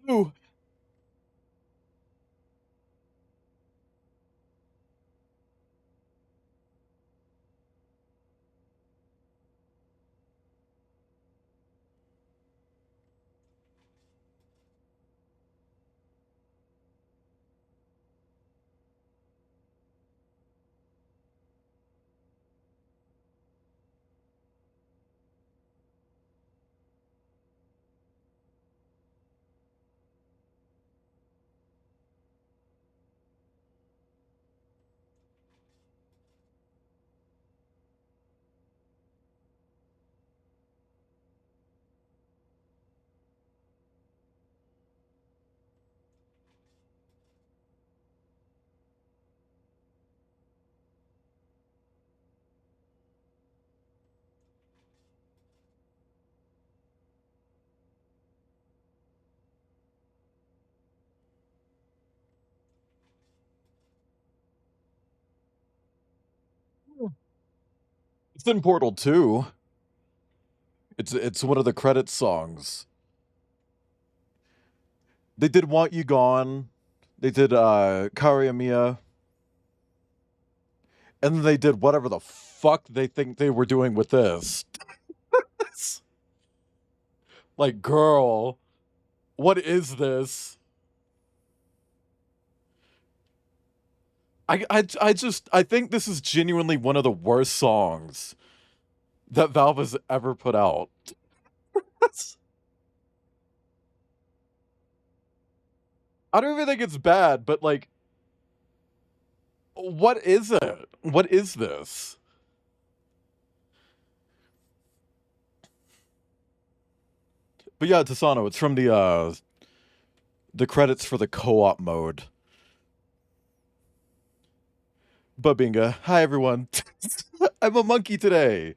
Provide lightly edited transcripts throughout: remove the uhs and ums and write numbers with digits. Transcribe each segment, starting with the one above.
Ooh. It's in Portal 2. It's one of the credits songs. They did Want You Gone. They did Kariamiya. And then they did whatever the fuck they think they were doing with this. Like, girl, what is this? I think this is genuinely one of the worst songs that Valve has ever put out. I don't even think it's bad, but like, what is it? What is this? But yeah, Tasano, it's from the credits for the co-op mode. Babinga. Hi everyone. I'm a monkey today.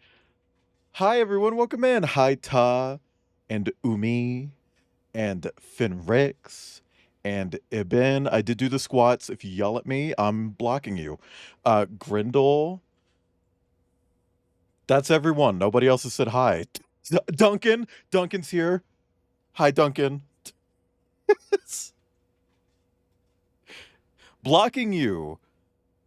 Hi everyone, welcome in. Hi Ta and Umi and Finrix and Ibn. I did do the squats. If you yell at me, I'm blocking you. Grindel. That's everyone. Nobody else has said hi. Duncan. Duncan's here. Hi, Duncan. Blocking you.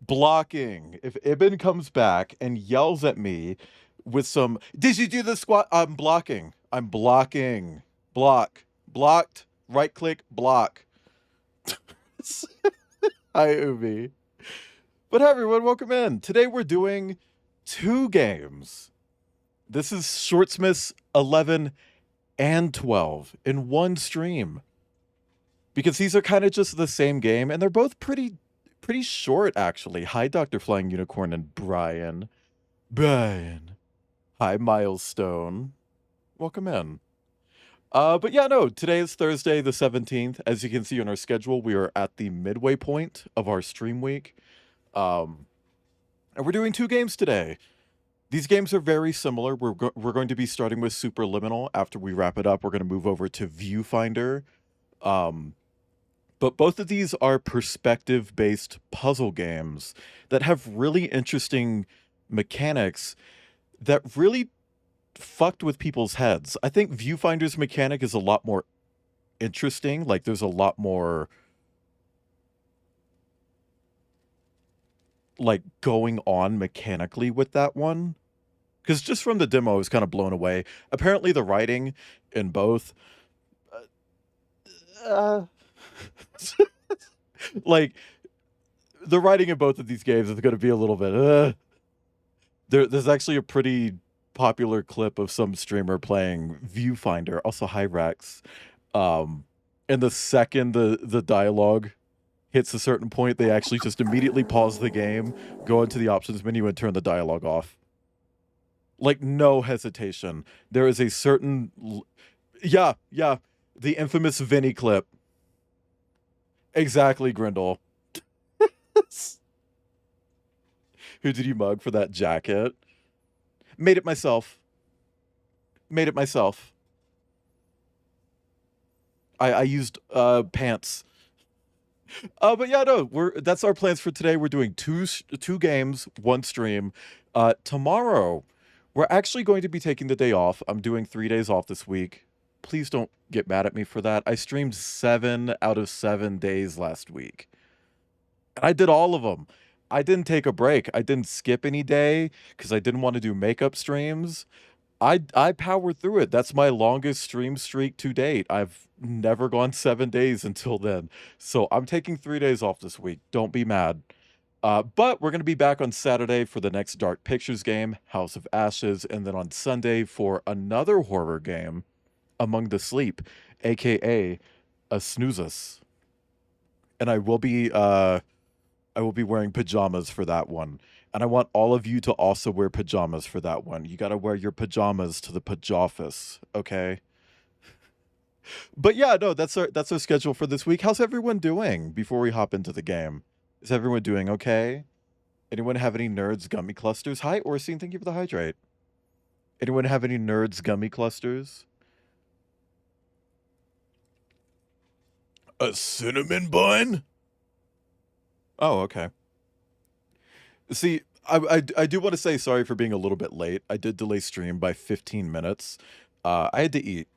Blocking. If Ibn comes back and yells at me with some, did you do the squat? I'm blocking. I'm blocking. Block. Blocked. Right click. Block. Hi, Umi. But hi, everyone. Welcome in. Today we're doing 2 games. This is Shortsmiths 11 and 12 in one stream. Because these are kind of just the same game, and they're both pretty short, actually. Hi, Dr. Flying Unicorn and Brian. Brian. Hi, Milestone. Welcome in. But yeah, no, today is Thursday the 17th. As you can see on our schedule, we are at the midway point of our stream week. And we're doing 2 games today. These games are very similar. We're going to be starting with Superliminal. After we wrap it up, we're going to move over to Viewfinder. But both of these are perspective-based puzzle games that have really interesting mechanics that really fucked with people's heads. I think Viewfinder's mechanic is a lot more interesting. Like, there's a lot more like going on mechanically with that one. Because just from the demo, I was kind of blown away. Apparently, the writing in both, like, the writing in both of these games is going to be a little bit. There's actually a pretty popular clip of some streamer playing Viewfinder. Also, hi Rex. And the second the dialogue hits a certain point, they actually just immediately pause the game, go into the options menu, and turn the dialogue off. Like, no hesitation. There is a certain... Yeah, the infamous Vinny clip. Exactly, Grindel. Who did you mug for that jacket? Made it myself. Made it myself. I used pants. But yeah, no, that's our plans for today. We're doing two games, 1 stream. Tomorrow, we're actually going to be taking the day off. I'm doing 3 days off this week. please don't get mad at me for that. I streamed 7 out of 7 days last week. And I did all of them. I didn't take a break. I didn't skip any day because I didn't want to do makeup streams. I powered through it. That's my longest stream streak to date. I've never gone 7 days until then. So I'm taking 3 days off this week. Don't be mad. But we're going to be back on Saturday for the next Dark Pictures game, House of Ashes, and then on Sunday for another horror game, Among the Sleep, aka a Snoozes. And I will be wearing pajamas for that one. And I want all of you to also wear pajamas for that one. You got to wear your pajamas to the pajoffice, okay? But yeah, no, that's our schedule for this week. How's everyone doing before we hop into the game? Is everyone doing okay? Anyone have any nerds gummy clusters? Hi, Orsine, thank you for the hydrate. Anyone have any nerds gummy clusters? A cinnamon bun? Oh, okay. See, I do want to say sorry for being a little bit late. I did delay stream by 15 minutes. I had to eat.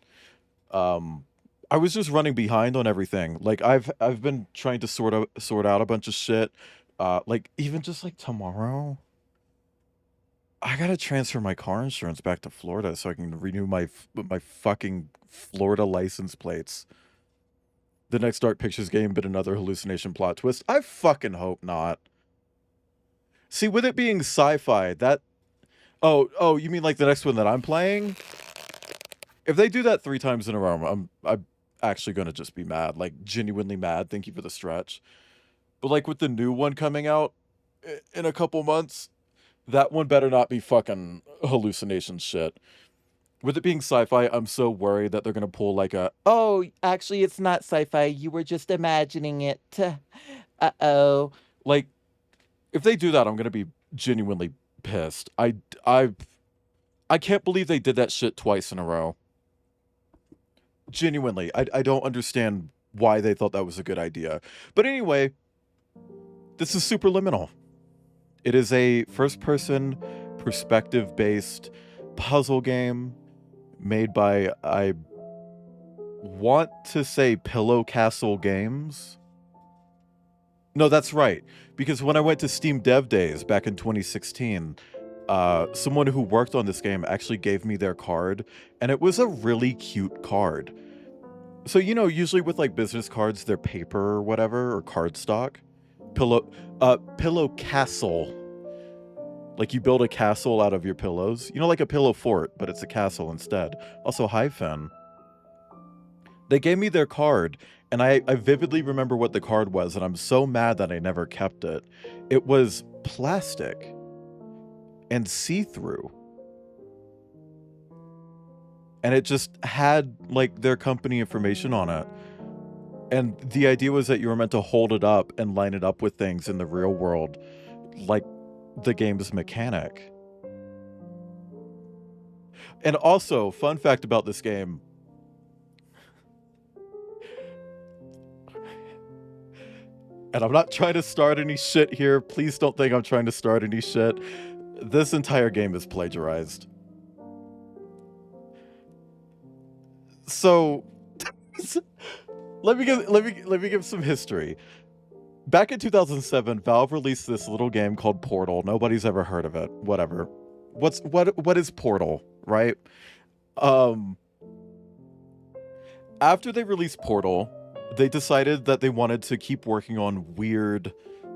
I was just running behind on everything. Like I've been trying to sort out a bunch of shit. Like even just like tomorrow, I gotta transfer my car insurance back to Florida so I can renew my fucking Florida license plates. The next Dark Pictures game, but another hallucination plot twist. I fucking hope not. See, with it being sci-fi, that... Oh, you mean like the next one that I'm playing? If they do that 3 times in a row, I'm actually gonna just be mad. Like, genuinely mad. Thank you for the stretch. But like with the new one coming out in a couple months, that one better not be fucking hallucination shit. With it being sci-fi, I'm so worried that they're gonna pull like a, oh, actually it's not sci-fi, you were just imagining it. Uh-oh. Like, if they do that, I'm gonna be genuinely pissed. I can't believe they did that shit twice in a row. Genuinely, I don't understand why they thought that was a good idea. But anyway, this is Superliminal. It is a first-person, perspective-based puzzle game made by, I want to say, Pillow Castle Games. No, that's right. Because when I went to Steam Dev Days back in 2016, someone who worked on this game actually gave me their card, and it was a really cute card. So, you know, usually with like business cards, they're paper or whatever, or cardstock. Pillow Castle. Like you build a castle out of your pillows. You know, like a pillow fort, but it's a castle instead. Also, hi, Finn. They gave me their card, and I vividly remember what the card was, and I'm so mad that I never kept it. It was plastic and see-through. And it just had, like, their company information on it. And the idea was that you were meant to hold it up and line it up with things in the real world, like the game's mechanic. And also, fun fact about this game, and I'm not trying to start any shit here, please don't think I'm trying to start any shit. This entire game is plagiarized. So, let me give some history. Back in 2007, Valve released this little game called Portal. Nobody's ever heard of it. Whatever. What is Portal, right? After they released Portal, they decided that they wanted to keep working on weird,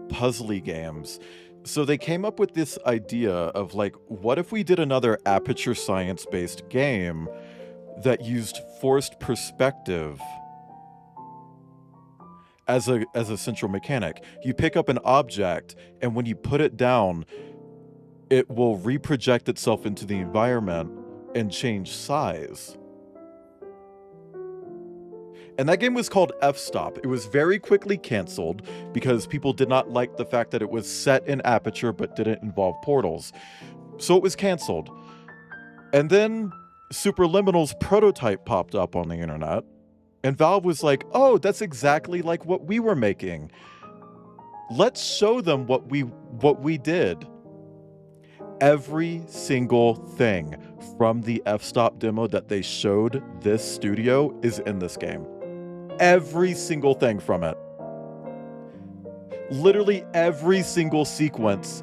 puzzly games. So they came up with this idea of like, what if we did another Aperture Science-based game that used forced perspective as a central mechanic? You pick up an object, and when you put it down, it will reproject itself into the environment and change size. And that game was called F-Stop. It was very quickly canceled because people did not like the fact that it was set in Aperture but didn't involve portals. So it was canceled. And then Superliminal's prototype popped up on the internet, and Valve was like, oh, that's exactly like what we were making. Let's show them what we did. Every single thing from the f-stop demo that they showed this studio is in this game. Every single thing from it. Literally every single sequence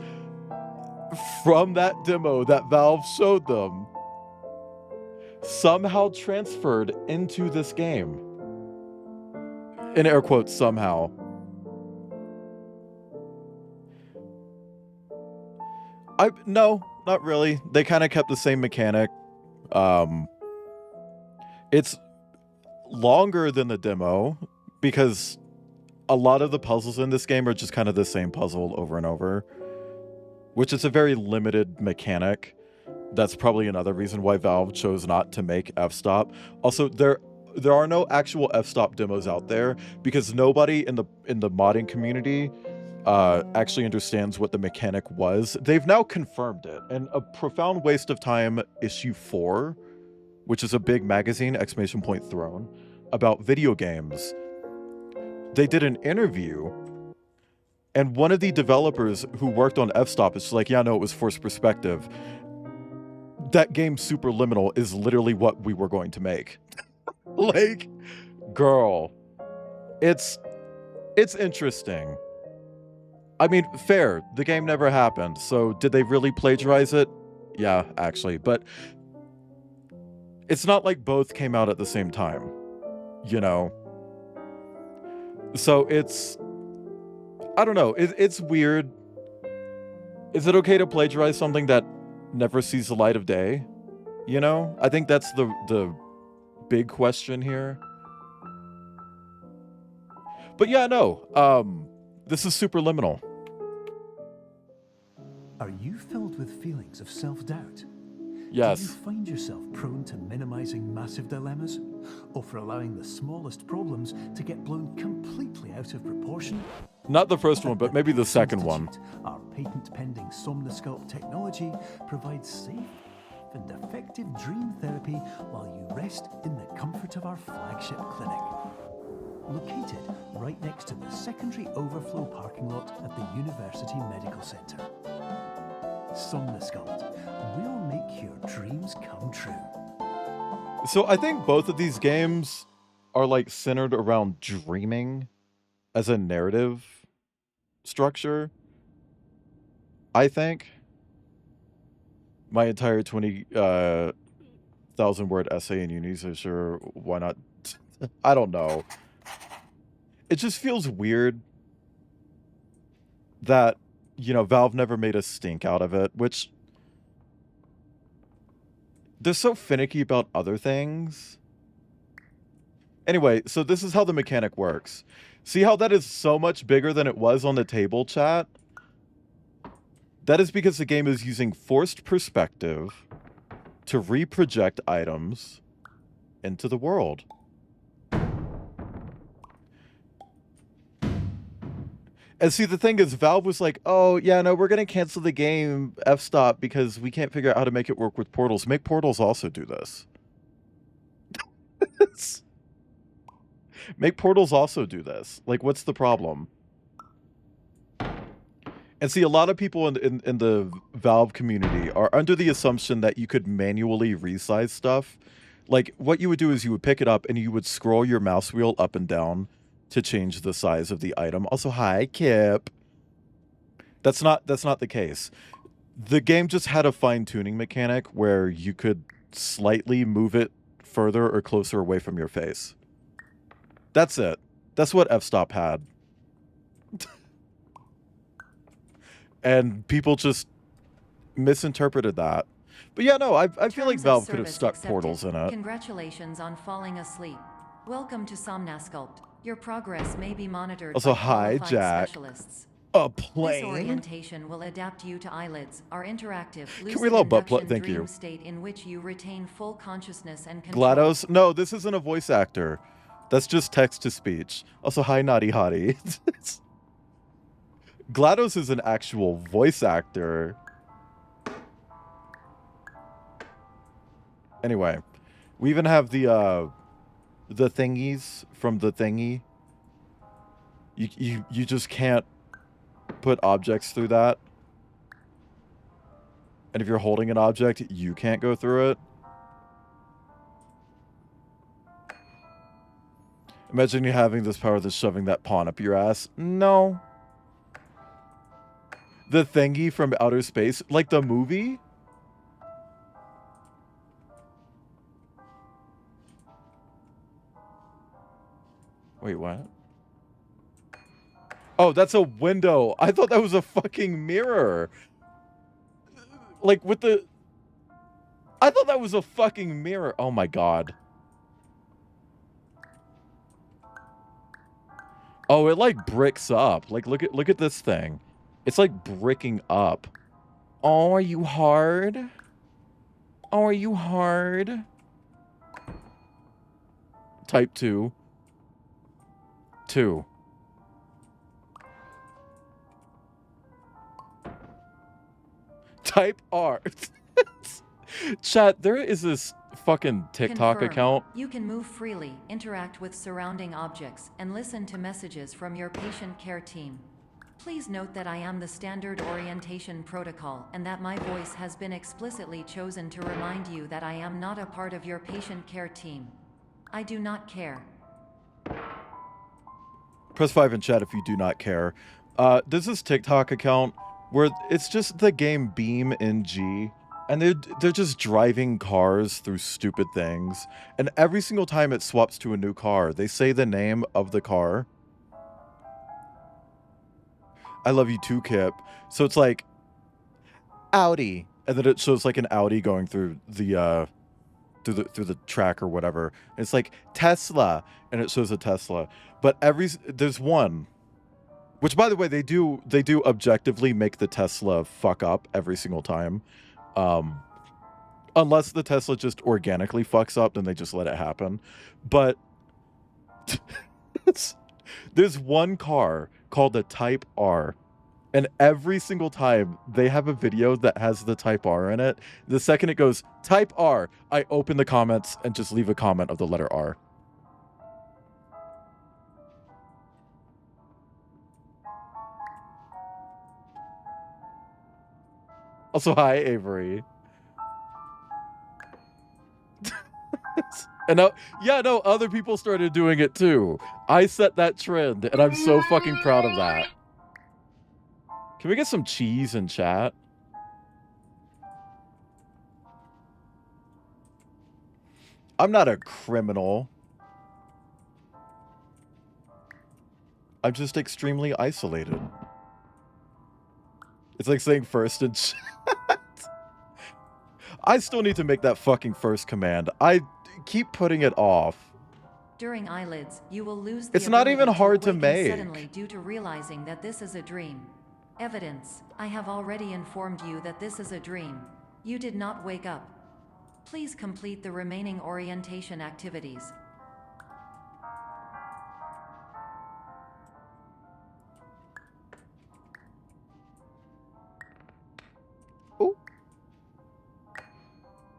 from that demo that Valve showed them somehow transferred into this game. In air quotes, somehow. No, not really. They kind of kept the same mechanic. It's longer than the demo because a lot of the puzzles in this game are just kind of the same puzzle over and over, which is a very limited mechanic. That's probably another reason why Valve chose not to make f-stop. Also, there are no actual f-stop demos out there because nobody in the modding community actually understands what the mechanic was. They've now confirmed it. And A Profound Waste of Time issue 4, which is a big magazine, exclamation point thrown, about video games. They did an interview, and one of the developers who worked on f-stop is like, yeah, no, it was forced perspective. That game Superliminal is literally what we were going to make. Like, girl, it's interesting. I mean, fair, the game never happened, so did they really plagiarize it? Yeah, actually, but it's not like both came out at the same time, you know? So I don't know, it's weird. Is it okay to plagiarize something that never sees the light of day? You know? I think that's the big question here. But yeah, no, this is Superliminal. Are you filled with feelings of self-doubt? Yes. Do you find yourself prone to minimizing massive dilemmas? Or for allowing the smallest problems to get blown completely out of proportion? Not the first one, but maybe the second one. Our patent-pending Somnosculpt technology provides safe and effective dream therapy while you rest in the comfort of our flagship clinic. Located right next to the secondary overflow parking lot at the University Medical Center. Somnosculpt, we'll make your dreams come true. So I think both of these games are like centered around dreaming as a narrative structure. I think my entire 20,000 word essay in uni, so sure, why not? I don't know. It just feels weird that, you know, Valve never made a stink out of it, which they're so finicky about other things. Anyway, so this is how the mechanic works. See how that is so much bigger than it was on the table, chat? That is because the game is using forced perspective to reproject items into the world. And see, the thing is, Valve was like, oh, yeah, no, we're going to cancel the game f-stop because we can't figure out how to make it work with portals. Make portals also do this. Make portals also do this. Like, what's the problem? And see, a lot of people in the Valve community are under the assumption that you could manually resize stuff. Like, what you would do is you would pick it up and you would scroll your mouse wheel up and down to change the size of the item. Also, hi, Kip. That's not the case. The game just had a fine-tuning mechanic where you could slightly move it further or closer away from your face. That's it. That's what f-stop had. And people just misinterpreted that. But yeah, no, I feel like Valve could have stuck portals in it. Congratulations on falling asleep. Welcome to Somnosculpt. Your progress may be monitored also, by hi, qualified Jack. specialists. A plane? This orientation will adapt you to eyelids, our interactive, Can we allow butt plug? lucid Thank dream you. state in which you retain full consciousness and control. GLaDOS? No, this isn't a voice actor. That's just text to speech. Also, hi, Naughty Hottie. GLaDOS is an actual voice actor. Anyway, we even have the thingies from the thingy. You just can't put objects through that. And if you're holding an object, you can't go through it. Imagine you having this power that's shoving that pawn up your ass. No. The thingy from outer space, like the movie? Wait, what? Oh, that's a window. I thought that was a fucking mirror. Like with the... I thought that was a fucking mirror. Oh my god. Oh, it like bricks up. Like look at this thing. It's like bricking up. Oh, are you hard? Oh, are you hard? Type 2. 2. Type R. Chat, there is this fucking TikTok Confirm. account. You can move freely, interact with surrounding objects, and listen to messages from your patient care team. Please note that I am the standard orientation protocol and that my voice has been explicitly chosen to remind you that I am not a part of your patient care team. I do not care. Press 5 in chat if you do not care. There's this TikTok account where it's just the game Beam in G, and they're just driving cars through stupid things. And every single time it swaps to a new car, they say the name of the car. I love you too, Kip. So it's like Audi, and then it shows like an Audi going through the through the track or whatever. And it's like Tesla, and it shows a Tesla. But there's one, which by the way they do objectively make the Tesla fuck up every single time. Unless the Tesla just organically fucks up, then they just let it happen. But there's one car called the Type R, and every single time they have a video that has the Type R in it, the second it goes Type R, I open the comments and just leave a comment of the letter R. Also, hi, Avery. And now, yeah, no, other people started doing it too. I set that trend, and I'm so fucking proud of that. Can we get some cheese in chat? I'm not a criminal. I'm just extremely isolated. It's like saying first in chat. I still need to make that fucking first command. I keep putting it off. During eyelids, you will lose the It's not ability even hard to awaken make. suddenly due to realizing that this is a dream. Evidence. I have already informed you that this is a dream. You did not wake up. Please complete the remaining orientation activities. Oh.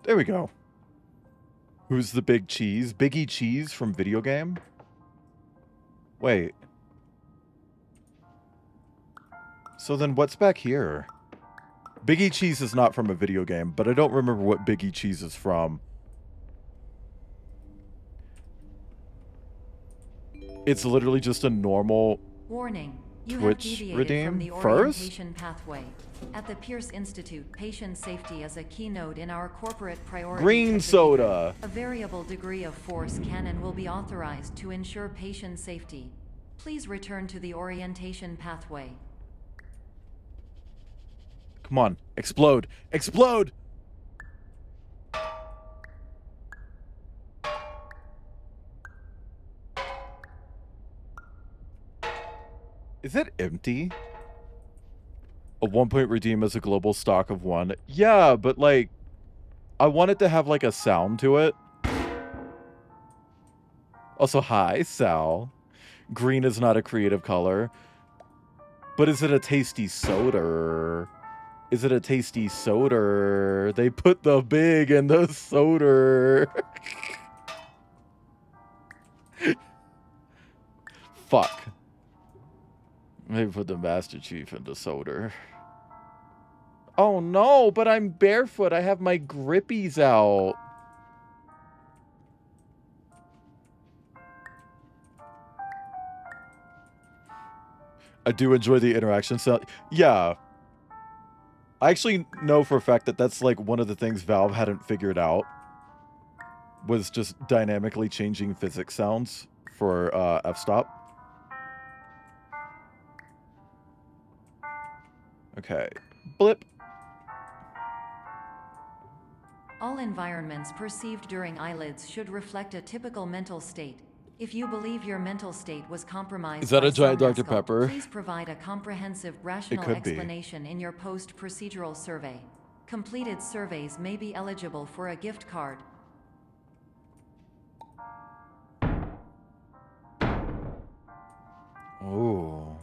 There we go. Who's the big cheese? Biggie Cheese from video game? Wait. So then what's back here? Biggie Cheese is not from a video game, but I don't remember what Biggie Cheese is from. It's literally just a normal Warning. You Twitch have deviated redeem from the first? orientation pathway. At the Pierce Institute, patient safety is a keynote in our corporate priority. green behavior. soda. A variable degree of force can and will be authorized to ensure patient safety. Please return to the orientation pathway. Come on, explode. Explode! Is it empty? A 1-point redeem as a global stock of 1. Yeah, but like, I want it to have like a sound to it. Also, hi, Sal. Green is not a creative color. But is it a tasty soda? Is it a tasty soda? They put the big in the soda. Fuck. They put the Master Chief in the soda. Oh no, but I'm barefoot. I have my grippies out. I do enjoy the interaction sound. Yeah. I actually know for a fact that that's like one of the things Valve hadn't figured out, was just dynamically changing physics sounds for f-stop. Okay. Blip. All environments perceived during eyelids should reflect a typical mental state. If you believe your mental state was compromised Is that by a giant Dr. somnasculpt, Pepper? please provide a comprehensive, rational could be. explanation in your post-procedural survey. Completed surveys may be eligible for a gift card. Ooh.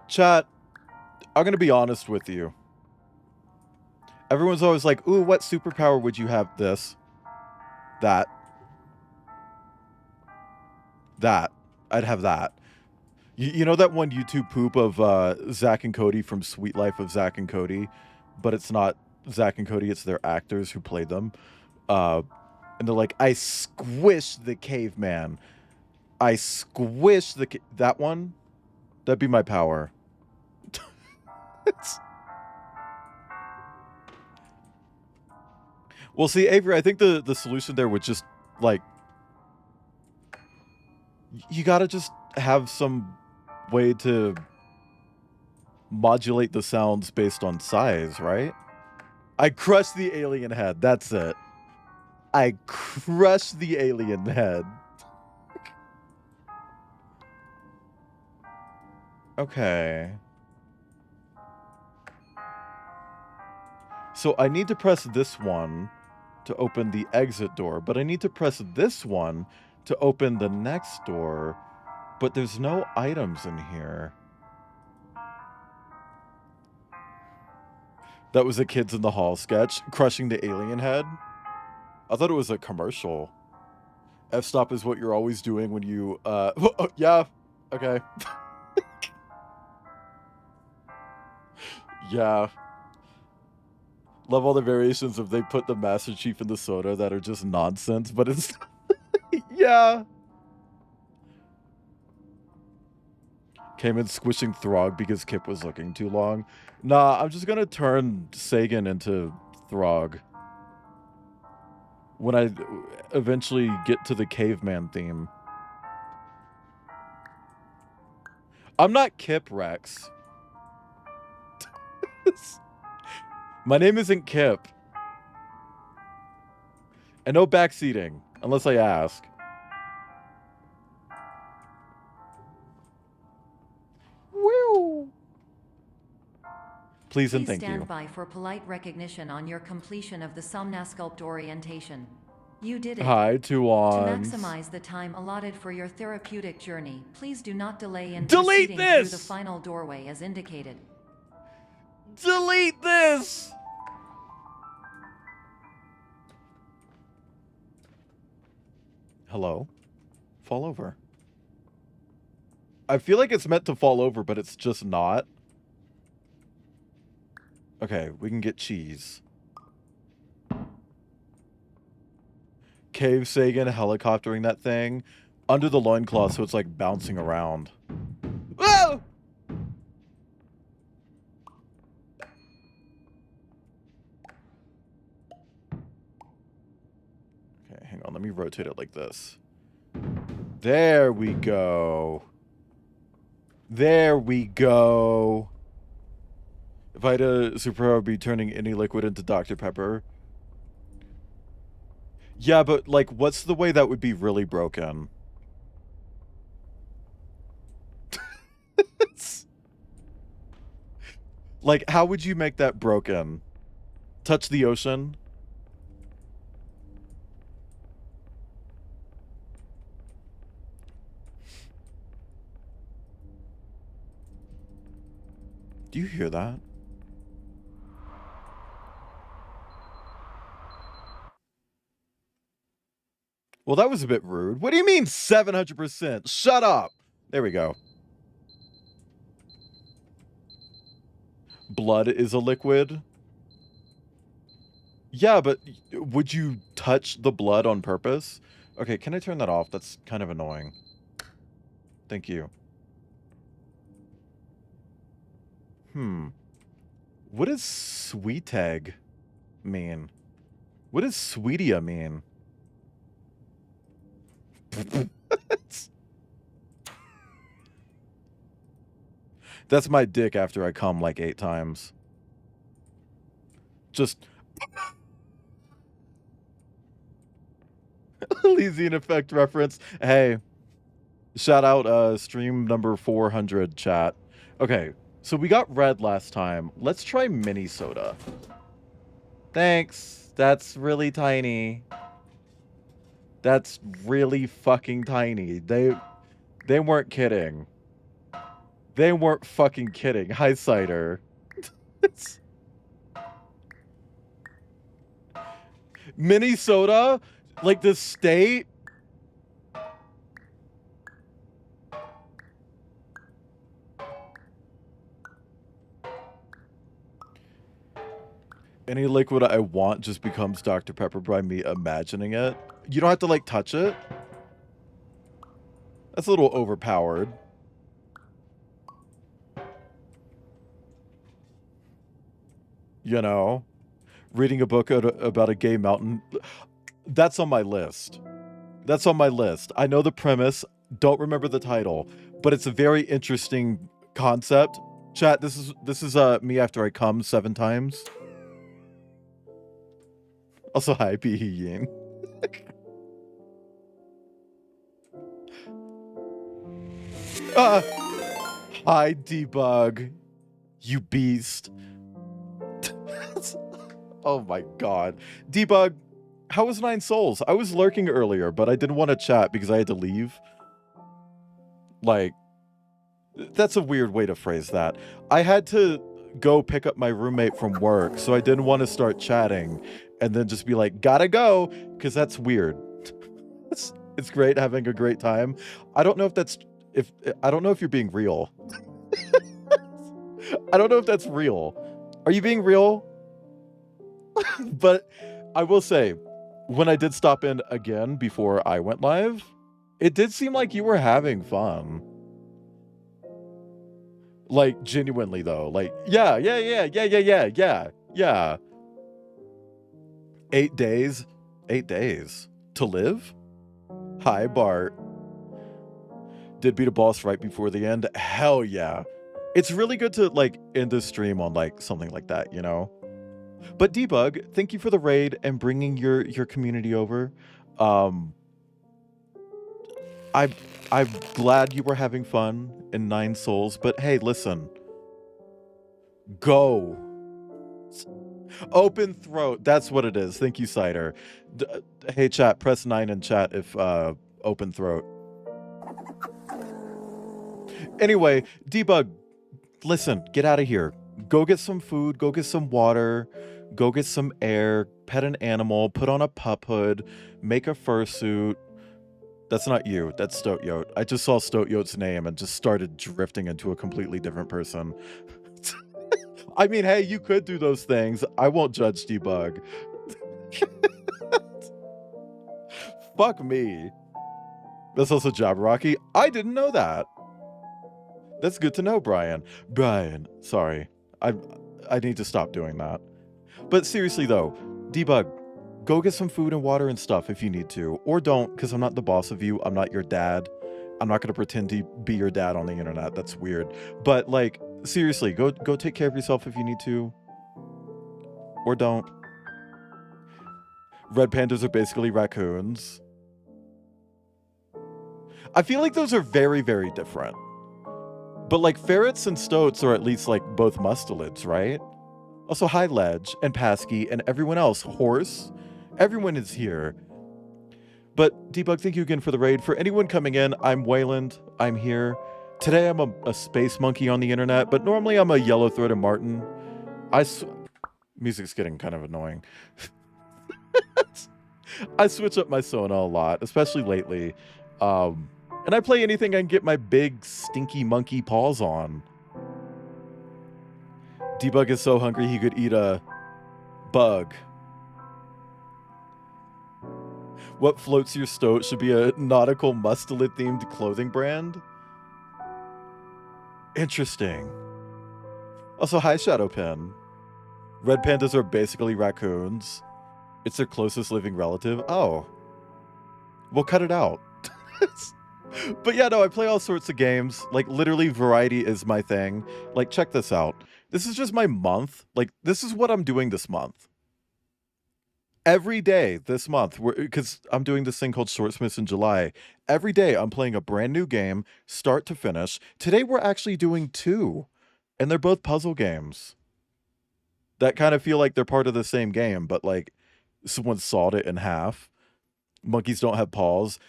Chat, I'm going to be honest with you. Everyone's always like, ooh, what superpower would you have? This. That. That. I'd have that. You know that one YouTube poop of Zach and Cody from Sweet Life of Zach and Cody? But it's not Zach and Cody, it's their actors who played them. And they're like, I squish the caveman. I squish the... That one? That'd be my power. Well, see, Avery, I think the solution there would just, like... You gotta just have some way to modulate the sounds based on size, right? I crushed the alien head. That's it. I crushed the alien head. Okay. So I need to press this one to open the exit door, but I need to press this one to open the next door, but there's no items in here. That was a Kids in the Hall sketch, crushing the alien head. I thought it was a commercial. F-stop is what you're always doing when you, yeah, okay. Yeah. Love all the variations of they put the Master Chief in the soda that are just nonsense, but it's... Yeah. Came in squishing Throg because Kip was looking too long. Nah, I'm just gonna turn Sagan into Throg. When I eventually get to the caveman theme. I'm not Kip, Rex. My name isn't Kip. And no backseating, unless I ask. Woo! Please and thank you. Please stand by for polite recognition on your completion of the Somnasculpt orientation. You did it. Hi, To Tuans. maximize the time allotted for your therapeutic journey, please do not delay in Delete proceeding this! through the final doorway as indicated. Delete this! Hello? Fall over. I feel like it's meant to fall over, but it's just not. Okay, we can get cheese. Cave Sagan helicoptering that thing under the loincloth so it's like bouncing around. Whoa! Okay, hang on. Let me rotate it like this. There we go. There we go. If I had a superpower, I'd be turning any liquid into Dr. Pepper. Yeah, but, like, what's the way that would be really broken? Like, how would you make that broken? Touch the ocean? Do you hear that? Well, that was a bit rude. What do you mean 700%? Shut up. There we go. blood is a liquid. Yeah, but would you touch the blood on purpose? Okay, can I turn that off? That's kind of annoying. Thank you. What does sweet egg mean? What does sweetia mean? That's my dick after I come like 8 times. Just Elysian effect reference. Hey, shout out stream number 400 chat. Okay, so we got red last time. Let's try mini soda. Thanks. That's really tiny. That's really fucking tiny. They weren't kidding. They weren't fucking kidding. Hi, Cider. Mini soda? Like the state? Any liquid I want just becomes Dr. Pepper by me imagining it. You don't have to, like, touch it. That's a little overpowered. You know? Reading a book about a gay mountain. That's on my list. That's on my list. I know the premise. Don't remember the title. But it's a very interesting concept. Chat, this is me after I come 7 times. Also, hi, P. Yin. Hi, Debug. You beast. Oh my god. Debug, how was 9 Souls? I was lurking earlier, but I didn't want to chat because I had to leave. Like, that's a weird way to phrase that. I had to go pick up my roommate from work, so I didn't want to start chatting and then just be like, gotta go, because that's weird. It's great having a great time. I don't know if you're being real. I don't know if that's real. Are you being real? But I will say, when I did stop in again before I went live, it did seem like you were having fun. Like, genuinely though. Like, yeah. 8 days? 8 days. To live? Hi, Bart. Did beat a boss right before the end? Hell yeah. It's really good to, like, end the stream on, like, something like that, you know? But Debug, thank you for the raid and bringing your community over. I'm glad you were having fun in 9 Souls, but hey, listen. Go. Open throat. That's what it is. Thank you, Cider. Hey, chat, press 9 in chat if open throat. Anyway, Debug, listen, get out of here. Go get some food, go get some water, go get some air, pet an animal, put on a pup hood, make a fursuit. That's not you, that's Stoat-Yote. I just saw Stoat-Yote's name and just started drifting into a completely different person. I mean, hey, you could do those things. I won't judge Debug. Fuck me. That's also Jabberwocky. I didn't know that. That's good to know, Brian. Brian, sorry. I need to stop doing that. But seriously though, Debug, go get some food and water and stuff if you need to. Or don't, because I'm not the boss of you. I'm not your dad. I'm not going to pretend to be your dad on the internet. That's weird. But like, seriously, go take care of yourself if you need to. Or don't. Red pandas are basically raccoons. I feel like those are very, very different. But like ferrets and stoats are at least like both mustelids, right? Also, hi Ledge and Pasky and everyone else. Horse. Everyone is here. But Debug, thank you again for the raid. For anyone coming in, I'm Wayland. I'm here. Today I'm a space monkey on the internet, but normally I'm a yellow-throated martin. Music's getting kind of annoying. I switch up my sona a lot, especially lately. And I play anything I can get my big, stinky monkey paws on. Debug is so hungry he could eat a bug. What floats your boat should be a nautical mustelid themed clothing brand? Interesting. Also, hi Shadowpen. Red pandas are basically raccoons. It's their closest living relative. Oh. We'll cut it out. But yeah, no, I play all sorts of games. Like, literally, variety is my thing. Like, check this out. This is just my month. Like, this is what I'm doing this month. Every day this month, because I'm doing this thing called Shortsmiths in July. Every day I'm playing a brand new game, start to finish. Today we're actually doing 2, and they're both puzzle games that kind of feel like they're part of the same game, but like someone sawed it in half. Monkeys don't have paws.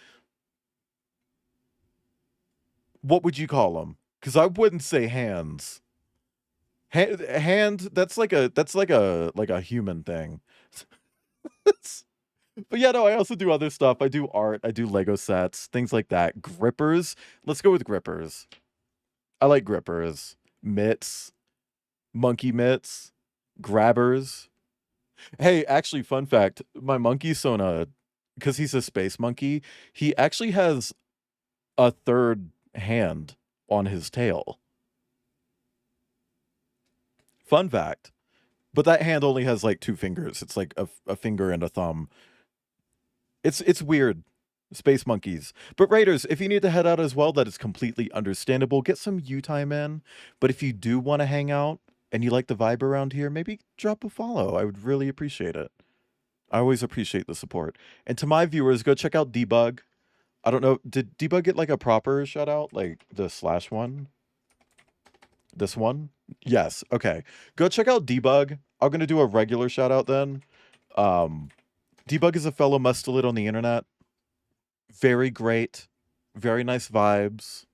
What would you call them? Because I wouldn't say hands. Hand, that's like a human thing. But yeah, no, I also do other stuff. I do art, I do Lego sets, things like that. Grippers. Let's go with grippers. I like grippers. Mitts. Monkey mitts. Grabbers. Hey, actually, fun fact. My monkey Sona, because he's a space monkey, he actually has a third hand on his tail. Fun fact. But that hand only has like 2 fingers. It's like a finger and a thumb. It's weird. Space monkeys. But Raiders, if you need to head out as well, that is completely understandable. Get some U time in. But if you do want to hang out and you like the vibe around here, maybe drop a follow. I would really appreciate it. I always appreciate the support. And to my viewers, go check out Debug. I don't know, did Debug get like a proper shout out? Like the / one? This one? Yes. Okay. Go check out Debug. I'm going to do a regular shout out then. Debug is a fellow mustelid on the internet. Very great. Very nice vibes.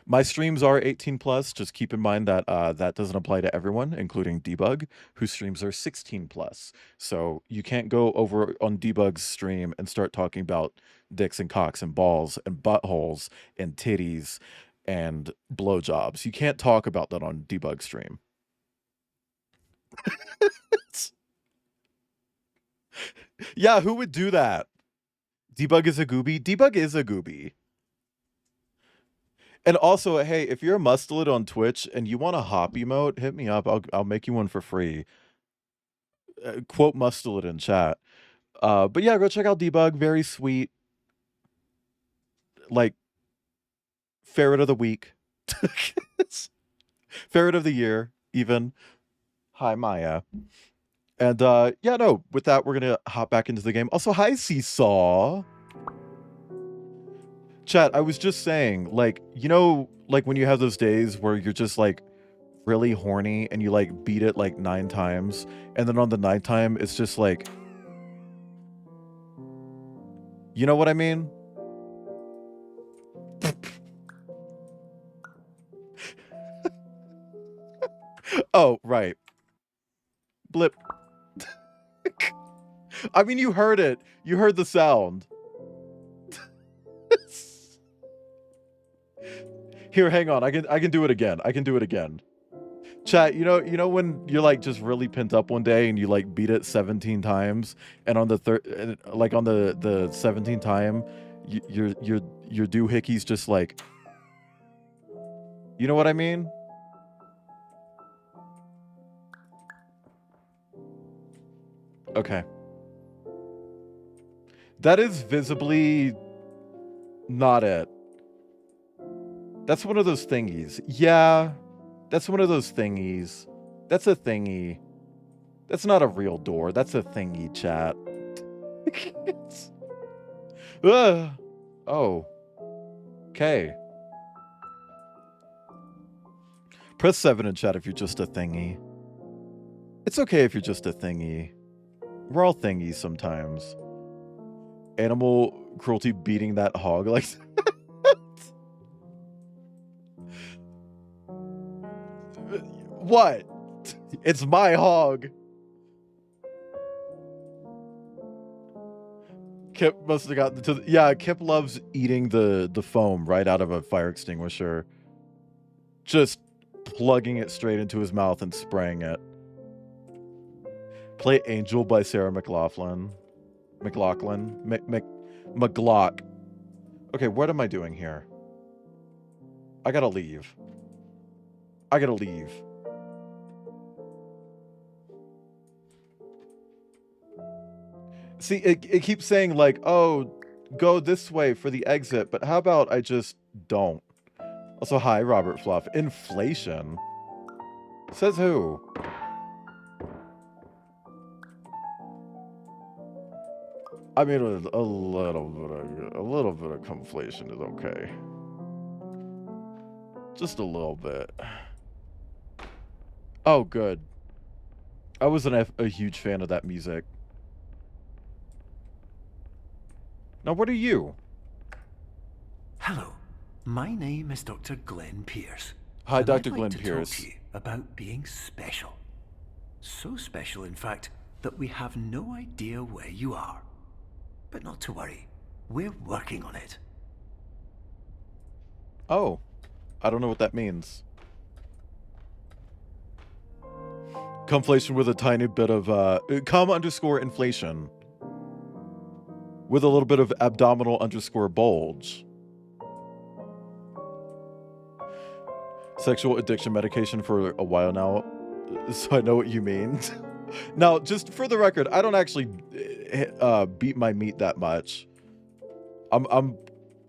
My streams are 18 plus. Just keep in mind that that doesn't apply to everyone, including Debug, whose streams are 16 plus. So you can't go over on Debug's stream and start talking about dicks and cocks and balls and buttholes and titties and blowjobs. You can't talk about that on Debug stream. Yeah, who would do that? Debug is a gooby? Debug is a gooby. And also, hey, if you're a mustelid on Twitch and you want a hop emote, hit me up. I'll make you one for free. Quote mustelid in chat. But yeah, go check out Debug. Very sweet. Like, ferret of the week. Ferret of the year, even. Hi, Maya. And yeah, no, with that, we're going to hop back into the game. Also, hi, Seesaw. Chat, I was just saying, like, you know, like when you have those days where you're just like really horny and you like beat it like 9 times, and then on the 9th time, it's just like, you know what I mean? Oh, right. Blip. I mean, you heard it. You heard the sound. Here, hang on. I can do it again. I can do it again. Chat, you know when you're like just really pent up one day and you like beat it 17 times, and on the third, like on the 17th time, your doohickey's just like, you know what I mean? Okay. That is visibly not it. That's one of those thingies. Yeah, that's one of those thingies. That's a thingy. That's not a real door. That's a thingy, chat. Oh. Okay. Press 7 in chat if you're just a thingy. It's okay if you're just a thingy. We're all thingies sometimes. Animal cruelty beating that hog like what? It's my hog. Kip must have gotten to yeah, Kip loves eating the foam right out of a fire extinguisher. Just plugging it straight into his mouth and spraying it. Play Angel by Sarah McLachlan. McLock. Okay, what am I doing here? I gotta leave. I gotta leave. See, it keeps saying like, oh, go this way for the exit, but how about I just don't? Also, hi, Robert Fluff. Inflation? Says who? I mean, a little bit of conflation is okay. Just a little bit. Oh, good. I wasn't a huge fan of that music. Now, what are you? Hello, my name is Dr. Glenn Pierce. Hi, and Dr. I'd like Glenn to Pierce. talk to you about being special. So special, in fact, that we have no idea where you are. But not to worry, we're working on it. Oh, I don't know what that means. Conflation with a tiny bit of, inflation. With a little bit of abdominal bulge. Sexual addiction medication for a while now, so I know what you mean. Now, just for the record, I don't actually beat my meat that much. I'm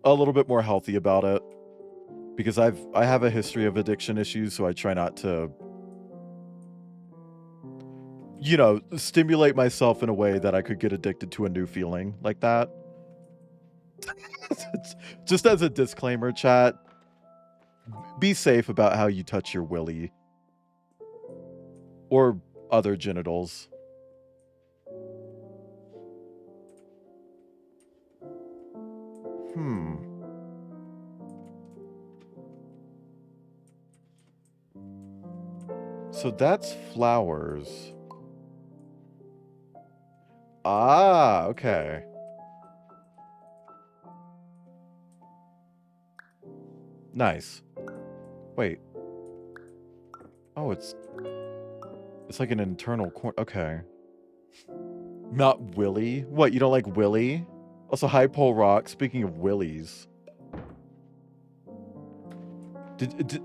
a little bit more healthy about it because I have a history of addiction issues, so I try not to, you know, stimulate myself in a way that I could get addicted to a new feeling like that. Just as a disclaimer, chat, be safe about how you touch your willy or other genitals. So that's flowers. Ah, okay. Nice. Wait. Oh, it's like an internal corn. Okay. Not Willy. What, you don't like Willy? Also, hi, Pole Rock. Speaking of Willies.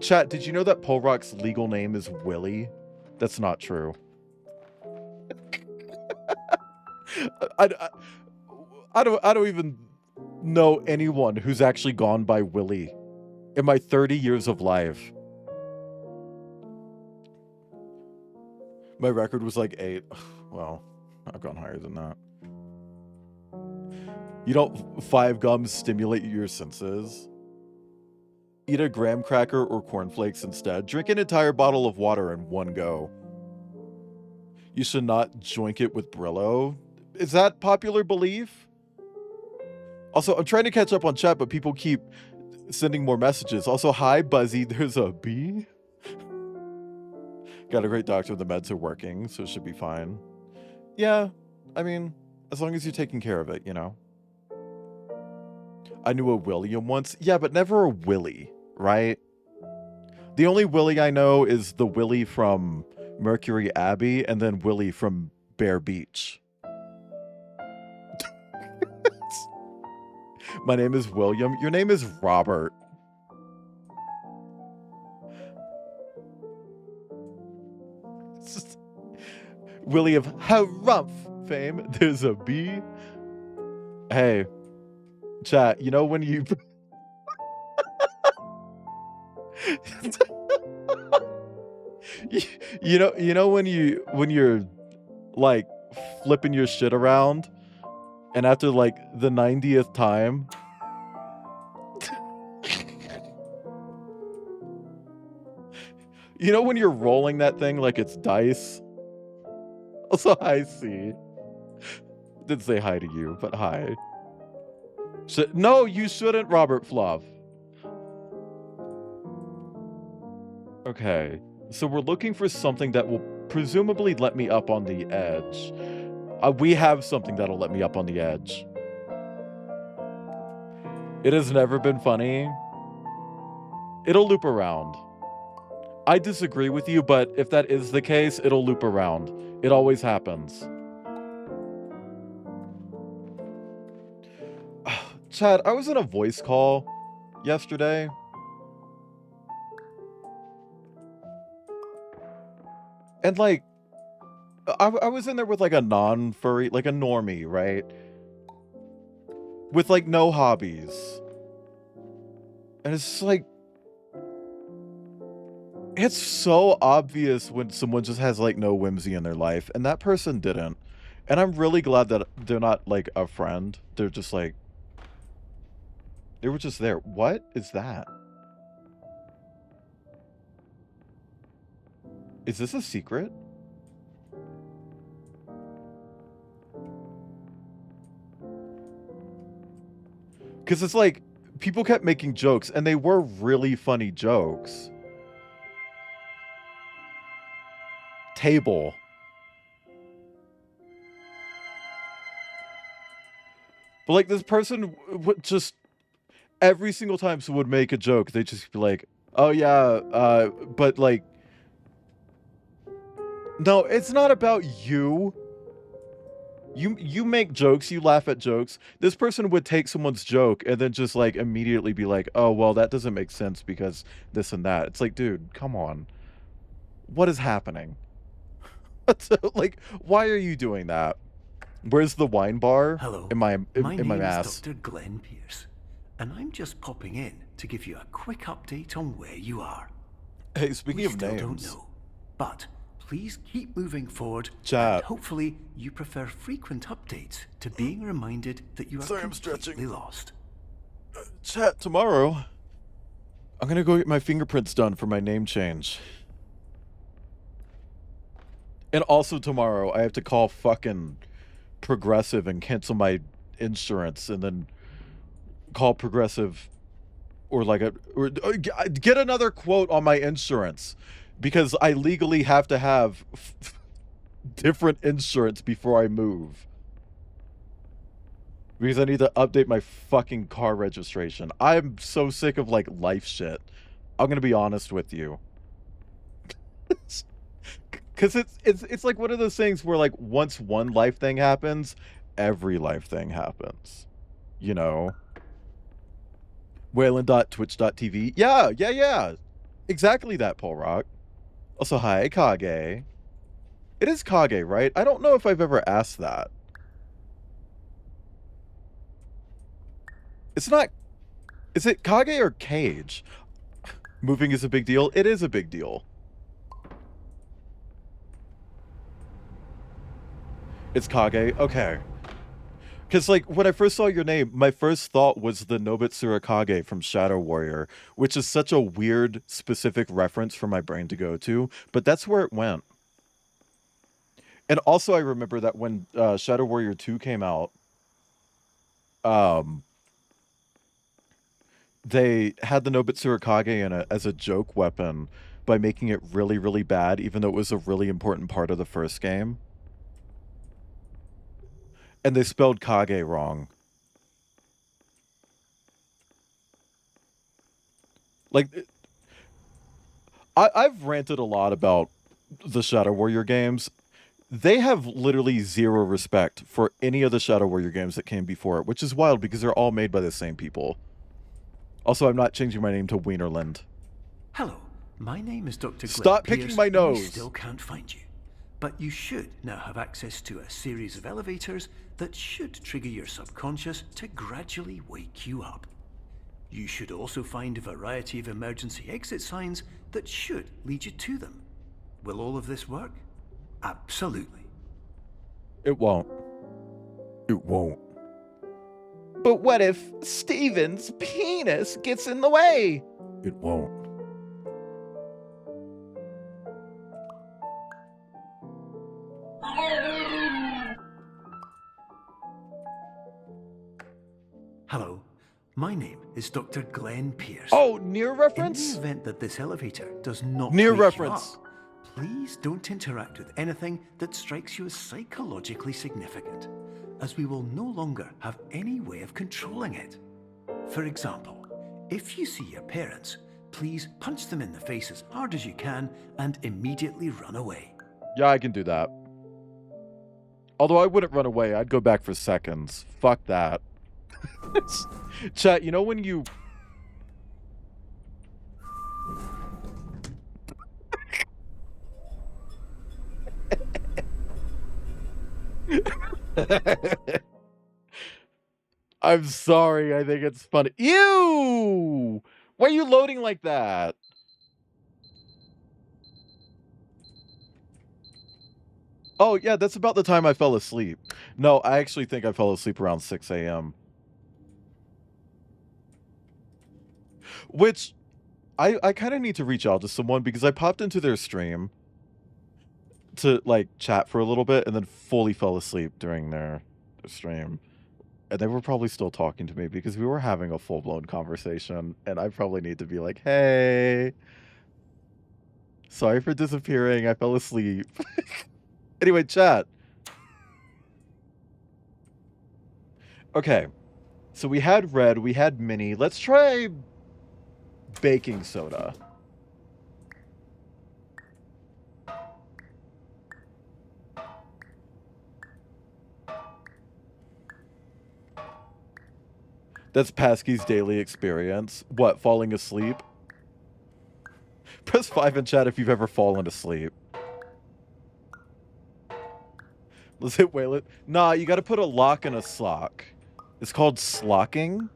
Chat, did you know that Pole Rock's legal name is Willy? That's not true. I don't even know anyone who's actually gone by Willy in my 30 years of life. My record was like 8. Well, I've gone higher than that. You don't 5 gums stimulate your senses? Eat a graham cracker or cornflakes instead. Drink an entire bottle of water in one go. You should not joink it with Brillo. Is that popular belief? Also, I'm trying to catch up on chat, but people keep sending more messages. Also, hi, Buzzy. There's a bee. Got a great doctor. The meds are working, so it should be fine. Yeah, I mean, as long as you're taking care of it, you know. I knew a William once. Yeah, but never a Willy, right? The only Willy I know is the Willy from Mercury Abbey and then Willy from Bear Beach. My name is William. Your name is Robert. Willy of Harumph fame. There's a bee. Hey, chat, you know when you... you know when you're like flipping your shit around and after like the 90th time you know when you're rolling that thing like it's dice. Also, hi, C. Didn't say hi to you, but hi. No, you shouldn't, Robert Fluff. Okay, so we're looking for something that will presumably let me up on the edge. We have something that'll let me up on the edge. It has never been funny. It'll loop around. I disagree with you, but if that is the case, it'll loop around. It always happens. Chad, I was in a voice call yesterday. And like, I was in there with like a non-furry, like a normie, right? With like no hobbies. And it's just like, it's so obvious when someone just has like no whimsy in their life, and that person didn't. And I'm really glad that they're not like a friend. They're just like, they were just there. What is that? Is this a secret? Because it's like, people kept making jokes, and they were really funny jokes. Table. But like, this person would just, every single time someone would make a joke, they'd just be like, oh yeah, but like, no, it's not about you. You make jokes, you laugh at jokes. This person would take someone's joke and then just like immediately be like, oh, well, that doesn't make sense because this and that. It's like, dude, come on. What is happening? Like, why are you doing that? Where's the wine bar? Hello. In my name mask. is Dr. Glenn Pierce, and I'm just popping in to give you a quick update on where you are. Hey, speaking of still names. Don't know, but please keep moving forward. Chat. And hopefully, you prefer frequent updates to being reminded that you are Sorry, I'm completely stretching. lost. Chat, tomorrow, I'm gonna go get my fingerprints done for my name change. And also tomorrow, I have to call fucking Progressive and cancel my insurance, and then call Progressive or like get another quote on my insurance, because I legally have to have different insurance before I move. Because I need to update my fucking car registration. I'm so sick of like life shit. I'm gonna be honest with you. Because it's like one of those things where like once one life thing happens, every life thing happens. You know? Wayland.twitch.tv. Yeah. Exactly that, Paul Rock. Also, hi, Kage. It is Kage, right? I don't know if I've ever asked that. It's not... Is it Kage or Cage? Moving is a big deal? It is a big deal. It's Kage? Okay. Because, like, when I first saw your name, my first thought was the Nobitsura Kage from Shadow Warrior, which is such a weird, specific reference for my brain to go to, but that's where it went. And also, I remember that when Shadow Warrior 2 came out, they had the Nobitsura Kage in it as a joke weapon by making it really, really bad, even though it was a really important part of the first game. And they spelled Kage wrong. Like, I've ranted a lot about the Shadow Warrior games. They have literally zero respect for any of the Shadow Warrior games that came before it, which is wild because they're all made by the same people. Also, I'm not changing my name to Wienerland. Hello, my name is Dr. Glenn Stop Pierce, picking my and nose. we still can't find you. But you should now have access to a series of elevators that should trigger your subconscious to gradually wake you up. You should also find a variety of emergency exit signs that should lead you to them. Will all of this work? Absolutely. It won't. It won't. But what if Steven's penis gets in the way? It won't. Hello, my name is Dr. Glenn Pierce. Oh, near In reference? the event that this elevator does not Near wake you reference. up, please don't interact with anything that strikes you as psychologically significant, as we will no longer have any way of controlling it. For example, if you see your parents, please punch them in the face as hard as you can and immediately run away. Yeah, I can do that. Although I wouldn't run away. I'd go back for seconds. Fuck that. Chat, you know when you... I'm sorry. I think it's funny. Ew! Why are you loading like that? Oh, yeah, that's about the time I fell asleep. No, I actually think I fell asleep around 6 a.m. Which, I kind of need to reach out to someone because I popped into their stream to, like, chat for a little bit and then fully fell asleep during their stream. And they were probably still talking to me because we were having a full-blown conversation. And I probably need to be like, hey, sorry for disappearing. I fell asleep. Anyway, chat. Okay. So we had red, we had mini. Let's try baking soda. That's Pasky's daily experience. What, falling asleep? Press 5 in chat if you've ever fallen asleep. Let's hit Waylet. Nah, you gotta put a lock in a sock. It's called slocking.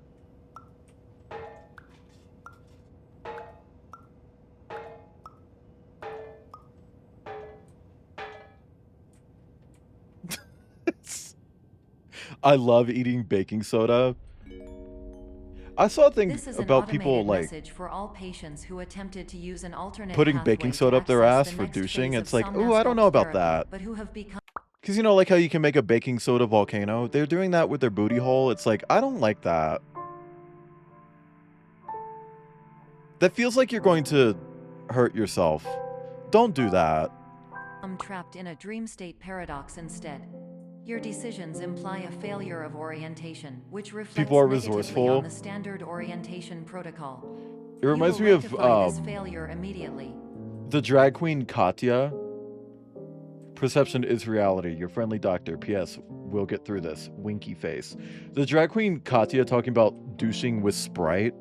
I love eating baking soda. I saw a thing about people like message for all patients who attempted to use an alternate putting baking soda up their ass for douching. It's like, ooh, I don't know about that. But who have become Because, you know, like how you can make a baking soda volcano? They're doing that with their booty hole. It's like, I don't like that. That feels like you're going to hurt yourself. Don't do that. trapped in a dream state paradox instead. Your decisions imply a failure of orientation, which reflects People are negatively resourceful. on the standard orientation protocol. It reminds You me will of rectify this failure immediately. the drag queen Katya. Perception is reality. Your friendly doctor. P.S. We'll get through this. Winky face. The drag queen Katya talking about douching with Sprite.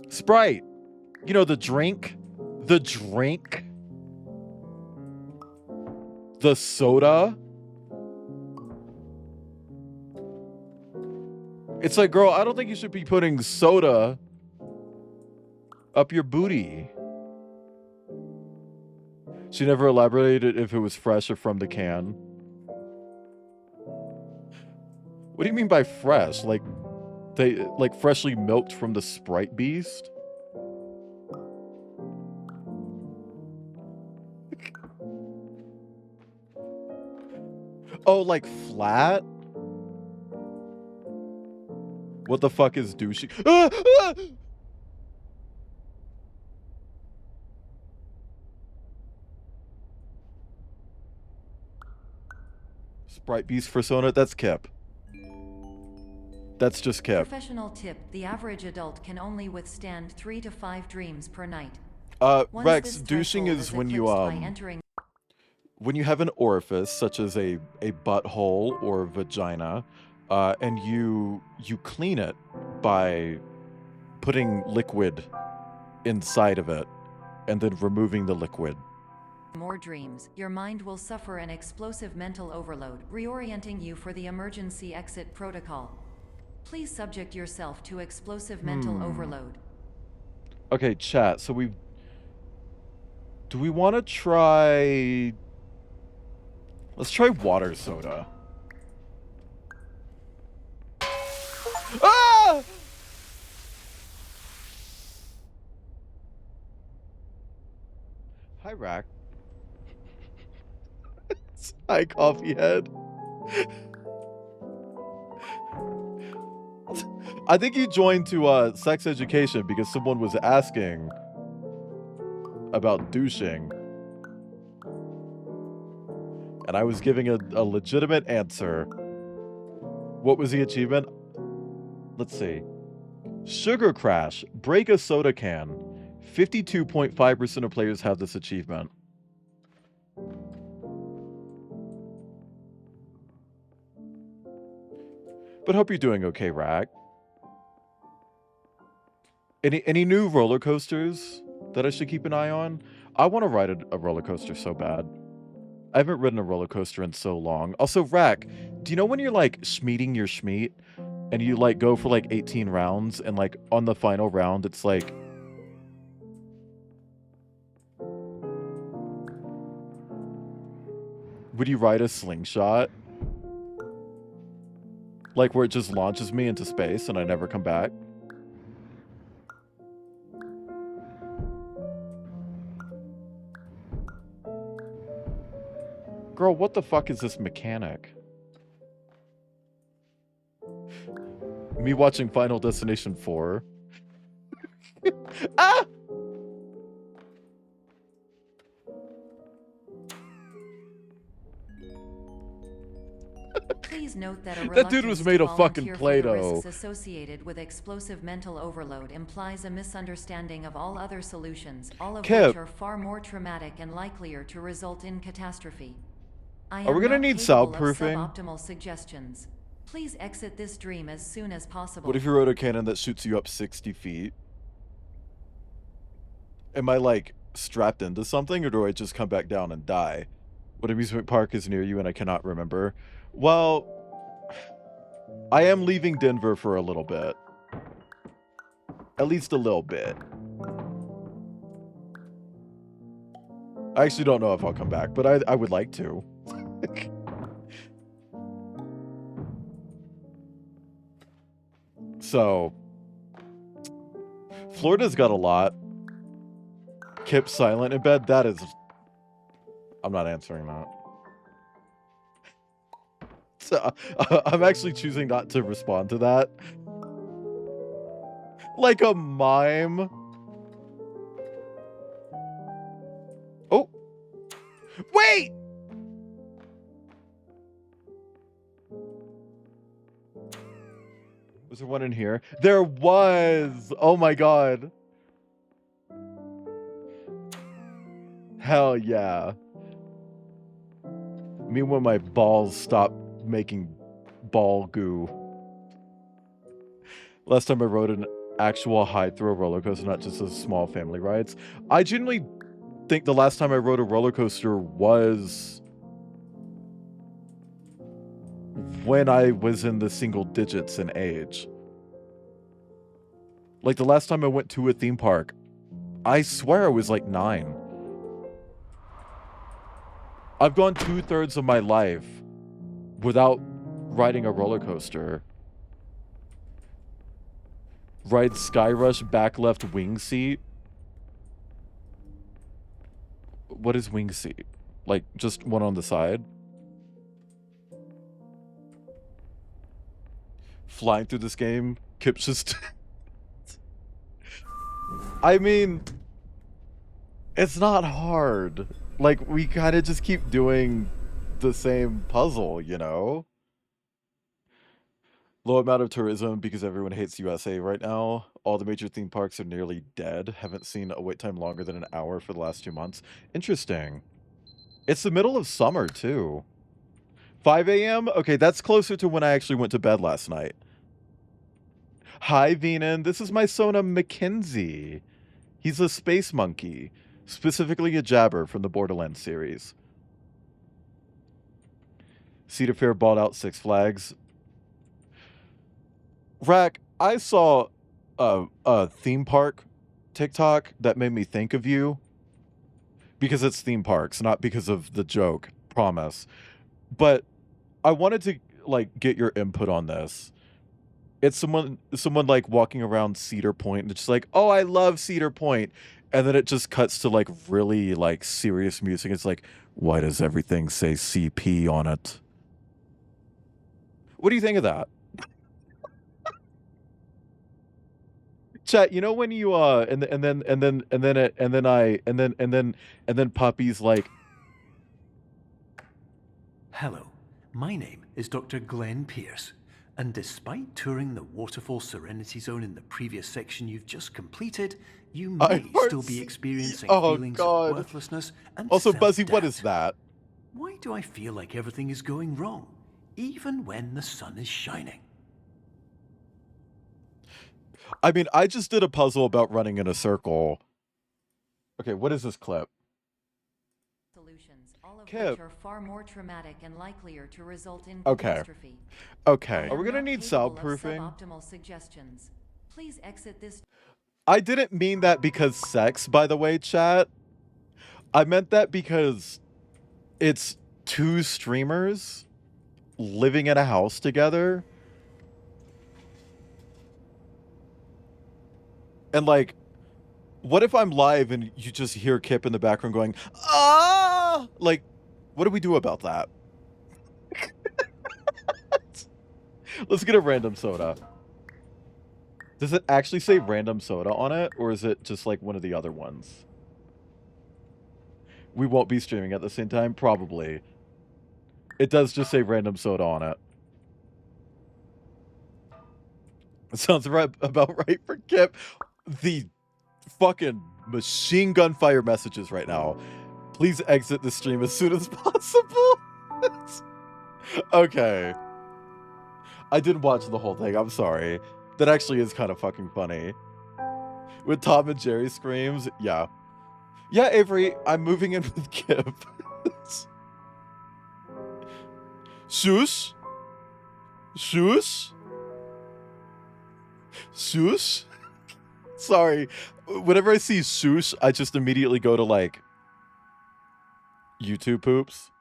Sprite. You know, the drink. The drink. The soda. It's like, girl, I don't think you should be putting soda up your booty. She never elaborated if it was fresh or from the can. What do you mean by fresh? Like, they like freshly milked from the Sprite beast? Oh, like flat? What the fuck is douchey? Ah! Ah! Sprite Beast persona? That's Kip. That's just Kip. Professional tip: the average adult can only withstand 3 to 5 dreams per night. Once Rex, this douching threshold is when you eclipsed by entering when you have an orifice, such as a butthole or vagina, and you clean it by putting liquid inside of it and then removing the liquid. more dreams, your mind will suffer an explosive mental overload, reorienting you for the emergency exit protocol. Please subject yourself to explosive mental overload. Okay, chat. So do we want to try? Let's try water soda. Ah! Hi, Rack. Hi, Coffee Head. I think you joined to sex education because someone was asking about douching. And I was giving a legitimate answer. What was the achievement? Let's see. Sugar Crash. Break a soda can. 52.5% of players have this achievement. But hope you're doing okay, Rack. Any new roller coasters that I should keep an eye on? I want to ride a roller coaster so bad. I haven't ridden a roller coaster in so long. Also, Rack, do you know when you're like schmeating your schmeat and you like go for like 18 rounds and like on the final round it's like would you ride a slingshot? Like where it just launches me into space and I never come back? Girl, what the fuck is this mechanic? Me watching Final Destination 4. Ah! Please note that a That dude was made of fucking volunteer for the Play-Doh. risks associated with explosive mental overload implies a misunderstanding of all other solutions, all of Kip. which are far more traumatic and likelier to result in catastrophe. I Are we gonna not need capable of soundproofing? suboptimal suggestions. Please exit this dream as soon as possible. What if you rode a cannon that shoots you up 60 feet? Am I like strapped into something or do I just come back down and die? What amusement park is near you and I cannot remember? Well, I am leaving Denver for a little bit. At least a little bit. I actually don't know if I'll come back, but I would like to. So, Florida's got a lot. Kip silent in bed. That is... I'm not answering that. So, I'm actually choosing not to respond to that. Like a mime. Oh. Wait! Was there one in here? There was! Oh my god. Hell yeah. Me when my balls stop making ball goo. Last time I rode an actual high-throw roller coaster, not just a small family rides. I genuinely think the last time I rode a roller coaster was when I was in the single digits in age. Like the last time I went to a theme park, I swear I was like 9. I've gone 2/3 of my life without riding a roller coaster. Ride Skyrush back left wing seat. What is wing seat? Like just one on the side? Flying through this game, Kip's just... I mean, it's not hard. Like, we kind of just keep doing the same puzzle, you know? Low amount of tourism because everyone hates USA right now. All the major theme parks are nearly dead. Haven't seen a wait time longer than an hour for the last 2 months. Interesting. It's the middle of summer, too. 5 a.m.? Okay, that's closer to when I actually went to bed last night. Hi, Venan. This is my Sona Mackenzie. He's a space monkey. Specifically a jabber from the Borderlands series. Cedar Fair bought out Six Flags. Rack, I saw a theme park TikTok that made me think of you. Because it's theme parks, not because of the joke. Promise. But I wanted to like get your input on this. It's someone like walking around Cedar Point and it's just like, oh, I love Cedar Point. And then it just cuts to like really like serious music. It's like, why does everything say CP on it? What do you think of that? Chat, you know when you and then Puppy's like, Hello, my name is Dr. Glenn Pierce, And despite touring the Waterfall Serenity Zone in the previous section you've just completed, you may still be experiencing feelings of worthlessness and Also, self-doubt. Buzzy, what is that? Why do I feel like everything is going wrong, even when the sun is shining? I mean, I just did a puzzle about running in a circle. Okay, what is this clip? Solutions, all of Kip. which are far more traumatic and likelier to result in Okay. catastrophe. Okay. I Are we am gonna not need capable of soundproofing? suboptimal suggestions. Please exit this. I didn't mean that because sex, by the way, chat. I meant that because it's two streamers living in a house together. And like, what if I'm live and you just hear Kip in the background going, ah? Like, what do we do about that? Let's get a random soda. Does it actually say random soda on it? Or is it just like one of the other ones? We won't be streaming at the same time? Probably. It does just say random soda on it. It sounds about right for Kip. The fucking machine gun fire messages right now. Please exit the stream as soon as possible. Okay. I didn't watch the whole thing. I'm sorry. That actually is kind of fucking funny. With Tom and Jerry screams. Yeah. Yeah, Avery, I'm moving in with Kip. Shush? Shush? Shush? Sorry. Whenever I see shush, I just immediately go to like YouTube poops.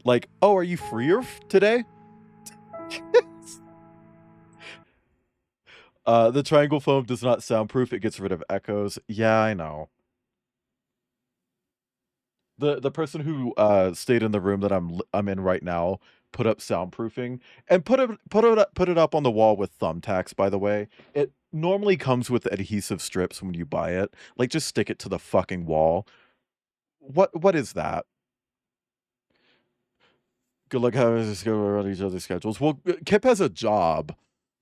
Like, oh, are you freer today? The triangle foam does not soundproof. It gets rid of echoes. Yeah, I know. The person who stayed in the room that I'm in right now put up soundproofing and put it up on the wall with thumbtacks, by the way. It normally comes with adhesive strips when you buy it. Like, just stick it to the fucking wall. What is that? Good luck having to go around each other's schedules. Well, Kip has a job,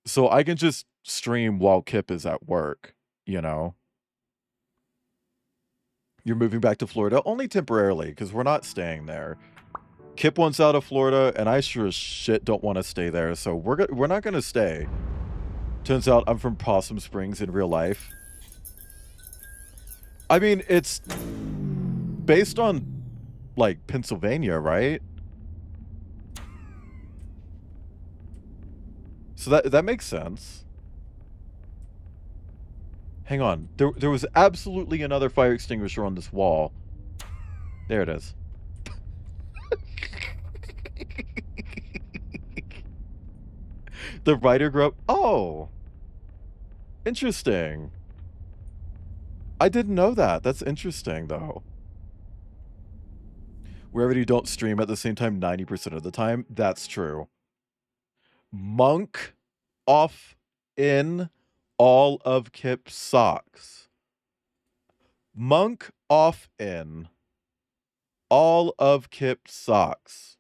so I can just stream while Kip is at work, you know? You're moving back to Florida only temporarily because we're not staying there. Kip wants out of Florida, and I sure as shit don't want to stay there, so we're not gonna stay. Turns out I'm from Possum Springs in real life. I mean, it's based on like Pennsylvania, right? So that makes sense. Hang on. There was absolutely another fire extinguisher on this wall. There it is. The writer grew up. Oh. Interesting. I didn't know that. That's interesting, though. Wherever you don't stream at the same time 90% of the time, that's true. Monk off in all of Kip's socks. Monk off in all of Kip's socks.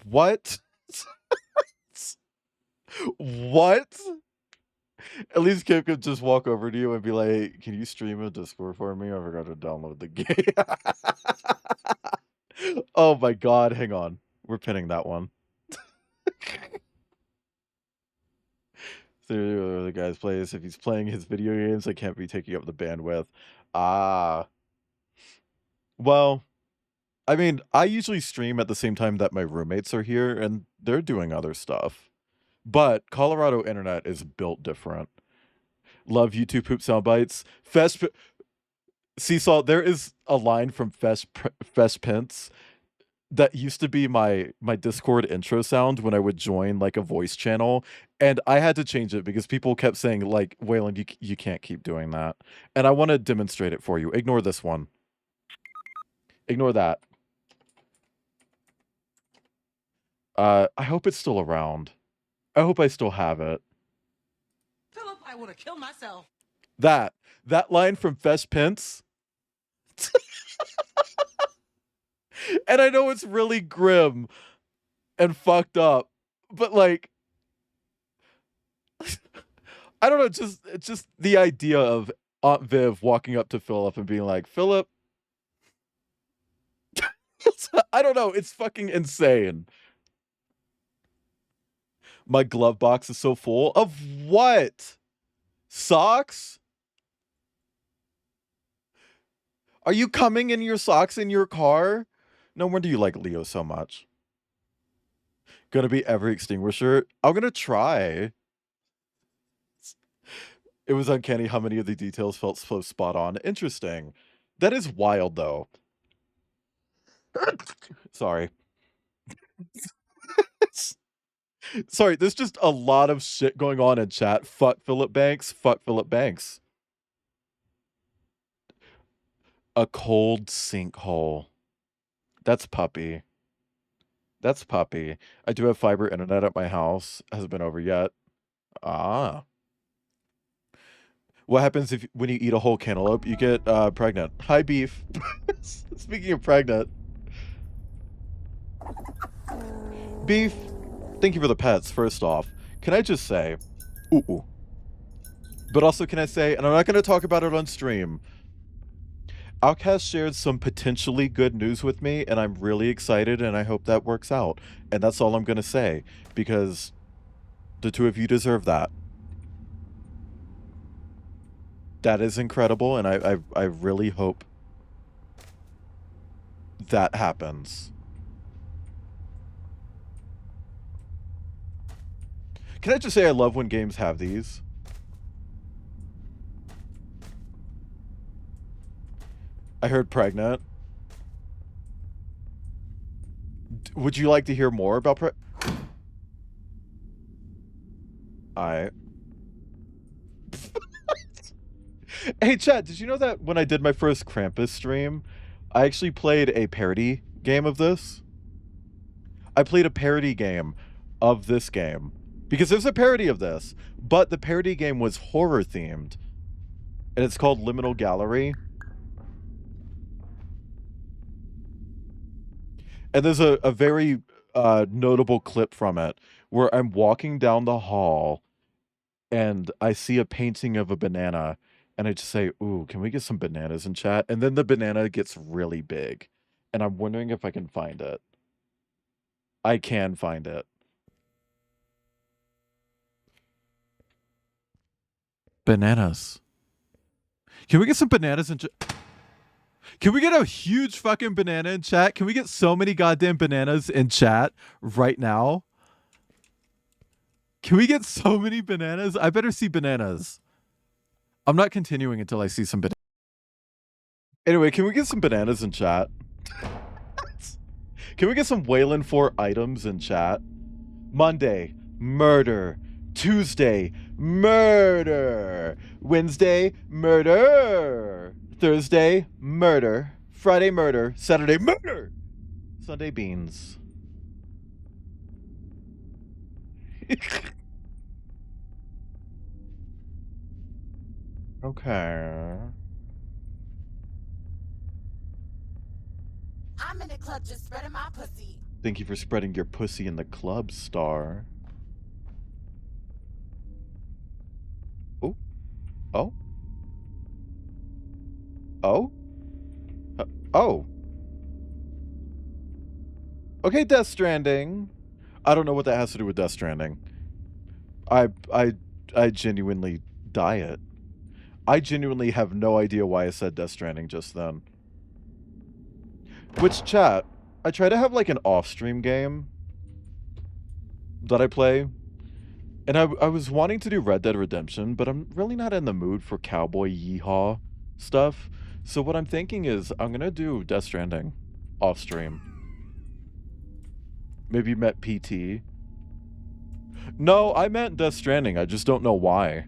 What? What? At least Kip could just walk over to you and be like, can you stream a Discord for me? I forgot to download the game. Oh my god, hang on. We're pinning that one. Through the guy's place. If he's playing his video games, I can't be taking up the bandwidth. Ah. Well, I mean, I usually stream at the same time that my roommates are here, and they're doing other stuff. But Colorado internet is built different. Love YouTube poop sound bites. Seesaw, there is a line from Fesh Pence that used to be my Discord intro sound when I would join like a voice channel, and I had to change it because people kept saying like, Wayland, you can't keep doing that. And I want to demonstrate it for you. Ignore this one. Ignore that. I hope it's still around. I hope I still have it. Philip, I would have killed myself. That line from Fesh Pence. And I know it's really grim and fucked up, but like, I don't know, just the idea of Aunt Viv walking up to Philip and being like, Philip, I don't know, it's fucking insane. My glove box is so full of what? Socks? Are you coming in your socks in your car? No wonder you like Leo so much. Gonna be every extinguisher? I'm gonna try. It was uncanny how many of the details felt so spot on. Interesting. That is wild, though. Sorry. Sorry, there's just a lot of shit going on in chat. Fuck Philip Banks. Fuck Philip Banks. A cold sinkhole. That's puppy. That's puppy. I do have fiber internet at my house. Hasn't been over yet. Ah. What happens if when you eat a whole cantaloupe, you get pregnant? Hi, beef. Speaking of pregnant. Beef, thank you for the pets, first off. Can I just say, ooh. But also can I say, and I'm not going to talk about it on stream, Outcast shared some potentially good news with me, and I'm really excited, and I hope that works out. And that's all I'm going to say, because the two of you deserve that. That is incredible, and I really hope that happens. Can I just say I love when games have these? I heard pregnant. Would you like to hear more about Hey, chat, did you know that when I did my first Krampus stream, I actually played a parody game of this? I played a parody game of this game. Because there's a parody of this, but the parody game was horror-themed. And it's called Liminal Gallery. And there's a very notable clip from it where I'm walking down the hall and I see a painting of a banana and I just say, ooh, can we get some bananas in chat? And then the banana gets really big. And I'm wondering if I can find it. I can find it. Bananas. Can we get some bananas in chat? Can we get a huge fucking banana in chat? Can we get so many goddamn bananas in chat right now? Can we get so many bananas? I better see bananas. I'm not continuing until I see some bananas. Anyway, can we get some bananas in chat? Can we get some Wayland 4 items in chat? Monday, murder. Tuesday, murder. Wednesday, murder. Thursday, murder. Friday, murder. Saturday, murder. Sunday, beans. Okay. I'm in the club just spreading my pussy. Thank you for spreading your pussy in the club, Star. Oh. Oh. Oh? Oh. Okay, Death Stranding. I don't know what that has to do with Death Stranding. I genuinely diet. I genuinely have no idea why I said Death Stranding just then. Which, chat, I try to have like an off-stream game that I play. And I was wanting to do Red Dead Redemption, but I'm really not in the mood for cowboy yeehaw stuff. So what I'm thinking is I'm going to do Death Stranding off-stream. Maybe you met PT. No, I meant Death Stranding. I just don't know why.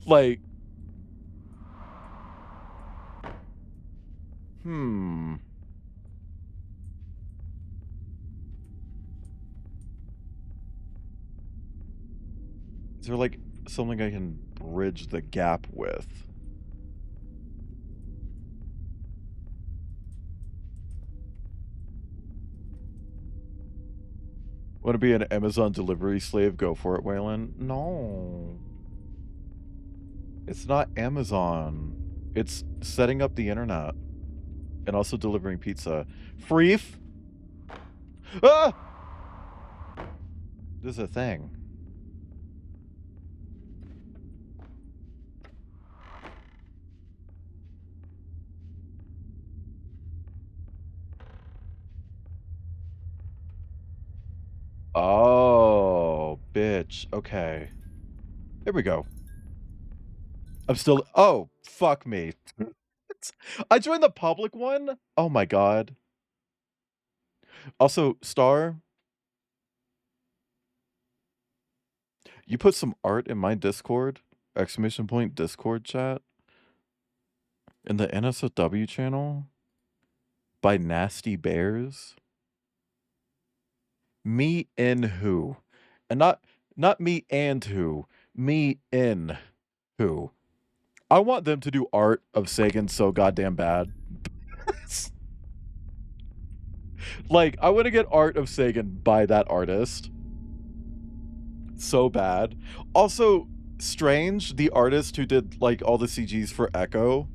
Like... there like something I can bridge the gap with? Want to be an Amazon delivery slave? Go for it, Waylon. No. It's not Amazon. It's setting up the internet. And also delivering pizza. Freef? Ah! This is a thing. Oh, bitch. Okay. There we go. I'm still... Oh, fuck me. I joined the public one? Oh my god. Also, Star, you put some art in my Discord, exclamation point Discord chat, in the NSFW channel by Nasty Bears. Me in who? And not me and who. Me in who. I want them to do art of Sagan so goddamn bad. Like, I want to get art of Sagan by that artist. So bad. Also, Strange, the artist who did, like, all the CGs for Echo,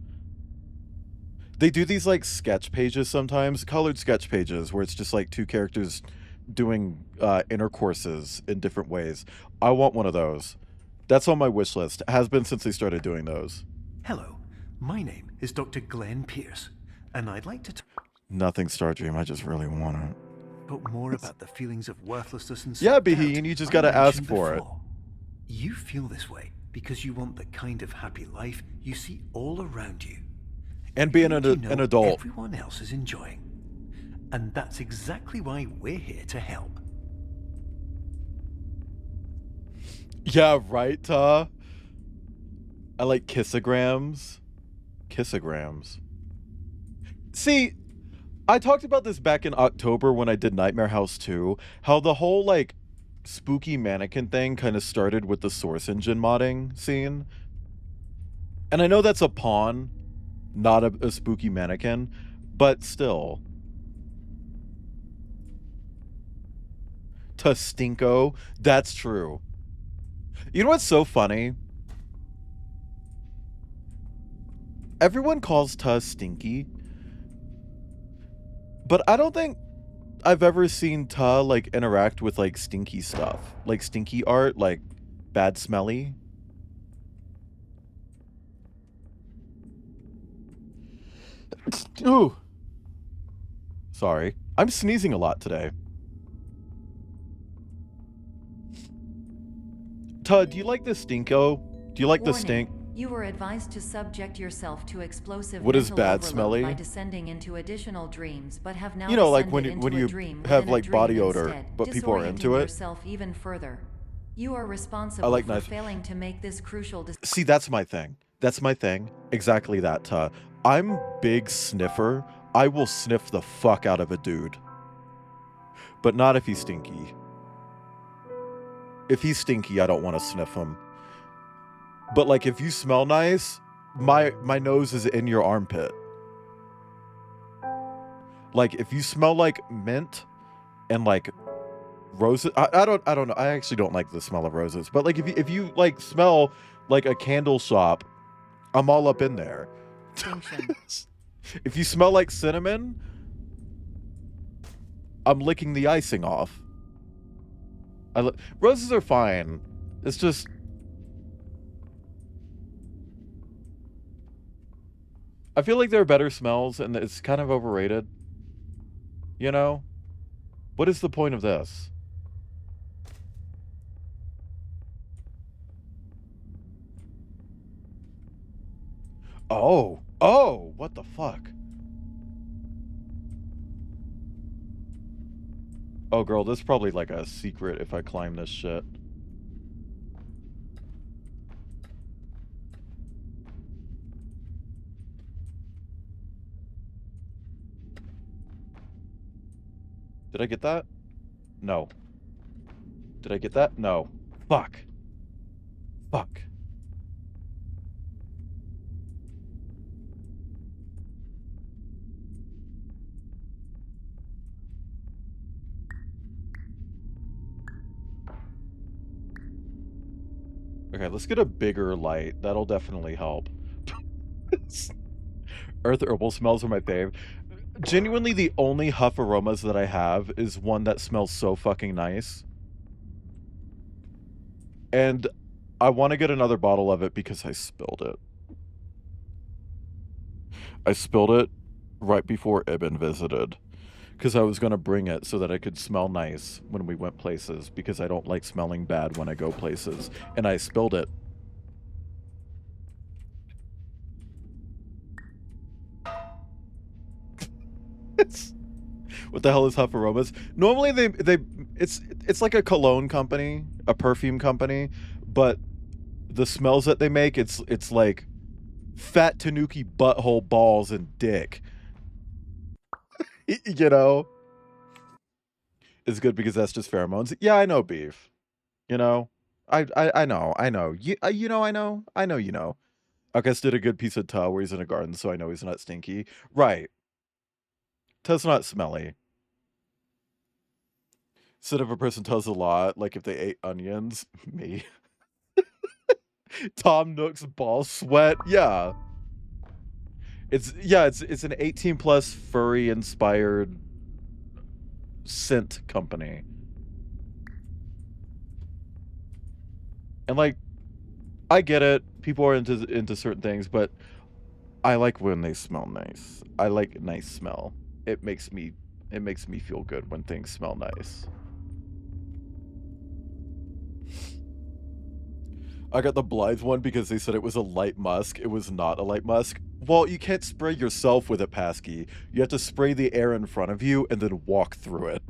they do these, like, sketch pages sometimes, colored sketch pages, where it's just, like, two characters doing intercourses in different ways. I want one of those. That's on my wish list. It has been since they started doing those. Hello, my name is Dr. Glenn Pierce, and I'd like to Nothing, Stardream. I just really want it. talk more about the feelings of worthlessness and Yeah, self-doubt Behin, you just I gotta ask mentioned for it. before. You feel this way because you want the kind of happy life you see all around you. And being You know an adult. everyone else is enjoying. And that's exactly why we're here to help. Yeah, right, I like kissograms. Kissograms. See, I talked about this back in October when I did Nightmare House 2, how the whole, like, spooky mannequin thing kind of started with the Source Engine modding scene. And I know that's a pawn, not a spooky mannequin, but still. Tostinko, that's true. You know what's so funny? Everyone calls Tuz stinky, but I don't think I've ever seen Ta like interact with like stinky stuff, like stinky art, like bad smelly. Ooh, sorry, I'm sneezing a lot today. Ta, do you like the stinko? Do you like the stink? You were advised to subject yourself to explosive What is mental bad overload smelly? by descending into additional dreams, but have now You know, like descended when into a you dream have within a like dream body odor, instead, but people are into disorienting it. yourself even further. You are responsible like for nice. failing to make this crucial decision. See, that's my thing. That's my thing. Exactly that, Ta. I'm big sniffer. I will sniff the fuck out of a dude. But not if he's stinky. If he's stinky, I don't want to sniff him. But like if you smell nice, my nose is in your armpit. Like if you smell like mint and like roses, I don't know. I actually don't like the smell of roses. But like if you like smell like a candle shop, I'm all up in there. If you smell like cinnamon, I'm licking the icing off. Roses are fine. It's just I feel like there are better smells and it's kind of overrated. You know? What is the point of this? Oh, what the fuck? Oh, girl, this is probably like a secret if I climb this shit. Did I get that? No. Did I get that? No. Fuck. Fuck. Okay, let's get a bigger light. That'll definitely help. Earth herbal smells are my fave. Genuinely, the only huff aromas that I have is one that smells so fucking nice. And I want to get another bottle of it because I spilled it. I spilled it right before Ibn visited. Because I was going to bring it so that I could smell nice when we went places. Because I don't like smelling bad when I go places. And I spilled it. What the hell is Huff Aromas? Normally it's like a cologne company, a perfume company, but the smells that they make, it's like fat tanuki butthole balls and dick. You know? It's good because that's just pheromones. Yeah, I know, beef. You know? I know. You know I know you know. August did a good piece of Ta where he's in a garden, so I know he's not stinky. Right. Ta's not smelly. Instead of a person tells a lot, like if they ate onions, me. Tom Nook's ball sweat, yeah. It's an 18 plus furry inspired scent company. And like, I get it. People are into certain things, but I like when they smell nice. I like nice smell. It makes me feel good when things smell nice. I got the Blythe one because they said it was a light musk. It was not a light musk. Well, you can't spray yourself with a passkey. You have to spray the air in front of you and then walk through it.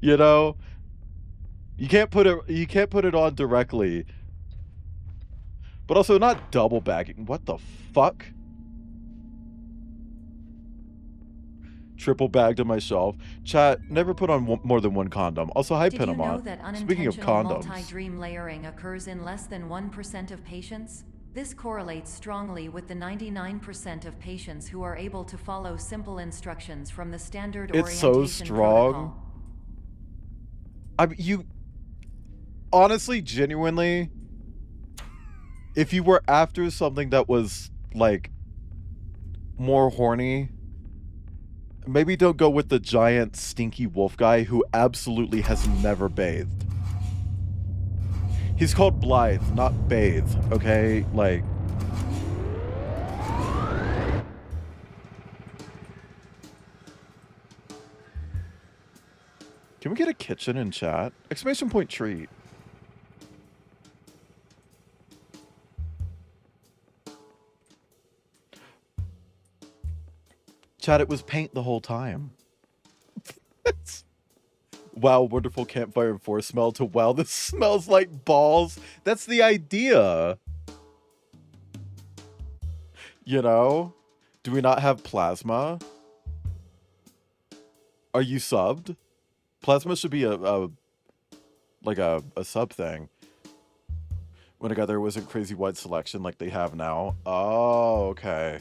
You know? You can't put it on directly. But also not double bagging. What the fuck? Triple bagged on my shelf. Chat, never put on more than one condom. Also, hi, Did you know Pinamont. that Speaking of unintentional condoms. multi-dream layering occurs in less than 1% of patients? This correlates strongly with the 99% of patients who are able to follow simple instructions from the standard It's orientation so strong. protocol. I mean, you honestly, genuinely, if you were after something that was like more horny, maybe don't go with the giant stinky wolf guy who absolutely has never bathed. He's called Blythe, not Bathe, okay? Like, can we get a kitchen in chat? Exclamation point treat. Chat, it was paint the whole time. Wow, wonderful campfire and forest smell to wow, this smells like balls. That's the idea. You know? Do we not have plasma? Are you subbed? Plasma should be a sub thing. When I got there, it wasn't crazy wide selection like they have now. Oh, okay.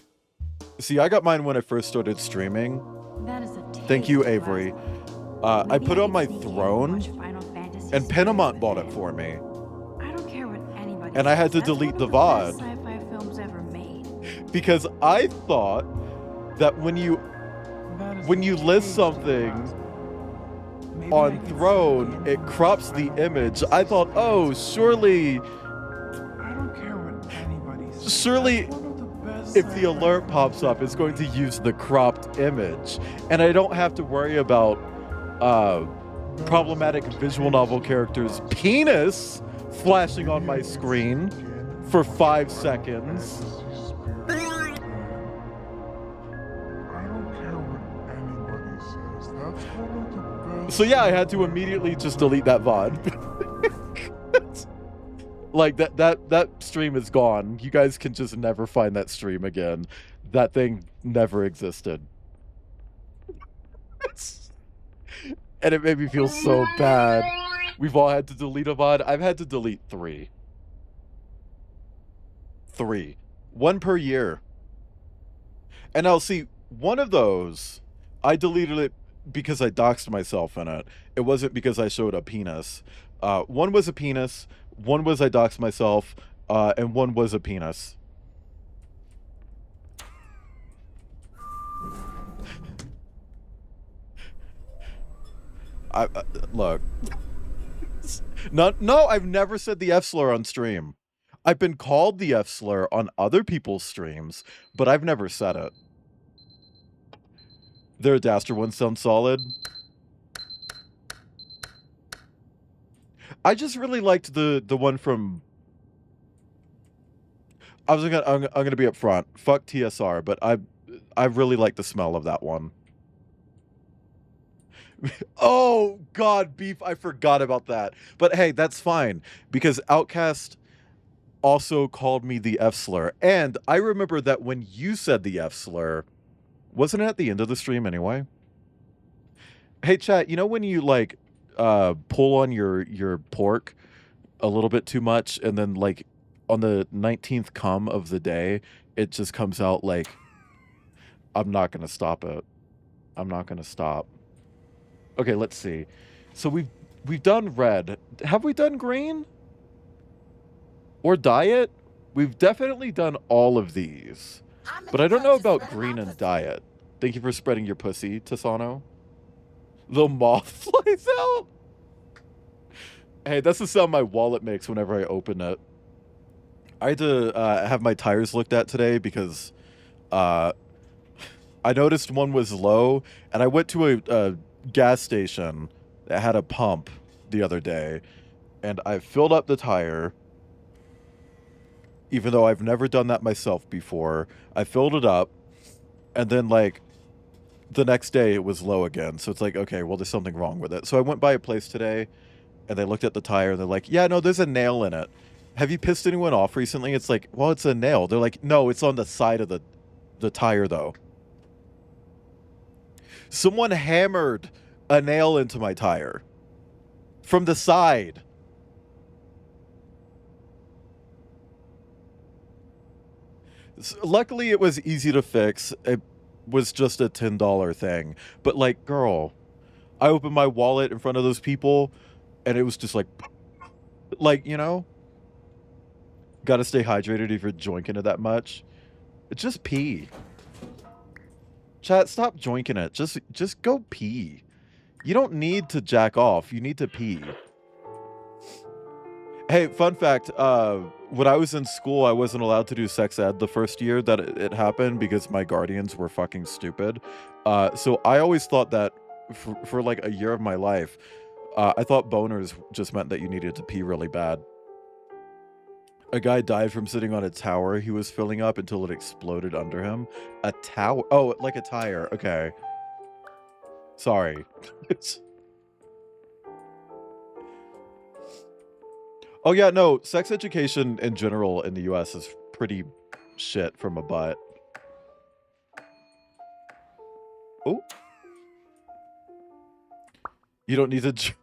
See, I got mine when I first started streaming. That is a Thank you, taste of Avery. plasma. I put it on my Maybe I throne, watch Final Fantasy and series Pinamont with bought it for me. I don't care what anybody And I had says. to That's delete one the of best VOD. sci-fi films ever made. Because I thought that when you list something on throne, it crops the image. I thought, oh, surely I don't care what anybody says. Surely, That's one of the best if the sci-fi alert films pops up, it's going to use the cropped image. And I don't have to worry about problematic visual novel characters' penis flashing on my screen for 5 seconds. I don't care what anybody says. That's one of the best. So yeah, I had to immediately just delete that VOD. Like that stream is gone. You guys can just never find that stream again. That thing never existed. And it made me feel so bad. We've all had to delete a VOD. I've had to delete 3. 3. 1 per year. And now, see, one of those, I deleted it because I doxed myself in it. It wasn't because I showed a penis. One was a penis, one was I doxed myself, and one was a penis. Look. No, I've never said the F slur on stream. I've been called the F slur on other people's streams, but I've never said it. Their Daster ones sound solid. I just really liked the one from. I'm gonna be upfront. Fuck TSR, but I really like the smell of that one. Oh God, beef! I forgot about that. But hey, that's fine because Outcast also called me the F slur, and I remember that when you said the F slur, wasn't it at the end of the stream anyway? Hey chat, you know when you like pull on your pork a little bit too much, and then like on the 19th cum of the day, it just comes out like, I'm not gonna stop it. I'm not gonna stop. Okay, let's see. So we've done red. Have we done green? Or diet? We've definitely done all of these. But I don't know about green and diet. Thank you for spreading your pussy, Tasano. The moth flies out. Hey, that's the sound my wallet makes whenever I open it. I had to have my tires looked at today because I noticed one was low, and I went to a gas station that had a pump the other day, and I filled up the tire, even though I've never done that myself before. I filled it up, and then like the next day it was low again. So it's like, okay, well, there's something wrong with it. So I went by a place today, and they looked at the tire, and they're like, yeah, no, there's a nail in it. Have you pissed anyone off recently? It's like, well, it's a nail. They're like, no, it's on the side of the tire, though. Someone hammered a nail into my tire from the side. Luckily, it was easy to fix. It was just a $10 thing. But like, girl, I opened my wallet in front of those people, and it was just like, you know, gotta stay hydrated if you're joinking it that much. Just pee. Chat, stop joinking it. Just go pee. You don't need to jack off. You need to pee. Hey, fun fact. When I was in school, I wasn't allowed to do sex ed the first year that it happened because my guardians were fucking stupid. So I always thought that for like a year of my life, I thought boners just meant that you needed to pee really bad. A guy died from sitting on a tower he was filling up until it exploded under him. A tower? Oh, like a tire. Okay. Sorry. Oh yeah, no, sex education in general in the US is pretty shit from a butt. Oh. You don't need to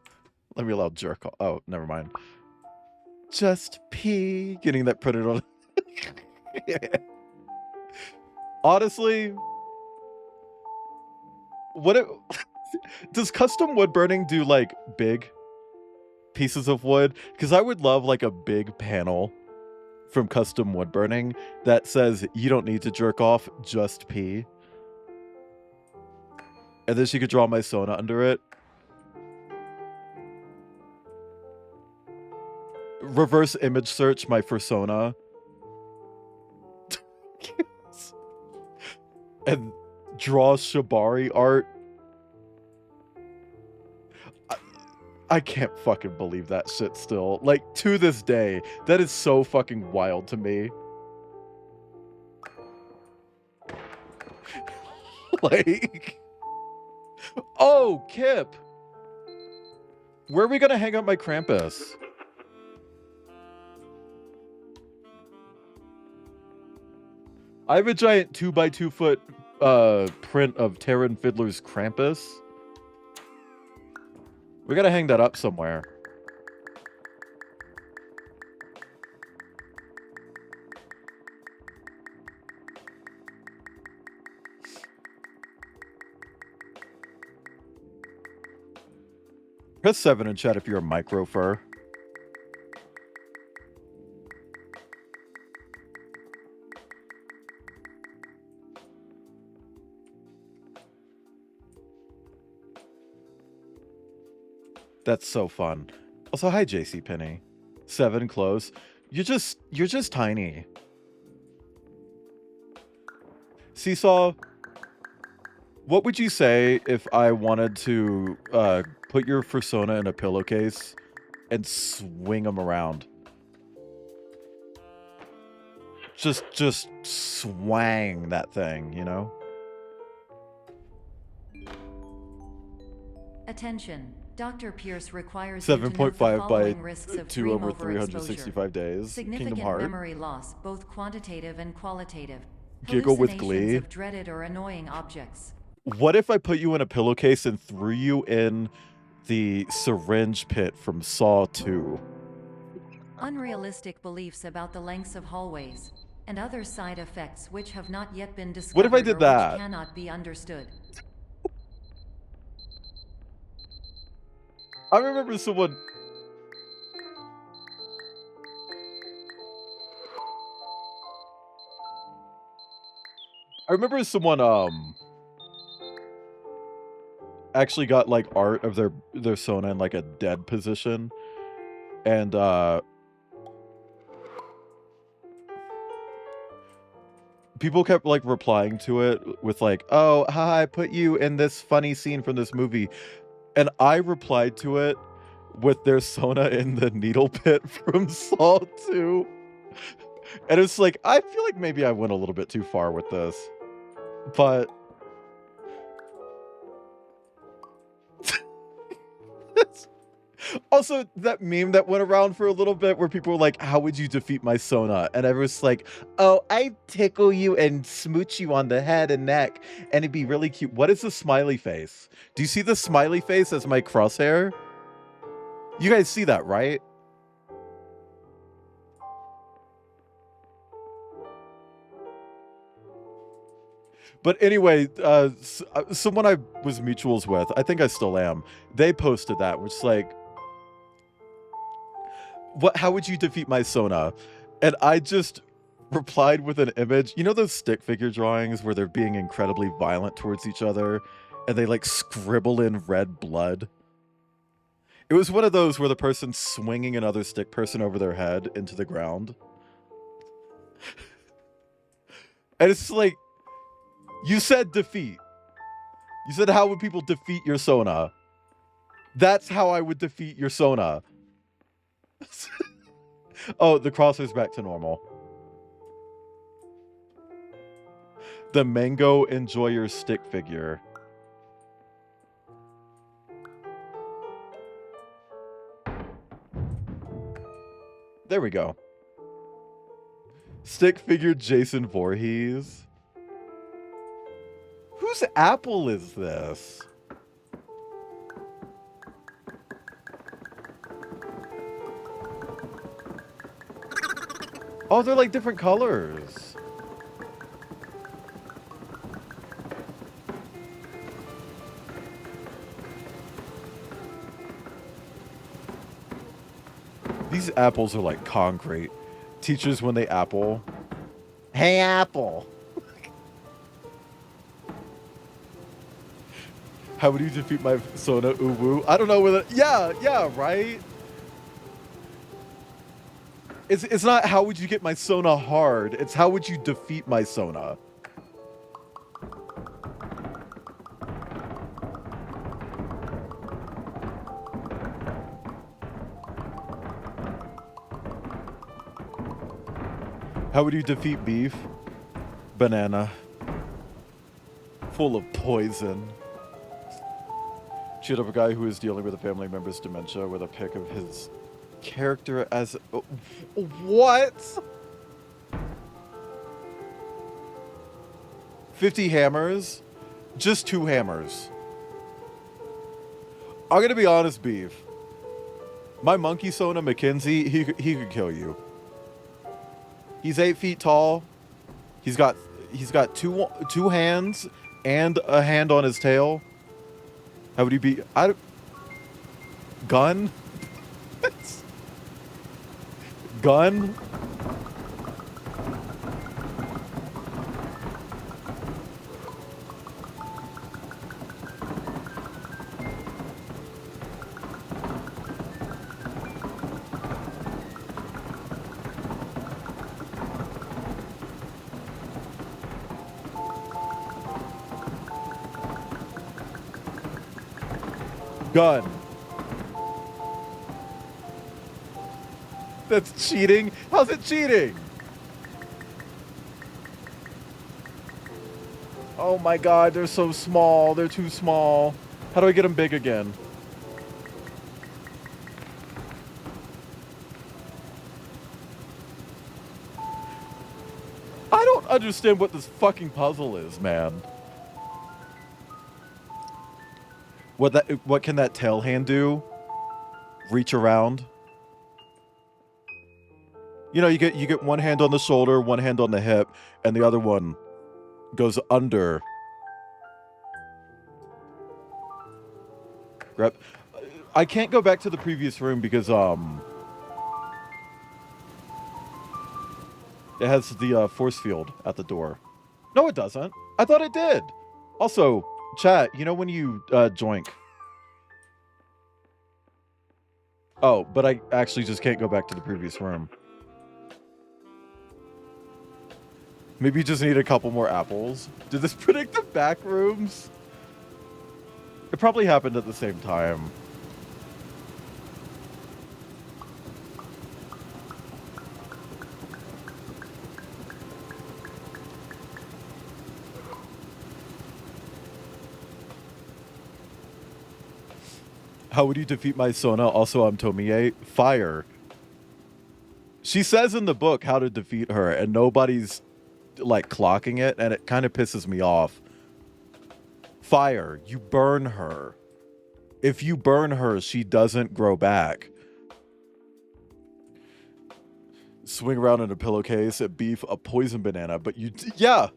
let me allow jerk off. Oh, never mind. Just pee. Getting that printed on. Honestly, does custom wood burning do like big pieces of wood? Because I would love like a big panel from custom wood burning that says you don't need to jerk off, just pee. And then she could draw my Sona under it. Reverse image search my persona. And draw Shibari art. I can't fucking believe that shit still. Like, to this day, that is so fucking wild to me. Like... Oh, Kip! Where are we gonna hang up my Krampus? I have a giant 2x2 foot print of Terran Fiddler's Krampus. We gotta hang that up somewhere. Press 7 in chat if you're a micro fur. That's so fun. Also, hi JC Penny. 7 close. You're just tiny. Seesaw, what would you say if I wanted to put your fursona in a pillowcase and swing them around? Just swang that thing, you know? Attention. Dr. Pierce requires you to note the 7.5 by following risks of 2 dream over overexposure. 365 days. Significant Kingdom Heart. memory loss, both quantitative and qualitative. Giggle with Hallucinations glee. of dreaded or annoying objects. What if I put you in a pillowcase and threw you in the syringe pit from Saw 2? Unrealistic beliefs about the lengths of hallways and other side effects which have not yet been discovered What if I did or that? which cannot be understood. I remember someone... actually got like art of their Sona in like a dead position, and people kept like replying to it with like, oh hi, I put you in this funny scene from this movie, and I replied to it with their Sona in the needle pit from Saw 2. And it's like, I feel like maybe I went a little bit too far with this, but also that meme that went around for a little bit where people were like, how would you defeat my Sona? And everyone's like, oh, I tickle you and smooch you on the head and neck and it'd be really cute. What is the smiley face? Do you see the smiley face as my crosshair? You guys see that, right? But anyway, someone I was mutuals with, I think I still am, they posted that, which is like, how would you defeat my Sona? And I just replied with an image. You know those stick figure drawings where they're being incredibly violent towards each other and they like scribble in red blood? It was one of those where the person's swinging another stick person over their head into the ground. And it's like, you said defeat. You said, how would people defeat your Sona? That's how I would defeat your Sona. Oh, the crosshair's back to normal. The Mango Enjoyer stick figure. There we go. Stick figure Jason Voorhees. Whose apple is this? Oh, they're like different colors. These apples are like concrete. Teachers, when they apple. Hey, apple. How would you defeat my Sona Uwu? I don't know whether... Yeah, right? It's not how would you get my Sona hard. It's how would you defeat my Sona. How would you defeat beef? Banana. Full of poison. Cheered up a guy who is dealing with a family member's dementia with a pic of his character as... What? 50 hammers? Just 2 hammers. I'm gonna be honest, beef. My monkey Sona Mackenzie, he could kill you. He's 8 feet tall. He's got two hands and a hand on his tail. How would he be? Gun? Gun? Gun. That's cheating? How's it cheating? Oh my god, they're so small. They're too small. How do I get them big again? I don't understand what this fucking puzzle is, man. What can that tail hand do? Reach around? You know, you get one hand on the shoulder, one hand on the hip, and the other one goes under. Grab. I can't go back to the previous room because it has the force field at the door. No, it doesn't. I thought it did. Also, chat, you know when you joink. Oh, but I actually just can't go back to the previous room. Maybe you just need a couple more apples. Did this predict the back rooms? It probably happened at the same time. How would you defeat my Sona? Also, I'm Tomie. Fire. She says in the book how to defeat her, and nobody's like clocking it, and it kind of pisses me off. Fire. You burn her. If you burn her, she doesn't grow back. Swing around in a pillowcase, a beef, a poison banana, but you... Yeah.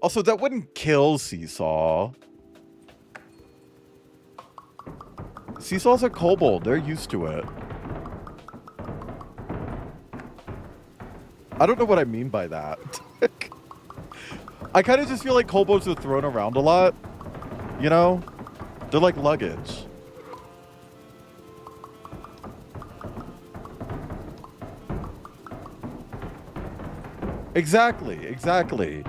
Also, that wouldn't kill Seesaw. Seesaws are kobold. They're used to it. I don't know what I mean by that. I kind of just feel like kobolds are thrown around a lot. You know? They're like luggage. Exactly, exactly.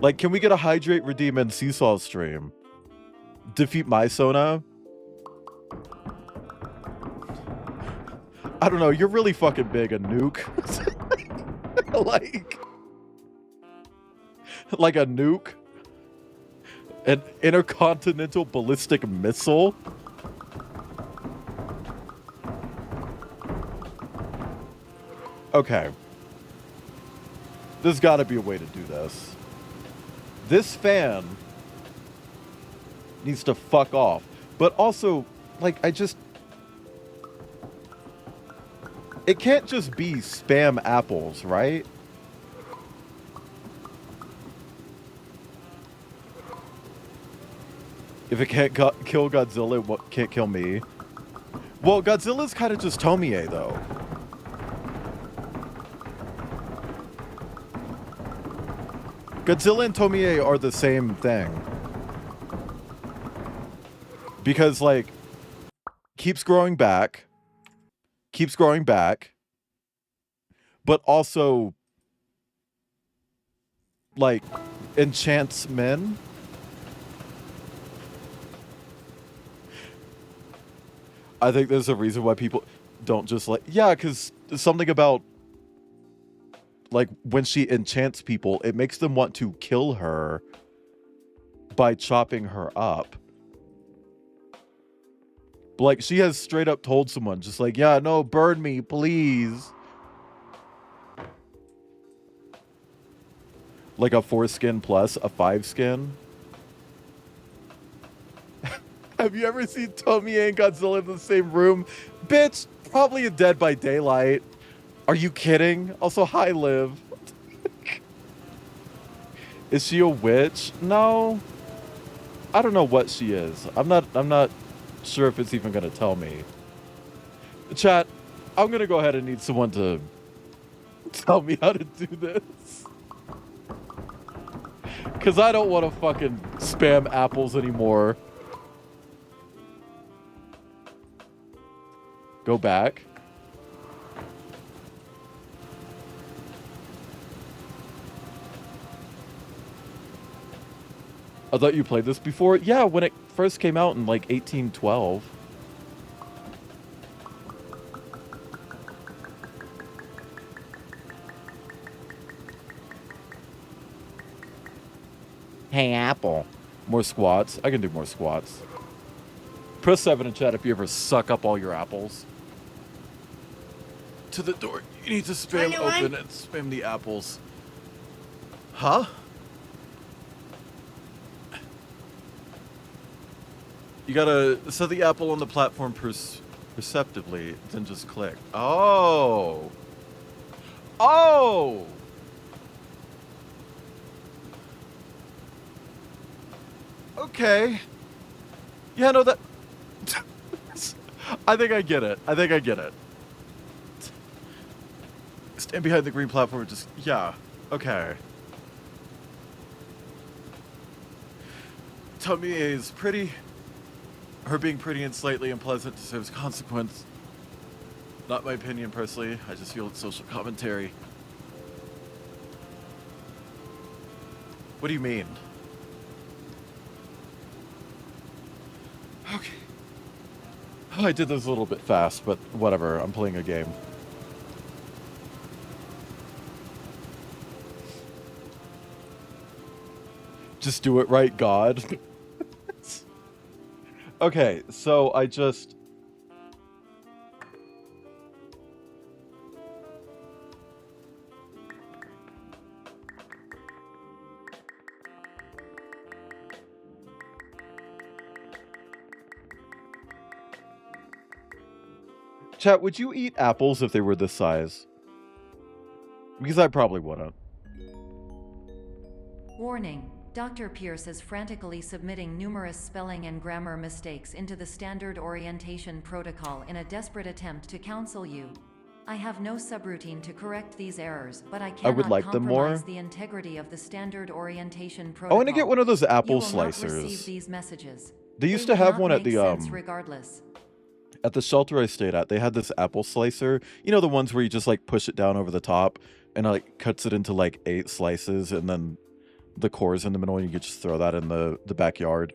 Like, can we get a hydrate, redeem, and Seesaw stream? Defeat my Sona? I don't know, you're really fucking big, a nuke. like a nuke? An intercontinental ballistic missile? Okay. There's gotta be a way to do this. This fan needs to fuck off. But also, like, it can't just be spam apples, right? If it can't kill Godzilla, what can't kill me? Well, Godzilla's kind of just Tomie, though. Godzilla and Tomie are the same thing. Because, like, keeps growing back, but also, like, enchants men. I think there's a reason why people don't just like... Yeah, because something about, like, when she enchants people, it makes them want to kill her by chopping her up. Like, she has straight up told someone, just like, yeah, no, burn me, please. Like a 4 skin plus a 5 skin. Have you ever seen Tomie and Godzilla in the same room? Bitch, probably a Dead by Daylight. Are you kidding? Also, hi, Liv. Is she a witch? No. I don't know what she is. I'm not sure if it's even going to tell me. Chat, I'm going to go ahead and need someone to tell me how to do this. Because I don't want to fucking spam apples anymore. Go back. I thought you played this before. Yeah, when it first came out in like 1812. Hey, Apple. More squats. I can do more squats. Press 7 in chat if you ever suck up all your apples. To the door. You need to spam open and spam the apples. Huh? You gotta set the apple on the platform perceptively, then just click. Oh! Oh! Okay. Yeah, no, that... I think I get it. I think I get it. Stand behind the green platform, just... Yeah. Okay. Tomie is pretty. Her being pretty and slightly unpleasant deserves consequence. Not my opinion, personally. I just feel it's social commentary. What do you mean? Okay. Oh, I did this a little bit fast, but whatever. I'm playing a game. Just do it right, God. Okay, so I just... Chat, would you eat apples if they were this size? Because I probably wouldn't. Warning. Dr. Pierce is frantically submitting numerous spelling and grammar mistakes into the standard orientation protocol in a desperate attempt to counsel you. I have no subroutine to correct these errors, but I cannot compromise the integrity of the standard orientation protocol. I want to get one of those apple you will not slicers. receive these messages. They used to have one at the regardless. At the shelter I stayed at. They had this apple slicer. You know, the ones where you just like push it down over the top and it like cuts it into like 8 slices, and then the cores in the middle, and you could just throw that in the backyard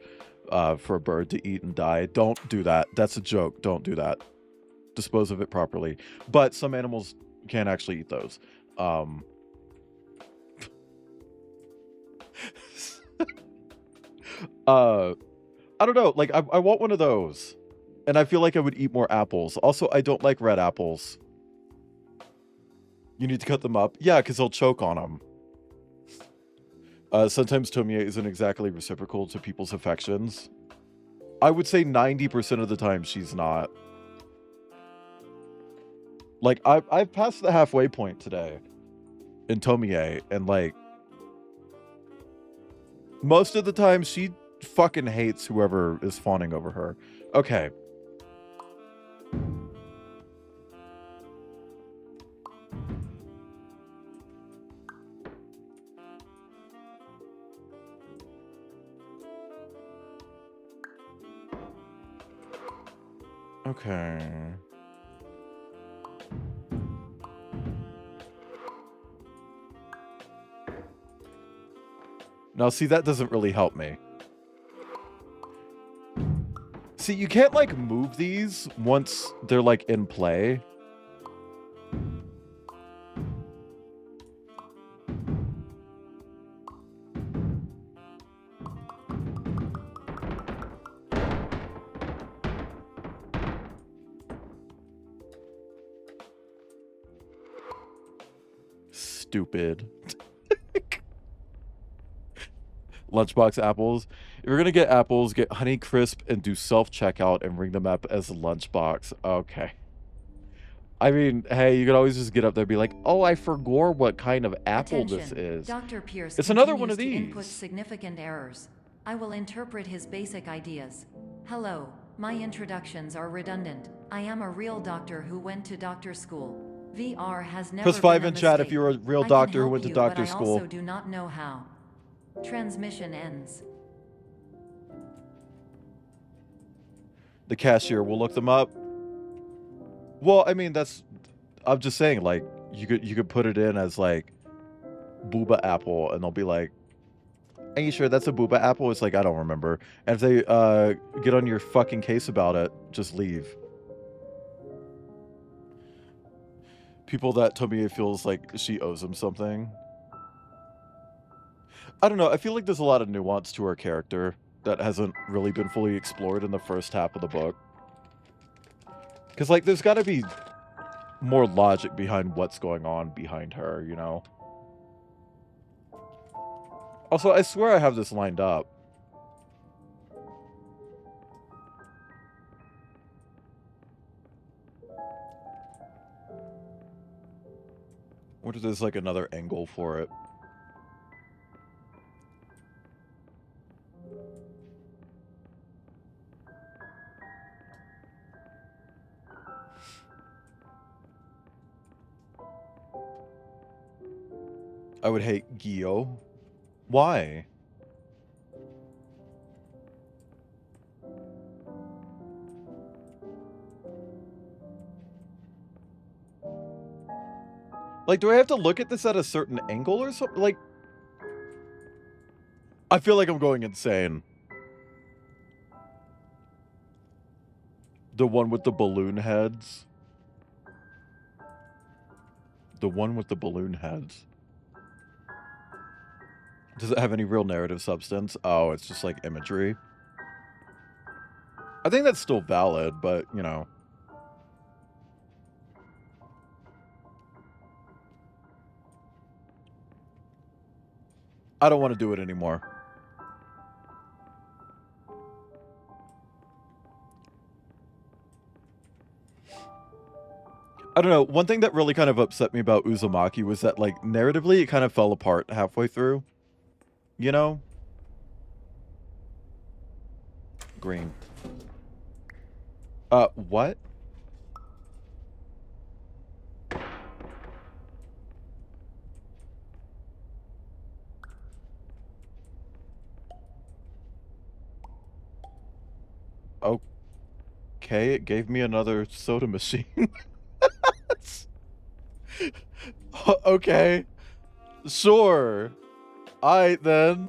for a bird to eat and die. Don't do that. That's a joke. Don't do that. Dispose of it properly. But some animals can't actually eat those. I don't know. Like, I want one of those. And I feel like I would eat more apples. Also, I don't like red apples. You need to cut them up. Yeah, because they'll choke on them. Sometimes Tomie isn't exactly reciprocal to people's affections. I would say 90% of the time she's not. Like, I've passed the halfway point today in Tomie, and like, most of the time she fucking hates whoever is fawning over her. Okay. Okay. Now, see, that doesn't really help me. See, you can't, like, move these once they're, like, in play. Stupid. Lunchbox apples. If you're gonna get apples, get Honey Crisp and do self-checkout and ring them up as a lunchbox. Okay. I mean, hey, you could always just get up there and be like, oh, I forgot what kind of apple this is. Dr. Pierce it's another one of to these. Input significant errors. I will interpret his basic ideas. Hello, My introductions are redundant. I am a real doctor who went to doctor school. VR has never Press 5 been a in chat if mistake. you're a real I can doctor who help went to you, doctor but school. I also do not know how. Transmission ends. The cashier will look them up. Well, I mean, I'm just saying, like, you could put it in as like booba apple, and they'll be like, "Are you sure that's a booba apple?" It's like, I don't remember. And if they get on your fucking case about it, just leave. People that Tomie feels like she owes him something. I don't know. I feel like there's a lot of nuance to her character that hasn't really been fully explored in the first half of the book. Because, like, there's got to be more logic behind what's going on behind her, you know? Also, I swear I have this lined up. What if there's, like, another angle for it? I would hate Gyo. Why? Like, do I have to look at this at a certain angle or something? Like, I feel like I'm going insane. The one with the balloon heads. The one with the balloon heads. Does it have any real narrative substance? Oh, it's just like imagery. I think that's still valid, but, you know. I don't want to do it anymore. I don't know. One thing that really kind of upset me about Uzumaki was that, like, narratively, it kind of fell apart halfway through. You know? Green. What? Okay, it gave me another soda machine. Okay. Sure. Alright, then.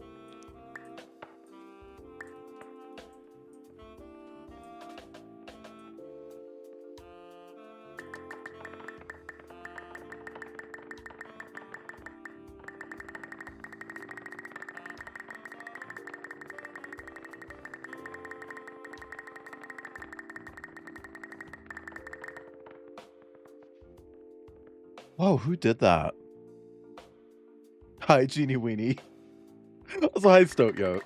Whoa, who did that? Hi, Genie Weenie. Also, hi, Stokyo.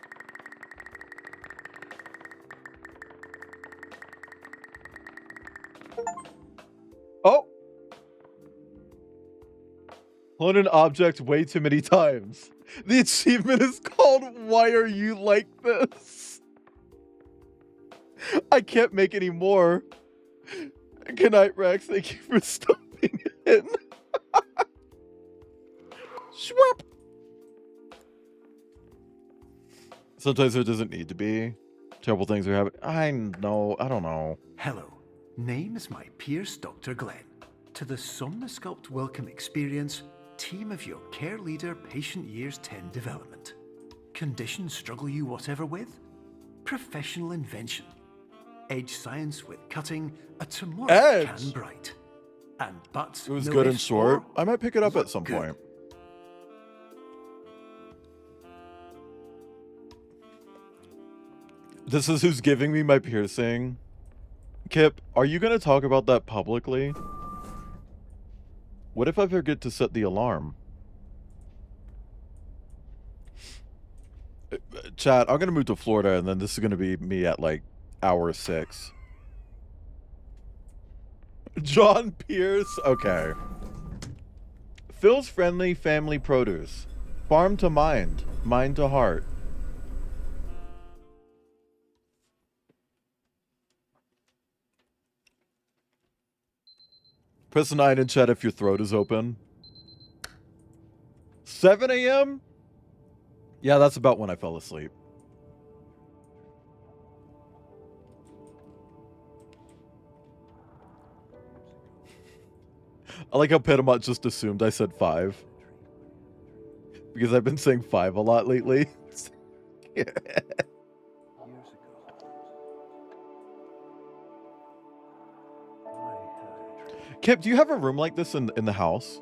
Oh! Clone an object way too many times. The achievement is called Why Are You Like This? I can't make any more. Good night, Rex. Thank you for stopping in. Schwap! Sometimes there doesn't need to be. Terrible things are happening. I know. I don't know. Hello, name is my Pierce Dr. Glenn. To the Somnosculpt Welcome Experience, team of your care leader patient years 10 development. Conditions struggle you whatever with? Professional invention. Edge science with cutting, a tomorrow Edge. can bright. And but It was no good and ifs short. or I might pick it up look at some good. point. This is who's giving me my piercing. Kip, are you going to talk about that publicly? What if I forget to set the alarm? Chat, I'm going to move to Florida, and then this is going to be me at, like, hour 6. John Pierce? Okay. Phil's Friendly Family Produce. Farm to mind. Mind to heart. Press 9 in chat if your throat is open. 7 a.m.? Yeah, that's about when I fell asleep. I like how Petamot just assumed I said 5. Because I've been saying 5 a lot lately. Kip, do you have a room like this in the house?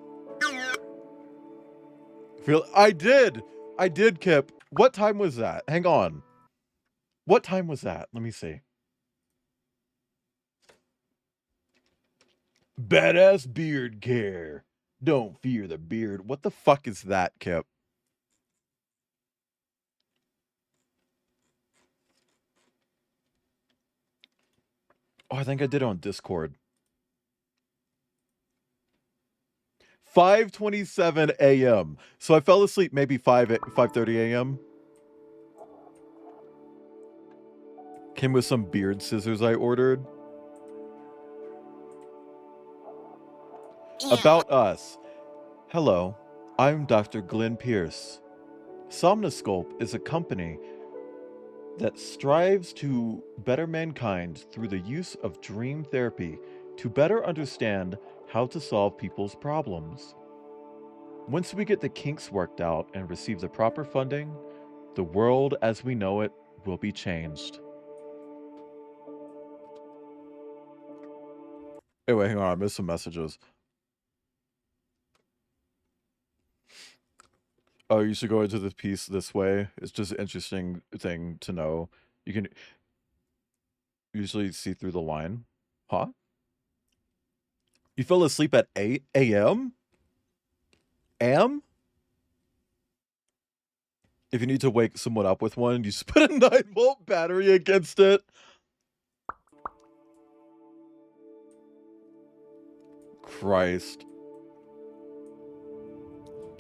I did! I did, Kip. What time was that? Hang on. What time was that? Let me see. Badass beard care. Don't fear the beard. What the fuck is that, Kip? Oh, I think I did it on Discord. 5:27 a.m. So I fell asleep maybe 5:30 a.m. Came with some beard scissors I ordered. About us. Hello, I'm Dr. Glenn Pierce. Somnosculpt is a company that strives to better mankind through the use of dream therapy to better understand how to solve people's problems. Once we get the kinks worked out and receive the proper funding, the world as we know it will be changed. Anyway, hang on, I missed some messages. Oh, you should go into this piece this way. It's just an interesting thing to know. You can usually see through the line. Huh? You fell asleep at 8 a.m.? Am? If you need to wake someone up with one, you just put a 9-volt battery against it. Christ.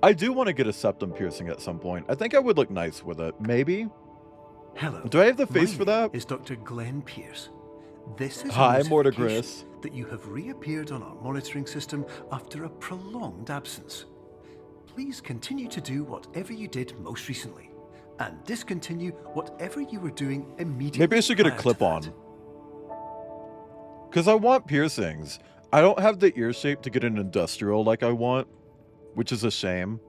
I do want to get a septum piercing at some point. I think I would look nice with it. Maybe? Hello. Do I have the face My for that? name is Dr. Glenn Pierce. This is Hi, a Mortigris. notification that you have reappeared on our monitoring system after a prolonged absence. Please continue to do whatever you did most recently, and discontinue whatever you were doing immediately. Maybe I should get a prior to clip that. on. Because I want piercings. I don't have the ear shape to get an industrial like I want, which is a shame.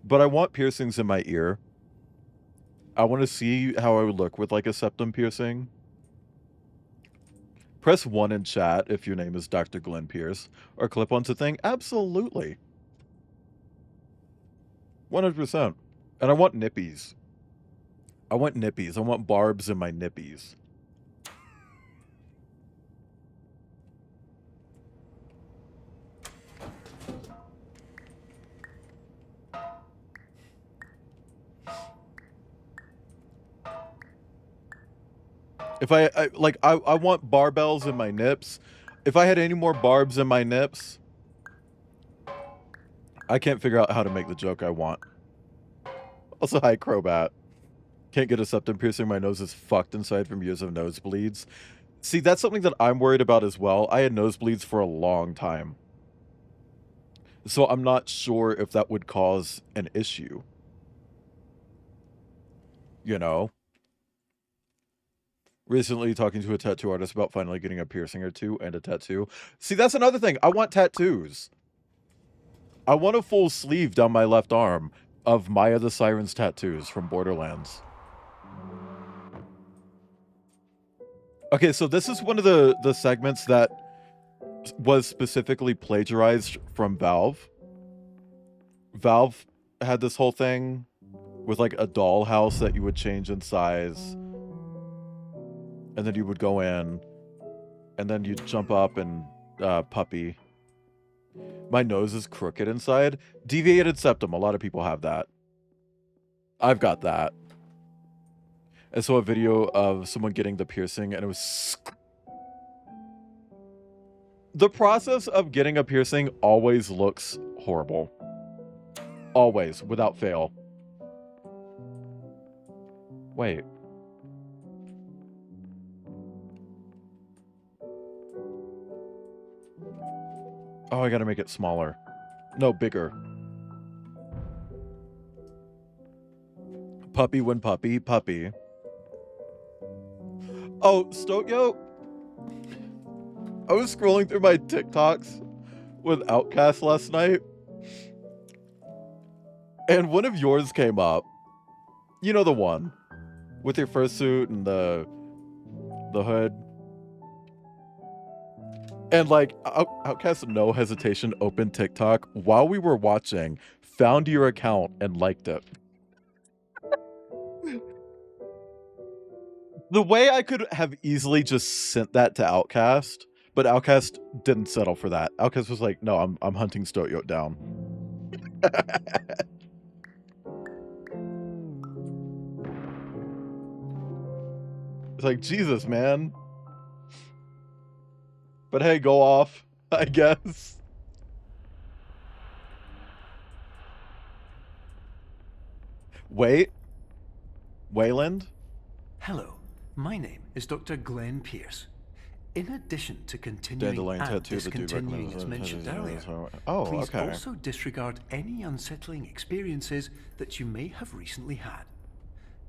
But I want piercings in my ear. I want to see how I would look with like a septum piercing. Press 1 in chat if your name is Dr. Glenn Pierce. Or clip onto thing. Absolutely. 100%. And I want nippies. I want nippies. I want barbs in my nippies. If I want barbells in my nips. If I had any more barbs in my nips, I can't figure out how to make the joke I want. Also, hi, Crobat. Can't get a septum piercing. My nose is fucked inside from years of nosebleeds. See, that's something that I'm worried about as well. I had nosebleeds for a long time. So I'm not sure if that would cause an issue. You know? Recently talking to a tattoo artist about finally getting a piercing or two and a tattoo. See, that's another thing. I want tattoos. I want a full sleeve down my left arm of Maya the Siren's tattoos from Borderlands. Okay, so this is one of the segments that was specifically plagiarized from Valve. Valve had this whole thing with like a dollhouse that you would change in size. And then you would go in, and then you'd jump up and puppy. My nose is crooked inside. Deviated septum. A lot of people have that. I've got that. I saw a video of someone getting the piercing, and it was... The process of getting a piercing always looks horrible. Always, without fail. Wait. Oh, I gotta make it smaller. No, bigger. Puppy when puppy, puppy. Oh, Stokyo, I was scrolling through my TikToks with Outcast last night, and one of yours came up. You know the one with your fursuit and the hood. And like Outcast, no hesitation, opened TikTok while we were watching, found your account and liked it. The way I could have easily just sent that to Outcast, but Outcast didn't settle for that. Outcast was like, no, I'm hunting Stoyot down. It's like, Jesus, man. But hey, go off, I guess. Wait. Wayland? Hello, my name is Dr. Glenn Pierce. In addition to continuing Dandelion and tattoo, the dude discontinuing as recommends- mentioned earlier, Oh, please okay. also disregard any unsettling experiences that you may have recently had.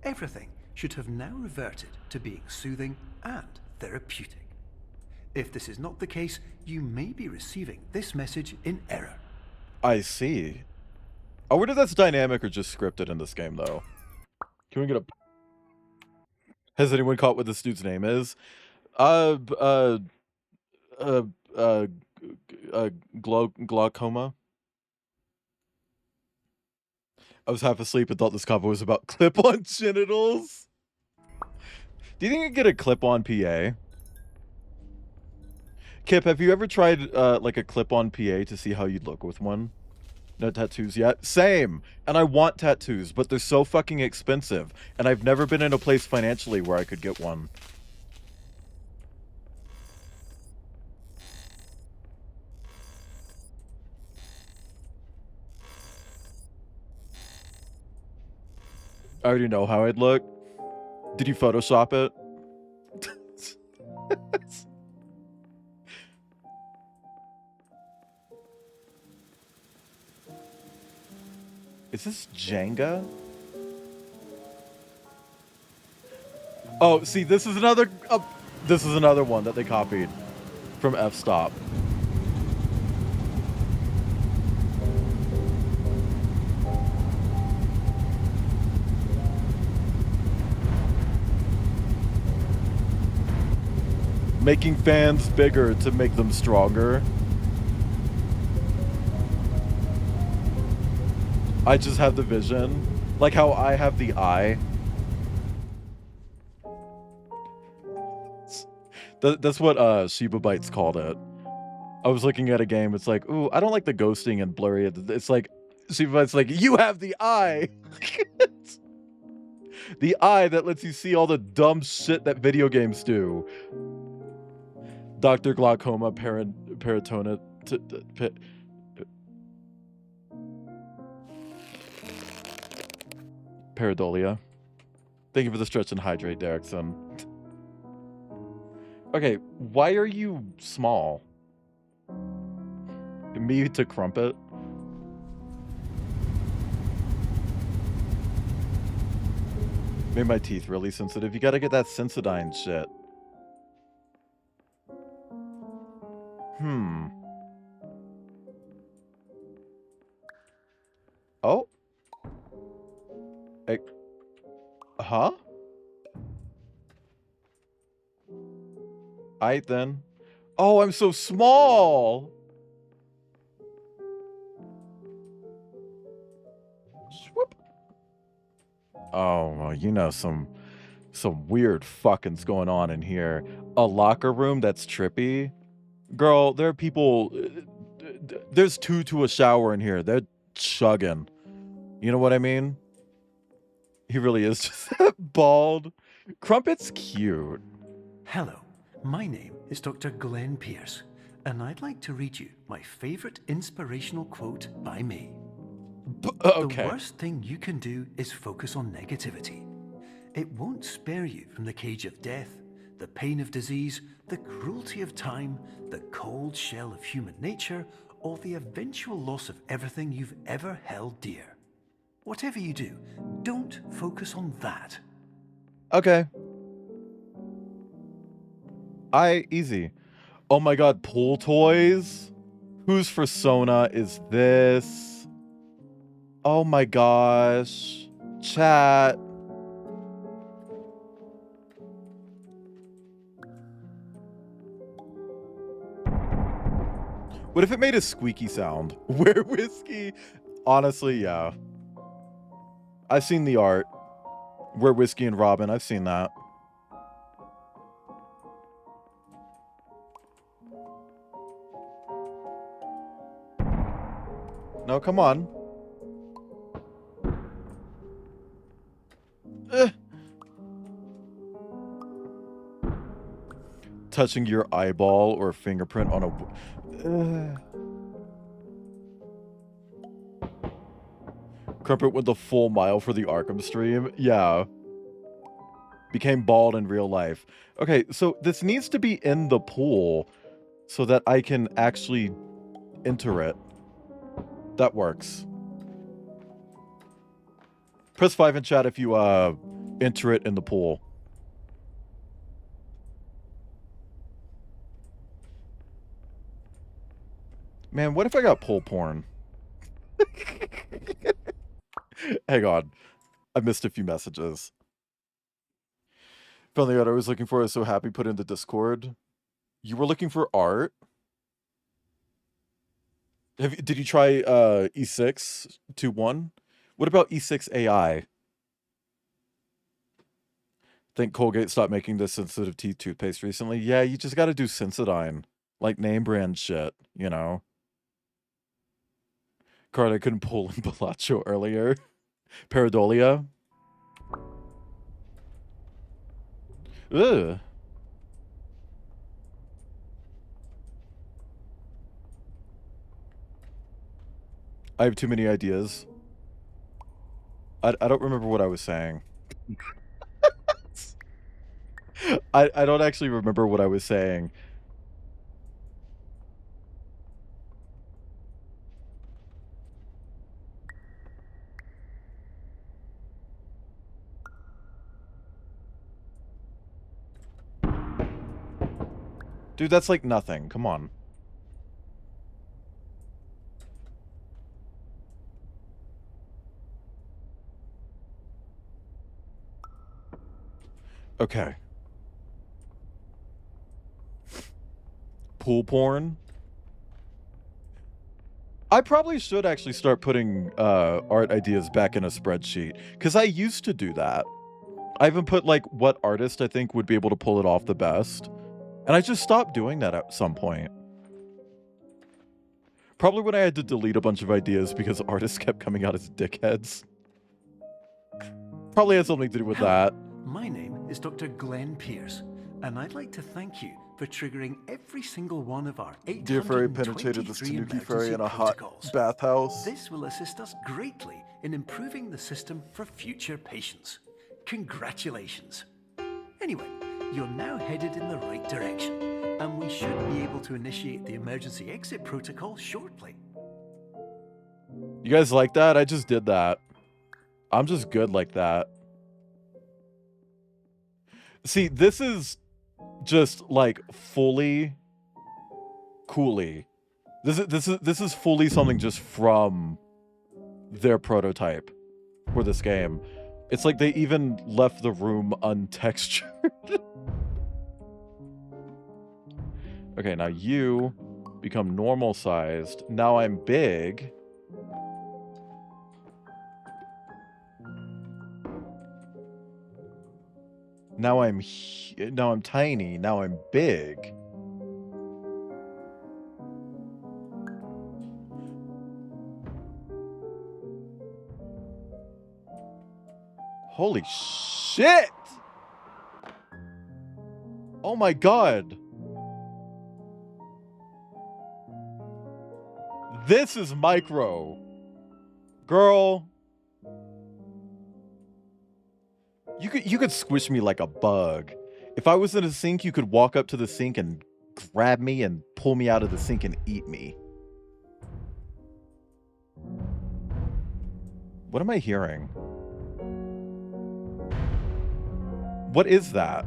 Everything should have now reverted to being soothing and therapeutic. If this is not the case, you may be receiving this message in error. I see. I wonder if that's dynamic or just scripted in this game, though. Can we get a... Has anyone caught what this dude's name is? Glaucoma? I was half asleep and thought this cover was about clip-on genitals. Do you think I could get a clip-on PA? Kip, have you ever tried like a clip-on PA to see how you'd look with one? No tattoos yet? Same! And I want tattoos, but they're so fucking expensive. And I've never been in a place financially where I could get one. I already know how I'd look. Did you Photoshop it? Is this Jenga? Oh, see, this is another one that they copied from F-Stop. Making fans bigger to make them stronger. I just have the vision. Like how I have the eye. That's what Shiba Bytes called it. I was looking at a game, it's like, ooh, I don't like the ghosting and blurry. It's like, Shiba Bytes like, you have the eye! The eye that lets you see all the dumb shit that video games do. Dr. Glaucoma, Paratona... Paradolia. Thank you for the stretch and hydrate, Derrickson. Okay, why are you small? Me to Crumpet? Made my teeth really sensitive. You gotta get that Sensodyne shit. Oh? Huh? Aight then. Oh, I'm so small! Swoop. Oh, well, you know, some weird fucking's going on in here. A locker room that's trippy? Girl, there are people... There's two to a shower in here. They're chugging. You know what I mean? He really is just bald. Crumpet's cute. Hello, my name is Dr. Glenn Pierce, and I'd like to read you my favorite inspirational quote by me. Okay. The worst thing you can do is focus on negativity. It won't spare you from the cage of death, the pain of disease, the cruelty of time, the cold shell of human nature, or the eventual loss of everything you've ever held dear. Whatever you do, don't focus on that. Okay. Easy. Oh my god, pool toys? Whose persona is this? Oh my gosh. Chat. What if it made a squeaky sound? Where whiskey? Honestly, yeah. I've seen the art. Where whiskey and Robin, I've seen that. No, come on. Touching your eyeball or fingerprint on a... Crumpet went the full mile for the Arkham stream. Yeah. Became bald in real life. Okay, so this needs to be in the pool so that I can actually enter it. That works. Press 5 in chat if you enter it in the pool. Man, what if I got pool porn? Hang on. I missed a few messages. Found the art I was looking for. I was so happy. Put in the Discord. You were looking for art? Did you try E6 2.1? What about E6 AI? Think Colgate stopped making this sensitive teeth toothpaste recently? Yeah, you just got to do Sensodyne. Like name brand shit, you know? Card I couldn't pull in Bellaccio earlier. Paradolia. Ugh. I have too many ideas. I don't remember what I was saying. I don't actually remember what I was saying. Dude, that's like nothing. Come on. Okay. Pool porn. I probably should actually start putting art ideas back in a spreadsheet, because I used to do that. I even put like what artist I think would be able to pull it off the best. And I just stopped doing that at some point. Probably when I had to delete a bunch of ideas because artists kept coming out as dickheads. Probably has something to do with that. My name is Dr. Glenn Pierce, and I'd like to thank you for triggering every single one of our 823 Dear Fairy penetrated the Tanuki Fairy in a hot protocols. bathhouse. This will assist us greatly in improving the system for future patients. Congratulations. Anyway, you're now headed in the right direction, and we should be able to initiate the emergency exit protocol shortly. You guys like that? I just did that. I'm just good like that. See, this is just like fully coolly. This is fully something just from their prototype for this game. It's like they even left the room untextured. Okay, now you become normal sized. Now I'm big. Now I'm tiny. Now I'm big. Holy shit! Oh my god. This is micro. Girl. You could squish me like a bug. If I was in a sink, you could walk up to the sink and grab me and pull me out of the sink and eat me. What am I hearing? What is that?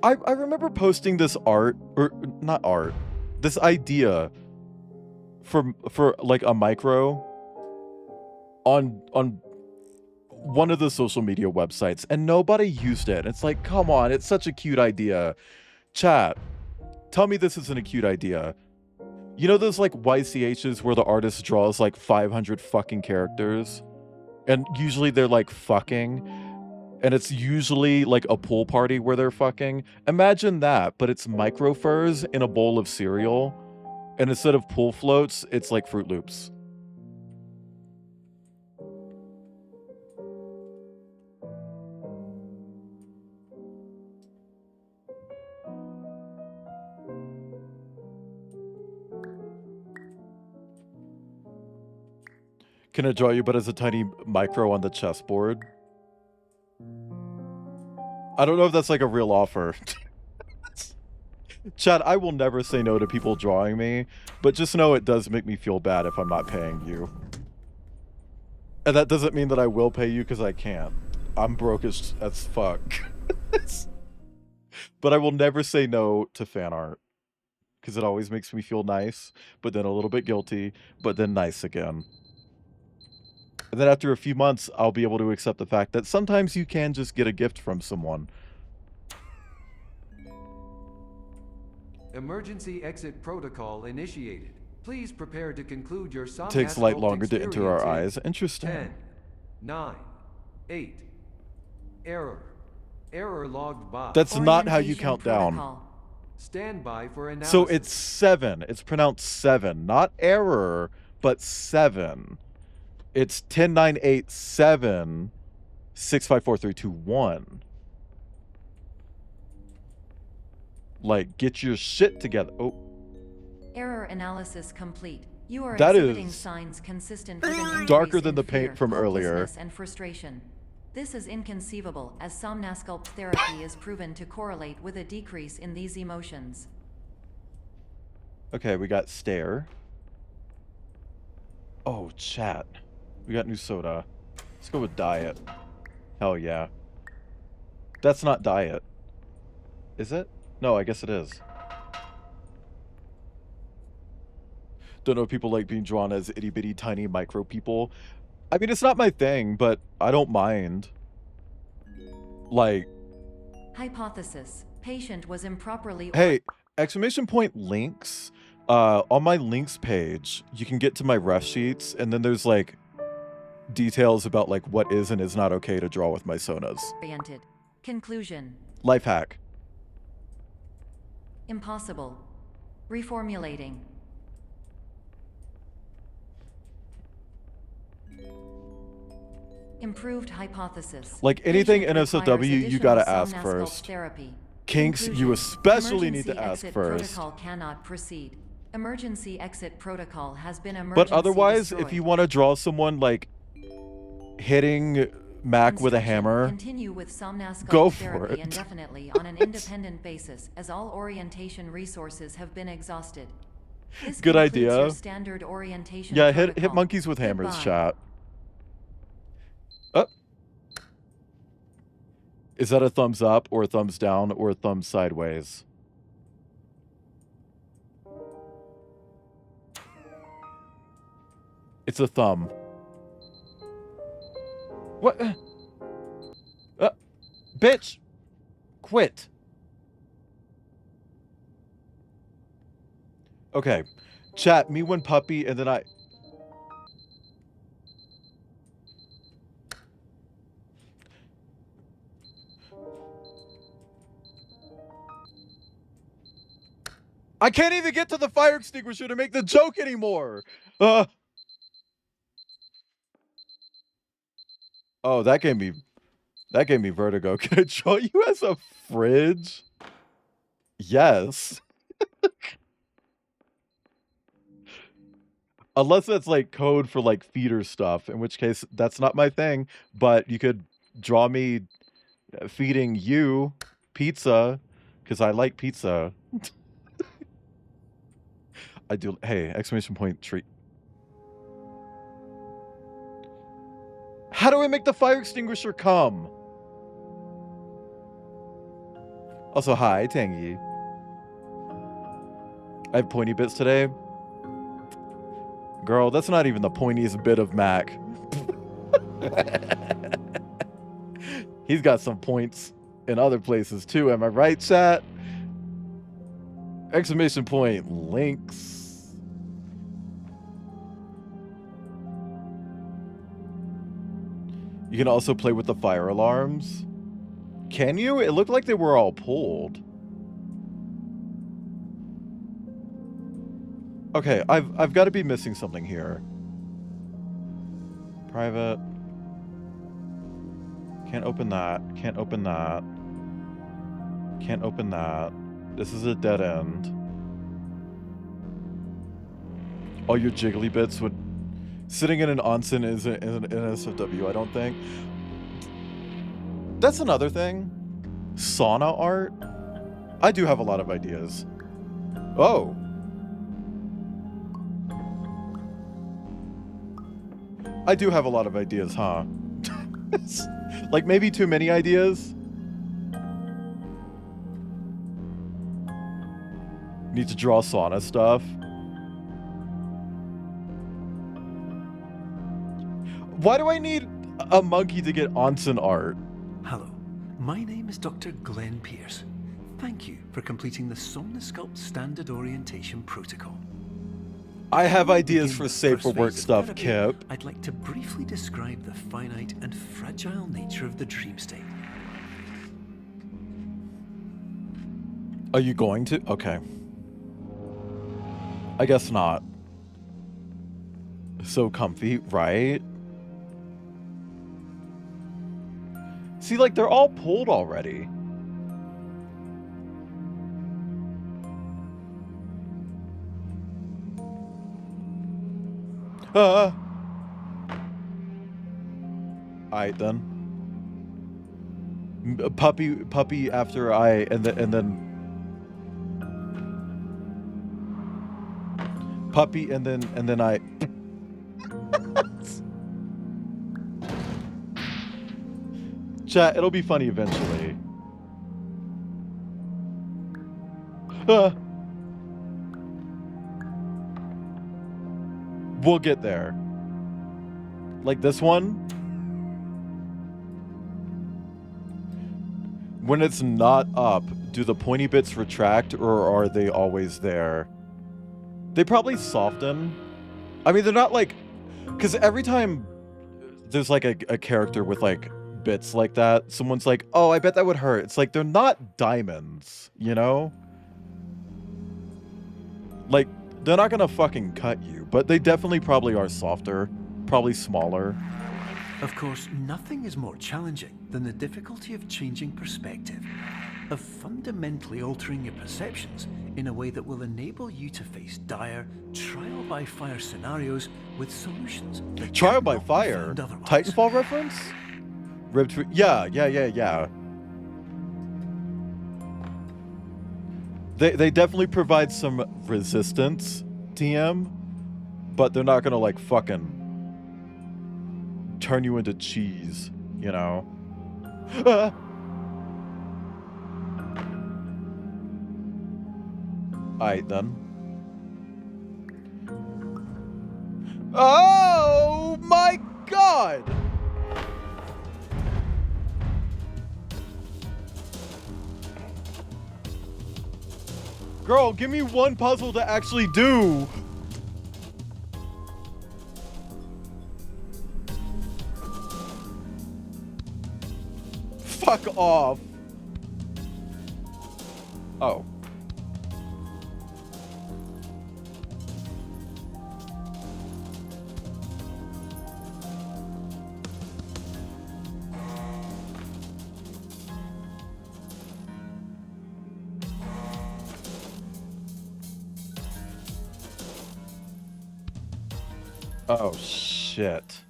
I remember posting this art, or not art, this idea for like a micro on one of the social media websites, and nobody used it. It's like, come on, it's such a cute idea. Chat, tell me this isn't a cute idea. You know those like YCHs where the artist draws like 500 fucking characters? And usually they're like fucking. And it's usually like a pool party where they're fucking. Imagine that, but it's micro furs in a bowl of cereal. And instead of pool floats, it's like Fruit Loops. Can I draw you but as a tiny micro on the chessboard? I don't know if that's like a real offer. Chad, I will never say no to people drawing me, but just know it does make me feel bad if I'm not paying you. And that doesn't mean that I will pay you because I can't. I'm broke as fuck. But I will never say no to fan art. Because it always makes me feel nice, but then a little bit guilty, but then nice again. And then after a few months, I'll be able to accept the fact that sometimes you can just get a gift from someone. Emergency exit protocol initiated. Please prepare to conclude your Takes light longer to enter our eyes. Interesting. 10, 9, 8. Error. Error logged by. That's not how you count down. Stand by for analysis. So it's 7. It's pronounced 7. Not error, but 7. It's 10, 9, 8, 7, 6, 5, 4, 3, 2, 1. Like, get your shit together. Oh. Error analysis complete. You are That exhibiting is signs consistent with an increase darker than in the paint fear, from earlier. hopelessness, and frustration. This is inconceivable, as somnasculpt therapy is proven to correlate with a decrease in these emotions. Okay, we got stare. Oh, chat. We got new soda. Let's go with diet. Hell yeah. That's not diet. Is it? No, I guess it is. Don't know if people like being drawn as itty bitty tiny micro people. I mean, it's not my thing, but I don't mind. Like... Hypothesis. Patient was improperly... Hey, exclamation point links. On my links page, you can get to my ref sheets, and then there's like details about like what is and is not okay to draw with my sonas. Oriented. Conclusion. Life hack. Impossible. Reformulating. Improved hypothesis. Like anything Patient NSFW, requires you additional gotta ask somnasculpt first. Therapy. Kinks, Conclusion. you especially need to Emergency ask exit first. Protocol cannot proceed. Emergency exit protocol has been emergency But otherwise, destroyed. if you want to draw someone like hitting Mac with a Instruction. hammer, Continue with somnasculpt go for therapy it. indefinitely on an independent basis, as all orientation resources have been exhausted. This Good concludes idea. your standard orientation yeah, hit protocol. monkeys with hammers, Goodbye. chat. Oh. Is that a thumbs up or a thumbs down or a thumbs sideways? It's a thumb. What? Bitch! Quit. Okay. Chat, me when puppy, and then I... I can't even get to the fire extinguisher to make the joke anymore! Oh, that gave me vertigo. Can I draw you as a fridge? Yes. Unless that's like code for like feeder stuff, in which case that's not my thing, but you could draw me feeding you pizza because I like pizza. I do. Hey, exclamation point treat. How do I make the fire extinguisher come? Also, hi, Tangy. I have pointy bits today. Girl, that's not even the pointiest bit of Mac. He's got some points in other places too. Am I right, chat? Exclamation point links. You can also play with the fire alarms. Can you? It looked like they were all pulled. Okay, I've got to be missing something here. Private. Can't open that. Can't open that. Can't open that. This is a dead end. All your jiggly bits would... Sitting in an onsen is an SFW, I don't think. That's another thing. Sauna art. I do have a lot of ideas. Oh. I do have a lot of ideas, huh? Like maybe too many ideas. Need to draw sauna stuff. Why do I need a monkey to get onsen art? Hello, my name is Dr. Glenn Pierce. Thank you for completing the Somnosculpt Standard Orientation Protocol. I have Before we ideas begin for the safer first work phase of stuff, therapy, Kip. I'd like to briefly describe the finite and fragile nature of the dream state. Are you going to? Okay. I guess not. So comfy, right? See, like, they're all pulled already. Alright then. Puppy after I, and then puppy, and then I. Chat, it'll be funny eventually. We'll get there. Like this one. When it's not up, do the pointy bits retract or are they always there? They probably soften. I mean, they're not like... Because every time there's like a character with like bits like that, someone's like, oh, I bet that would hurt. It's like, they're not diamonds, you know? Like, they're not gonna fucking cut you, but they definitely probably are softer, probably smaller. Of course, nothing is more challenging than the difficulty of changing perspective, of fundamentally altering your perceptions in a way that will enable you to face dire trial-by-fire scenarios with solutions that Trial by cannot be Fire? found otherwise. Titanfall reference? Yeah. They definitely provide some resistance, TM, but they're not gonna like fucking turn you into cheese, you know? Alright then. Oh my god! Girl, give me one puzzle to actually do. Fuck off. Oh. Oh, shit.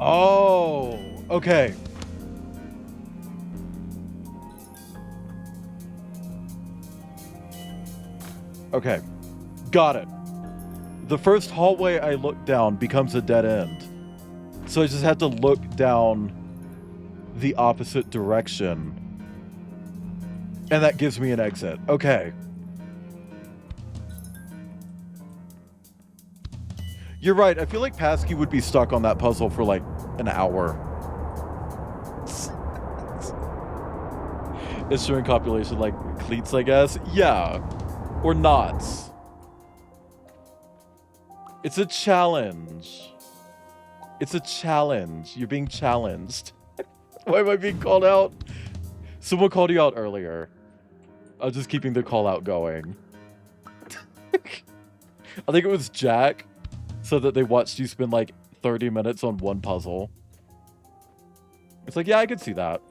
Oh, okay. Okay, got it. The first hallway I look down becomes a dead end. So I just have to look down the opposite direction. And that gives me an exit. Okay. You're right. I feel like Pasky would be stuck on that puzzle for like an hour. It's showing copulation like cleats, I guess. Yeah. Or knots. It's a challenge. It's a challenge. You're being challenged. Why am I being called out? Someone called you out earlier. I'm just keeping the call out going. I think it was Jack. So that they watched you spend like 30 minutes on one puzzle. It's like, yeah, I could see that.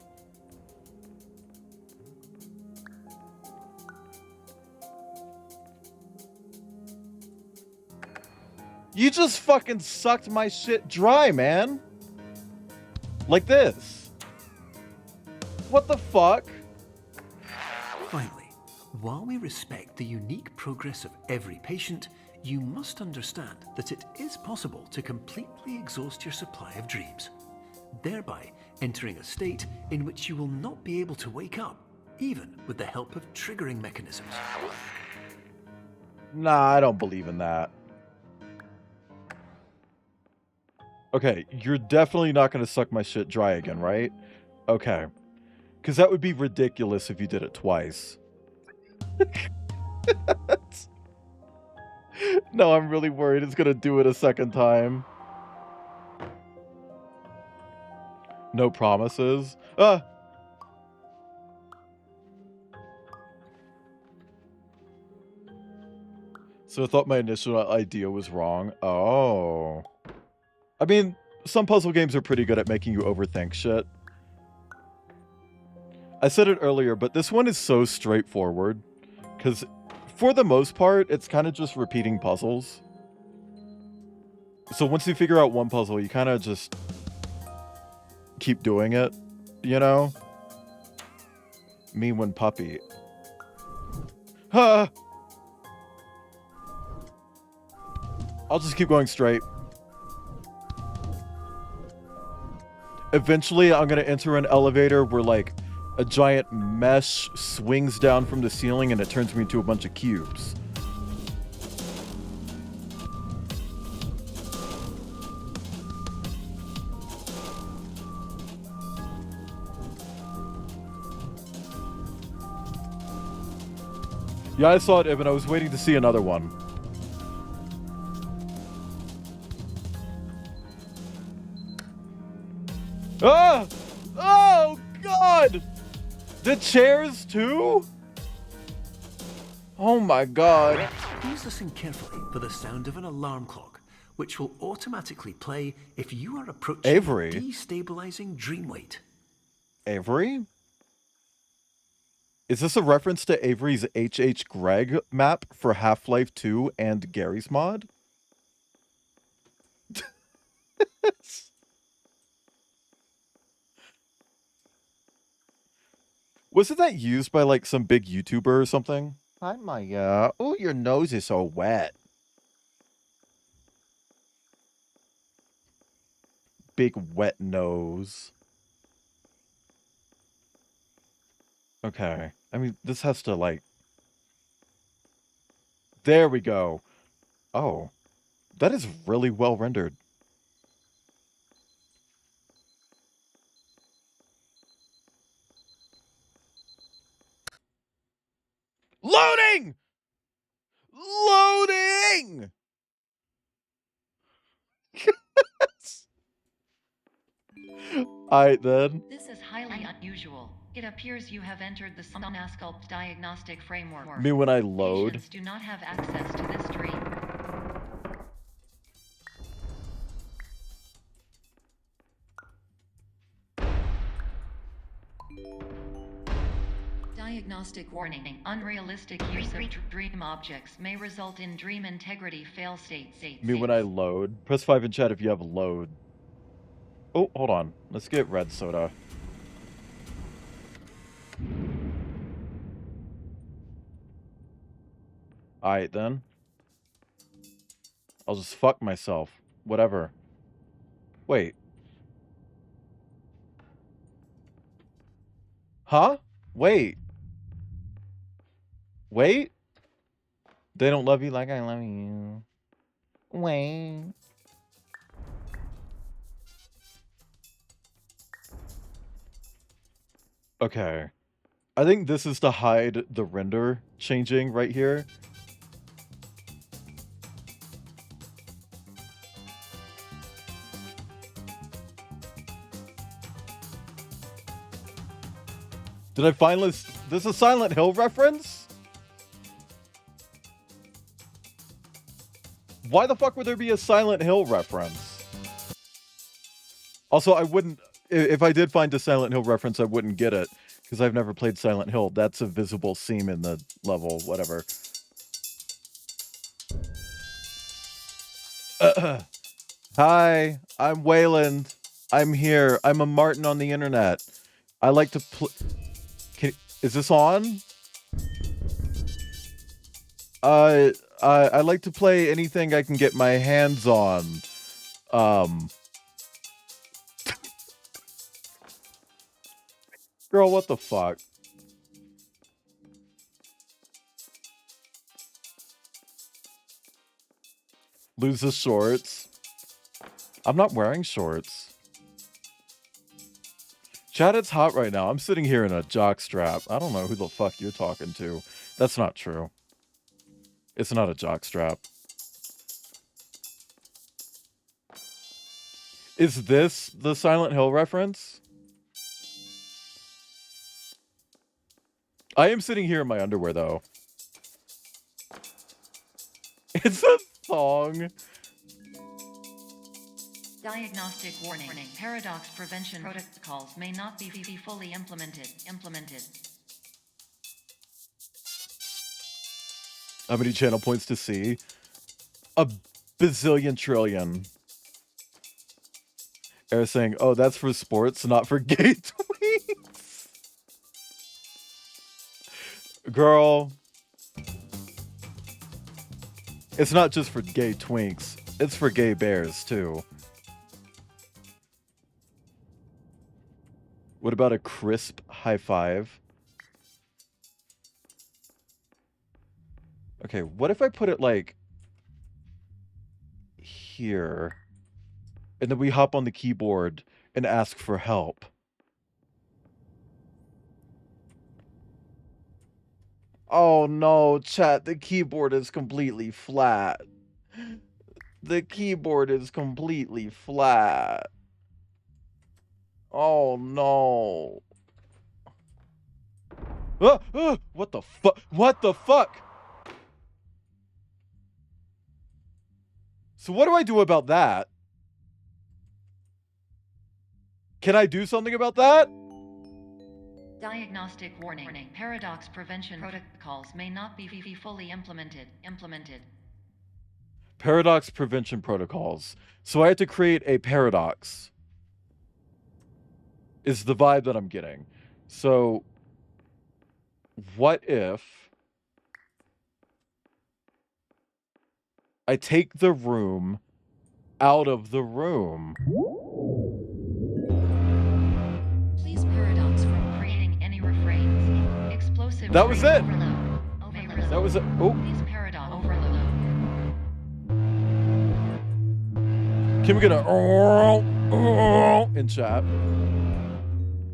You just fucking sucked my shit dry, man. Like this. What the fuck? Finally, while we respect the unique progress of every patient, you must understand that it is possible to completely exhaust your supply of dreams, thereby entering a state in which you will not be able to wake up, even with the help of triggering mechanisms. Nah, I don't believe in that. Okay, you're definitely not going to suck my shit dry again, right? Okay. Because that would be ridiculous if you did it twice. No, I'm really worried it's going to do it a second time. No promises. Ah! So I thought my initial idea was wrong. Oh. I mean, some puzzle games are pretty good at making you overthink shit. I said it earlier, but this one is so straightforward. Because for the most part, it's kind of just repeating puzzles. So once you figure out one puzzle, you kind of just keep doing it, you know? Me when puppy. Ha! I'll just keep going straight. Eventually, I'm going to enter an elevator where, like, a giant mesh swings down from the ceiling and it turns me into a bunch of cubes. Yeah, I saw it, Ibn. I was waiting to see another one. Ah! Oh, God! The chairs, too? Oh, my God. Please listen carefully for the sound of an alarm clock, which will automatically play if you are approaching Avery. destabilizing dream weight. Avery? Is this a reference to Avery's H.H. Gregg map for Half-Life 2 and Gary's mod? Wasn't that used by, like, some big YouTuber or something? Hi, Maya. Oh, your nose is so wet. Big wet nose. Okay. I mean, this has to, like... There we go. Oh. That is really well rendered. Loading! Loading! Alright then. This is highly unusual. It appears you have entered the Sonasculpt diagnostic framework. Me when I load. Patients do not have access to this dream. Diagnostic warning. Unrealistic use of dream objects may result in dream integrity fail states. Me when I load. Press 5 in chat if you have load. Oh, hold on. Let's get red soda. Alright, then. I'll just fuck myself. Whatever. Wait. Huh? Wait. Wait? They don't love you like I love you. Wait. Okay. I think this is to hide the render changing right here. Did I find this? This is a Silent Hill reference? Why the fuck would there be a Silent Hill reference? Also, I wouldn't... If I did find a Silent Hill reference, I wouldn't get it. Because I've never played Silent Hill. That's a visible seam in the level, whatever. Hi, I'm Wayland. I'm here. I'm a Martin on the internet. I like to play... Is this on? I like to play anything I can get my hands on. Girl, what the fuck? Lose the shorts. I'm not wearing shorts. Chad, it's hot right now. I'm sitting here in a jockstrap. I don't know who the fuck you're talking to. That's not true. It's not a jockstrap. Is this the Silent Hill reference? I am sitting here in my underwear, though. It's a song. Diagnostic warning. Paradox prevention protocols may not be fully implemented. How many channel points to see? A bazillion trillion. Era saying, oh, that's for sports, not for gay tweets. Girl. It's not just for gay twinks. It's for gay bears, too. What about a crisp high five? Okay, what if I put it, like, here? And then we hop on the keyboard and ask for help. Oh no, chat, the keyboard is completely flat. The keyboard is completely flat. Oh no. What the fuck? What the fuck? So what do I do about that? Can I do something about that? Diagnostic warning. Paradox prevention protocols may not be fully implemented. Paradox prevention protocols. So I have to create a paradox. Is the vibe that I'm getting. So what if I take the room out of the room? Please paradox from creating any refrains. Explosive. That was it. Overload. That was it. Oh. Please paradox overload. Can we get a in chat?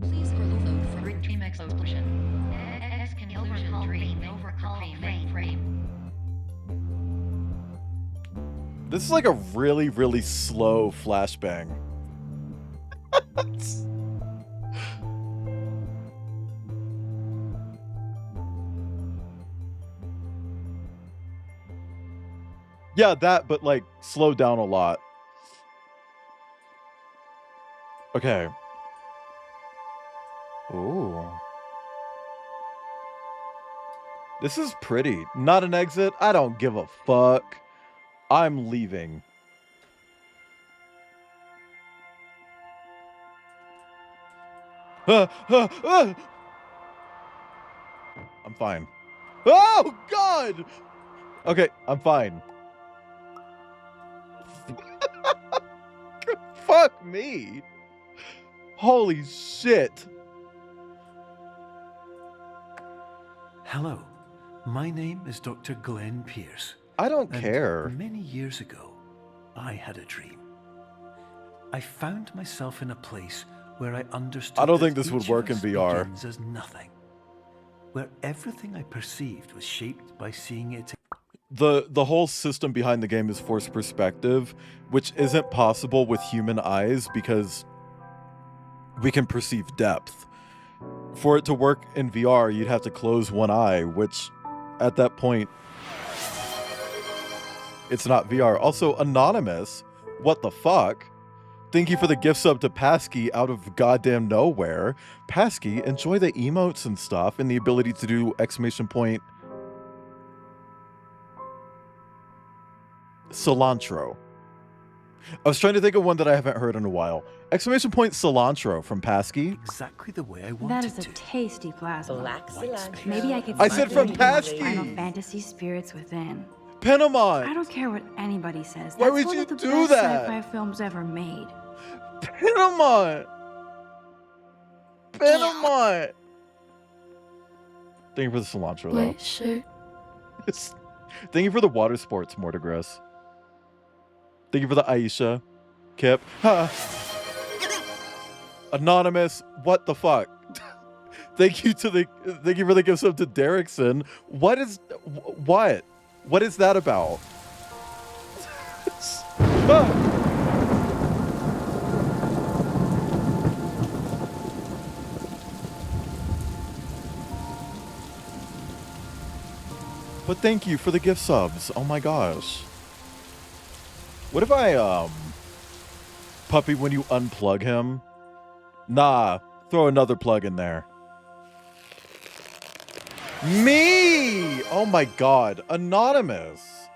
Please overload for dream explosion. Conclusion dream overcall frame. This is like a really, really slow flashbang. Yeah, that, but like slow down a lot. Okay. Ooh. This is pretty. Not an exit. I don't give a fuck. I'm leaving. I'm fine. Oh, God! Okay, I'm fine. Fuck me. Holy shit. Hello, my name is Dr. Glenn Pierce. I don't And care. many years ago, I had a dream. I found myself in a place where I understood I don't that think this would each work of in us VR. begins as nothing, where everything I perceived was shaped by seeing it. The whole system behind the game is forced perspective, which isn't possible with human eyes because we can perceive depth. For it to work in VR, you'd have to close one eye, which at that point, it's not VR. Also, Anonymous, what the fuck? Thank you for the gift sub to Pasky out of goddamn nowhere. Pasky, enjoy the emotes and stuff and the ability to do exclamation point cilantro. I was trying to think of one that I haven't heard in a while. Exclamation point cilantro from Pasky. Exactly the way I wanted That is a to. tasty plasma. Black White cilantro. space. Maybe I could I said from separate my Pasky. final fantasy spirits within. I Panamont. don't care what anybody says. Why That's would one you of the do best that? sci-fi films ever made. Panamont. Panamont. Thank you for the cilantro, though. Wait, sure. Thank you for the water sports, Mortigress. Thank you for the Aisha. Kip. Huh. Anonymous. What the fuck? Thank you for the gift sub to Derrickson. What is that about? Ah. But thank you for the gift subs. Oh my gosh. What if I Puppy, when you unplug him? Nah, throw another plug in there. Me! Oh my god, Anonymous.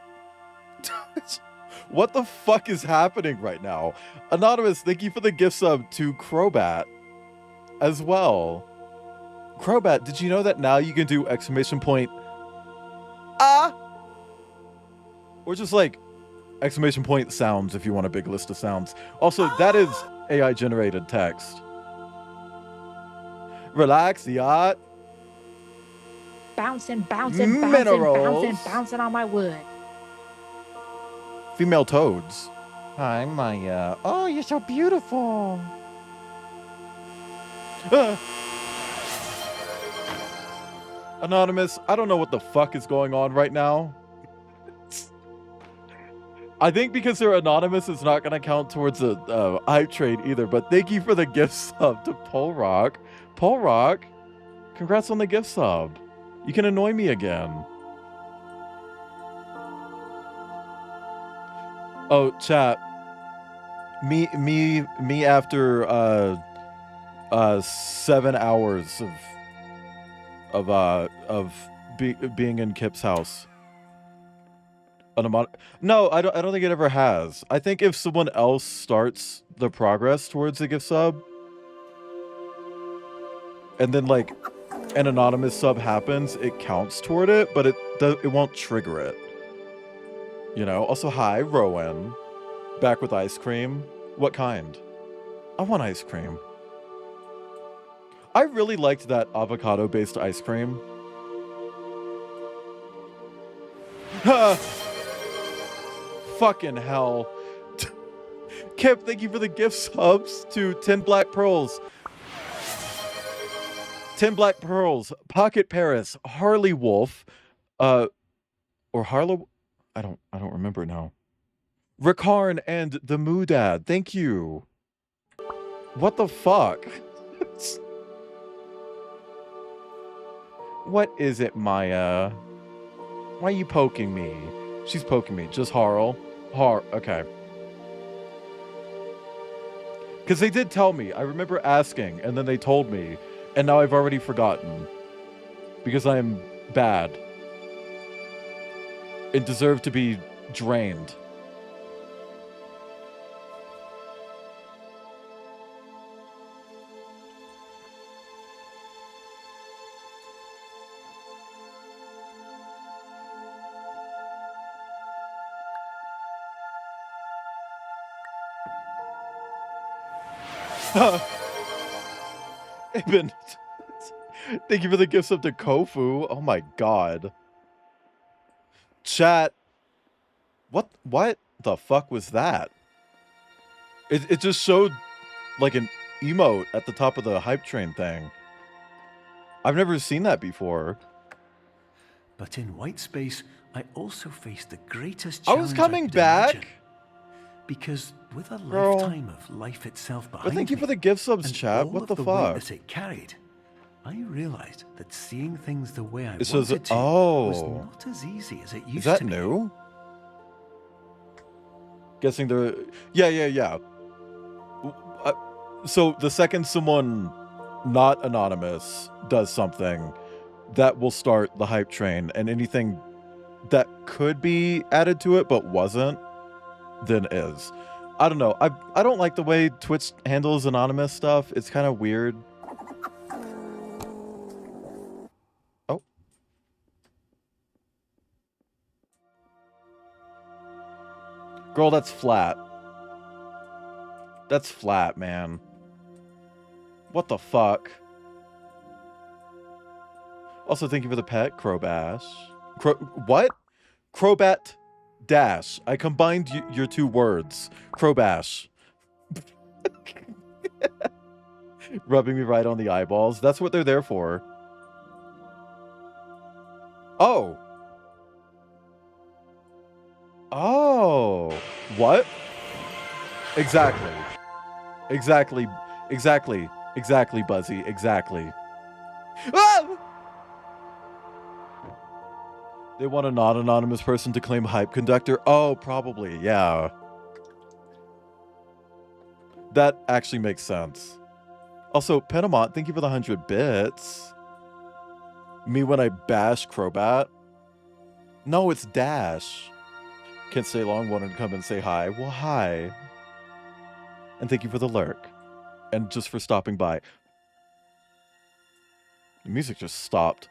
What the fuck is happening right now? Anonymous, thank you for the gift sub to Crobat as well. Crobat, did you know that now you can do exclamation point ah? Or just like exclamation point sounds if you want a big list of sounds. Also, that is AI generated text. Relax, yacht. Bouncing, bouncing, bouncing, Minerals. bouncing, bouncing on my wood. Female toads. Hi, Maya. Oh, you're so beautiful. Ah. Anonymous, I don't know what the fuck is going on right now. I think because they're anonymous, it's not going to count towards a hype trade either. But thank you for the gift sub to Polrock. Polrock, congrats on the gift sub. You can annoy me again. Oh, chat. Me after 7 hours of being in Kip's house. No, I don't think it ever has. I think if someone else starts the progress towards the gift sub, and then like an anonymous sub happens, it counts toward it, but it won't trigger it. You know. Also, hi, Rowan. Back with ice cream. What kind? I want ice cream. I really liked that avocado-based ice cream. Ha! Fucking hell. Kip, thank you for the gift subs to 10 Black Pearls. 10 Black Pearls, Pocket Paris, Harley Wolf, or Harlow, I don't remember now. Ricarn and the Moodad, thank you. What the fuck? What is it, Maya? Why are you poking me? She's poking me. Just Harl. Okay. Because they did tell me. I remember asking, and then they told me, and now I've already forgotten. Because I am bad. And deserve to be drained. Aben, thank you for the gifts up to Kofu. Oh my god. Chat. What the fuck was that? It just showed like an emote at the top of the hype train thing. I've never seen that before. But in white space, I also faced the greatest I challenge was coming could back. imagine. Because with a Girl. lifetime of life itself behind But thank you me, for the gift subs, and chat. all What of the the weight fuck? that it carried, I realized that seeing things the way I It says, wanted to was oh. not as easy as it used Is that to be. new? Guessing they're... Yeah. So the second someone not anonymous does something, that will start the hype train, and anything that could be added to it but wasn't, then is. I don't know. I don't like the way Twitch handles anonymous stuff. It's kind of weird. Oh. Girl, that's flat. That's flat, man. What the fuck? Also, thank you for the pet, Crowbash. What? Crobat Dash. I combined your two words. Crowbash. Rubbing me right on the eyeballs. That's what they're there for. Oh. Oh. What? Exactly. Exactly, Buzzy. Exactly. Ah! They want a non-anonymous person to claim hype conductor? Oh, probably, yeah. That actually makes sense. Also, Penamont, thank you for the 100 bits. Me when I bash Crobat? No, it's Dash. Can't stay long, wanted to come and say hi. Well, hi. And thank you for the lurk. And just for stopping by. The music just stopped.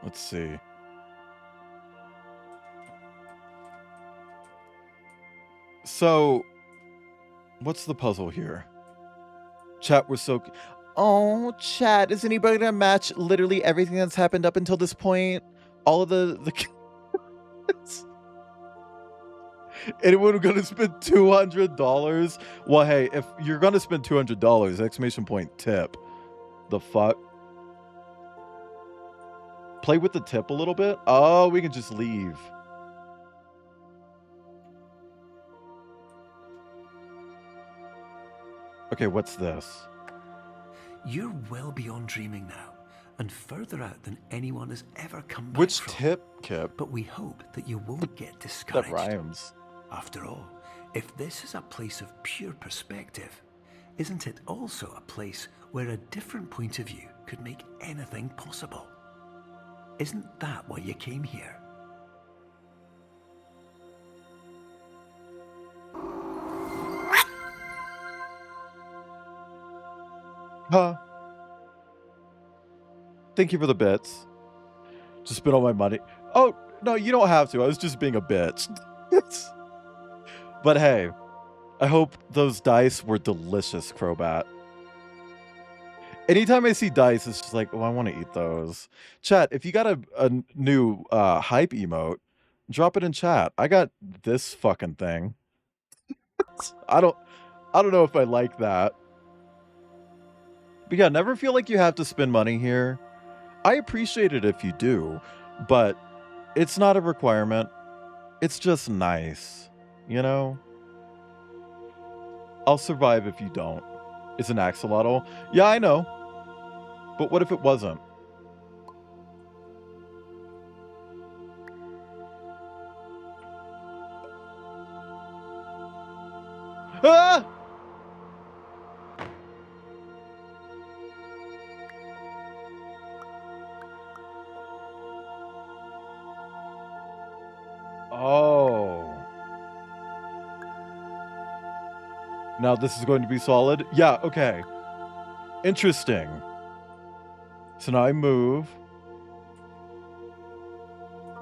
Let's see. So, what's the puzzle here? Chat, we're so... Oh, chat, is anybody gonna match literally everything that's happened up until this point? All of the... Anyone gonna spend $200? Well, hey, if you're gonna spend $200, exclamation point tip. The fuck? Play with the tip a little bit? Oh, we can just leave. Okay, what's this? You're well beyond dreaming now, and further out than anyone has ever come back Which from. tip, Kip? But we hope that you won't get That discouraged. rhymes. After all, if this is a place of pure perspective, isn't it also a place where a different point of view could make anything possible? Isn't that why you came here? Huh. Thank you for the bits. Just spent all my money. Oh, no, you don't have to. I was just being a bitch. But hey, I hope those dice were delicious, Crobat. Anytime I see dice, it's just like, oh, I want to eat those. Chat, if you got a new hype emote, drop it in chat. I got this fucking thing. I don't know if I like that. But yeah, never feel like you have to spend money here. I appreciate it if you do, but it's not a requirement. It's just nice, you know? I'll survive if you don't. It's an axolotl. Yeah, I know. But what if it wasn't? Ah! Oh. Now this is going to be solid? Yeah, okay. Interesting. So now I move.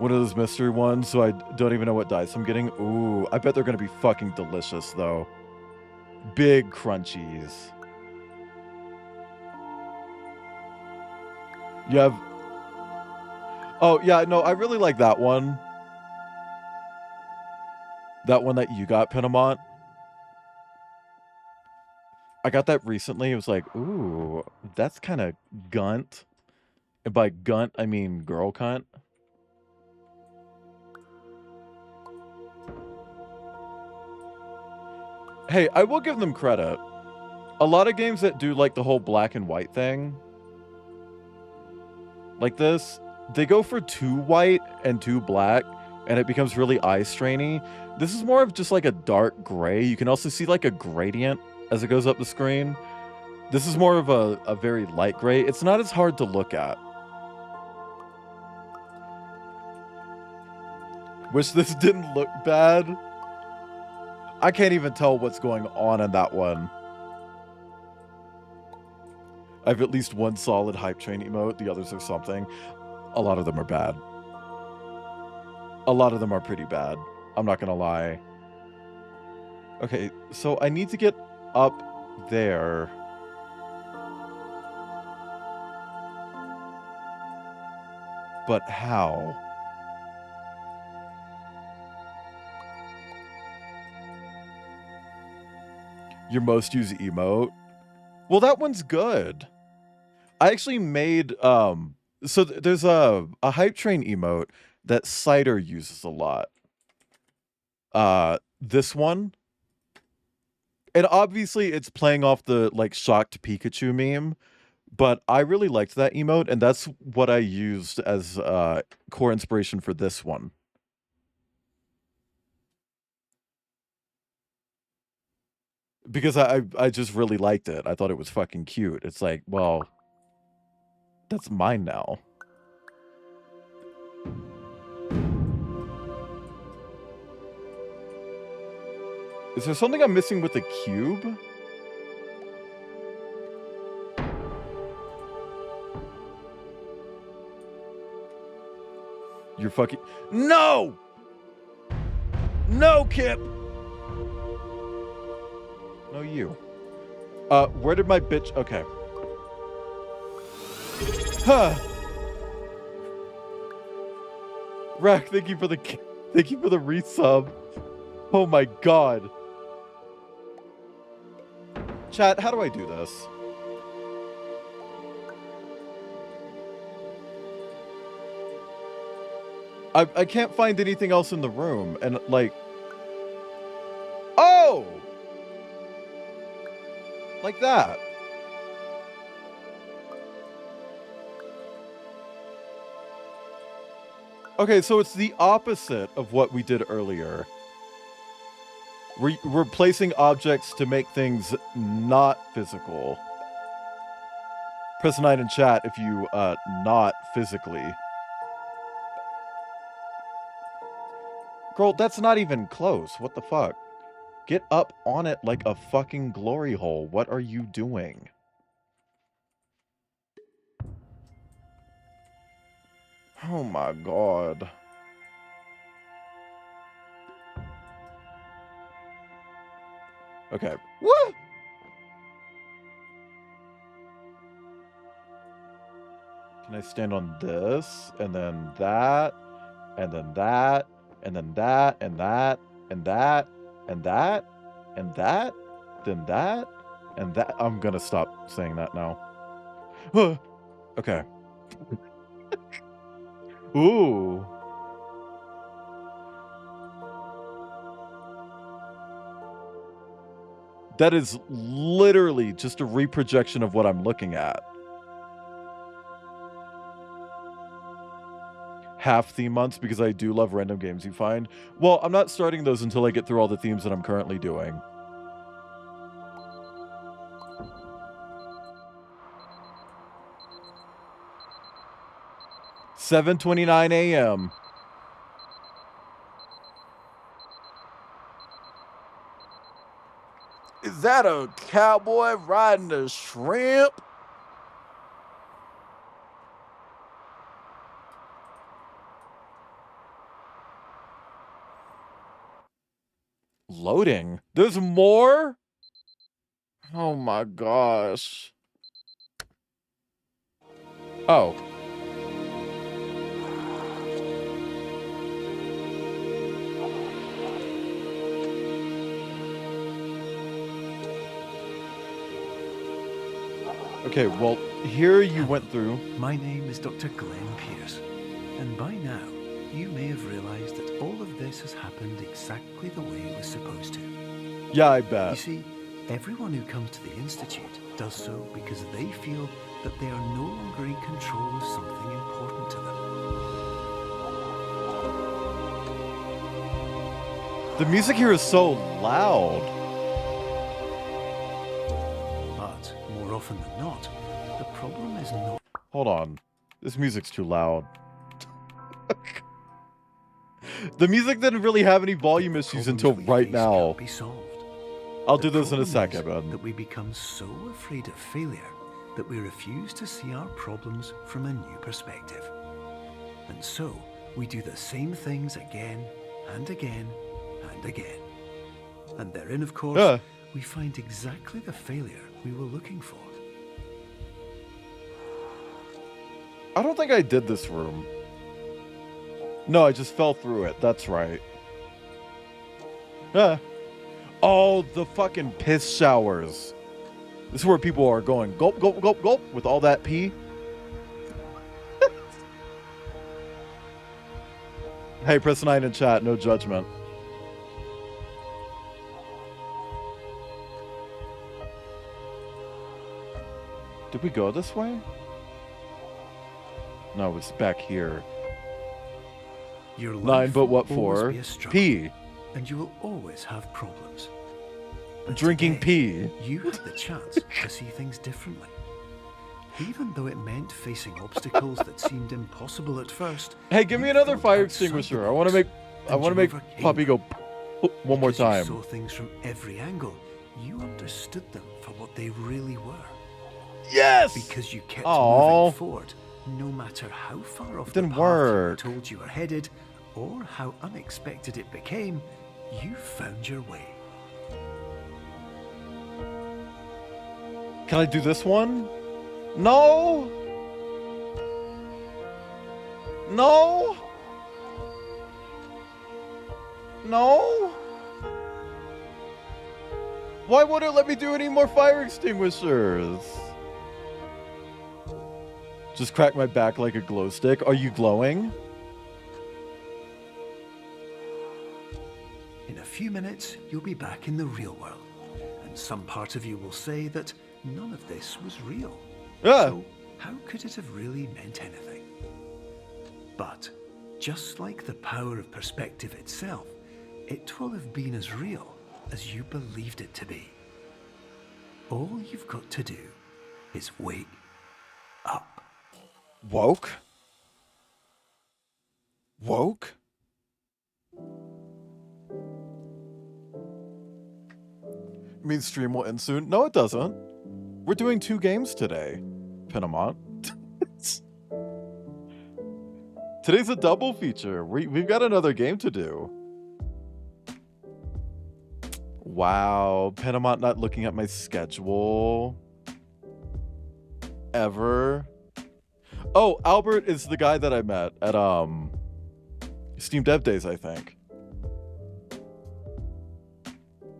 One of those mystery ones, so I don't even know what dice I'm getting. Ooh, I bet they're gonna be fucking delicious though. Big crunchies. You have... Oh, yeah, no, I really like that one. That one that you got, Pinamont. I got that recently. It was like, ooh, that's kind of gunt. And by gunt, I mean girl cunt. Hey, I will give them credit. A lot of games that do like the whole black and white thing, like this, they go for too white and too black, and it becomes really eye strainy. This is more of just like a dark gray. You can also see like a gradient as it goes up the screen. This is more of a very light gray. It's not as hard to look at. Wish this didn't look bad. I can't even tell what's going on in that one. I have at least one solid hype train emote. The others are something. A lot of them are bad. A lot of them are pretty bad. I'm not gonna lie. Okay, so I need to get up there. But how? Your most used emote? Well, that one's good. I actually made so there's a hype train emote that Cider uses a lot. This one. And obviously it's playing off the like shocked Pikachu meme, but I really liked that emote, and that's what I used as core inspiration for this one. Because I just really liked it. I thought it was fucking cute. It's like, well, that's mine now. Is there something I'm missing with the cube? You're fucking... No! No, Kip! No, you. Where did my bitch... Okay. Huh. Rack, thank you for the resub. Oh my god. Chat, how do I do this? I can't find anything else in the room, and like... Oh! Like that. Okay, so it's the opposite of what we did earlier. We're placing objects to make things not physical. Press 9 in chat if you, not physically. Girl, that's not even close. What the fuck? Get up on it like a fucking glory hole. What are you doing? Oh my god. Okay. Woo! Can I stand on this? And then that? And then that? And then that? And that? And that? And that? And that? Then that? And that? I'm gonna stop saying that now. Okay. Ooh. That is literally just a reprojection of what I'm looking at. Half theme months because I do love random games you find. Well, I'm not starting those until I get through all the themes that I'm currently doing. $7:29 a.m. Is that a cowboy riding a shrimp? Loading? There's more? Oh my gosh. Oh. Okay, well, here you went through. My name is Dr. Glenn Pierce, and by now you may have realized that all of this has happened exactly the way it was supposed to. Yeah, I You bet. see, everyone who comes to the Institute does so because they feel that they are no longer in control of something important to them. The music here is so loud. But more often than not, the problem is not Hold on. This music's too loud. The music didn't really have any volume issues until problems we right face now. can't be solved. I'll The do this in a problem second, is man. that we become so afraid of failure that we refuse to see our problems from a new perspective. And so, we do the same things again and again and again. And therein, of course, Yeah. we find exactly the failure we were looking for. I don't think I did this room. No, I just fell through it. That's right. Yeah. Oh, the fucking piss showers. This is where people are going gulp, gulp, gulp, gulp with all that pee. Hey, press 9 in chat. No judgment. Did we go this way? No, it's back here. Your 9, life but what will always for? be a struggle, Pee. and you will always have problems. But Drinking today, pee. You had the chance to see things differently. Even though it meant facing obstacles that seemed impossible at first. Hey, give me you another thought fire outside the extinguisher. I want to box, make and you overcame Puppy them. go one more Because you time. saw things from every angle. You understood them for what they really were. Yes. Because you kept Aw. moving forward, no matter how far off It the didn't path you were work. told you were headed, or how unexpected it became, you found your way. Can I do this one? No. No. No. Why won't it let me do any more fire extinguishers? Just crack my back like a glow stick. Are you glowing? In a few minutes, you'll be back in the real world, and some part of you will say that none of this was real. Yeah. So, how could it have really meant anything? But, just like the power of perspective itself, it will have been as real as you believed it to be. All you've got to do is wake up. Woke? Woke? You mean stream will end soon? No, it doesn't. We're doing 2 games today, Pinamont. Today's a double feature. We've got another game to do. Wow, Pinamont not looking at my schedule. Ever. Oh, Albert is the guy that I met at Steam Dev Days, I think.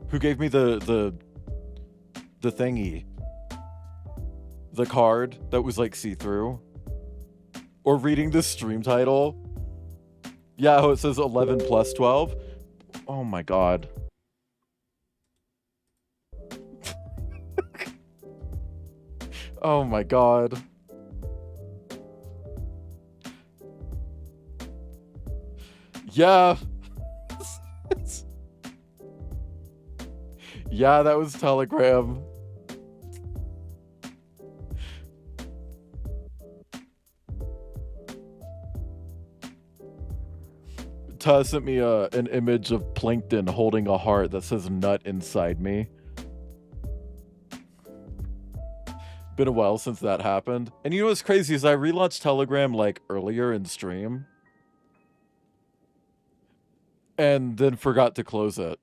Who gave me the thingy. The card that was like see-through. Or reading the stream title. Yeah, oh, it says 11 plus 12. Oh my god. Oh my god. Yeah. Yeah, that was Telegram. Taz sent me an image of Plankton holding a heart that says nut inside me. Been a while since that happened. And you know what's crazy is I relaunched Telegram like earlier in stream. And then forgot to close it.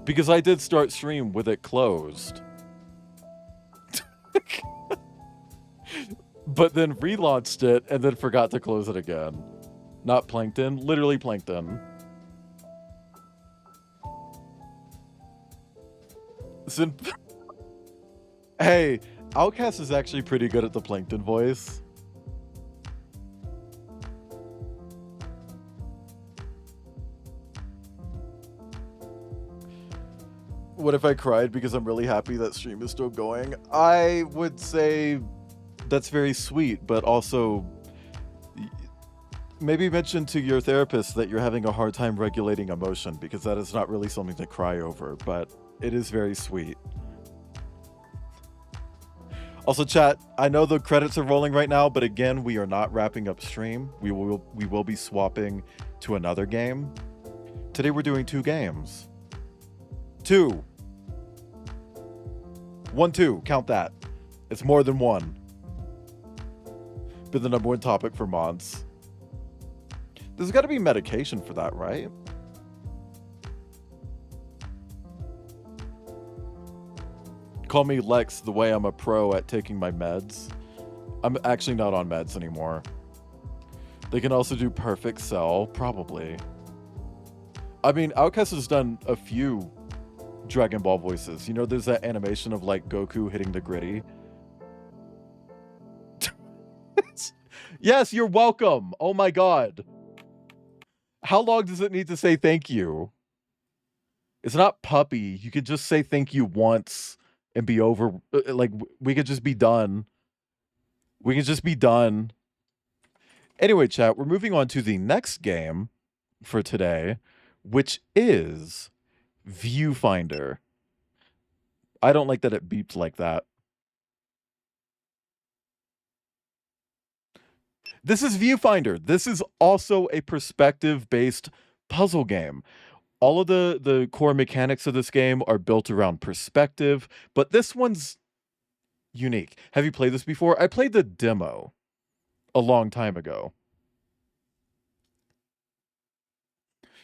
Because I did start stream with it closed. But then relaunched it and then forgot to close it again. Not Plankton, literally Plankton. Hey, Outcast is actually pretty good at the Plankton voice. What if I cried because I'm really happy that stream is still going? I would say that's very sweet, but also maybe mention to your therapist that you're having a hard time regulating emotion, because that is not really something to cry over, but it is very sweet. Also, chat, I know the credits are rolling right now, but again, we are not wrapping up stream. We will be swapping to another game. Today we're doing 2 games. 2. 1, 2, count that. It's more than 1. Been the #1 topic for months. There's got to be medication for that, right? Call me Lex the way I'm a pro at taking my meds. I'm actually not on meds anymore. They can also do Perfect Cell, probably. I mean, Outcast has done a few Dragon Ball voices. You know, there's that animation of like Goku hitting the gritty. Yes, you're welcome. Oh my god. How long does it need to say thank you? It's not puppy. You could just say thank you once and be over. Like, we could just be done. We can just be done. Anyway, chat, we're moving on to the next game for today, which is Viewfinder. I don't like that it beeped like that. This is Viewfinder. This is also a perspective-based puzzle game. All of the core mechanics of this game are built around perspective, but this one's unique. Have you played this before? I played the demo a long time ago.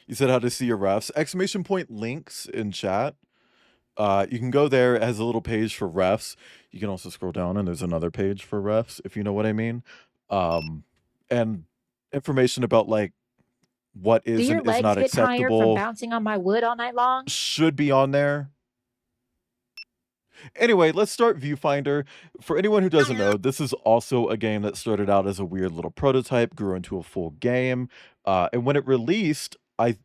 You said how to see your refs. Exclamation point links in chat. You can go there. It has a little page for refs. You can also scroll down and there's another page for refs, if you know what I mean. And information about like what Do is your and is legs not get tired from acceptable bouncing on my wood all night long? should be on there. Anyway, let's start Viewfinder. For anyone who doesn't know, this is also a game that started out as a weird little prototype, grew into a full game. And when it released, I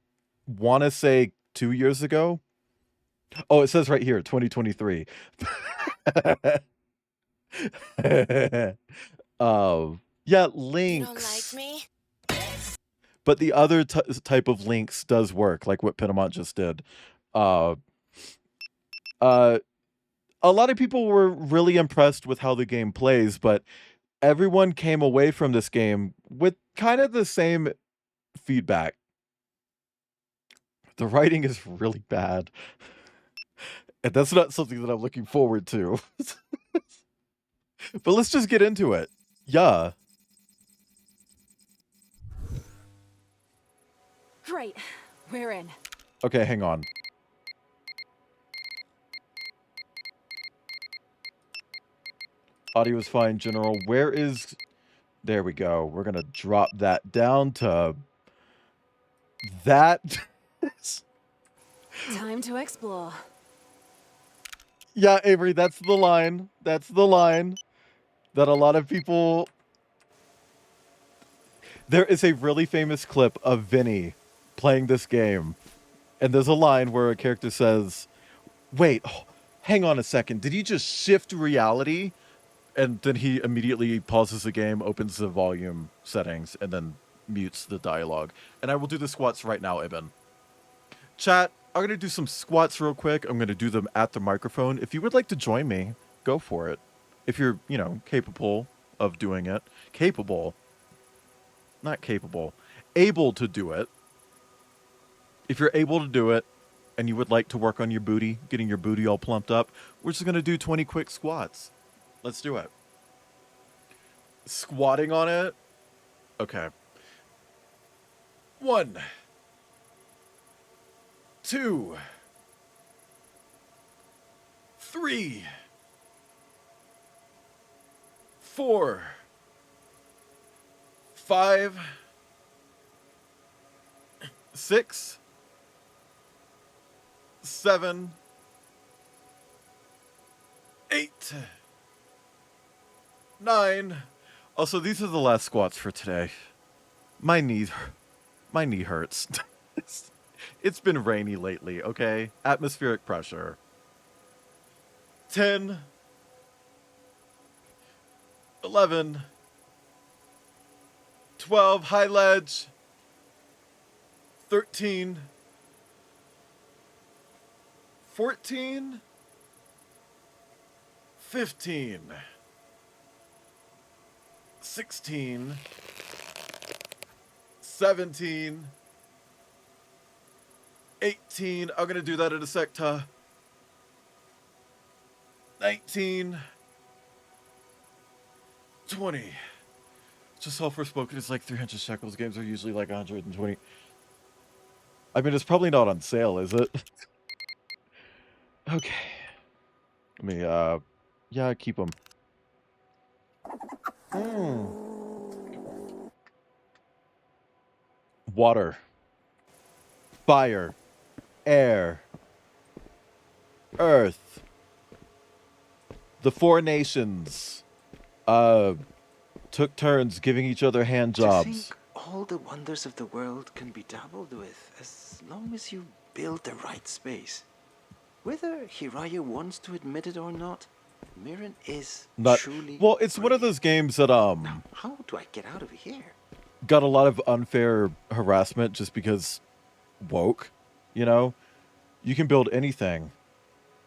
want to say 2 years ago. Oh, it says right here, 2023. Yeah, links. You don't like me? But the other type of links does work, like what Pinamont just did. A lot of people were really impressed with how the game plays, but everyone came away from this game with kind of the same feedback. The writing is really bad. And that's not something that I'm looking forward to. But let's just get into it. Yeah. Great. We're in. Okay, hang on. Audio is fine, General. Where is... There we go. We're going to drop that down to... That... Time to explore. Yeah, Avery, that's the line. That's the line that a lot of people... There is a really famous clip of Vinny playing this game. And there's a line where a character says, wait, hang on a second. Did he just shift reality? And then he immediately pauses the game, opens the volume settings, and then mutes the dialogue. And I will do the squats right now, Ibn. Chat, I'm going to do some squats real quick. I'm going to do them at the microphone. If you would like to join me, go for it. If you're, you know, capable of doing it. Capable. Not capable. Able to do it. If you're able to do it, and you would like to work on your booty, getting your booty all plumped up, we're just going to do 20 quick squats. Let's do it. Squatting on it. Okay. 1, 2, 3, 4, 5, 6, 7, 8, 9. Also, these are the last squats for today. My knee hurts. It's been rainy lately, okay? Atmospheric pressure. 10, 11, 12, high ledge, 13, 14, 15, 16, 17, 18. I'm gonna do that in a sec, 19, 20. Just all forspoken, it's like 300 shekels. Games are usually like 120. I mean, it's probably not on sale, is it? Okay. Let me, yeah, keep them. Water. Fire. Air. Earth. The 4 nations, took turns giving each other hand To jobs. think all the wonders of the world can be dabbled with as long as you build the right space. Whether Hiraya wants to admit it or not, Mirren is truly Well, it's one of those games that Now, how do I get out of here? got a lot of unfair harassment just because woke, you know? You can build anything,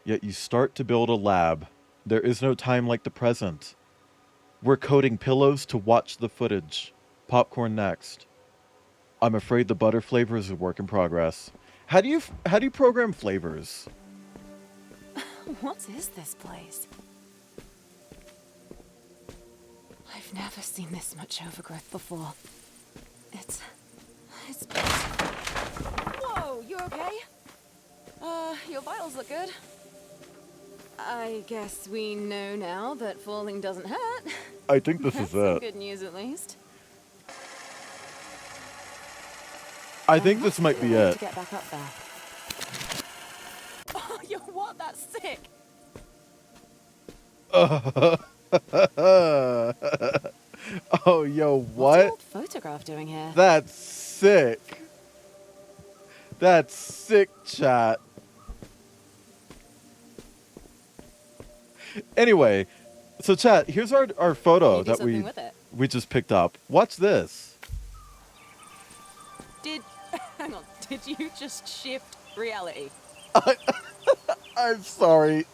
yet you start to build a lab. There is no time like the present. We're coding pillows to watch the footage. Popcorn next. I'm afraid the butter flavor is a work in progress. How do you program flavors? What is this place? I've never seen this much overgrowth before. It's... Whoa, you okay? Your vitals look good. I guess we know now that falling doesn't hurt. I think this That's is some it. good news at least. I think this might be it. To get back up there. Oh, yo, what? That's sick. Oh, yo, What's what? an old photograph doing here? That's sick. That's sick, chat. Anyway, so chat, here's our photo You do that something with it. we just picked up. Watch this. Hang on, did you just shift reality? I'm sorry.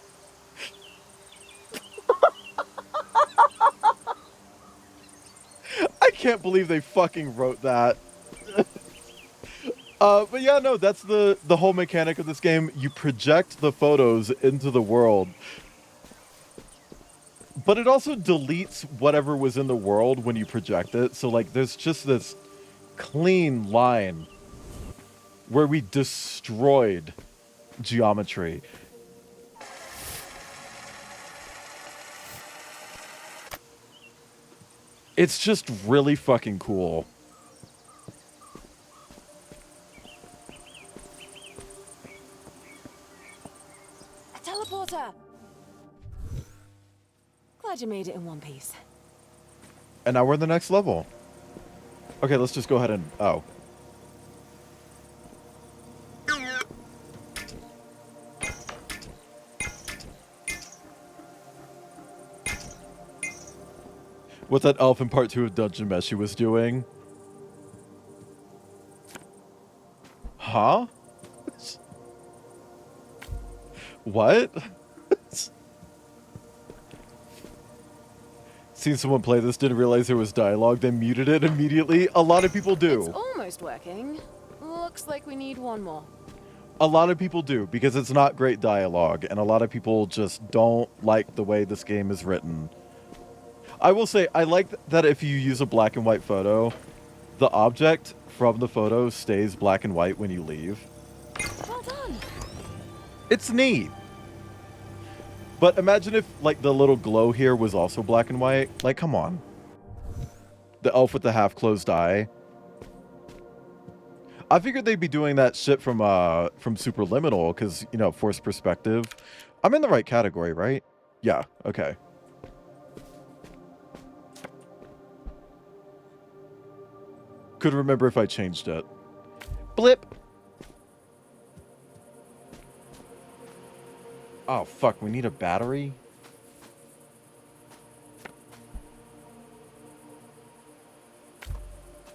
I can't believe they fucking wrote that. But yeah, no, that's the whole mechanic of this game. You project the photos into the world. But it also deletes whatever was in the world when you project it. So, like, there's just this clean line where we destroyed geometry. It's just really fucking cool. A teleporter! Glad you made it in one piece. And now we're in the next level. Okay, let's just go ahead and... Oh. What's that elf in part 2 of Dungeon Mesh was doing? Huh? What? Seen someone play this, didn't realize there was dialogue, then muted it immediately. A lot of people do. It's almost working. Looks like we need one more. A lot of people do, because it's not great dialogue, and a lot of people just don't like the way this game is written. I will say, I like that if you use a black and white photo, the object from the photo stays black and white when you leave. Well done. It's neat. But imagine if, like, the little glow here was also black and white. Like, come on. The elf with the half-closed eye. I figured they'd be doing that shit from Superliminal, because, you know, forced perspective. I'm in the right category, right? Yeah, okay. Couldn't remember if I changed it. Blip! Oh, fuck, we need a battery?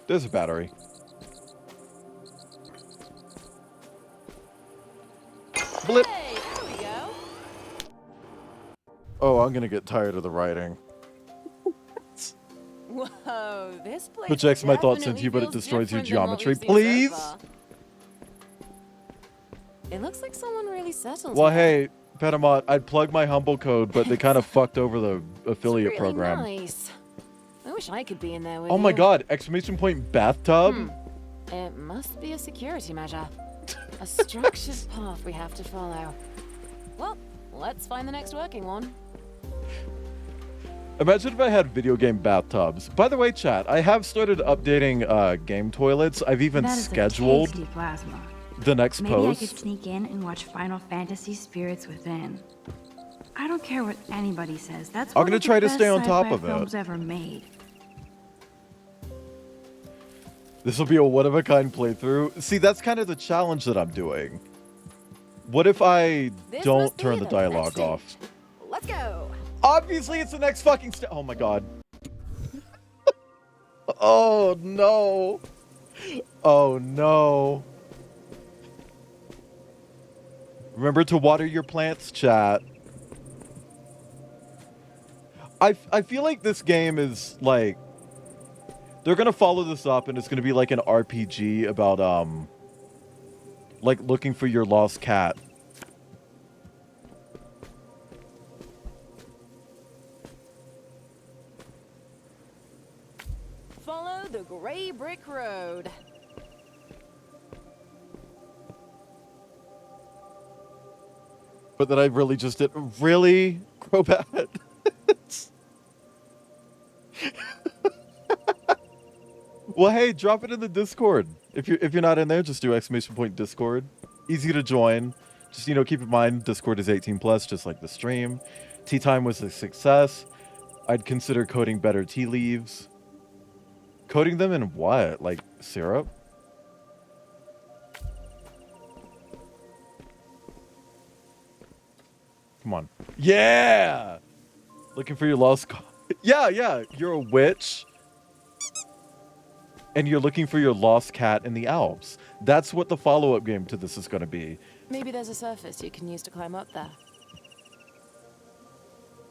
There's a battery. Blip! Hey, there we go. Oh, I'm gonna get tired of the writing. Whoa, this place Projects my thoughts into definitely you, but it feels destroys your different than what geometry. we've seen so Please? far. It looks like someone really settled Well, here. hey, Petamot, I'd plug my humble code, but they kind of fucked over the affiliate It's really program. Nice. I wish I could be in there with Oh my you. god, exclamation point bathtub? It must be a security measure. A structured path we have to follow. Well, let's find the next working one. Imagine if I had video game bathtubs. By the way, chat, I have started updating game toilets. I've even That is scheduled a tasty plasma. the next Maybe I could post. sneak in and watch Final Fantasy Spirits Within. I don't care what anybody says. That's I'm one gonna of the try to best stay on top sci-fi of it. films ever made. This will be a one-of-a-kind playthrough. See, that's kind of the challenge that I'm doing. What if I This don't must be turn the the dialogue next off? stage. Let's go. Obviously, it's the next fucking step. Oh my god. Oh no. Oh no. Remember to water your plants, chat. I feel like this game is like they're gonna follow this up and it's gonna be like an RPG about like looking for your lost cat. Follow the gray brick road. But that I really just did really Crobat. Well, hey, drop it in the Discord. If you're not in there, just do exclamation point Discord. Easy to join. Just, you know, keep in mind Discord is 18 plus, just like the stream. Tea time was a success. I'd consider coating better tea leaves. Coating them in what? Like syrup? Come on. Yeah! Looking for your lost... Yeah. You're a witch. And you're looking for your lost cat in the Alps. That's what the follow-up game to this is going to be. Maybe there's a surface you can use to climb up there.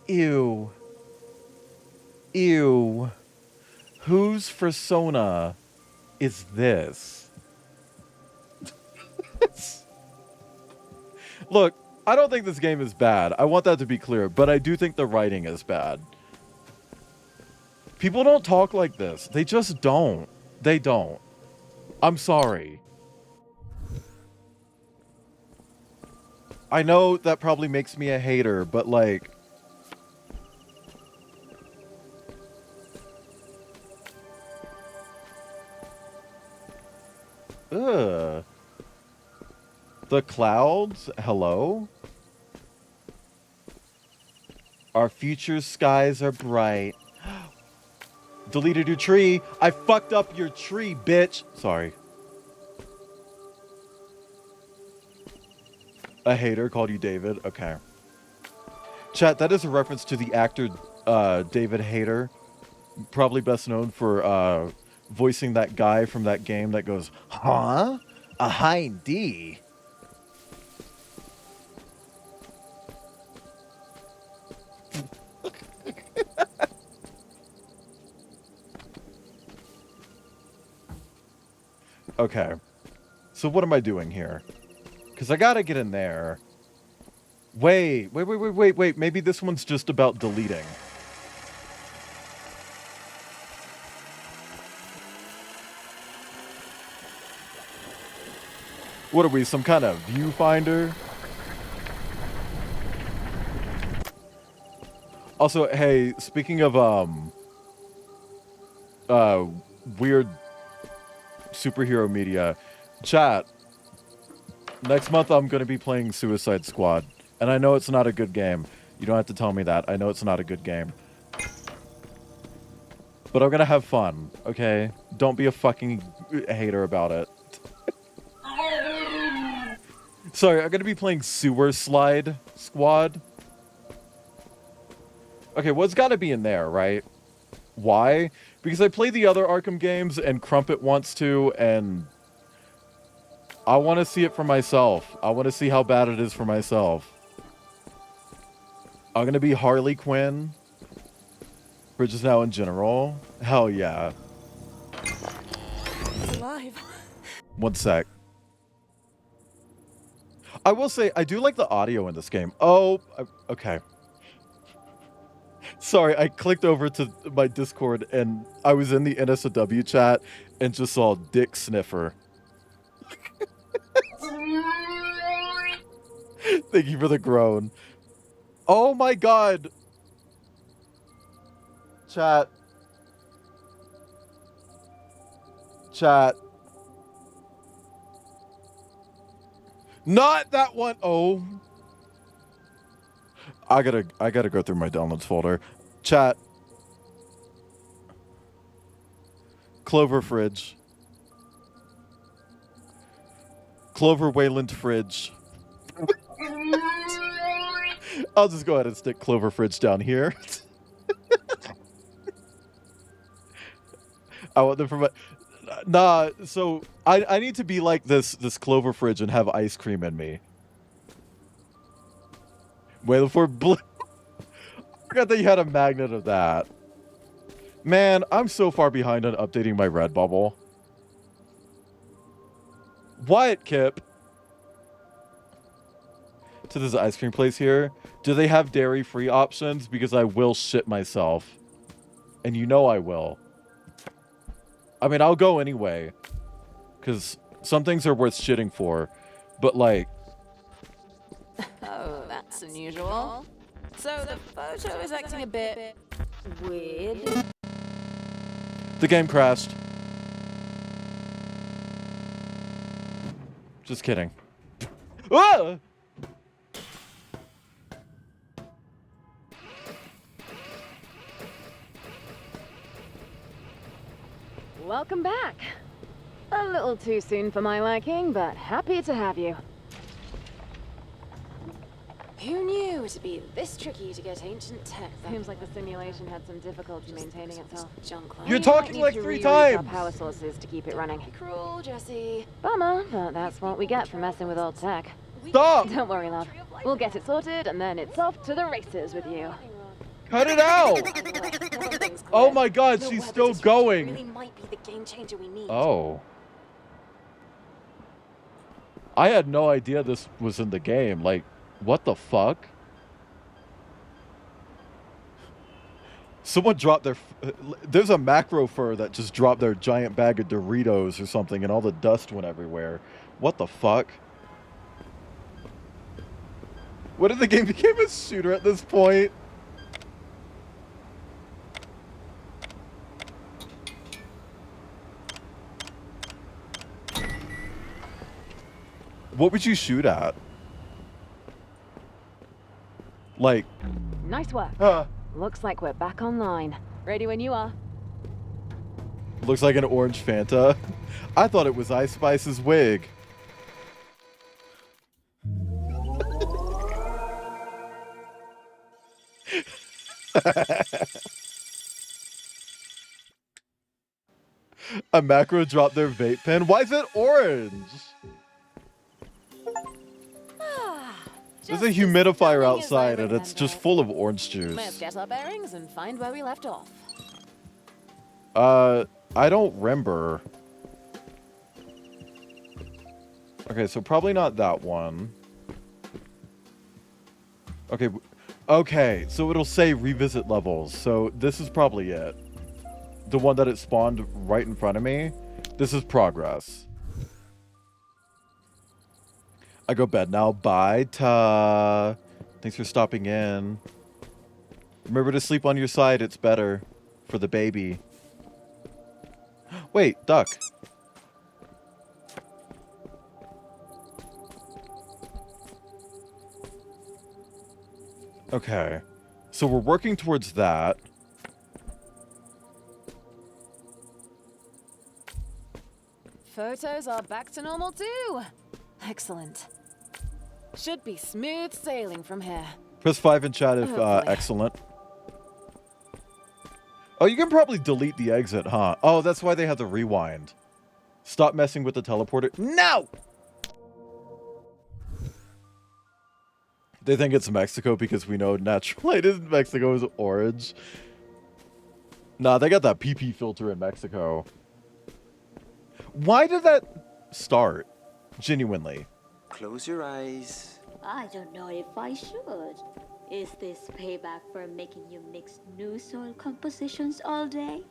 Ew. Ew. Whose persona is this? Look, I don't think this game is bad. I want that to be clear, but I do think the writing is bad. People don't talk like this. They just don't. They don't. I'm sorry. I know that probably makes me a hater, but like... Ugh. The clouds? Hello? Our future skies are bright. Deleted your tree. I fucked up your tree, bitch. Sorry. A hater called you David? Okay. Chat, that is a reference to the actor David Hayter. Probably best known for voicing that guy from that game that goes, huh? A high D. Okay. So what am I doing here? Because I gotta get in there. Wait. Maybe this one's just about deleting. What are we, some kind of viewfinder? Also, hey, speaking of weird superhero media, chat. Next month I'm going to be playing Suicide Squad, and I know it's not a good game. You don't have to tell me that. I know it's not a good game. But I'm going to have fun, okay? Don't be a fucking hater about it. Sorry, I'm going to be playing Sewer Slide Squad. Okay, well, it's got to be in there, right? Why? Because I played the other Arkham games, and Crumpet wants to, and I want to see it for myself. I want to see how bad it is for myself. I'm going to be Harley Quinn. For just now in general. Hell yeah. It's alive. One sec. I will say, I do like the audio in this game. Oh, okay. Sorry, I clicked over to my Discord and I was in the NSW chat and just saw Dick Sniffer. Thank you for the groan. Oh my god. Chat. Chat. Not that one. Oh. I gotta go through my downloads folder. Chat. Clover Fridge. Clover Wayland Fridge. I'll just go ahead and stick Clover Fridge down here. I want them for my... Nah, so I need to be like this Clover Fridge and have ice cream in me. Wait before blue. I forgot that you had a magnet of that. Man, I'm so far behind on updating my Redbubble. What, Kip? To this ice cream place here. Do they have dairy-free options? Because I will shit myself. And you know I will. I mean, I'll go anyway. Because some things are worth shitting for. But, like... Oh, that's unusual. So the photo is acting a bit weird. The game crashed. Just kidding. Ah! Welcome back. A little too soon for my liking, but happy to have you. Who knew it'd be this tricky to get ancient tech? Seems like the simulation had some difficulty maintaining itself. You're talking like 3 times! Our power sources to keep it running. Cruel, Jesse. Bummer, but that's what we get for messing with old tech. Stop! Don't worry, love. We'll get it sorted, and then it's off to the races with you. Cut it out! Oh my god, she's still going! Really might be the game changer we need. Oh. I had no idea this was in the game. Like, what the fuck? Someone dropped their... There's a macro fur that just dropped their giant bag of Doritos or something and all the dust went everywhere. What the fuck? What if the game became a shooter at this point? What would you shoot at? Like... Nice work. Looks like we're back online. Ready when you are. Looks like an orange Fanta. I thought it was Ice Spice's wig. A macro dropped their vape pen. Why is it orange? There's a humidifier outside and it's just full of orange juice. Let's get our bearings and find where we left off. I don't remember. Okay, so probably not that one. Okay, okay, so it'll say revisit levels. So this is probably it. The one that it spawned right in front of me. This is progress. I go bed now. Bye, Ta. Thanks for stopping in. Remember to sleep on your side. It's better for the baby. Wait, duck. Okay. So we're working towards that. Photos are back to normal too. Excellent. Should be smooth sailing from here. Press 5 in chat if excellent. Oh, you can probably delete the exit, huh? Oh, that's why they had the rewind. Stop messing with the teleporter. No! They think it's Mexico because we know natural light in Mexico is orange. Nah, they got that PP filter in Mexico. Why did that start? Genuinely. Close your eyes. I don't know if I should. Is this payback for making you mix new soil compositions all day?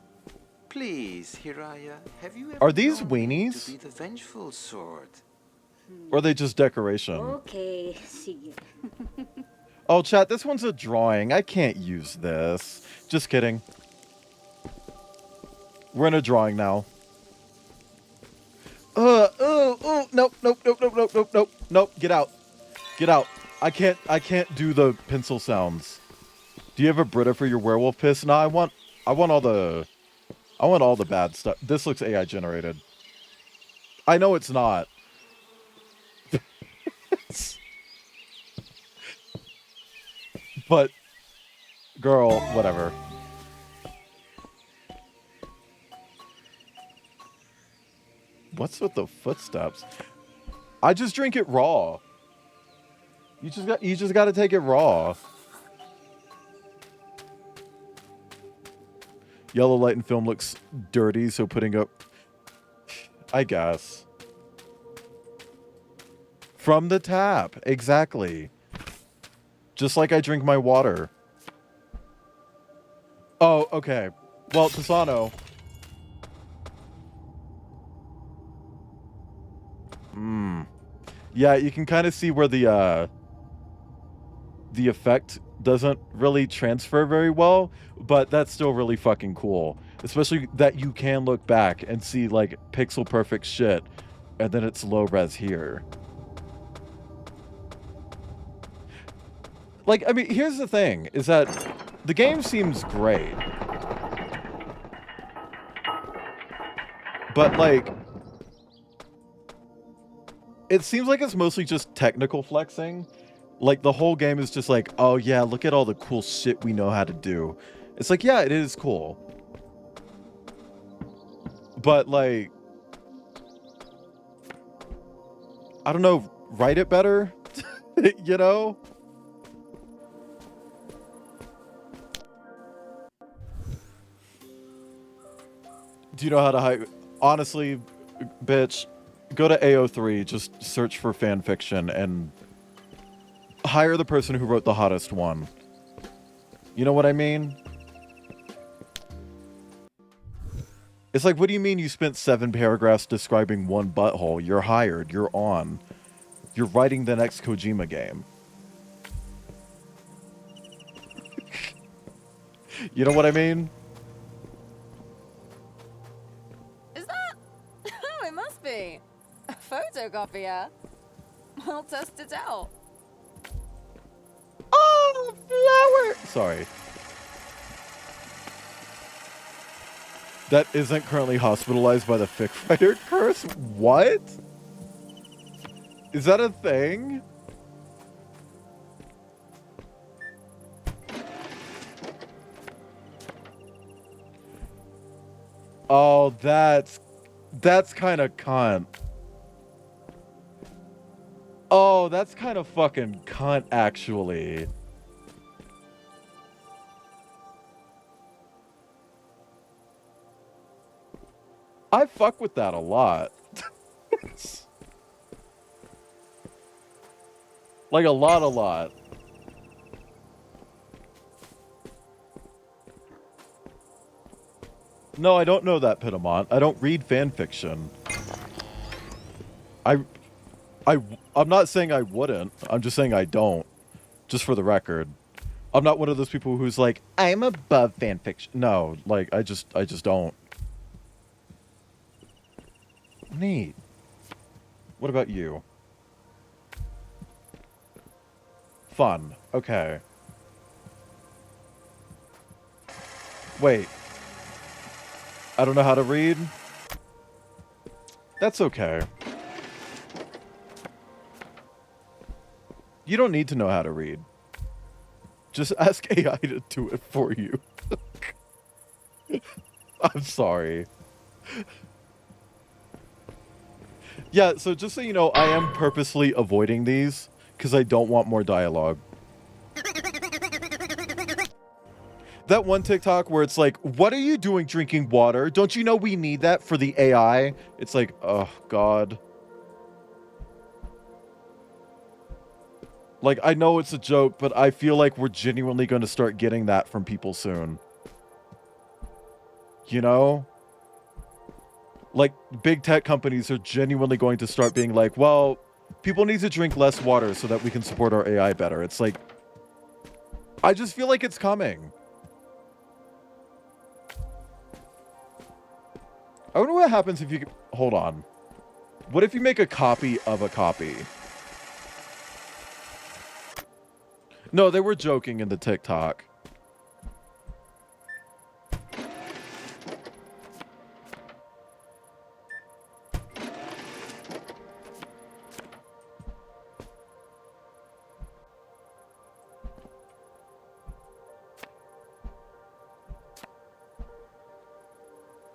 Please, Hiraya, have you ever Are these known me weenies? to be the vengeful sort? Or are they just decoration? Okay, see you. Oh, chat, this one's a drawing. I can't use this. Just kidding. We're in a drawing now. Nope, nope, nope, nope, nope, nope, nope, nope. Get out. Get out. I can't do the pencil sounds. Do you have a Brita for your werewolf piss? Nah, I want all the bad stuff. This looks AI generated. I know it's not. But girl, whatever. What's with the footsteps? I just drink it raw. You just got to take it raw. Yellow light in film looks dirty, so putting up, I guess. From the tap, exactly. Just like I drink my water. Oh, okay. Well, Pisano. Yeah, you can kind of see where the effect doesn't really transfer very well, but that's still really fucking cool. Especially that you can look back and see like pixel perfect shit, and then it's low res here. Like, I mean, here's the thing, is that the game seems great. But like, it seems like it's mostly just technical flexing. Like, the whole game is just like, oh yeah, look at all the cool shit we know how to do. It's like, yeah, it is cool. But like, I don't know, write it better? You know? Do you know how to hide? Honestly, bitch, go to AO3, just search for fan fiction and hire the person who wrote the hottest one. You know what I mean? It's like, what do you mean you spent 7 paragraphs describing one butthole? You're hired. You're on. You're writing the next Kojima game. You know what I mean? Is that? Oh, it must be. A photocopier. I'll test it out. Oh, flower! Sorry. That isn't currently hospitalized by the fic writer curse? What? Is that a thing? Oh, that's kind of cunt. Oh, that's kind of fucking cunt, actually. I fuck with that a lot. Like a lot. No, I don't know that, Pitamont. I don't read fan fiction. I'm not saying I wouldn't. I'm just saying I don't. Just for the record. I'm not one of those people who's like, I'm above fanfiction. No, like, I just don't. Neat. What about you? Fun. Okay. Wait. I don't know how to read? That's okay. You don't need to know how to read. Just ask AI to do it for you. I'm sorry. Yeah, so just so you know, I am purposely avoiding these because I don't want more dialogue. That one TikTok where it's like, what are you doing drinking water? Don't you know we need that for the AI? It's like, oh, God. Like, I know it's a joke, but I feel like we're genuinely going to start getting that from people soon. You know? Like, big tech companies are genuinely going to start being like, well, people need to drink less water so that we can support our AI better. It's like, I just feel like it's coming. I wonder what happens if you... Hold on. What if you make a copy of a copy? No, they were joking in the TikTok.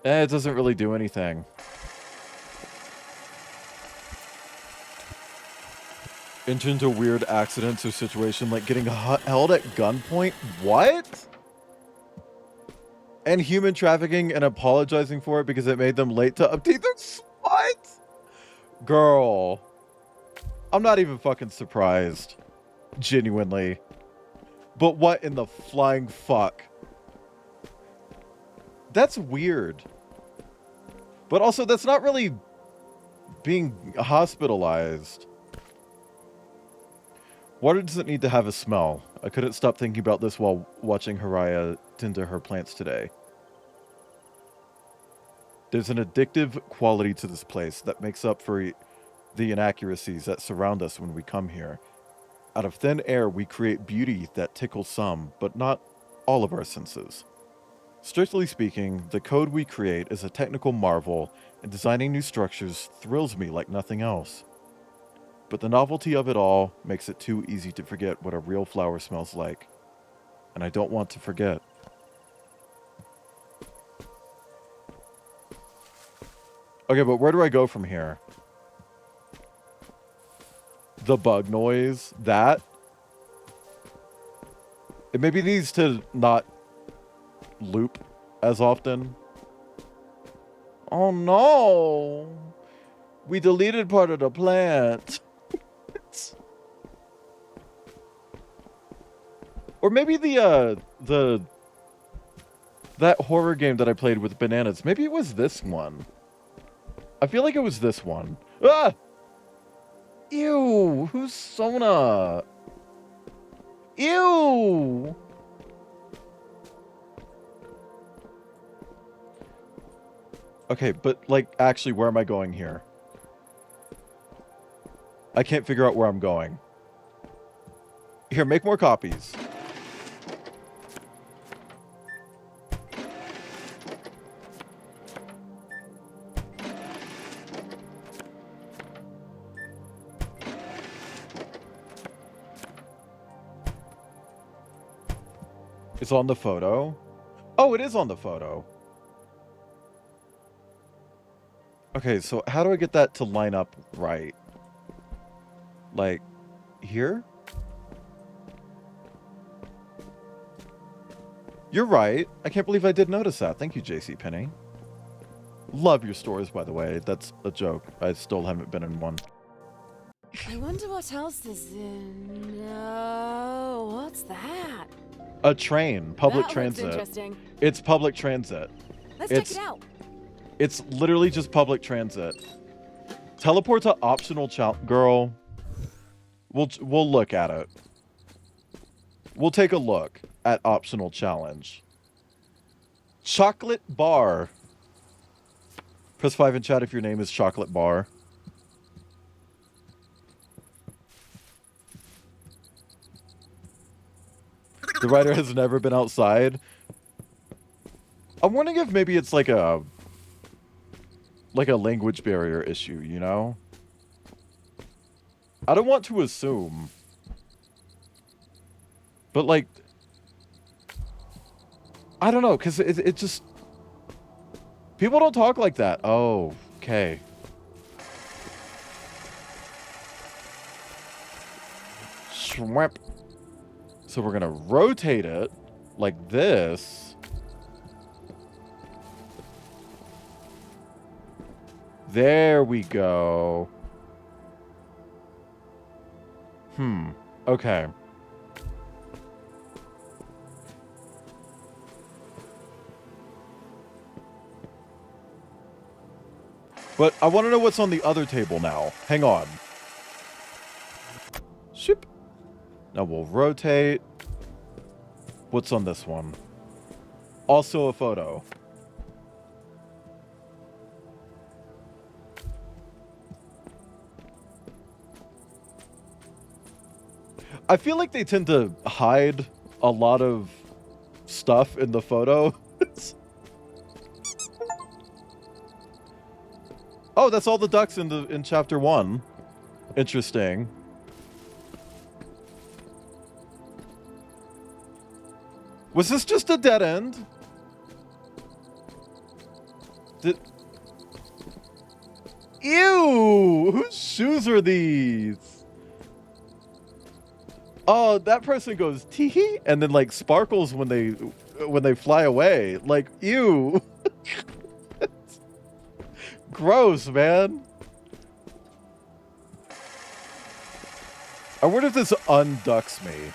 It doesn't really do anything. Enter into weird accidents or situation like getting held at gunpoint? What? And human trafficking and apologizing for it because it made them late to update their... What? Girl. I'm not even fucking surprised. Genuinely. But what in the flying fuck? That's weird. But also, that's not really being hospitalized. Water doesn't need to have a smell. I couldn't stop thinking about this while watching Haraya tend to her plants today. There's an addictive quality to this place that makes up for the inaccuracies that surround us when we come here. Out of thin air, we create beauty that tickles some, but not all of our senses. Strictly speaking, the code we create is a technical marvel, and designing new structures thrills me like nothing else. But the novelty of it all makes it too easy to forget what a real flower smells like. And I don't want to forget. Okay, but where do I go from here? The bug noise? That? It maybe needs to not loop as often. Oh no! We deleted part of the plant. Or maybe that horror game that I played with bananas. Maybe it was this one. I feel like it was this one. Ah! Ew! Who's Sona? Ew! Okay, but, like, actually, where am I going here? I can't figure out where I'm going. Here, make more copies. It's on the photo. Oh, it is on the photo. Okay, so how do I get that to line up right? Like, here? You're right. I can't believe I did notice that. Thank you, JCPenney. Love your stores, by the way. That's a joke. I still haven't been in one. I wonder what else is in... No, what's that? A train. Public That looks transit. interesting. It's public transit. Let's check it out. It's literally just public transit. Teleport to optional girl. We'll look at it. We'll take a look at optional challenge. Chocolate bar. Press 5 in chat if your name is Chocolate Bar. The writer has never been outside. I'm wondering if maybe it's like a language barrier issue, you know? I don't want to assume. But like, I don't know, because it just, people don't talk like that. Oh, okay. Shrimp. So we're gonna rotate it like this. There we go. Okay. But I want to know what's on the other table now. Hang on. Shoop. Now we'll rotate. What's on this one? Also a photo. I feel like they tend to hide a lot of stuff in the photo. Oh, that's all the ducks in chapter 1. Interesting. Was this just a dead end? Ew! Whose shoes are these? Oh, that person goes tee-hee and then like sparkles when they fly away. Like, ew. Gross, man. I wonder if this unducks me.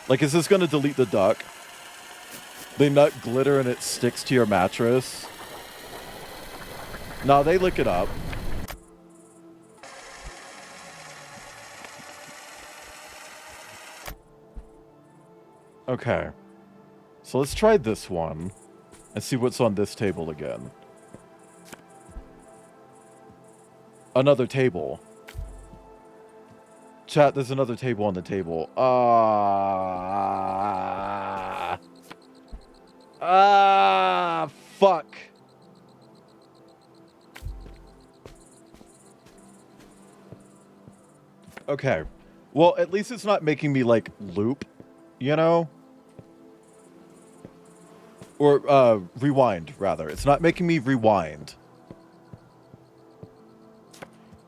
Like, is this gonna delete the duck? They nut glitter and it sticks to your mattress. No, they lick it up. Okay. So let's try this one and see what's on this table again. Another table. Chat, there's another table on the table. Fuck. Okay. Well, at least it's not making me, like, loop, you know? Or, rewind, rather. It's not making me rewind.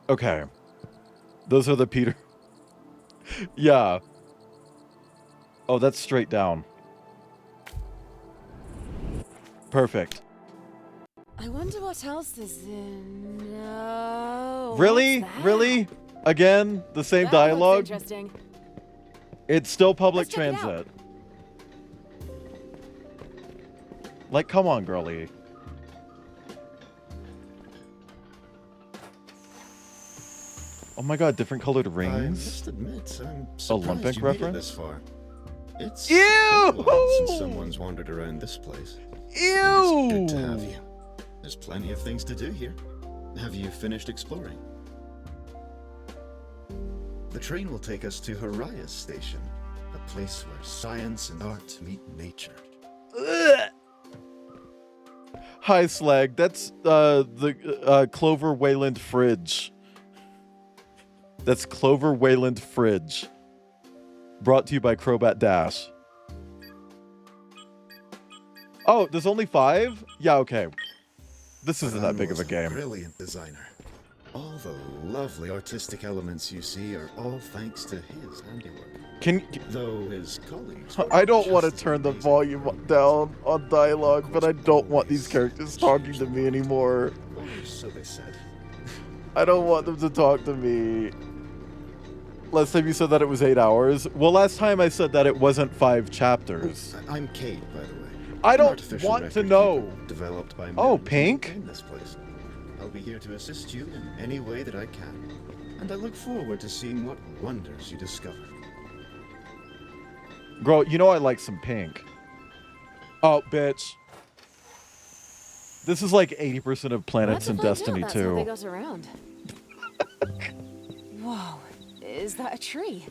Okay. Those are the Peter... Yeah. Oh, that's straight down. Perfect. I wonder what else is in... No. Really? Really? Again? The same dialogue? Interesting. It's still public Let's check it transit. Like, come on, girlie. Oh my god, different colored rings? I must admit, I'm surprised Olympic you made it reference? this far. It's Ew! been a while since someone's wandered around this place. Ew! It's good to have you. There's plenty of things to do here. Have you finished exploring? The train will take us to Horias Station, a place where science and art meet nature. Ugh. Hi, Slag. That's the Clover Wayland Fridge. That's Clover Wayland Fridge. Brought to you by Crobat Dash. Oh, there's only 5? Yeah, okay. This isn't that big of a game. Brilliant designer. All the lovely artistic elements you see are all thanks to his handiwork. Though his colleagues... I don't want to turn the volume down on dialogue, but I don't want these characters talking to me anymore. Or so they said. I don't want them to talk to me. Last time you said that it was 8 hours. Well, last time I said that it wasn't 5 chapters. I'm Kate, by the way. I don't want to know. Developed by Oh, Pink? in this place. I'll be here to assist you in any way that I can. And I look forward to seeing what wonders you discover. Girl, you know I like some pink. Oh, bitch. This is like 80% of planets in Destiny 2. That's how they got around. Whoa, is that a tree?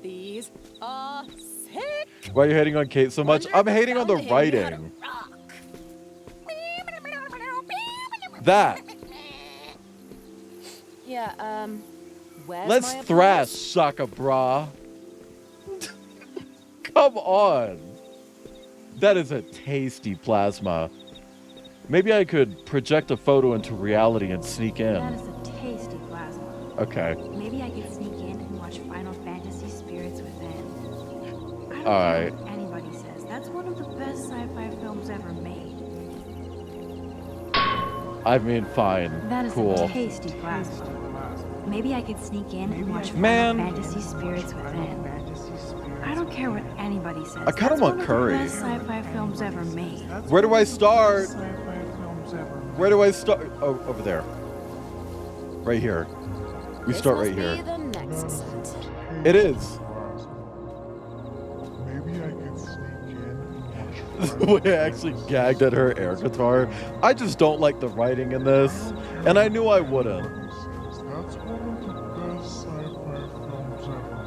These are sick. Why are you hating on Kate so much? I'm hating on the writing. That. Yeah, where's Let's my thrash, applause? Shaka Bra. Come on. That is a tasty plasma. Maybe I could project a photo into reality and sneak in. That is a tasty plasma. Okay. Maybe I could sneak in and watch Final Fantasy Spirits Within. I don't Alright. care what anybody says. That's one of the best sci-fi films ever made. I mean, fine. That is Cool. a tasty plasma. Maybe I could sneak in and watch Man. Final Fantasy Spirits Within. I don't care what anybody says. I kinda That's want one of curry. the best sci-fi films ever made. Where do I start? Where do I start? Oh, over there. Right here. We start right here. The next set. It is. Maybe I could sneak in and watch. The way I actually gagged at her air guitar. I just don't like the writing in this. And I knew I wouldn't. That's one of the best sci-fi films ever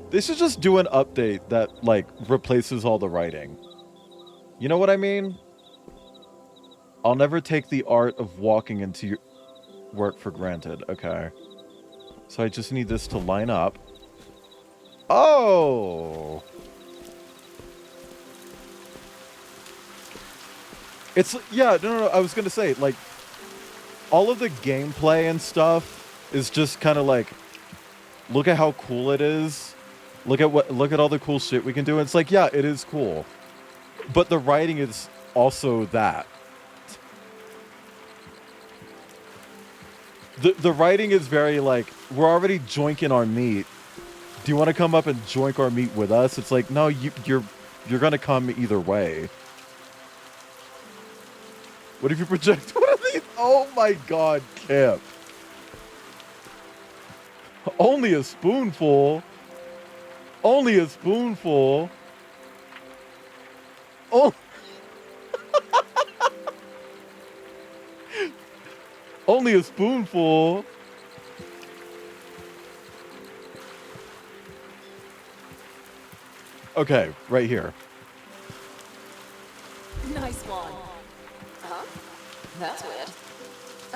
made. They should just do an update that, like, replaces all the writing. You know what I mean? I'll never take the art of walking into your work for granted. Okay. So I just need this to line up. Oh! It's, yeah, no, I was gonna say, like, all of the gameplay and stuff is just kind of like, look at how cool it is. Look at all the cool shit we can do. And it's like, yeah, it is cool. But the writing is also that. The writing is very like, we're already joinking our meat. Do you want to come up and joink our meat with us? It's like, no, you're gonna come either way. What if you project one of these? Oh my god, Kip. Only a spoonful. Only a spoonful. Oh. Only a spoonful. Okay, right here. Nice one. Huh? That's weird.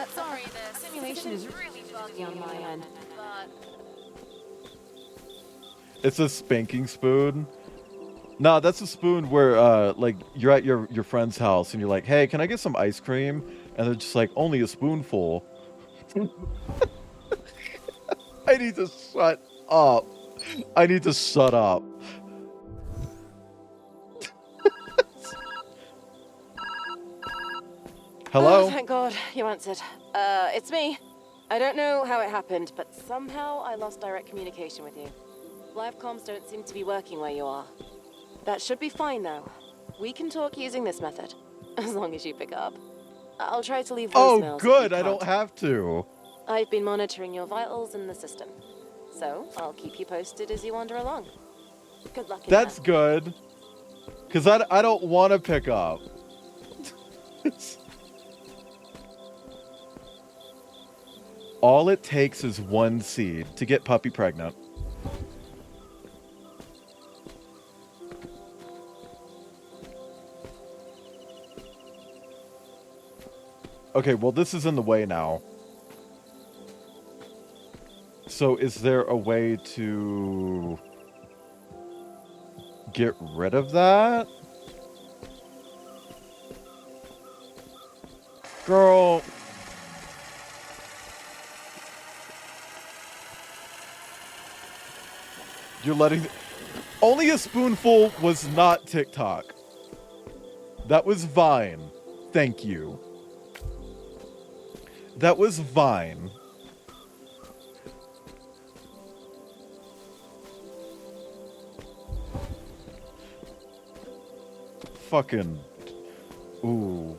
Sorry, the simulation is really buggy on my end, but... It's a spanking spoon. No, that's a spoon where, like, you're at your friend's house and you're like, hey, can I get some ice cream? And they're just like, only a spoonful. I need to shut up. I need to shut up. Hello? Oh, thank God you answered. It's me. I don't know how it happened, but somehow I lost direct communication with you. Live comms don't seem to be working where you are. That should be fine, though. We can talk using this method, as long as you pick up. I'll try to leave voicemails. Oh, good. I don't have to. I've been monitoring your vitals in the system, so I'll keep you posted as you wander along. Good luck in That's that. good. Because I don't want to pick up. All it takes is one seed to get Puppy pregnant. Okay, well, this is in the way now. So is there a way to get rid of that? Girl. You're letting... Only a spoonful was not TikTok. That was Vine. Thank you. That was Vine. Fucking... Ooh.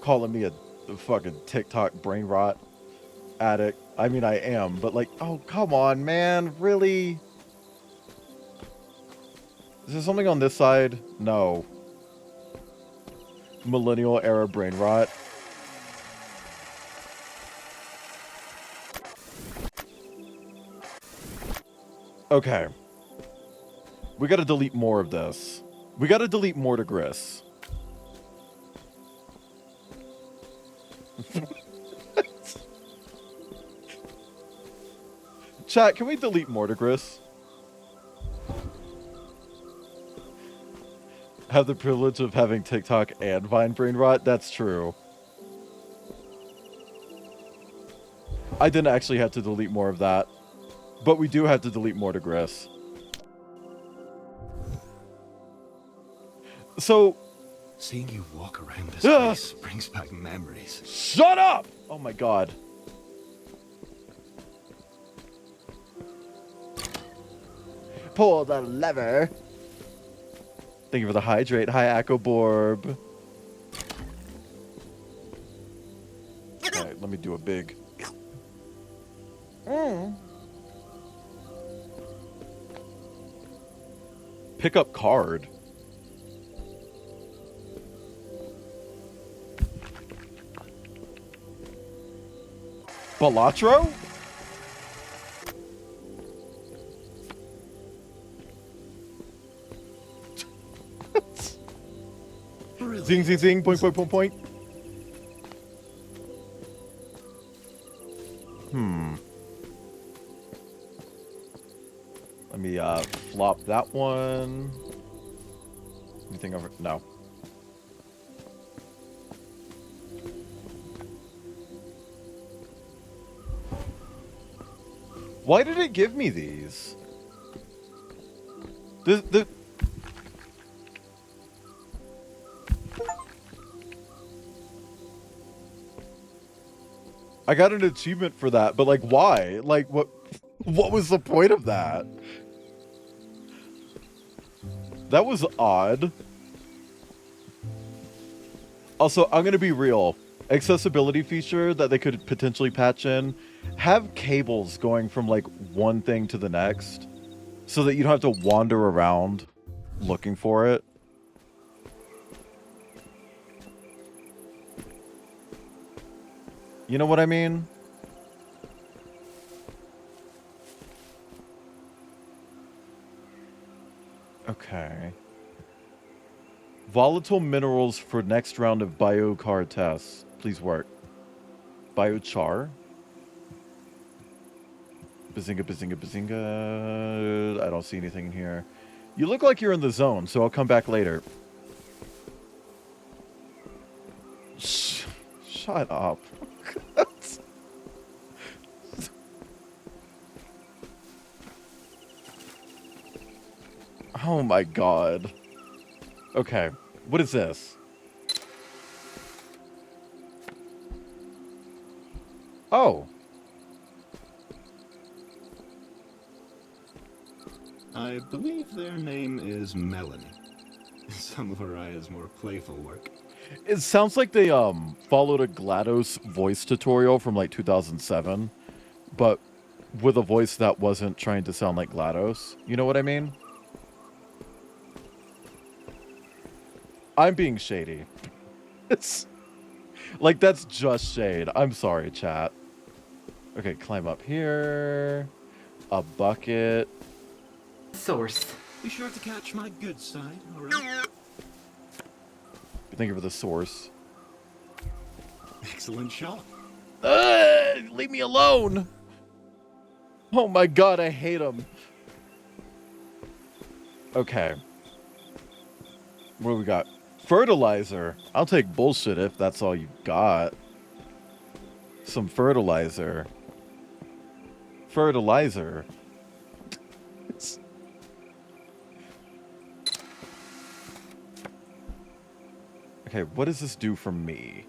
Calling me a fucking TikTok brain rot addict. I mean, I am, but like, oh, come on, man. Really? Is there something on this side? No. Millennial era brain rot. Okay. We gotta delete more of this. We gotta delete more to Gris. Chat, can we delete more to Gris? Have the privilege of having TikTok and Vine brain rot? That's true. I didn't actually have to delete more of that. But we do have to delete more to Gris. So... Seeing you walk around this place brings back memories. Shut up! Oh my god. Pull the lever. Thank you for the hydrate. Hi, Akoborb. Alright, let me do a big... Pick up card. Balatro? Zing, zing, zing, point, point, point, point. Let me flop that one. Anything over? No. Why did it give me these? I got an achievement for that, but like, why? Like, what was the point of that? That was odd. Also, I'm gonna be real. Accessibility feature that they could potentially patch in, have cables going from like one thing to the next so that you don't have to wander around looking for it. You know what I mean? Okay. Volatile minerals for next round of biochar tests. Please work. Biochar? Bazinga, bazinga, bazinga. I don't see anything here. You look like you're in the zone, so I'll come back later. Shut up. Oh my god. Okay, what is this? Oh. I believe their name is Melanie. Some of Araya's more playful work. It sounds like they followed a GLaDOS voice tutorial from like 2007, but with a voice that wasn't trying to sound like GLaDOS. You know what I mean? I'm being shady. It's like, that's just shade. I'm sorry, chat. Okay, climb up here. A bucket. Source. Be sure to catch my good side, alright? Thank you for the source. Excellent shot. Leave me alone. Oh my god, I hate him. Okay. What do we got? Fertilizer. I'll take bullshit if that's all you got. Some fertilizer. Fertilizer. Okay, what does this do for me?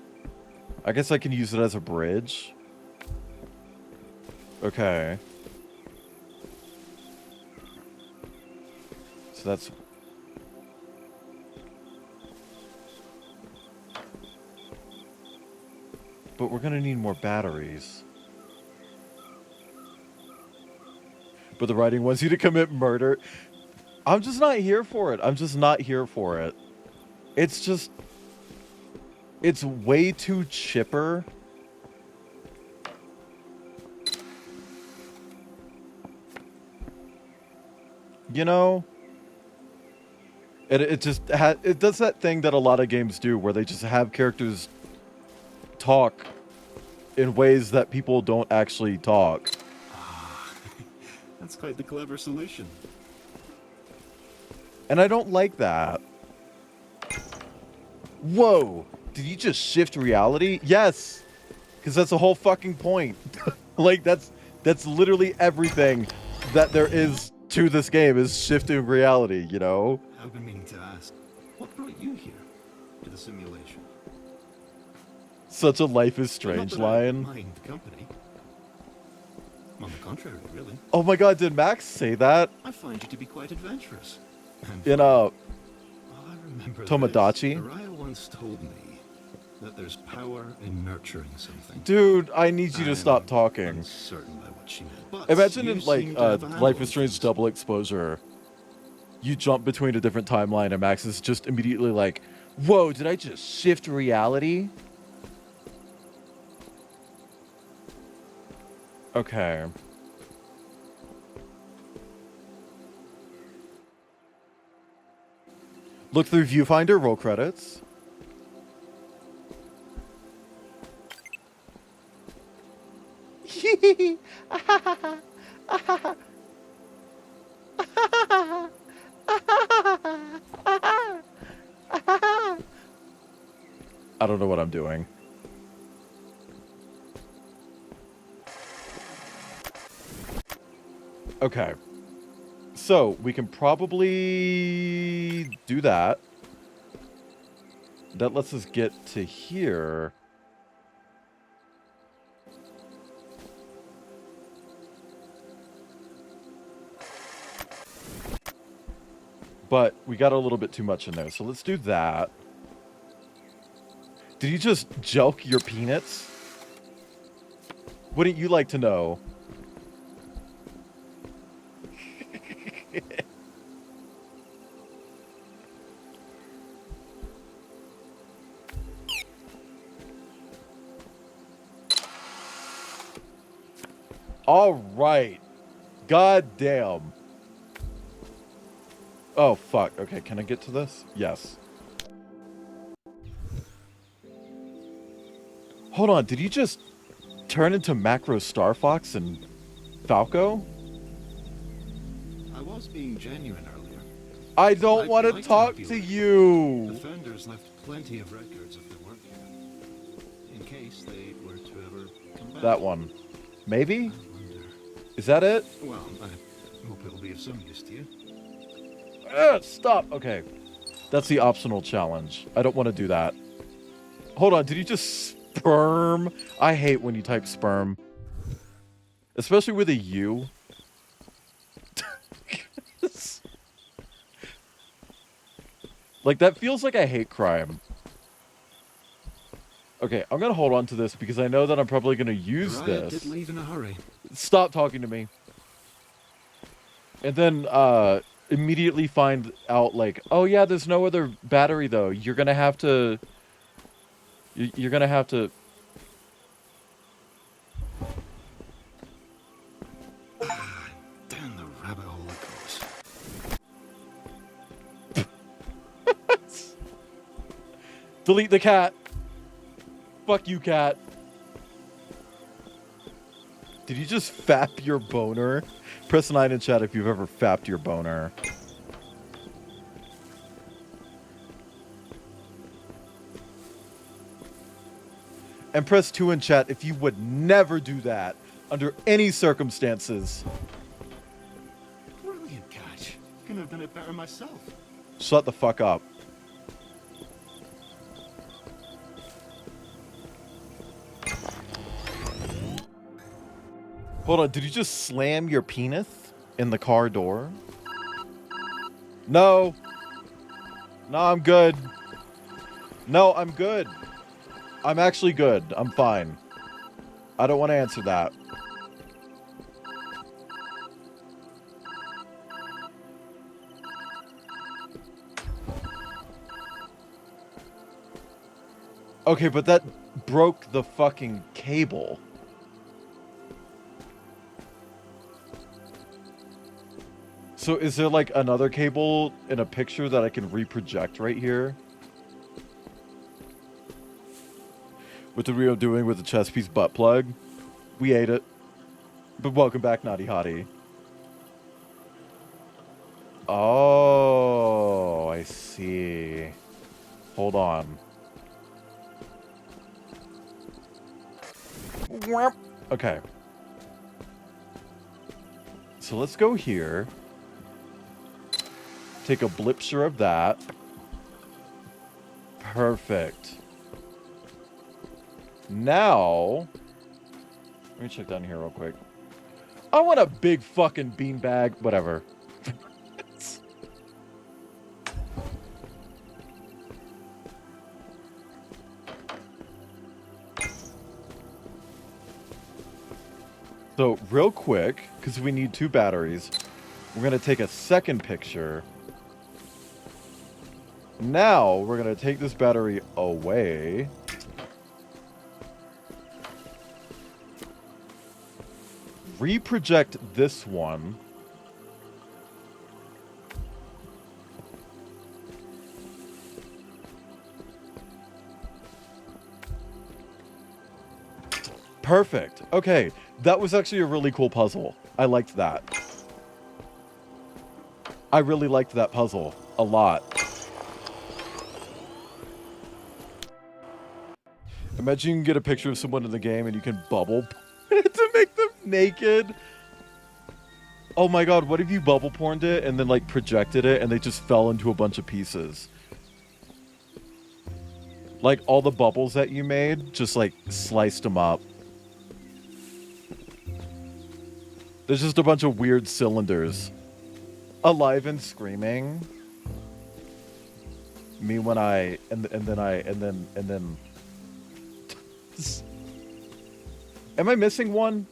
I guess I can use it as a bridge. Okay. So that's... But we're gonna need more batteries. But the writing wants you to commit murder. I'm just not here for it. I'm just not here for it. It's just... It's way too chipper. You know? It just it does that thing that a lot of games do where they just have characters talk in ways that people don't actually talk. That's quite the clever solution. And I don't like that. Whoa! Did you just shift reality? Yes! Because that's the whole fucking point. Like, that's literally everything that there is to this game is shifting reality, you know? I've been meaning to ask, what brought you here to the simulation? Such a Life is Strange line. Mind company. On the contrary, really. Oh my god, did Max say that? I find you to be quite adventurous. In I remember Tomodachi? Araya once told me that there's power in nurturing something. Dude, I need you to stop talking. Uncertain by what she meant. But imagine you in like seem to have a handle Life on is Strange things. double exposure, you jump between a different timeline and Max is just immediately like, whoa, did I just shift reality? Okay. Look through Viewfinder, roll credits. I don't know what I'm doing. Okay. So, we can probably do that. That lets us get to here. But we got a little bit too much in there, so let's do that. Did you just joke your peanuts? Wouldn't you like to know? All right. God damn. Oh, fuck. Okay, can I get to this? Yes. Hold on, did you just turn into Macro Star Fox and Falco? I was being genuine earlier. I don't want to like talk help to out. you. The founders left plenty of records of their work here, in case they were to ever come back. That one. Maybe? Is that it? Well, I hope it'll be of some use to you. Stop. Okay. That's the optional challenge. I don't want to do that. Hold on. Did you just sperm? I hate when you type sperm. Especially with a U. Like, that feels like a hate crime. Okay, I'm going to hold on to this because I know that I'm probably going to use Araya this. did leave in a hurry. Stop talking to me. And then, immediately find out, like, oh yeah, there's no other battery, though. You're gonna have to... You're gonna have to... Down the rabbit hole it goes. Delete the cat. Fuck you, cat. Did you just fap your boner? Press 9 in chat if you've ever fapped your boner. And press 2 in chat if you would never do that under any circumstances. Brilliant catch. Couldn't have done it better myself. Shut the fuck up. Hold on, did you just slam your penis in the car door? No. No, I'm good. No, I'm good. I'm actually good. I'm fine. I don't want to answer that. Okay, but that broke the fucking cable. So is there like another cable in a picture that I can reproject right here? What the Rio doing with the chest piece butt plug? We ate it. But welcome back, Naughty Hottie. Oh, I see. Hold on. Okay. So let's go here. Take a blipsure of that. Perfect. Now, let me check down here real quick. I want a big fucking beanbag. Whatever. So real quick, because we need 2 batteries, we're going to take a second picture. Now we're going to take this battery away. Reproject this one. Perfect. Okay, that was actually a really cool puzzle. I liked that. I really liked that puzzle a lot. Imagine you can get a picture of someone in the game and you can bubble to make them naked. Oh my god, what if you bubble porned it and then like projected it and they just fell into a bunch of pieces? Like all the bubbles that you made, just like sliced them up. There's just a bunch of weird cylinders. Alive and screaming. Me when I and then Am I missing one?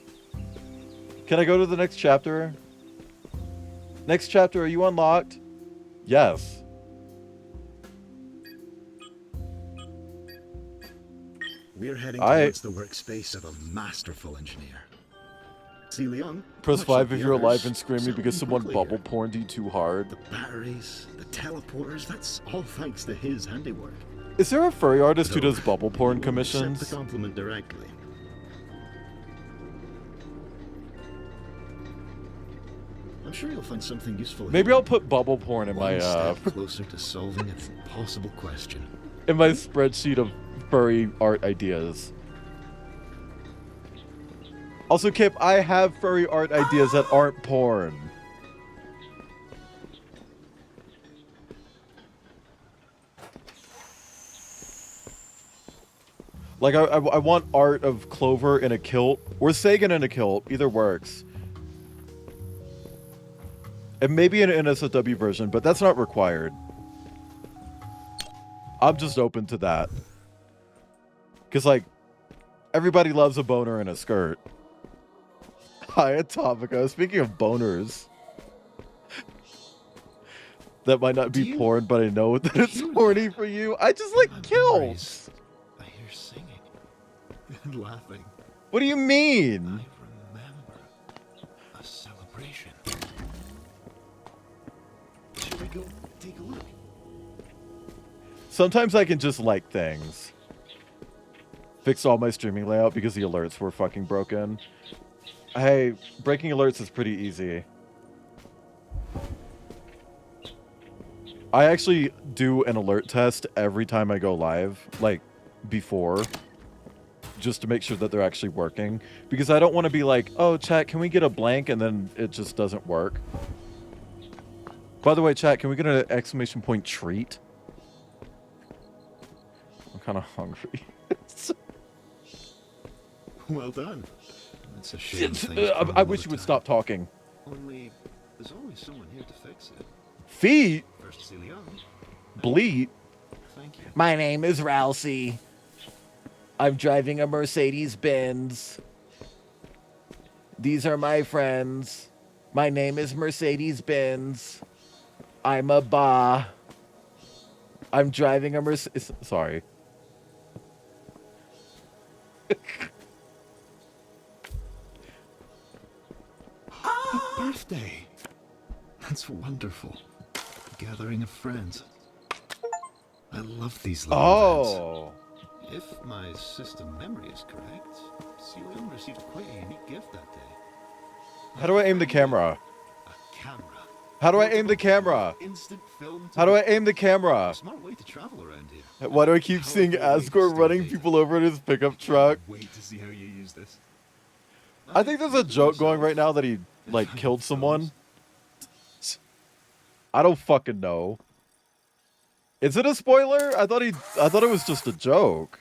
Can I go to the next chapter? Next chapter, are you unlocked? Yes. We're heading towards the workspace of a masterful engineer. Leon, press 5 if you're alive and screaming because someone bubble porned you too hard. The batteries, the teleporters, that's all thanks to his handiwork. Is there a furry artist who does bubble porn commissions? Accept the compliment directly. I'm sure you'll find something useful. Maybe I'll put bubble porn in my step closer to solving an impossible question. In my spreadsheet of furry art ideas. Also, Kip, I have furry art ideas that aren't porn. Like, I want art of Clover in a kilt, or Sagan in a kilt. Either works. And maybe an NSFW version, but that's not required. I'm just open to that. Because, like, everybody loves a boner in a skirt. Hi, Atomica. Speaking of boners. That might not be porn, but I know that it's horny for you. I just like kills. I hear singing and laughing. What do you mean? I remember a celebration. Should we go take a look? Sometimes I can just like things. Fixed all my streaming layout because the alerts were fucking broken. Hey, breaking alerts is pretty easy. I actually do an alert test every time I go live, like, before. Just to make sure that they're actually working. Because I don't want to be like, oh, chat, can we get a blank? And then it just doesn't work. By the way, chat, can we get an exclamation point treat? I'm kind of hungry. Well done. It's a shame. I wish you would stop talking. Only, there's always someone here to fix it. Feet? First Celia. Bleat? Thank you. My name is Rousey. I'm driving a Mercedes-Benz. These are my friends. My name is Mercedes-Benz. I'm a ba. I'm driving a Mercedes... Sorry. A birthday! That's wonderful. Gathering of friends. I love these little events. If my system memory is correct, Celium received quite a unique gift that day. How do I aim the camera? A camera. How do I aim the camera? Instant film. How do I aim the camera? A smart way to travel around here. Why do I keep seeing Asgore running people over in his pickup truck? Wait to see how you use this. I think there's a joke going right now that he, like, killed someone. I don't fucking know. Is it a spoiler? I thought it was just a joke.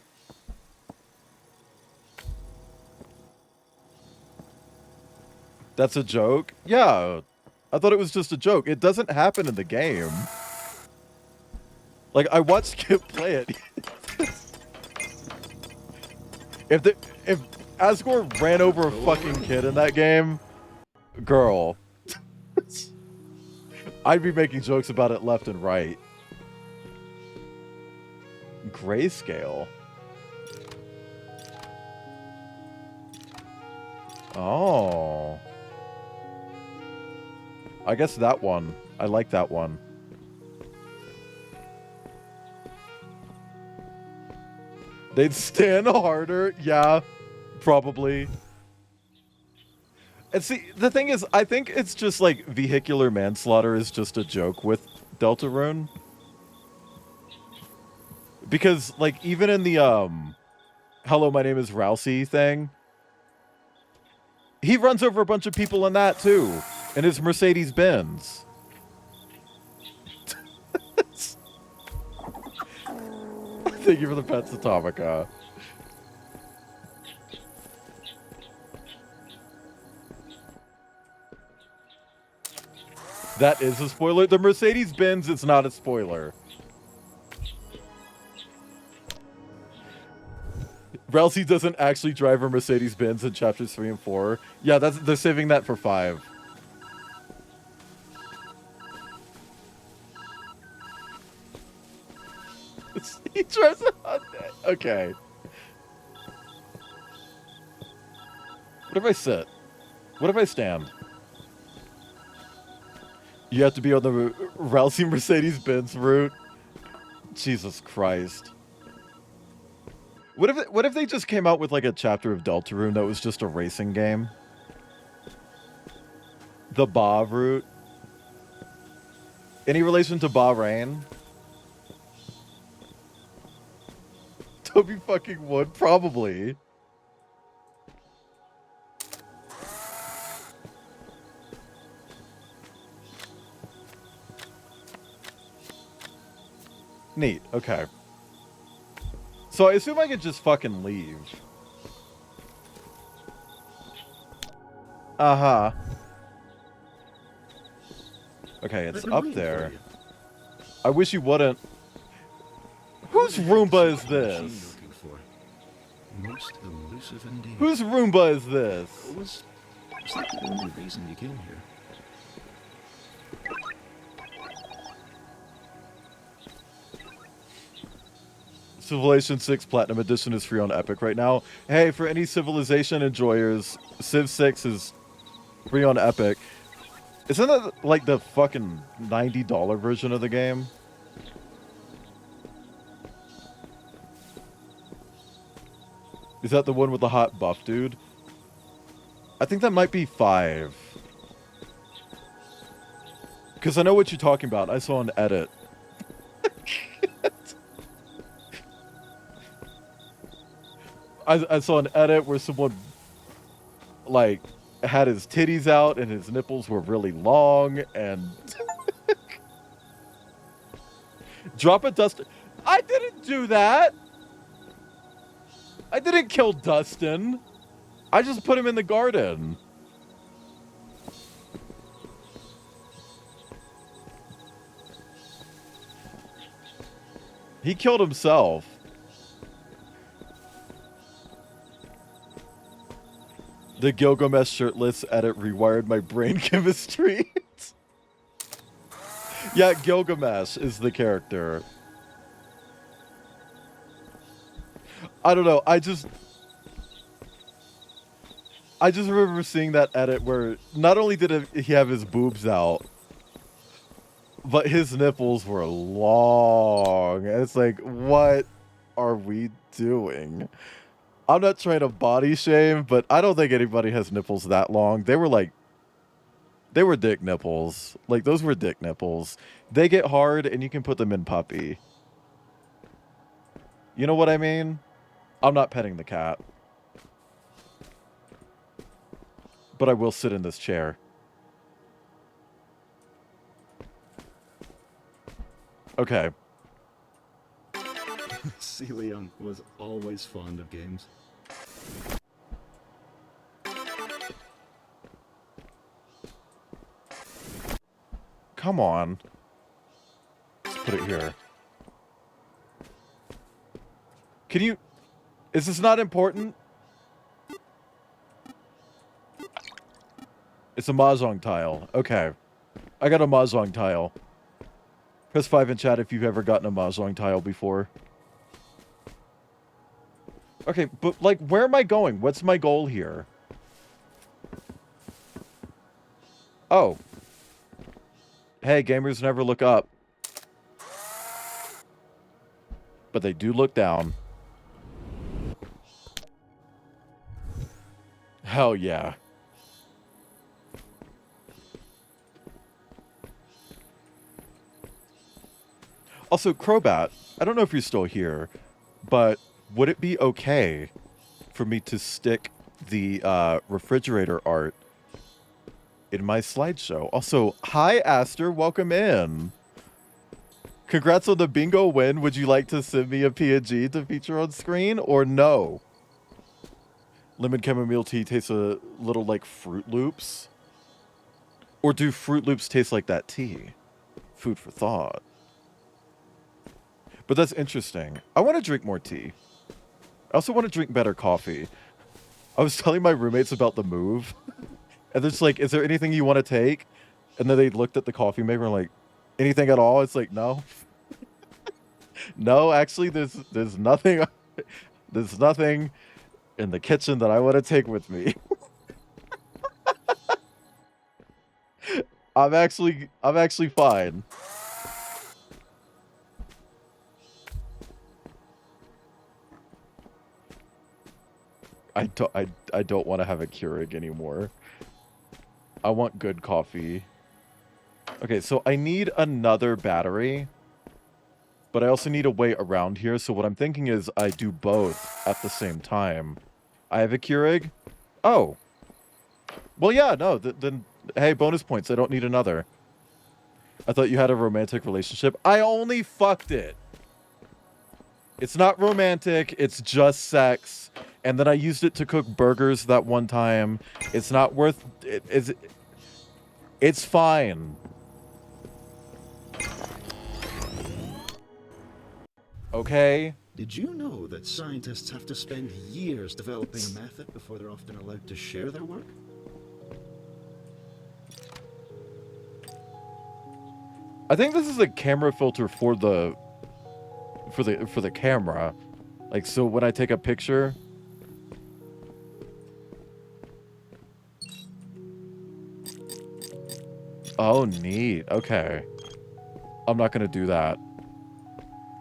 That's a joke? Yeah. I thought it was just a joke. It doesn't happen in the game. Like, I watched Skip play it. If Asgore ran over a fucking kid in that game, girl, I'd be making jokes about it left and right. Grayscale. Oh. I guess that one. I like that one. They'd stand harder. Yeah, probably. And see, the thing is, I think it's just like vehicular manslaughter is just a joke with Deltarune. Because, like, even in the, hello, my name is Rousey thing, he runs over a bunch of people in that, too, in his Mercedes-Benz. Thank you for the pets, Atomica. That is a spoiler. The Mercedes-Benz is not a spoiler. Rousey doesn't actually drive a Mercedes-Benz in chapters 3 and 4. Yeah, they're saving that for 5. He drives a Hyundai. Okay. What if I sit? What if I stand? You have to be on the Rousey Mercedes-Benz route. Jesus Christ. What if they just came out with like a chapter of Deltarune that was just a racing game? The Ba route. Any relation to Bahrain? Toby fucking would, probably. Neat, okay. So I assume I could just fucking leave. Uh-huh. Okay, it's up there. I wish you wouldn't. Whose Roomba is this? Most elusive indeed. Whose Roomba is this? Was that the only reason you came here? Civilization 6 Platinum Edition is free on Epic right now. Hey, for any Civilization enjoyers, Civ 6 is free on Epic. Isn't that like the fucking $90 version of the game? Is that the one with the hot buff dude? I think that might be 5. Because I know what you're talking about. I saw an edit. I saw an edit where someone, like, had his titties out and his nipples were really long and... Drop a Dustin. I didn't do that! I didn't kill Dustin. I just put him in the garden. He killed himself. The Gilgamesh shirtless edit rewired my brain chemistry. Yeah, Gilgamesh is the character. I don't know. I just remember seeing that edit where not only did he have his boobs out, but his nipples were long. And it's like, what are we doing? I'm not trying to body shame, but I don't think anybody has nipples that long. They were dick nipples. Like, those were dick nipples. They get hard and you can put them in puppy. You know what I mean? I'm not petting the cat. But I will sit in this chair. Okay. Celia Young was always fond of games. Come on. Let's put it here. Can you... Is this not important? It's a mahjong tile. Okay. I got a mahjong tile. Press 5 in chat if you've ever gotten a mahjong tile before. Okay, but, like, where am I going? What's my goal here? Oh. Hey, gamers never look up. But they do look down. Hell yeah. Also, Crobat, I don't know if you're still here, but would it be okay for me to stick the refrigerator art in my slideshow? Also, hi, Aster. Welcome in. Congrats on the bingo win. Would you like to send me a PNG to feature on screen or no? Lemon chamomile tea tastes a little like Fruit Loops. Or do Fruit Loops taste like that tea? Food for thought. But that's interesting. I want to drink more tea. I also want to drink better coffee. I was telling my roommates about the move. And they're just like, is there anything you want to take? And then they looked at the coffee maker and like, anything at all? It's like, no. No, actually, there's nothing. There's nothing in the kitchen that I want to take with me. I'm actually fine. I don't want to have a Keurig anymore. I want good coffee. Okay, so I need another battery, but I also need a way around here. So what I'm thinking is I do both at the same time. I have a Keurig. Oh. Well, yeah, no, then, hey, bonus points. I don't need another. I thought you had a romantic relationship. I only fucked it. It's not romantic. It's just sex. And then I used it to cook burgers that one time. It's not worth it. It's fine. Okay. Did you know that scientists have to spend years developing a method before they're often allowed to share their work? I think this is a camera filter for the camera. Like, so when I take a picture, oh, neat. Okay. I'm not going to do that.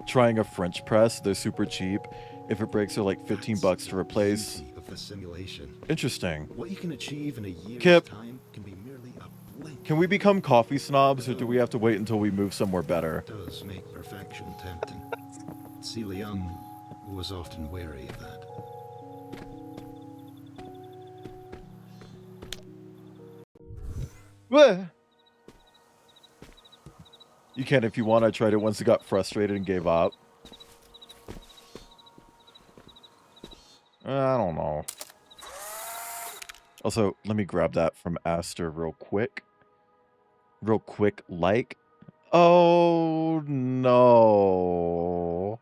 Trying a French press. They're super cheap. If it breaks, they're like 15 bucks to replace. Of the simulation. Interesting. What you can achieve in a year's Kip, time can be merely a blink. Can we become coffee snobs, or do we have to wait until we move somewhere better? It does make perfection tempting. Celia Young was often wary of that. You can if you want. I tried it once it got frustrated and gave up. I don't know. Also, let me grab that from Aster real quick. Real quick, like. Oh, no.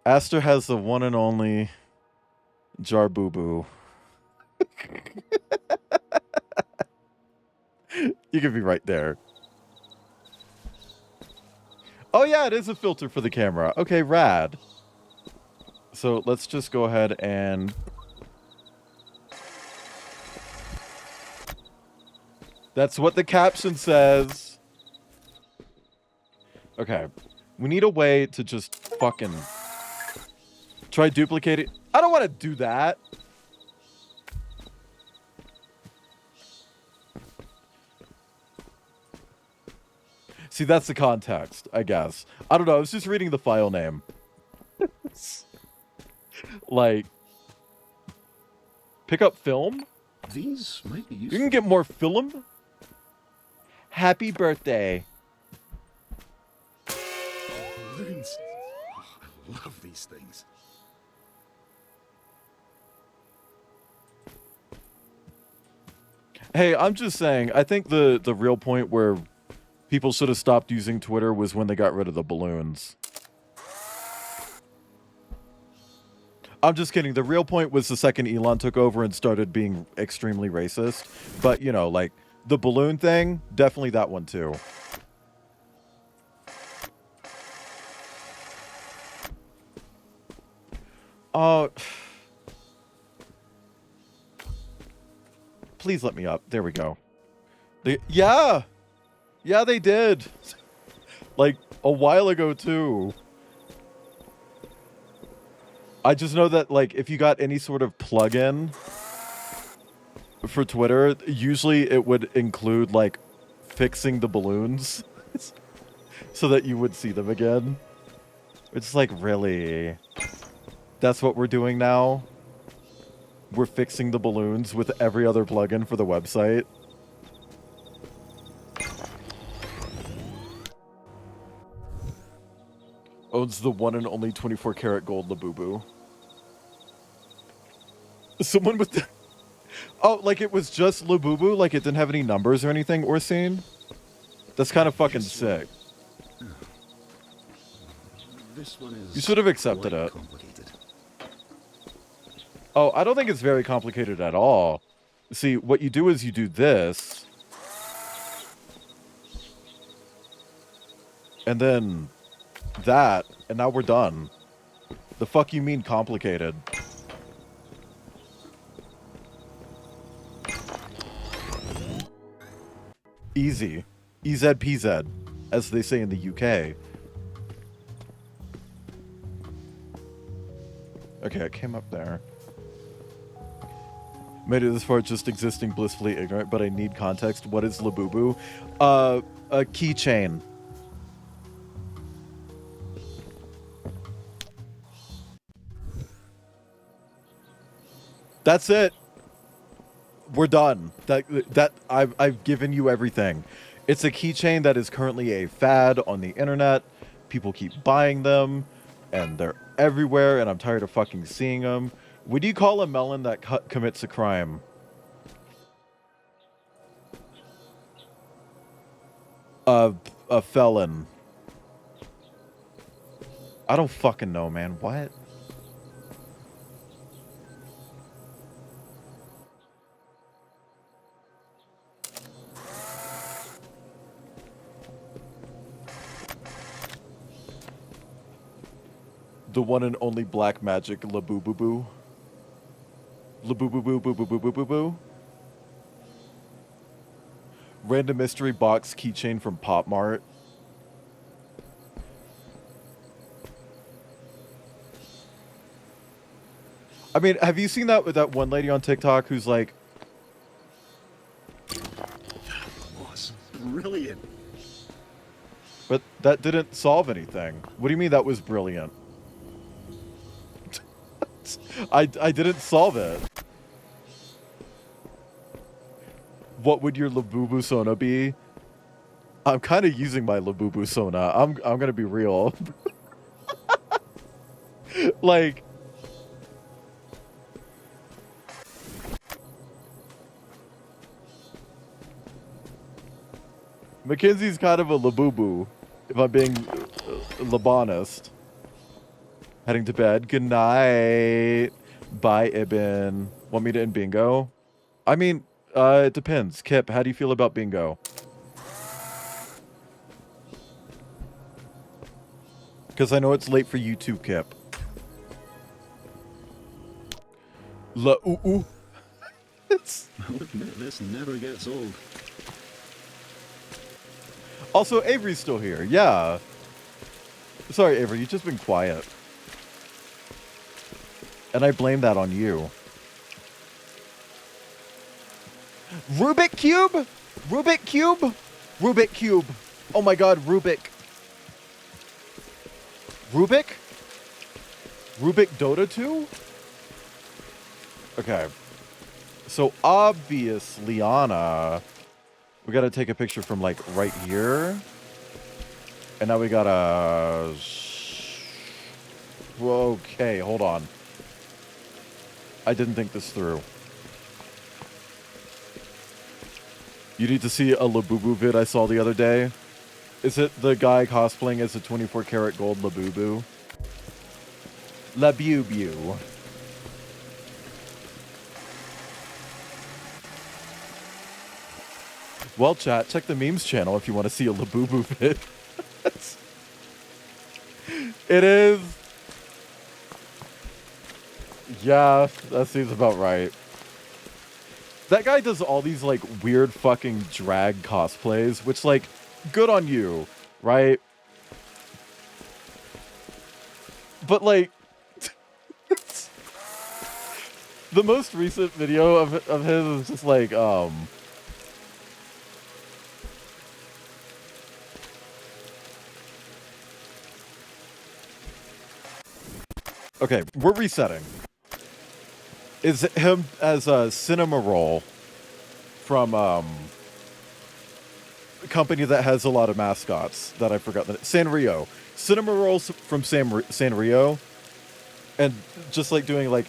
Aster has the one and only Jar Boo Boo. You could be right there. yeah, it is a filter for the camera. Okay, rad. So let's just go ahead and... That's what the caption says. Okay. We need a way to just fucking try duplicate it. I don't want to do that. See, that's the context, I guess. I don't know. I was just reading the file name. Like, pick up film? These might be useful. You can get more film? Happy birthday. Balloons. Oh, I love these things. Hey, I'm just saying, I think the real point where people should have stopped using Twitter was when they got rid of the balloons. I'm just kidding. The real point was the second Elon took over and started being extremely racist. But, you know, like, the balloon thing, definitely that one too. Please let me up. There we go. Yeah! Yeah, they did. Like, a while ago, too. I just know that, like, if you got any sort of plugin for Twitter, usually it would include, like, fixing the balloons so that you would see them again. It's like, really? That's what we're doing now? We're fixing the balloons with every other plugin for the website? Owns the one and only 24 karat gold Labubu. Someone with the... Oh, like it was just Labubu? Like it didn't have any numbers or anything or scene? That's kind of fucking sick. This one is you should have accepted it. Oh, I don't think it's very complicated at all. See, what you do is you do this. And then that, and now we're done. The fuck you mean complicated? Easy. EZPZ, as they say in the UK. Okay, I came up there. Made it this far just existing blissfully ignorant, but I need context. What is Labubu? A keychain. That's it. We're done. That I've given you everything. It's a keychain that is currently a fad on the internet. People keep buying them, and they're everywhere, and I'm tired of fucking seeing them. What do you call a melon that commits a crime? A felon. I don't fucking know, man. What? The one and only black magic Labubu. Labubu. Random mystery box keychain from Pop Mart. I mean, have you seen that with that one lady on TikTok who's like... That was brilliant. But that didn't solve anything. What do you mean that was brilliant? I didn't solve it. What would your Labubu Sona be? I'm kind of using my Labubu Sona. I'm gonna be real. Like, Mackenzie's kind of a Labubu, if I'm being Labanist. Heading to bed. Good night. Bye, Ibn. Want me to end bingo? I mean, it depends. Kip, how do you feel about bingo? Because I know it's late for you too, Kip. La ooh ooh. I'll admit, this never gets old. Also, Avery's still here. Yeah. Sorry, Avery, you've just been quiet. And I blame that on you. Rubik Cube? Rubik Cube? Rubik Cube. Oh my god, Rubik. Rubik? Rubik Dota 2? Okay. So obviously, Liana, we gotta take a picture from like right here. And now we gotta... Okay, hold on. I didn't think this through. You need to see a Labubu vid I saw the other day. Is it the guy cosplaying as a 24 karat gold Labubu? Labubu. Well, chat, check the memes channel if you want to see a Labubu vid. It is. Yeah, that seems about right. That guy does all these, like, weird fucking drag cosplays, which, like, good on you, right? But, like, the most recent video of his is just, like, okay, we're resetting. Is him as a cinema roll from a company that has a lot of mascots that I forgot. Sanrio. Cinema rolls from Sanrio. And just like doing like,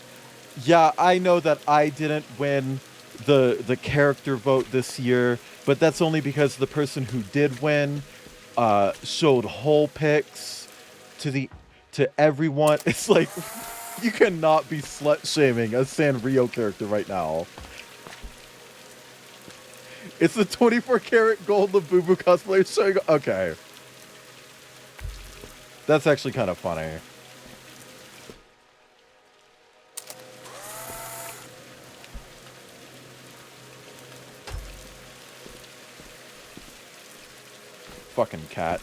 yeah, I know that I didn't win the character vote this year, but that's only because the person who did win showed whole pics to everyone. It's like, you cannot be slut-shaming a Sanrio character right now. It's the 24 karat gold Labubu cosplayer showing... Okay. That's actually kind of funny. Fucking cat.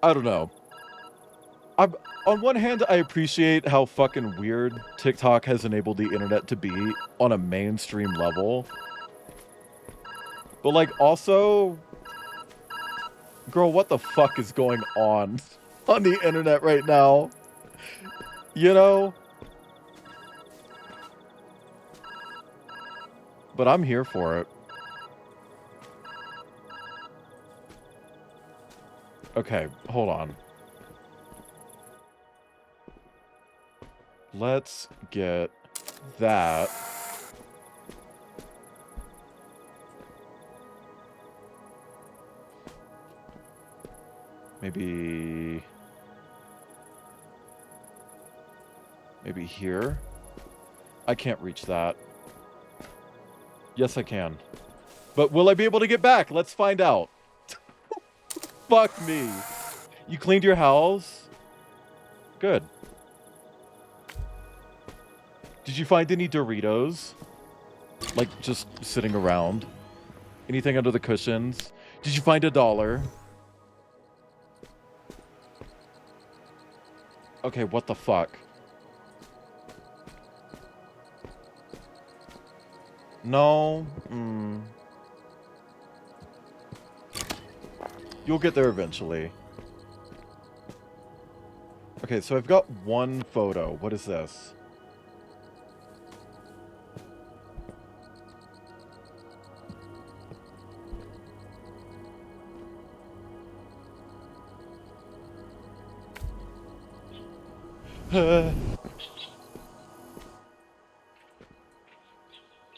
I don't know. On one hand, I appreciate how fucking weird TikTok has enabled the internet to be on a mainstream level. But, like, also... Girl, what the fuck is going on the internet right now? You know? But I'm here for it. Okay, hold on. Let's get that. Maybe here? I can't reach that. Yes, I can. But will I be able to get back? Let's find out. Fuck me. You cleaned your house? Good. Did you find any Doritos? Like, just sitting around? Anything under the cushions? Did you find $1? Okay, what the fuck? No? You'll get there eventually. Okay, so I've got one photo. What is this?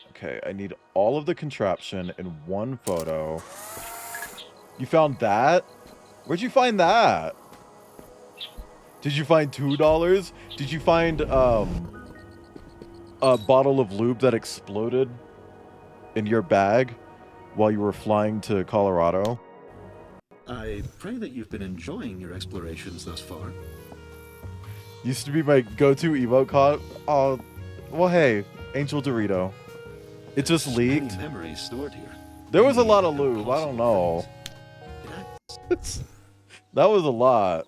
Okay, I need all of the contraption in one photo. You found that? Where'd you find that? Did you find $2? Did you find a bottle of lube that exploded in your bag while you were flying to Colorado? I pray that you've been enjoying your explorations thus far. Used to be my go-to emote. Oh, well, hey, Angel Dorito. It just leaked. Many memories stored here. There was a lot of lube. I don't know. That was a lot.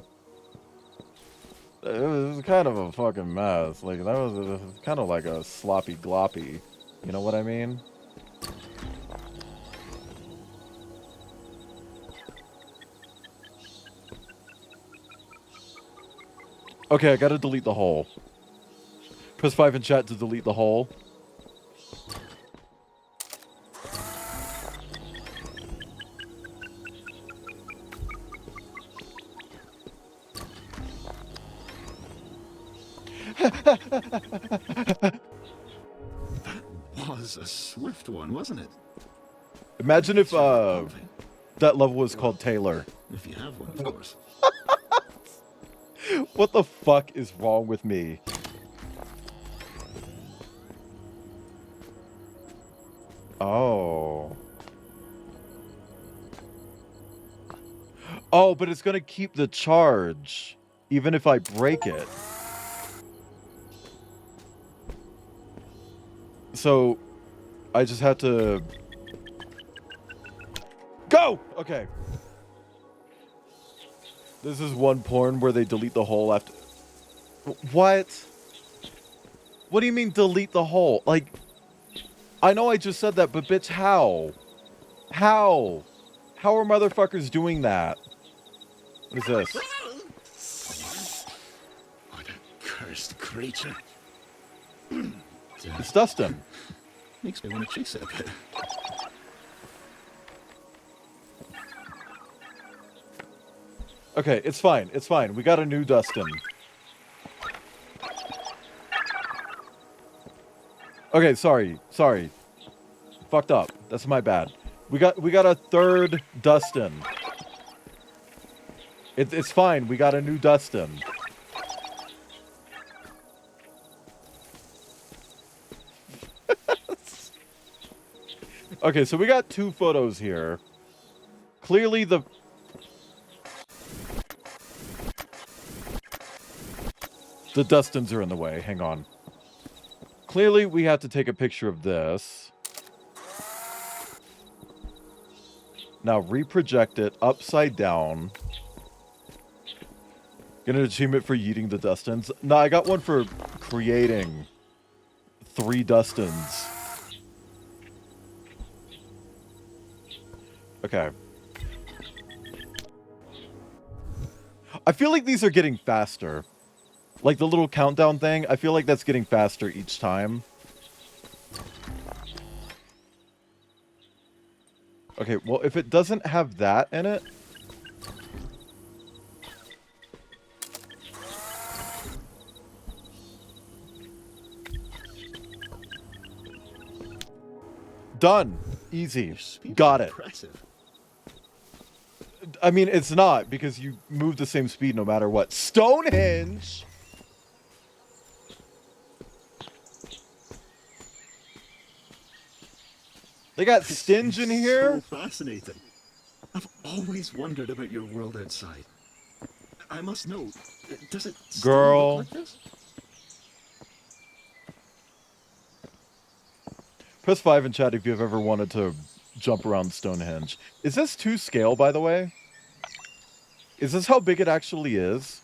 It was kind of a fucking mess. Like, that was kind of like a sloppy gloppy. You know what I mean? Okay, I gotta delete the hole. Press 5 in chat to delete the hole. That was a swift one, wasn't it? Imagine if that level was called Taylor. If you have one, of course. What the fuck is wrong with me? Oh. Oh, but it's gonna keep the charge, even if I break it. So, I just have to... Go! Okay. This is one porn where they delete the hole after... What? What do you mean delete the hole? Like, I know I just said that, but bitch, how? How? How are motherfuckers doing that? What is this? What a cursed creature. It's Dustin. Makes me want to chase it a bit. Okay, it's fine. It's fine. We got a new Dustin. Okay, sorry. Sorry. Fucked up. That's my bad. We got a third Dustin. It's fine. We got a new Dustin. Okay, so we got two photos here. Clearly the Dustins are in the way. Hang on. Clearly we have to take a picture of this. Now reproject it upside down. Get an achievement for yeeting the Dustins. No, I got one for creating 3 Dustins. Okay. I feel like these are getting faster. Like the little countdown thing, I feel like that's getting faster each time. Okay, well, if it doesn't have that in it... Done. Easy. Got it. Impressive. I mean, it's not, because you move the same speed no matter what. Stonehenge! They got Stinge in here? So fascinating. I've always wondered about your world outside. I must know, does it still Girl. look like this? Press 5 in chat if you've ever wanted to jump around Stonehenge. Is this to scale, by the way? Is this how big it actually is?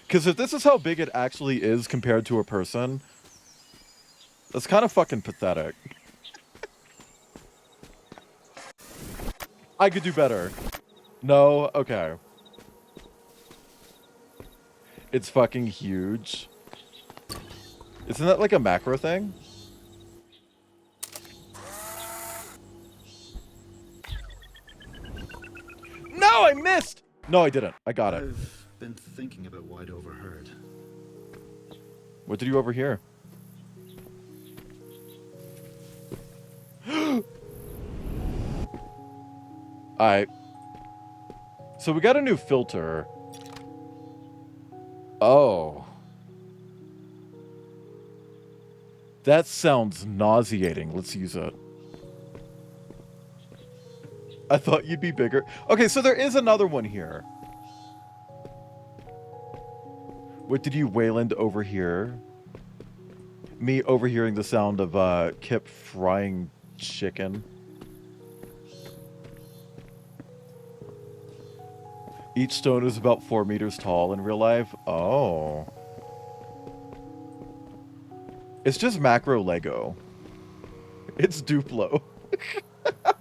Because if this is how big it actually is compared to a person, that's kind of fucking pathetic. I could do better. No? Okay. It's fucking huge. Isn't that like a macro thing? No, I missed! No, I didn't. I got it. I've been thinking about what I'd overheard. What did you overhear? Alright. So we got a new filter. Oh. That sounds nauseating. Let's use it. I thought you'd be bigger. Okay, so there is another one here. What did you Wayland overhear? Me overhearing the sound of Kip frying chicken. Each stone is about 4 meters tall in real life. Oh. It's just macro Lego. It's Duplo.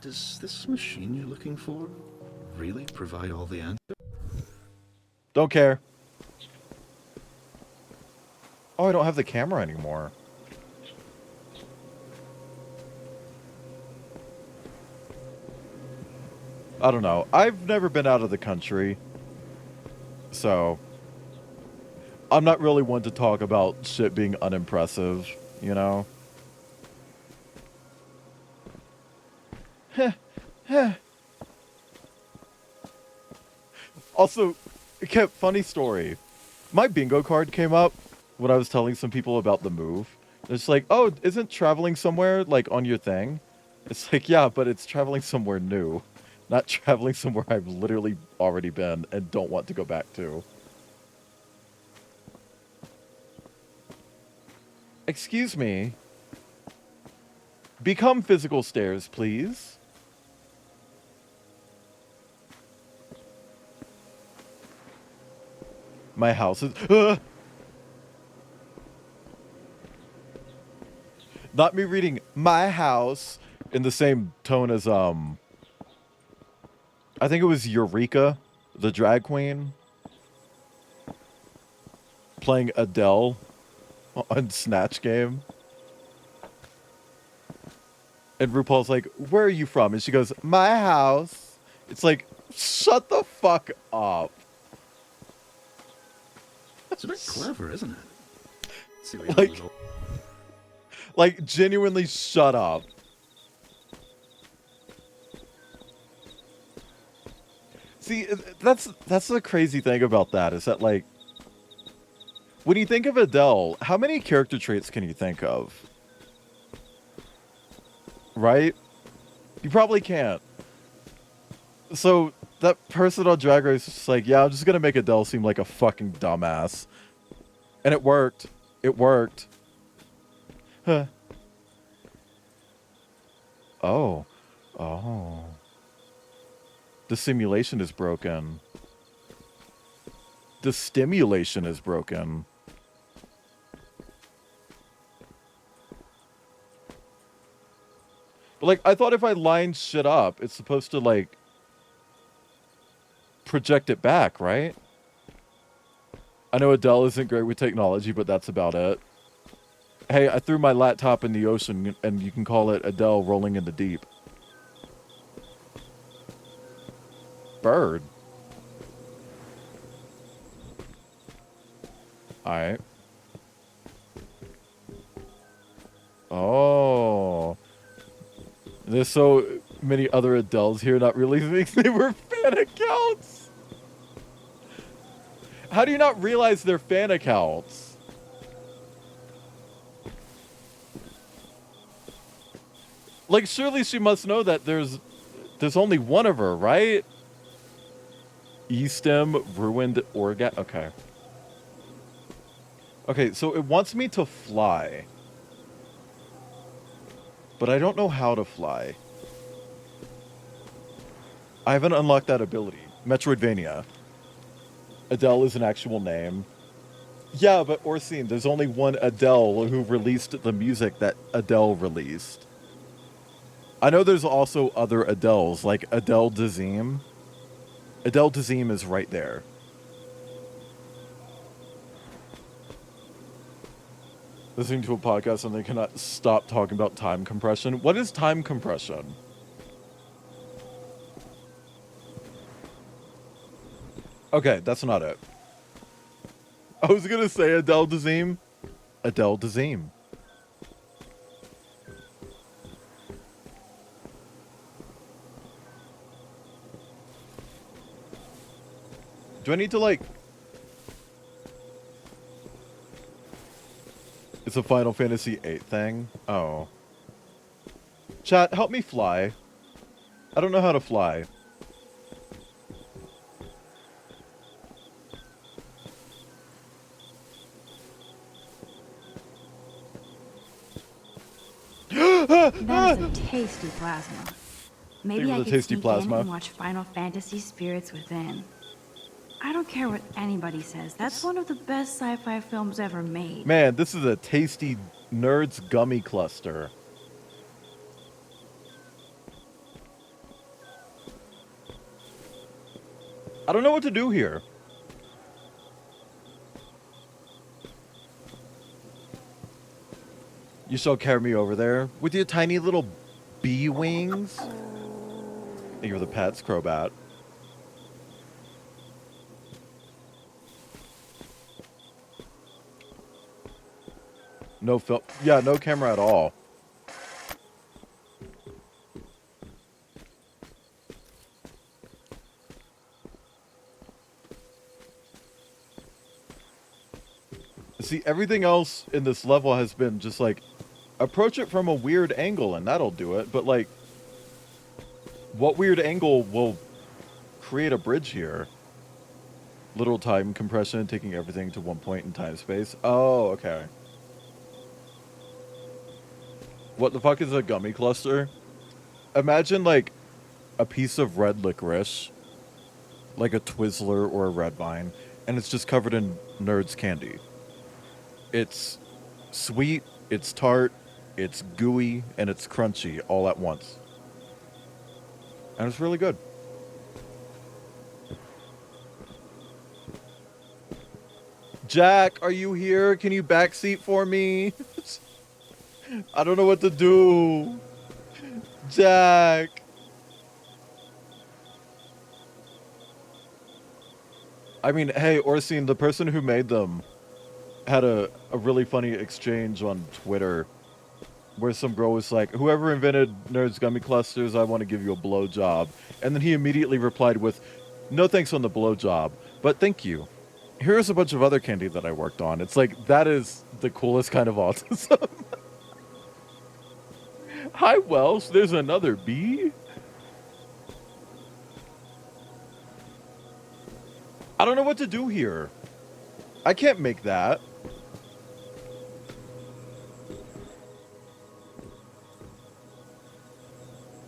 Does this machine you're looking for really provide all the answers? Don't care. Oh, I don't have the camera anymore. I don't know. I've never been out of the country. So, I'm not really one to talk about shit being unimpressive, you know? Also, Kip, funny story. My bingo card came up when I was telling some people about the move. It's like, oh, isn't traveling somewhere, like, on your thing? It's like, yeah, but it's traveling somewhere new. Not traveling somewhere I've literally already been and don't want to go back to. Excuse me. Become physical stairs, please. My house is... Not me reading my house in the same tone as, I think it was Eureka, the drag queen, playing Adele on Snatch Game. And RuPaul's like, where are you from? And she goes, my house. It's like, shut the fuck up. It's a bit clever, isn't it? See what like, genuinely shut up. See, that's the crazy thing about that, is that, like, when you think of Adele, how many character traits can you think of? Right? You probably can't. So, that person on Drag Race is just like, yeah, I'm just gonna make Adele seem like a fucking dumbass. And it worked. It worked. Huh. Oh. Oh. The simulation is broken. The stimulation is broken. But, like, I thought if I lined shit up, it's supposed to, like, project it back, right? I know Adele isn't great with technology, but that's about it. Hey, I threw my laptop in the ocean, and you can call it Adele rolling in the deep. Bird. Alright. Oh. There's so many other Adeles here not realizing they were fan accounts. How do you not realize they're fan accounts? Like, surely she must know that there's only one of her, right? E-stem, ruined organ. Okay. Okay, so it wants me to fly. But I don't know how to fly. I haven't unlocked that ability. Metroidvania. Adele is an actual name. Yeah, but Orsine, there's only one Adele who released the music that Adele released. I know there's also other Adeles, like Adele Dazeem. Adele Dazeem is right there. Listening to a podcast and they cannot stop talking about time compression. What is time compression? Okay, that's not it. I was gonna say Adele Dazeem. Adele Dazeem. Do I need to, like... It's a Final Fantasy VIII thing? Oh. Chat, help me fly. I don't know how to fly. That is a tasty plasma. Maybe I the could tasty sneak plasma. in and watch Final Fantasy Spirits Within. I don't care what anybody says. That's one of the best sci-fi films ever made. Man, this is a tasty nerds gummy cluster. I don't know what to do here. You shall carry me over there with your tiny little bee wings. And you're the Pat's Crobat. No film. Yeah, no camera at all. See, everything else in this level has been just like, approach it from a weird angle and that'll do it. But like, what weird angle will create a bridge here? Little time compression, taking everything to one point in time space. Oh, okay. What the fuck is a gummy cluster? Imagine like a piece of red licorice, like a Twizzler or a Red Vine, and it's just covered in Nerds candy. It's sweet, it's tart, it's gooey, and it's crunchy all at once. And it's really good. Jack, are you here? Can you backseat for me? I don't know what to do. Jack. I mean, hey, Orsine, the person who made them had a really funny exchange on Twitter where some girl was like, whoever invented Nerds Gummy Clusters, I want to give you a blowjob. And then he immediately replied with, no thanks on the blowjob, but thank you. Here's a bunch of other candy that I worked on. It's like, that is the coolest kind of autism. Hi, Welsh, there's another bee. I don't know what to do here. I can't make that.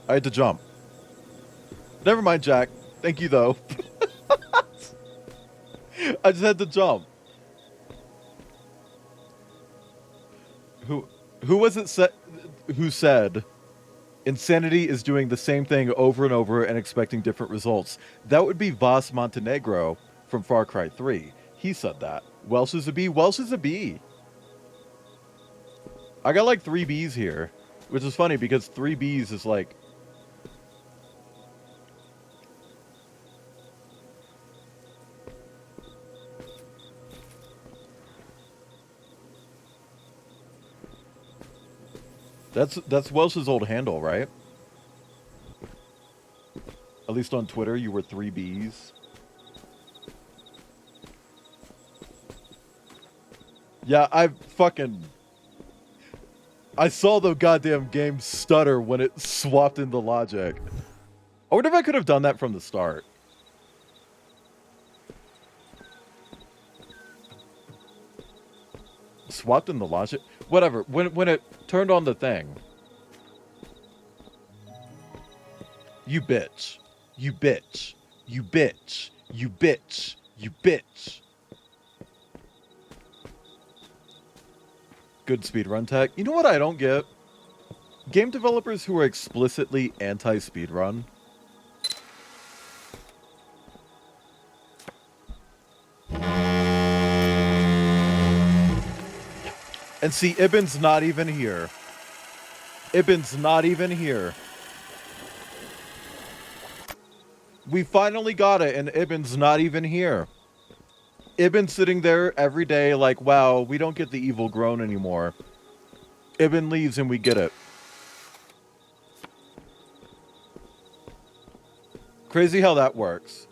I had to jump. Never mind, Jack. Thank you, though. I just had to jump. Who was it who said insanity is doing the same thing over and over and expecting different results? That would be Vas Montenegro from Far Cry 3. He said that. Welsh is a bee. Welsh is a bee. I got like 3 bees here, which is funny because 3 bees is like... That's Welsh's old handle, right? At least on Twitter, you were 3 bees. Yeah, I saw the goddamn game stutter when it swapped in the logic. I wonder if I could have done that from the start. Swapped in the logic? Whatever. When it turned on the thing. You bitch. You bitch. You bitch. You bitch. You bitch. Good speedrun tech. You know what I don't get? Game developers who are explicitly anti-speedrun. And see, Ibn's not even here. Ibn's not even here. We finally got it, and Ibn's not even here. Ibn's sitting there every day like, wow, we don't get the evil groan anymore. Ibn leaves and we get it. Crazy how that works.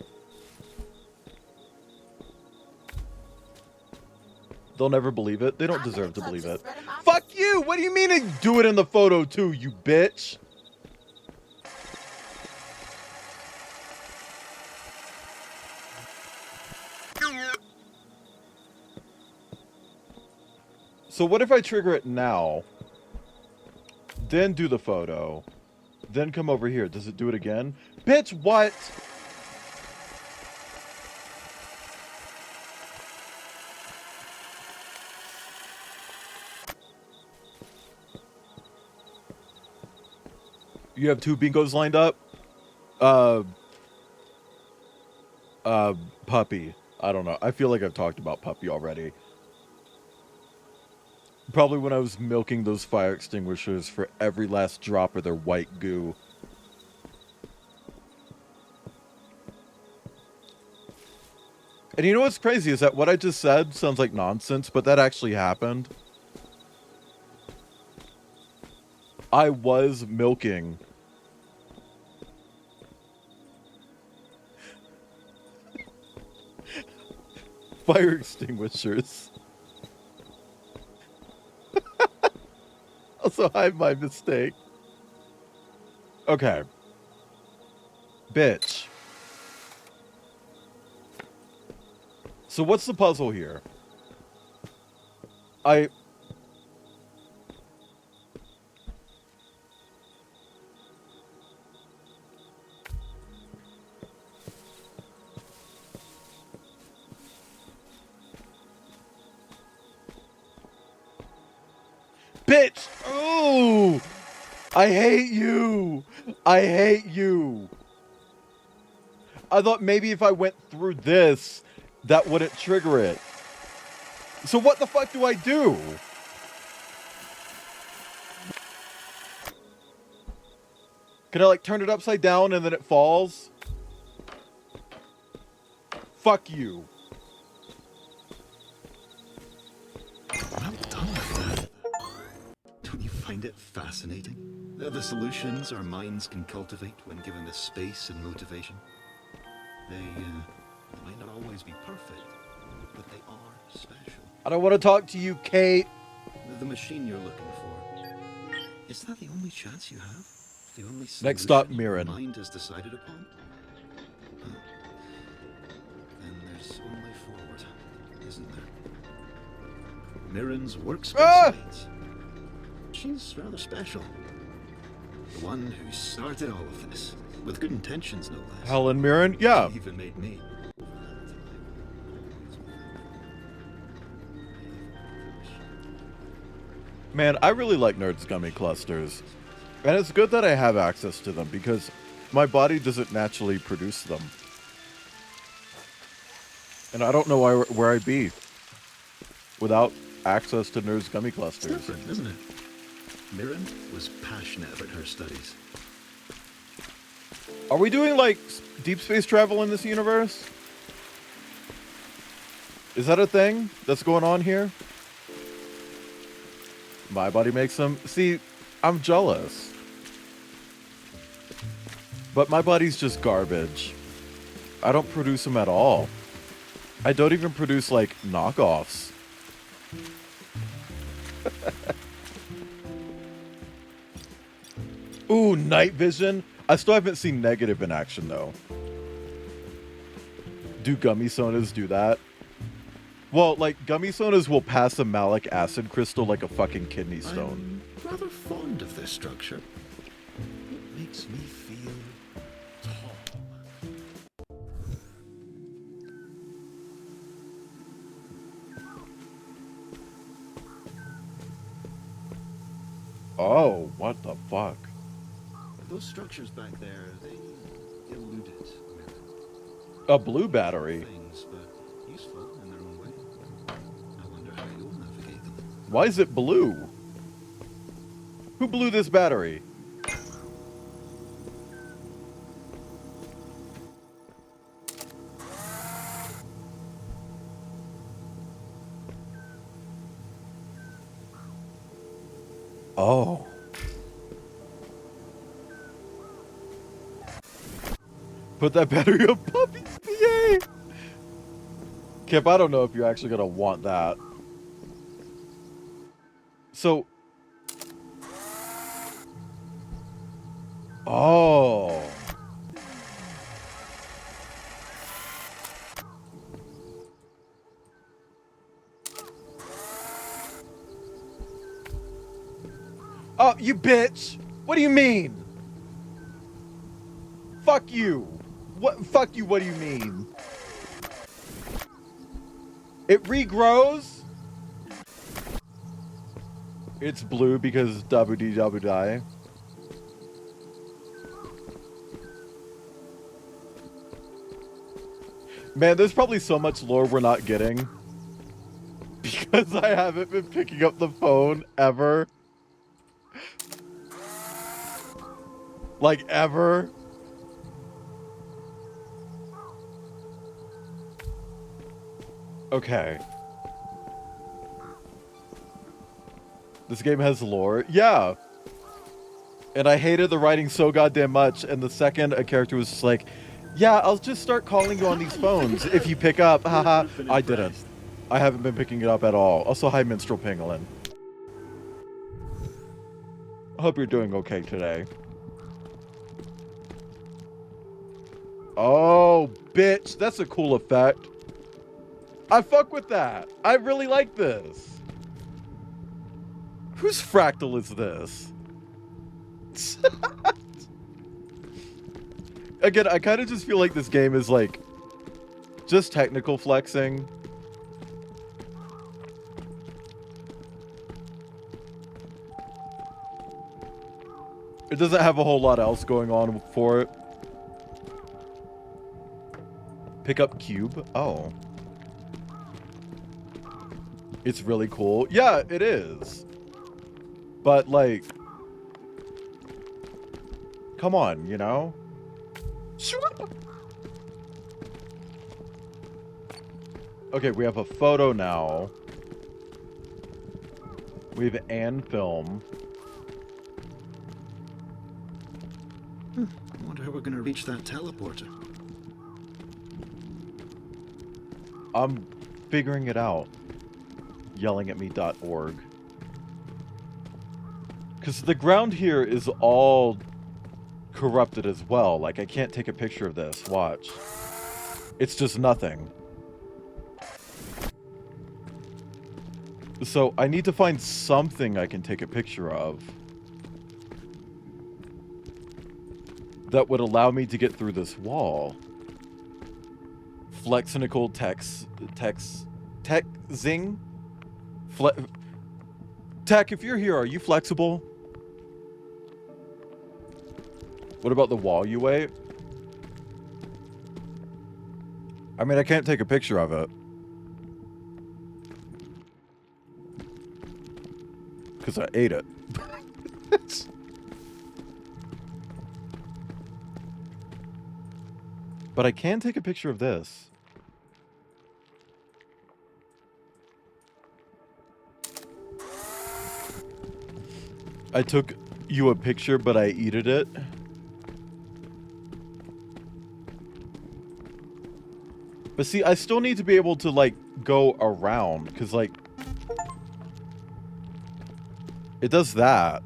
They'll never believe it. They don't deserve to believe it. Fuck you! What do you mean do it in the photo too, you bitch? So what if I trigger it now, then do the photo, then come over here? Does it do it again? Bitch, what? You have 2 bingos lined up? Puppy. I don't know. I feel like I've talked about Puppy already. Probably when I was milking those fire extinguishers for every last drop of their white goo. And you know what's crazy is that what I just said sounds like nonsense, but that actually happened. I was milking fire extinguishers. Also, hide my mistake. Okay. Bitch. So what's the puzzle here? Bitch! Oh! I hate you! I hate you! I thought maybe if I went through this, that wouldn't trigger it. So what the fuck do I do? Can I like turn it upside down and then it falls? Fuck you. Well done with that. Don't you find it fascinating? They're the solutions our minds can cultivate when given the space and motivation. They might not always be perfect, but they are special. I don't want to talk to you, Kate. The machine you're looking for. Is that the only chance you have? The only Next stop, solution your Mirren. mind has decided upon? Then there's only forward, isn't there? Mirren's workspace mates. She's rather special. The one who started all of this, with good intentions no less. Helen Mirren? Yeah. She even made me. Man, I really like Nerds Gummy Clusters. And it's good that I have access to them because my body doesn't naturally produce them. And I don't know where I'd be without access to Nerds Gummy Clusters. It's different, isn't it? Mirren was passionate about her studies. Are we doing like deep space travel in this universe? Is that a thing that's going on here? My body makes them. See, I'm jealous. But my body's just garbage. I don't produce them at all. I don't even produce like knockoffs. Ooh, night vision. I still haven't seen negative in action though. Do gummy sodas do that? Well, like gummy sodas will pass a malic acid crystal like a fucking kidney stone. I'm rather fond of this structure. It makes me feel tall. Oh, what the fuck? Those structures back there, they eluded Mirren. A blue battery. Things, but useful in their own way. I wonder how you'll navigate them. Why is it blue? Who blew this battery? Oh. Put that battery on Puppy's PA. Kip, I don't know if you're actually going to want that. So. Oh. Oh, you bitch! What do you mean? Fuck you! What? Fuck you, what do you mean? It regrows? It's blue because dabu-dee-dabu-die. Man, there's probably so much lore we're not getting. Because I haven't been picking up the phone ever. Like, ever. Okay. This game has lore. Yeah. And I hated the writing so goddamn much. And the second a character was just like, yeah, I'll just start calling you on these phones if you pick up. Haha. I didn't. I haven't been picking it up at all. Also, hi, Minstrel Pangolin. I hope you're doing okay today. Oh, bitch. That's a cool effect. I fuck with that. I really like this. Whose fractal is this? Again, I kind of just feel like this game is like just technical flexing. It doesn't have a whole lot else going on for it. Pick up cube. Oh. It's really cool. Yeah, it is. But like, come on, you know? Okay, we have a photo now. We have an film. I wonder how we're gonna reach that teleporter. I'm figuring it out. Yellingatme.org. Because the ground here is all corrupted as well. Like, I can't take a picture of this. Watch. It's just nothing. So, I need to find something I can take a picture of that would allow me to get through this wall. Flexical zing? Tech, if you're here, are you flexible? What about the wall you ate? I mean, I can't take a picture of it. Because I ate it. But I can take a picture of this. I took you a picture, but I eated it. But see, I still need to be able to, like, go around. Because, like, it does that.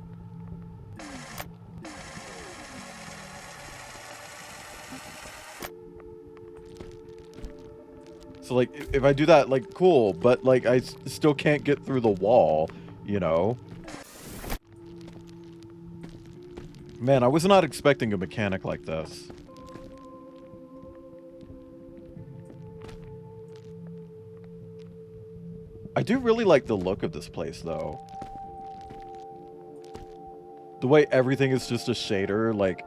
So, like, if I do that, like, cool. But, like, I still can't get through the wall, you know? Man, I was not expecting a mechanic like this. I do really like the look of this place, though. The way everything is just a shader, like...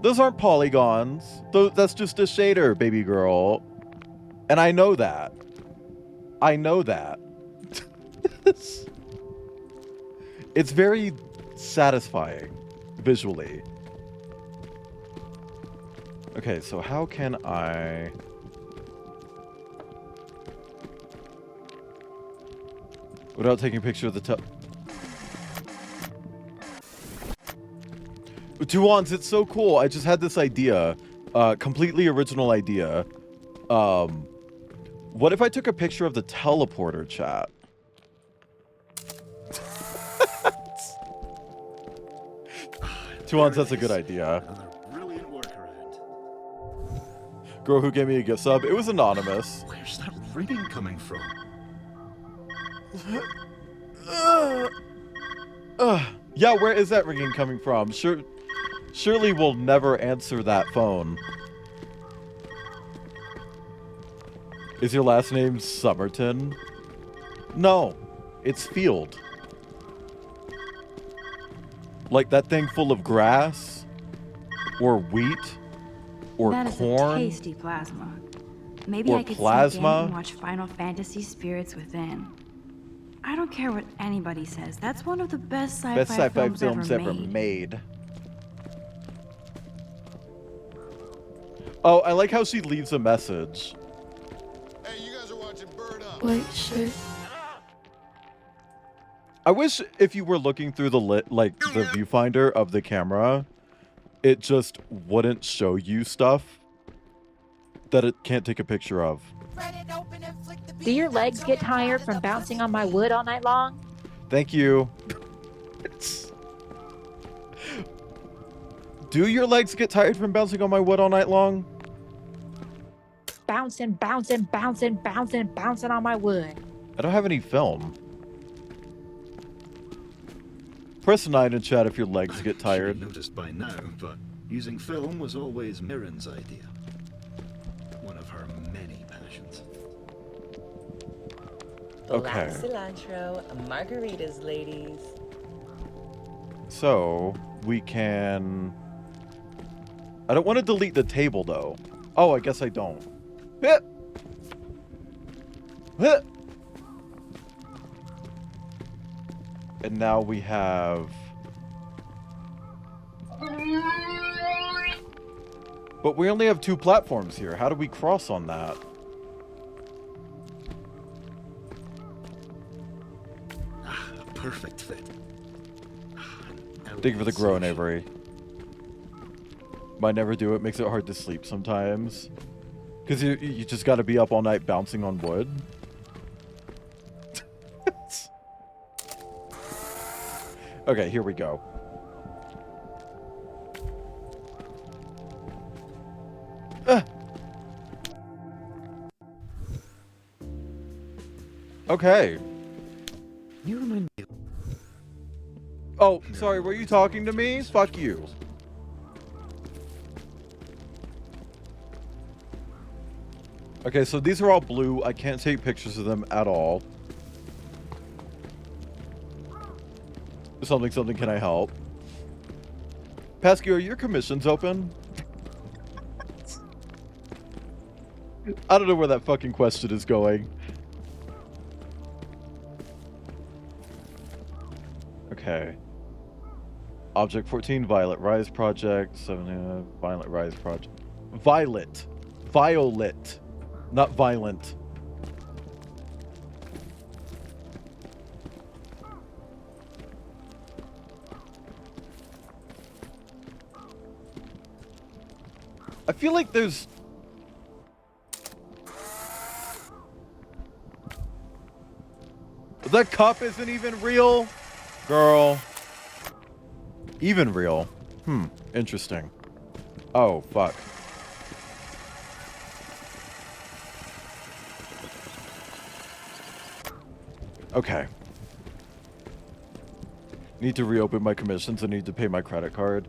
Those aren't polygons. That's just a shader, baby girl. And I know that. I know that. It's very satisfying, visually. Okay, so how can I... Without taking a picture of the Tuans, it's so cool. I just had this idea. Completely original idea. What if I took a picture of the teleporter, chat? Tuans, that's a good idea. Brilliant workaround. Girl who gave me a gift sub. It was anonymous. Where's that ringing coming from? Yeah, where is that ringing coming from? Surely we'll never answer that phone. Is your last name Summerton? No, it's Field. Like that thing full of grass? Or wheat? Or that corn? Is a tasty plasma. Maybe or I could plasma? sneak in and watch Final Fantasy Spirits Within. I don't care what anybody says. That's one of the best sci-fi films ever made. Oh, I like how she leaves a message. Hey, you guys are watching Bird Up. Wait, shit. I wish if you were looking through the the viewfinder of the camera, it just wouldn't show you stuff that it can't take a picture of. Do your legs get tired from bouncing on my wood all night long? Thank you. Do your legs get tired from bouncing on my wood all night long? Bouncing, bouncing, bouncing, bouncing, bouncing on my wood. I don't have any film. Press 9 in chat if your legs get tired. I've noticed by now, but using film was always Mirren's idea. One of her many passions. Okay. Black cilantro, margaritas, ladies. So, we can... I don't want to delete the table, though. Oh, I guess I don't. Hit! Hit! And now we have... But we only have 2 platforms here. How do we cross on that? A perfect fit. Thank you for the groan, Avery. Might never do it. Makes it hard to sleep sometimes. Because you just got to be up all night bouncing on wood. Okay, here we go. Okay. You remind me. Oh, sorry, were you talking to me? Fuck you. Okay, so these are all blue. I can't take pictures of them at all. Something, can I help? Pasky, are your commissions open? I don't know where that fucking question is going. Okay. Object 14, Violet Rise Project. 7, Violet Rise Project. Violet. Violet. Not violent. I feel like there's... That cup isn't even real? Girl. Even real. Interesting. Oh, fuck. Okay. Need to reopen my commissions. I need to pay my credit card.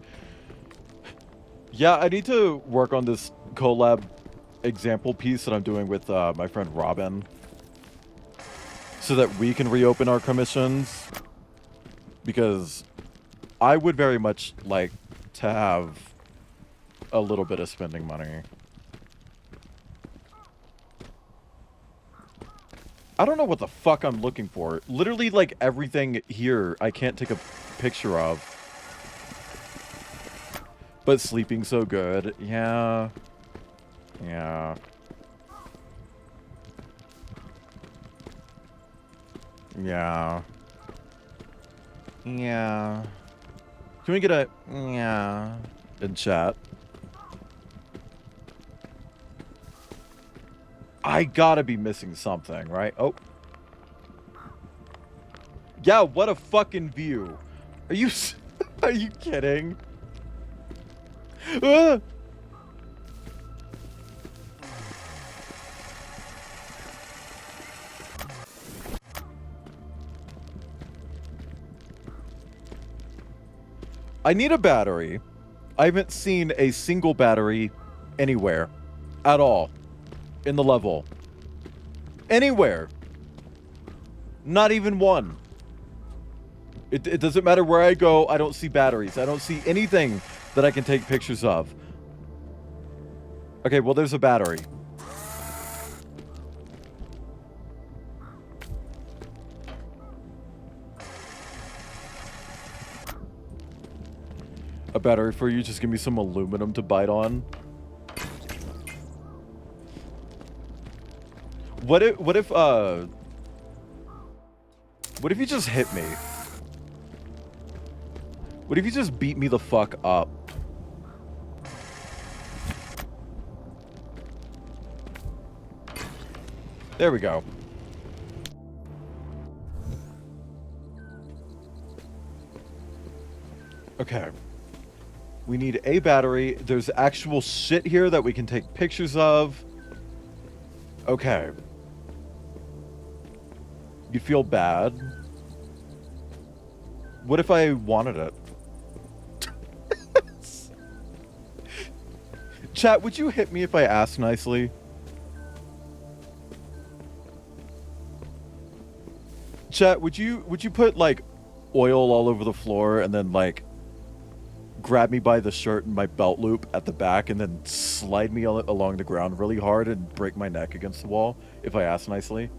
Yeah, I need to work on this collab example piece that I'm doing with my friend Robin. So that we can reopen our commissions. Because I would very much like to have a little bit of spending money. I don't know what the fuck I'm looking for. Literally, like, everything here I can't take a picture of. But sleeping so good. Yeah. Yeah. Yeah. Yeah. Can we get a yeah in chat? I gotta be missing something, right? Oh. Yeah, what a fucking view. Are you are you kidding? Ah! I need a battery. I haven't seen a single battery anywhere at all in the level. Anywhere. Not even one. It doesn't matter where I go. I don't see batteries. I don't see anything that I can take pictures of. Okay, well, there's a battery. A battery for you. Just give me some aluminum to bite on. What if you just hit me? What if you just beat me the fuck up? There we go. Okay. We need a battery. There's actual shit here that we can take pictures of. Okay. You feel bad? What if I wanted it? Chat, would you hit me if I asked nicely? Chat, would you put like oil all over the floor and then like grab me by the shirt and my belt loop at the back and then slide me along the ground really hard and break my neck against the wall if I asked nicely?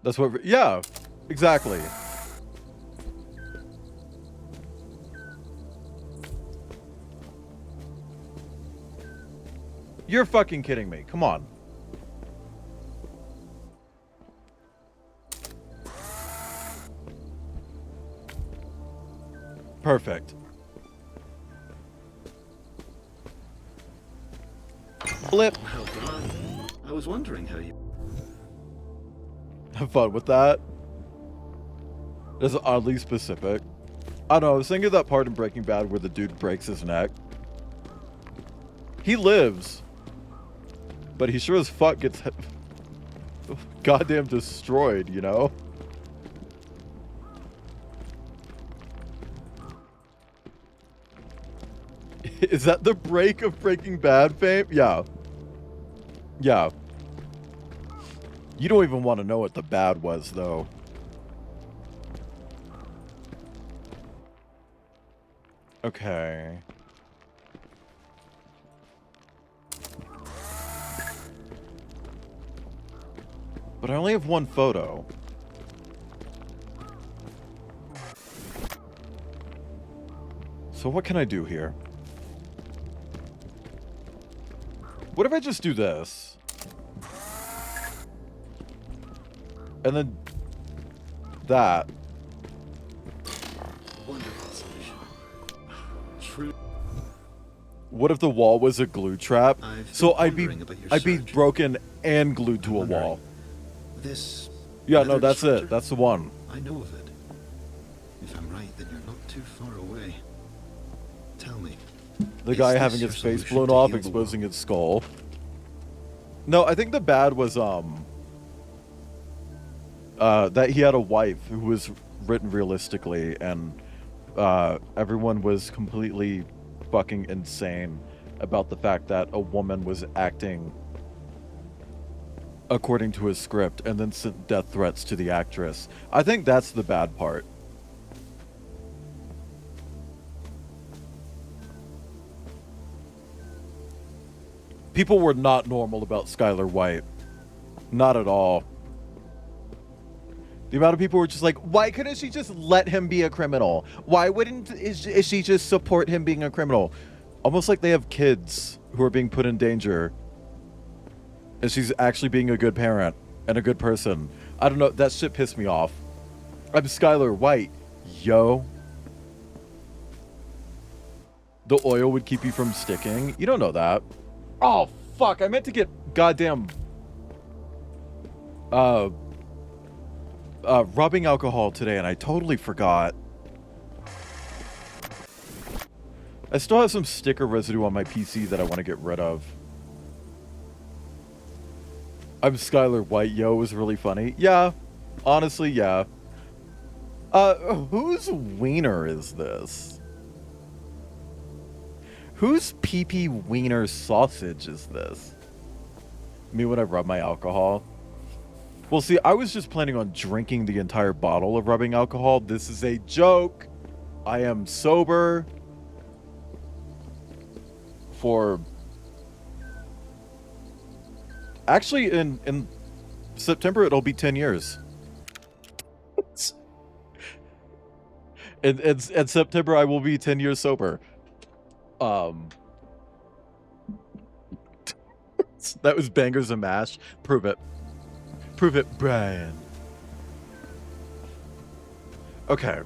That's what... Yeah, exactly. You're fucking kidding me. Come on. Perfect. Blip. Well done. I was wondering how you... Have fun with that. That's oddly specific. I don't know, I was thinking of that part in Breaking Bad where the dude breaks his neck. He lives. But he sure as fuck gets goddamn destroyed, you know? Is that the break of Breaking Bad fame? Yeah. Yeah. You don't even want to know what the bad was, though. Okay. But I only have one photo. So what can I do here? What if I just do this? And then that. Wonderful solution. True. What if the wall was a glue trap? So I'd be search. broken and glued to a wall. This. Yeah, no, that's it. That's the one. I know of it. If I'm right, then you're not too far away. Tell me. The guy having his face blown off, exposing his skull. No, I think the bad was that he had a wife who was written realistically, and everyone was completely fucking insane about the fact that a woman was acting according to his script and then sent death threats to the actress. I think that's the bad part. People were not normal about Skylar White. Not at all. The amount of people were just like, why couldn't she just let him be a criminal? Why wouldn't she just support him being a criminal? Almost like they have kids who are being put in danger. And she's actually being a good parent and a good person. I don't know. That shit pissed me off. I'm Skylar White. Yo. The oil would keep you from sticking. You don't know that. Oh, fuck. I meant to get goddamn... rubbing alcohol today, and I totally forgot. I still have some sticker residue on my PC that I want to get rid of. I'm Skylar White. Yo was really funny. Yeah. Honestly, yeah. Whose wiener is this? Whose pee-pee wiener sausage is this? Me when I rub my alcohol. Well, see, I was just planning on drinking the entire bottle of rubbing alcohol. This is a joke. I am sober for... Actually, in September, it'll be 10 years. In September, I will be 10 years sober. That was Bangers and Mash. Prove it. Prove it, Brian. Okay.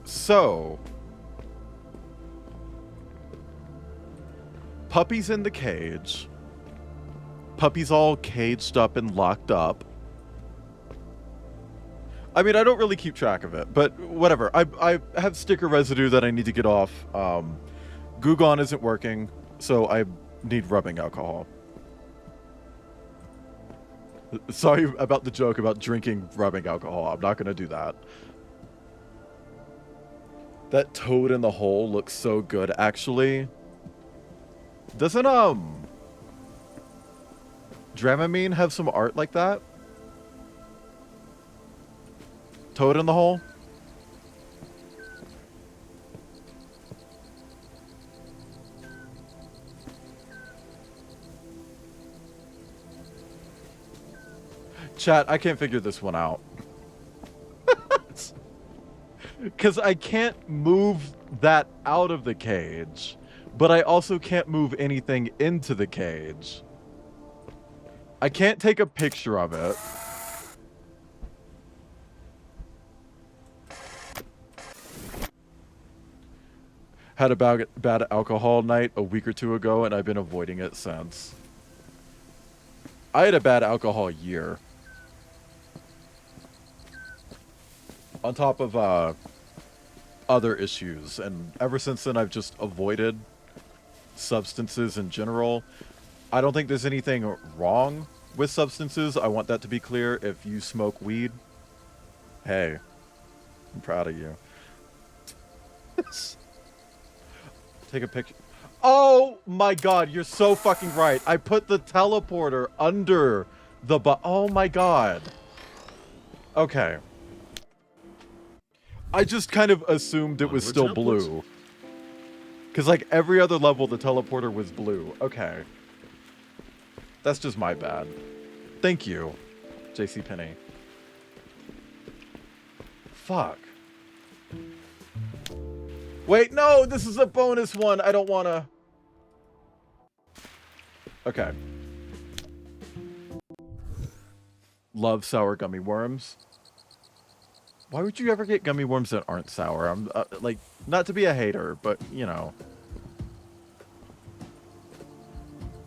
So, Puppy's in the cage. Puppy's all caged up and locked up. I mean, I don't really keep track of it, but whatever. I have sticker residue that I need to get off. Goo Gone isn't working, so I need rubbing alcohol. Sorry about the joke about drinking rubbing alcohol. I'm not going to do that. That toad in the hole looks so good, actually. Doesn't, Dramamine have some art like that? Toad in the hole? Chat, I can't figure this one out. Because I can't move that out of the cage, but I also can't move anything into the cage. I can't take a picture of it. Had a bad alcohol night a week or two ago, and I've been avoiding it since. I had a bad alcohol year. On top of other issues, and ever since then I've just avoided substances in general. I don't think there's anything wrong with substances. I want that to be clear. If you smoke weed, hey, I'm proud of you. Take a picture. Oh my god, you're so fucking right. I put the teleporter under the oh my god. Okay. I just kind of assumed it was still blue. Because, like, every other level, the teleporter was blue. Okay. That's just my bad. Thank you, JCPenney. Fuck. Wait, no! This is a bonus one! I don't wanna... Okay. Love sour gummy worms. Why would you ever get gummy worms that aren't sour? I'm like, not to be a hater, but you know,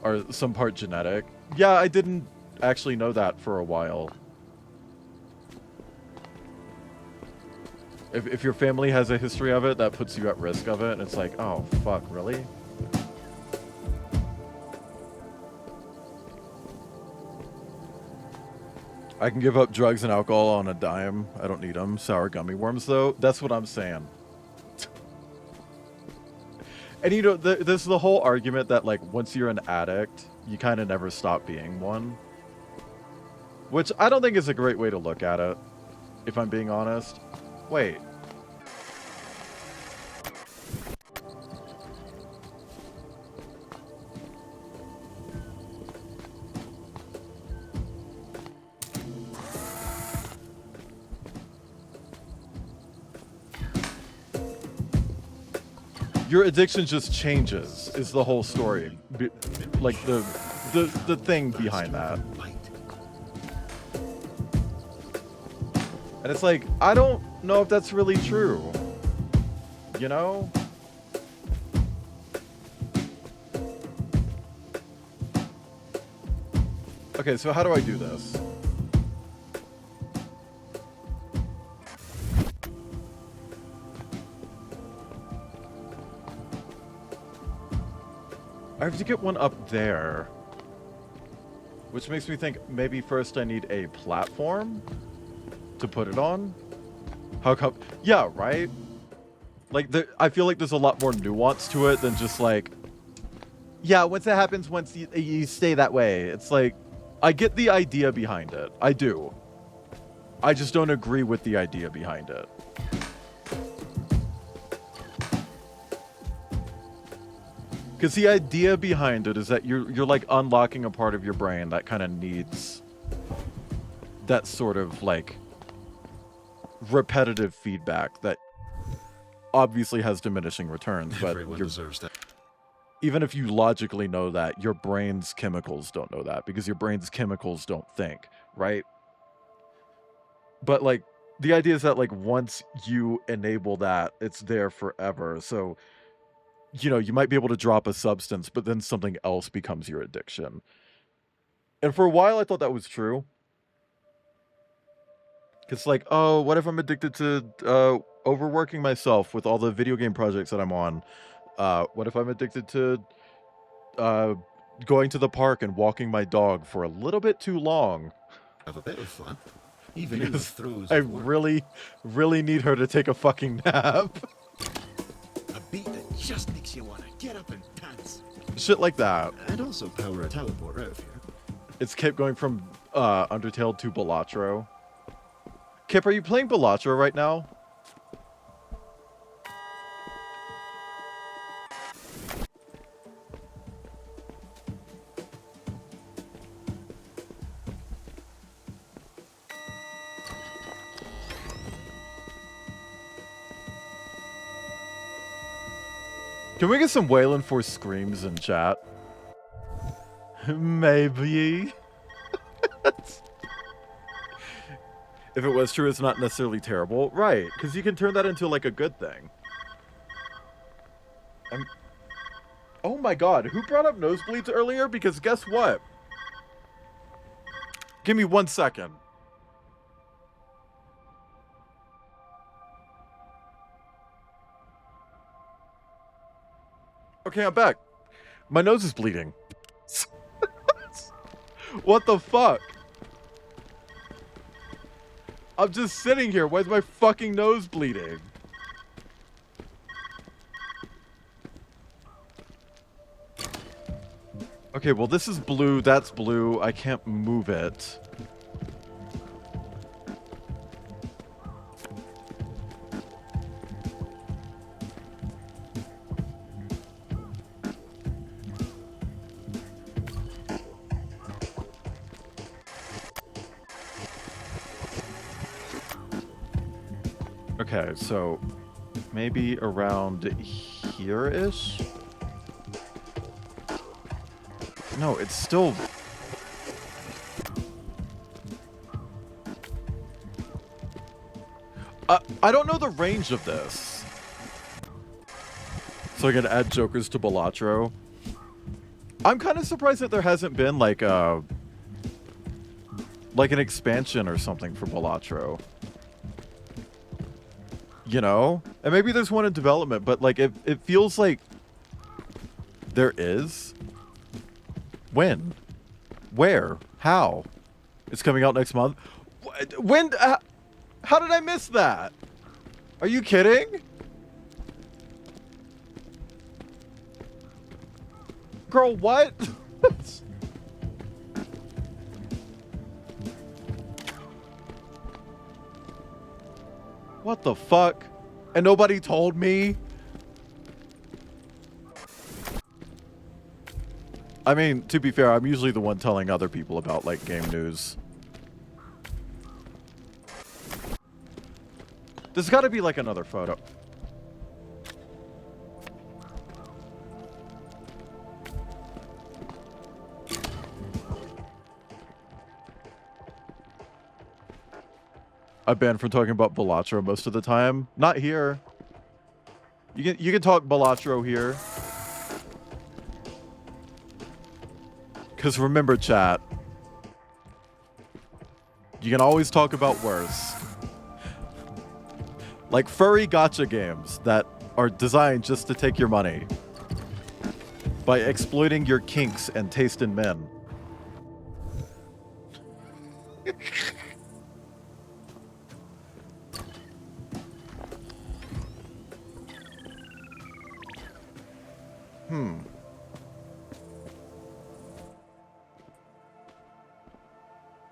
are some part genetic. Yeah, I didn't actually know that for a while. If your family has a history of it, that puts you at risk of it. And it's like, oh fuck, really? I can give up drugs and alcohol on a dime. I don't need them. Sour gummy worms, though. That's what I'm saying. And, you know, there's the whole argument that, like, once you're an addict, you kind of never stop being one. Which I don't think is a great way to look at it, if I'm being honest. Wait. Your addiction just changes, is the whole story. Like, the thing behind that. And it's like, I don't know if that's really true. You know? Okay, so how do I do this? I have to get one up there. Which makes me think maybe first I need a platform to put it on. How come? Yeah, right? Like, I feel like there's a lot more nuance to it than just like, yeah, once it happens, once you stay that way. It's like, I get the idea behind it. I do. I just don't agree with the idea behind it. Because the idea behind it is that you're like unlocking a part of your brain that kind of needs that sort of like repetitive feedback that obviously has diminishing returns, but everyone deserves that. Even if you logically know that, your brain's chemicals don't know that because your brain's chemicals don't think, right? But like the idea is that like once you enable that, it's there forever. So, you know, you might be able to drop a substance, but then something else becomes your addiction. And for a while, I thought that was true. It's like, oh, what if I'm addicted to overworking myself with all the video game projects that I'm on? What if I'm addicted to going to the park and walking my dog for a little bit too long? Have a bit of fun. Even in the throes I of work. really need her to take a fucking nap. A beat that just makes you want to get up and dance. Shit like that. And also power a teleport out of here. It's kept going from Undertale to Balatro. Kip, are you playing Balatro right now? Can we get some Wayland Force screams in chat? Maybe. If it was true, it's not necessarily terrible. Right, because you can turn that into like a good thing. Oh my god, who brought up nosebleeds earlier? Because guess what? Give me 1 second. Okay, I'm back. My nose is bleeding. What the fuck? I'm just sitting here. Why is my fucking nose bleeding? Okay, well this is blue, that's blue. I can't move it. Okay, so maybe around here-ish? No, it's still... I don't know the range of this. So I can add jokers to Balatro. I'm kind of surprised that there hasn't been like an expansion or something for Balatro. You know? And maybe there's one in development, but like it feels like there is. When? Where? How? It's coming out next month? When? How did I miss that? Are you kidding? Girl, what? What the fuck? And nobody told me? I mean, to be fair, I'm usually the one telling other people about, like, game news. There's gotta be, like, another photo. I'm banned from talking about Balatro most of the time. Not here. You can talk Balatro here. Because remember, chat, you can always talk about worse. Like furry gacha games that are designed just to take your money. by exploiting your kinks and taste in men.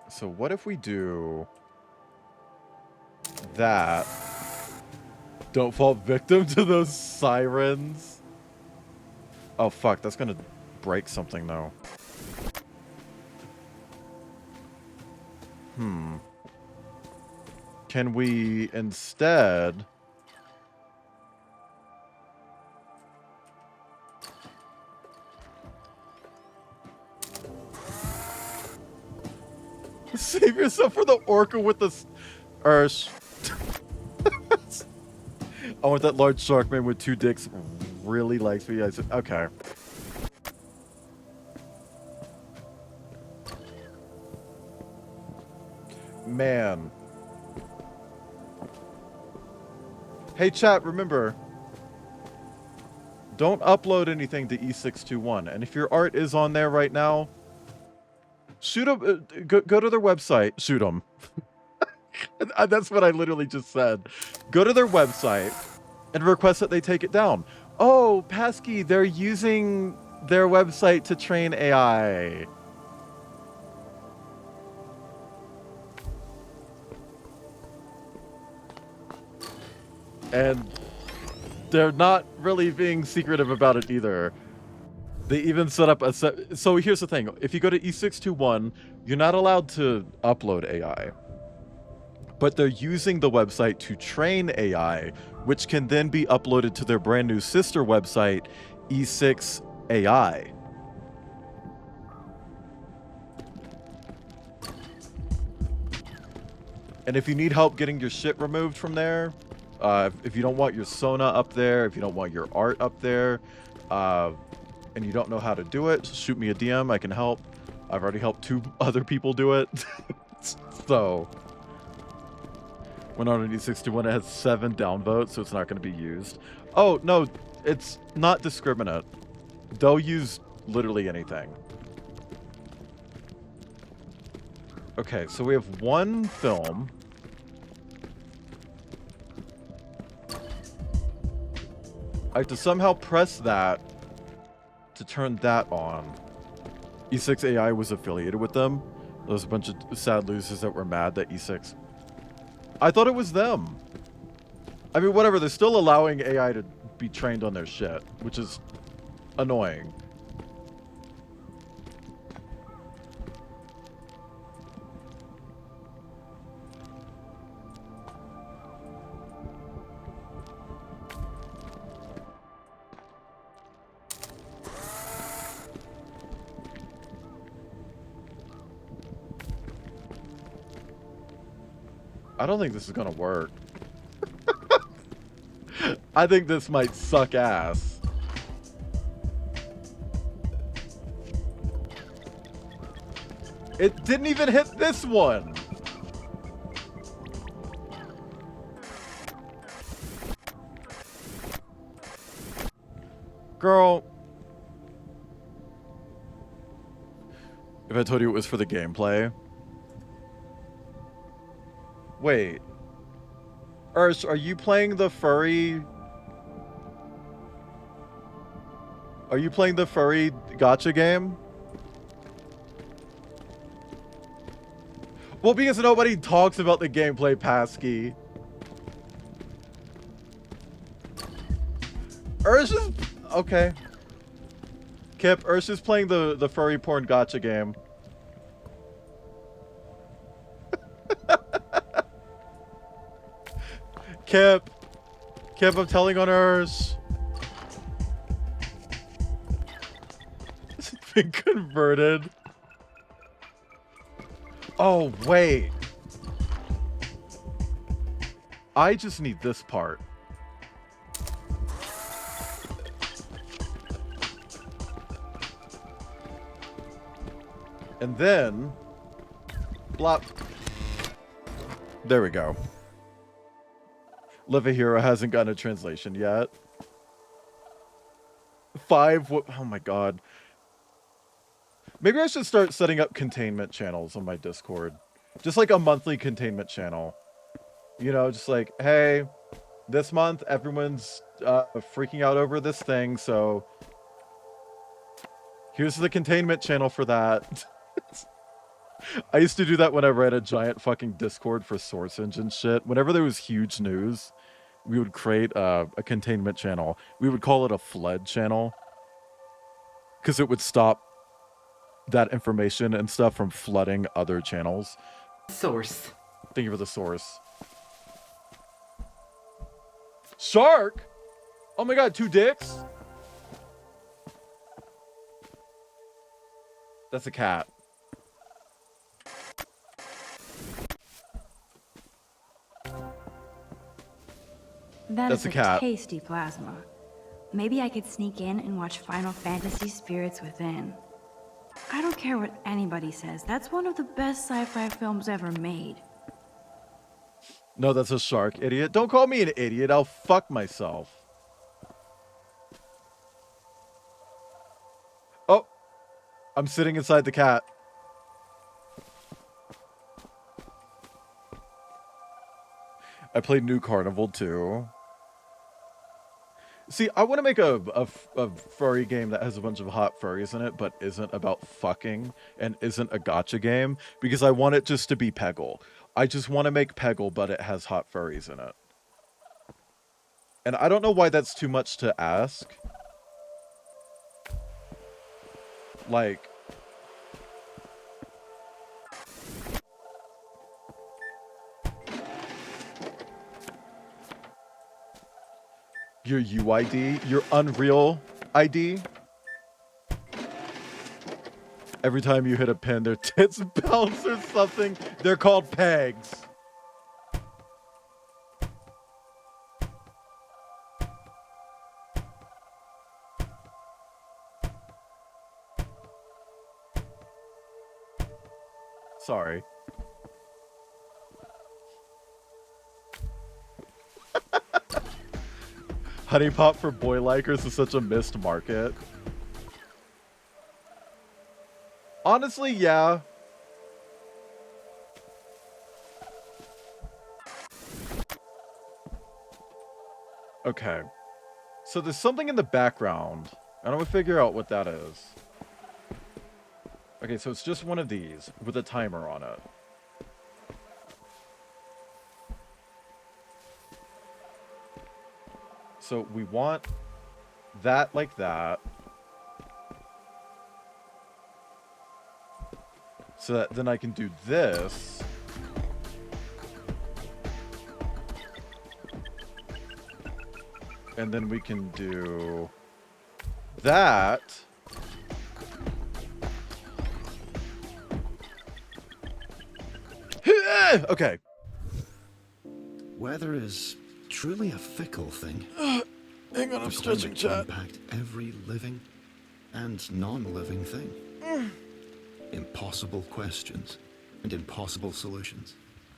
So what if we do that? Don't fall victim to those sirens. Oh fuck, that's gonna break something though. Can we instead save yourself for the orca with the I want that large shark man with 2 dicks really likes me. I said, okay. Man. Hey chat, remember, don't upload anything to E621. And if your art is on there right now, shoot them. Go to their website. Shoot them. That's what I literally just said. Go to their website and request that they take it down. Oh, Pasky, they're using their website to train AI. And they're not really being secretive about it either. They even set up a set. So here's the thing. If you go to E621, you're not allowed to upload AI. But they're using the website to train AI, which can then be uploaded to their brand new sister website, E6 AI. And if you need help getting your shit removed from there, if you don't want your Sona up there, if you don't want your art up there, and you don't know how to do it, shoot me a DM. I can help. I've already helped 2 other people do it. So, when on an E621, it has 7 downvotes, so it's not going to be used. Oh, no, it's not discriminate. They'll use literally anything. Okay, so we have 1 film. I have to somehow press that to turn that on. E6 AI was affiliated with them. There was a bunch of sad losers that were mad that E6... I thought it was them. I mean, whatever. They're still allowing AI to be trained on their shit, which is annoying. I don't think this is gonna work. I think this might suck ass. It didn't even hit this one. Girl. If I told you it was for the gameplay. Wait. Ursh, are you playing the furry... Are you playing the furry gacha game? Well, because nobody talks about the gameplay, Pasky. Ursh is... Okay. Kip, Ursh is playing the furry porn gacha game. Kip, I'm telling on Ursh. It's been converted. Oh, wait. I just need this part. And then... Blop. There we go. Live a Hero hasn't gotten a translation yet. 5. Oh my god. Maybe I should start setting up containment channels on my Discord. Just like a monthly containment channel. You know, just like, hey, this month everyone's freaking out over this thing, so here's the containment channel for that. I used to do that whenever I had a giant fucking Discord for Source Engine shit. Whenever there was huge news, we would create a containment channel. We would call it a flood channel. Because it would stop that information and stuff from flooding other channels. Source. Thank you for the source. Shark? Oh my god, 2 dicks? That's a cat. That's a cat. Tasty plasma. Maybe I could sneak in and watch Final Fantasy Spirits Within. I don't care what anybody says. That's one of the best sci-fi films ever made. No, that's a shark, idiot. Don't call me an idiot. I'll fuck myself. Oh. I'm sitting inside the cat. I played New Carnival too. See, I want to make a furry game that has a bunch of hot furries in it, but isn't about fucking and isn't a gacha game, because I want it just to be Peggle. I just want to make Peggle, but it has hot furries in it. And I don't know why that's too much to ask. Like... your UID, your Unreal ID. Every time you hit a pin, their tits bounce or something. They're called pegs. Sorry. Honey Pop for boy likers is such a missed market. Honestly, yeah. Okay. So there's something in the background. I don't figure out what that is. Okay, so it's just one of these with a timer on it. So we want that like that. So that then I can do this. And then we can do that. Okay. Weather is truly a fickle thing. Hang on, I'm stretching, chat. Impact every living and non-living thing. Impossible questions and impossible solutions.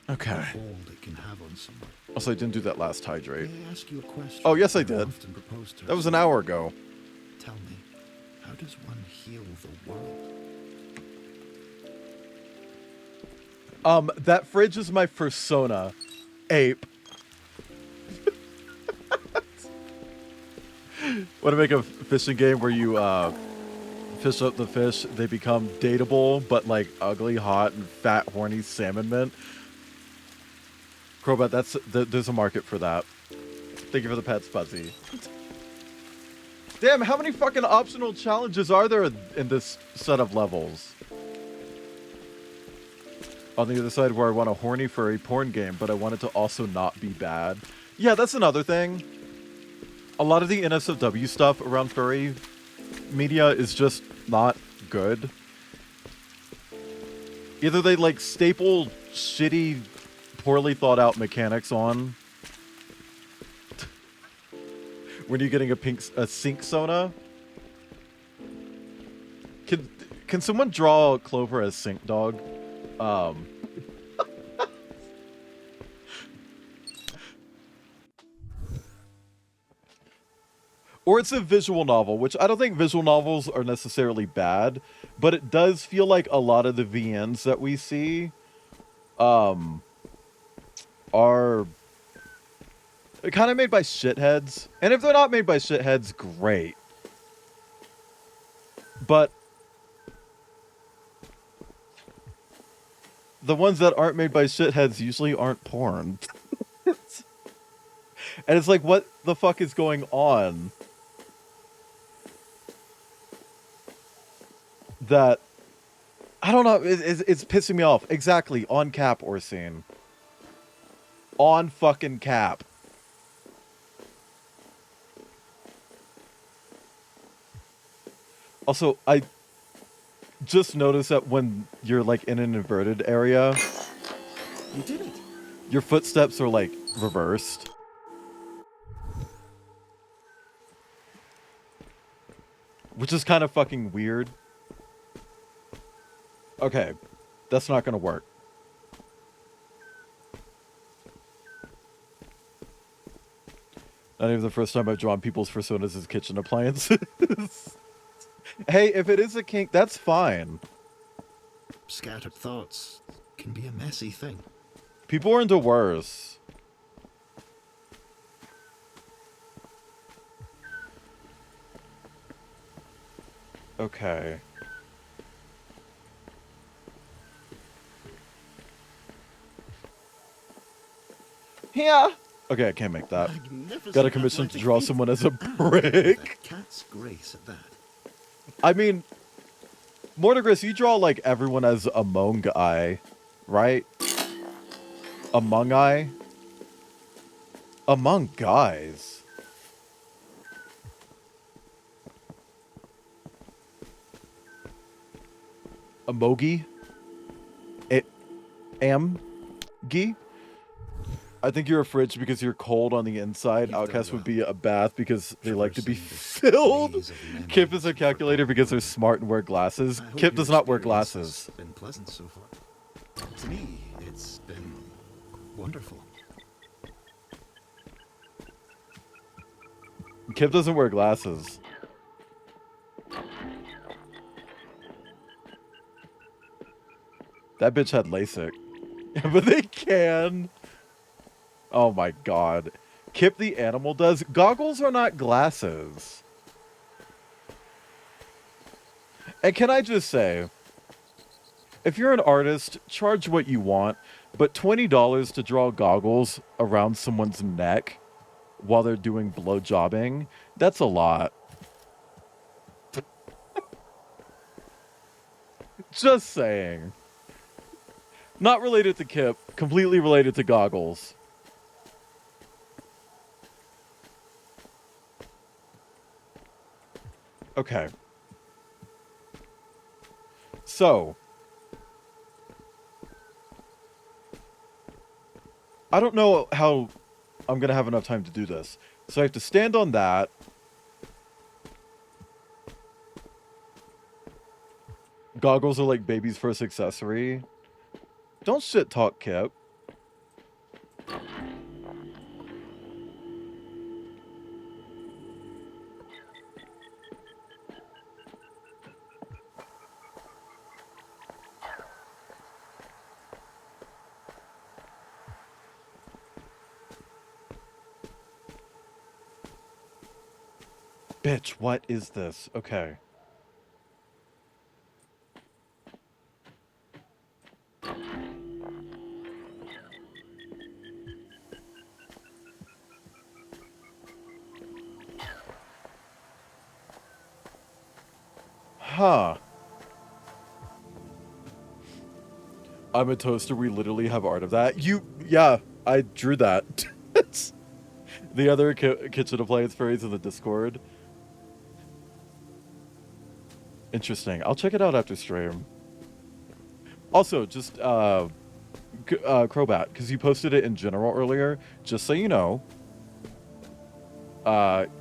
Okay. The hold it can have on someone. Also, I didn't do that last hydrate. May I ask you a question? Oh, yes, I did. Often proposed to That was an hour ago. Tell me, how does one heal the world? That fridge is my persona. Ape. Want to make a fishing game where you fish up the fish, they become dateable, but like ugly, hot, and fat, horny salmon mint. Crowbat, there's a market for that. Thank you for the pets, Fuzzy. Damn, how many fucking optional challenges are there in this set of levels? On the other side where I want a horny furry porn game, but I want it to also not be bad. Yeah, that's another thing. A lot of the NSFW stuff around furry media is just not good. Either they like staple shitty, poorly thought out mechanics on. When you're getting a sink Sona. Can someone draw Clover as Sink Dog? Or it's a visual novel, which I don't think visual novels are necessarily bad, but it does feel like a lot of the VNs that we see are kind of made by shitheads. And if they're not made by shitheads, great. But the ones that aren't made by shitheads usually aren't porn. And it's like, what the fuck is going on? That, I don't know, it's pissing me off. Exactly, on cap, Orsine. On fucking cap. Also, I just noticed that when you're like in an inverted area, You did it. your footsteps are like reversed. Which is kind of fucking weird. Okay, that's not gonna work. Not even the first time I've drawn people's personas as kitchen appliances. Hey, if it is a kink, that's fine. Scattered thoughts can be a messy thing. People are into worse. Okay. Yeah. Okay, I can't make that. Got a commission to draw someone as a brick. Cat's grace at that. I mean, Mortigris, you draw like everyone as Among Eye, right? Among Eye? Among Guys. Amogi? Amgi? I think you're a fridge because you're cold on the inside. Outcast would be a bath because they like to be filled. Kip is a calculator because they're smart and wear glasses. Kip does not wear glasses. It's been pleasant so far. To me, it's been wonderful. Kip doesn't wear glasses. That bitch had LASIK. But they can. Oh my god. Kip the animal does. Goggles are not glasses. And can I just say, if you're an artist, charge what you want, but $20 to draw goggles around someone's neck while they're doing blowjobbing, that's a lot. Just saying. Not related to Kip, completely related to goggles. Okay. So, I don't know how I'm going to have enough time to do this. So I have to stand on that. Goggles are like baby's first accessory. Don't shit talk, Kip. Bitch, what is this? Okay. Huh. I'm a toaster. We literally have art of that. Yeah, I drew that. The other kitchen appliance fairies in the Discord. Interesting. I'll check it out after stream. Also, just Crobat, because you posted it in general earlier. Just so you know,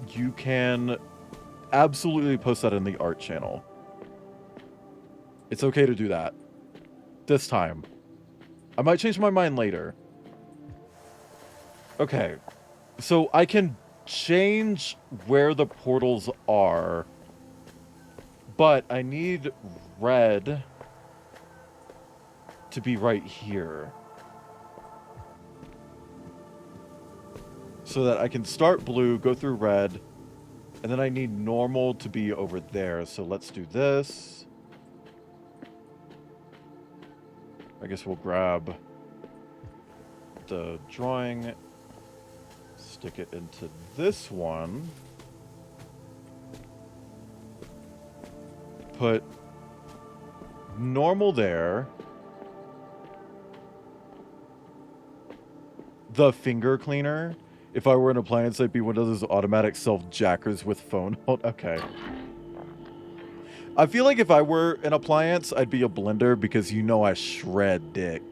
you can absolutely post that in the art channel. It's okay to do that. This time. I might change my mind later. Okay. So I can change where the portals are, but I need red to be right here. So that I can start blue, go through red, and then I need normal to be over there. So let's do this. I guess we'll grab the drawing, stick it into this one, put normal there, the finger cleaner. If I were an appliance, I'd be one of those automatic self-jackers with phone hold. Okay. I feel like if I were an appliance, I'd be a blender because you know I shred dick.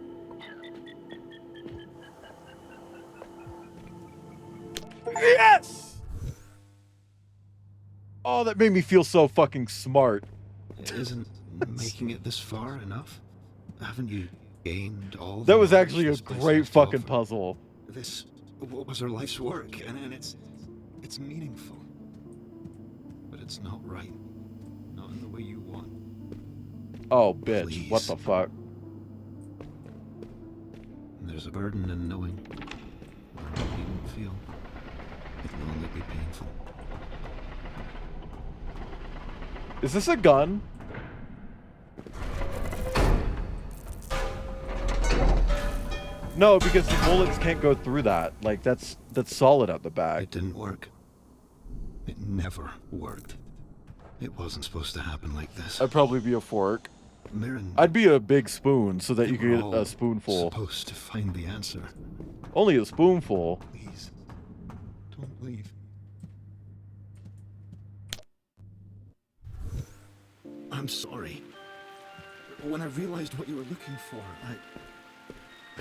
Yes! Oh, that made me feel so fucking smart. Isn't making it this far enough? Haven't you gained all that was actually a great fucking puzzle. This was her life's work, and it's meaningful. But it's not right. Not in the way you want. Oh, bitch. Please. What the fuck? There's a burden in knowing what you don't feel. It will only be painful. Is this a gun? No, because the bullets can't go through that. Like, that's solid at the back. It didn't work. It never worked. It wasn't supposed to happen like this. I'd probably be a fork. Mirren, I'd be a big spoon so that you could get a spoonful. Supposed to find the answer. Only a spoonful. Please, don't leave. I'm sorry. When I realized what you were looking for, I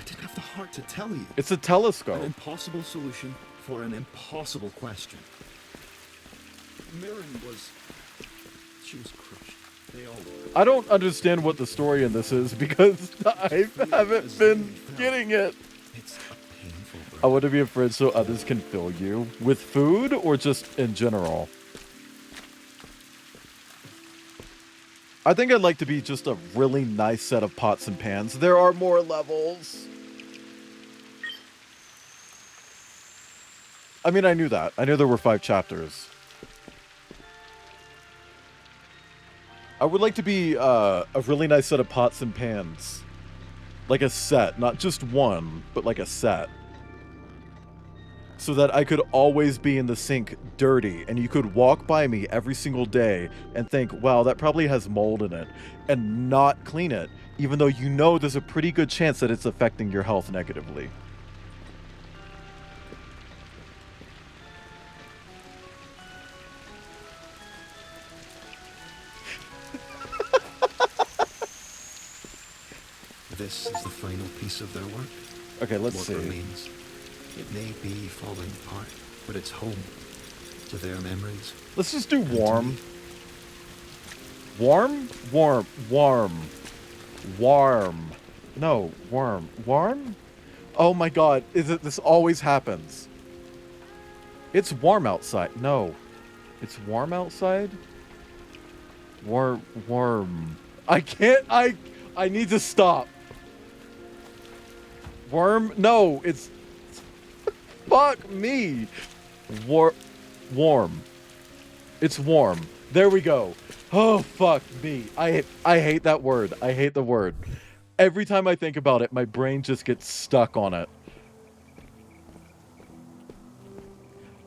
didn't have the heart to tell you. It's a telescope. An impossible solution for an impossible question. Mirren she was crushed. They all were. I don't understand what the story in this is because I haven't been getting it. It's a painful burden. I want to be a friend so others can fill you. With food or just in general? I think I'd like to be just a really nice set of pots and pans. There are more levels. I mean, I knew that. I knew there were 5 chapters. I would like to be a really nice set of pots and pans. Like a set. Not just one, but like a set. So that I could always be in the sink dirty, and you could walk by me every single day and think, wow, that probably has mold in it, and not clean it, even though you know there's a pretty good chance that it's affecting your health negatively. This is the final piece of their work. Okay, let's see. What remains. It may be falling apart, but it's home to their memories. Let's just do warm. Warm? Warm. Warm. Warm. No, warm. Warm? Oh my god, this always happens. It's warm outside. No. It's warm outside? Warm. I can't, I need to stop. Worm? No, it's... Fuck me. Warm. It's warm. There we go. Oh, fuck me. I hate that word. I hate the word. Every time I think about it, my brain just gets stuck on it.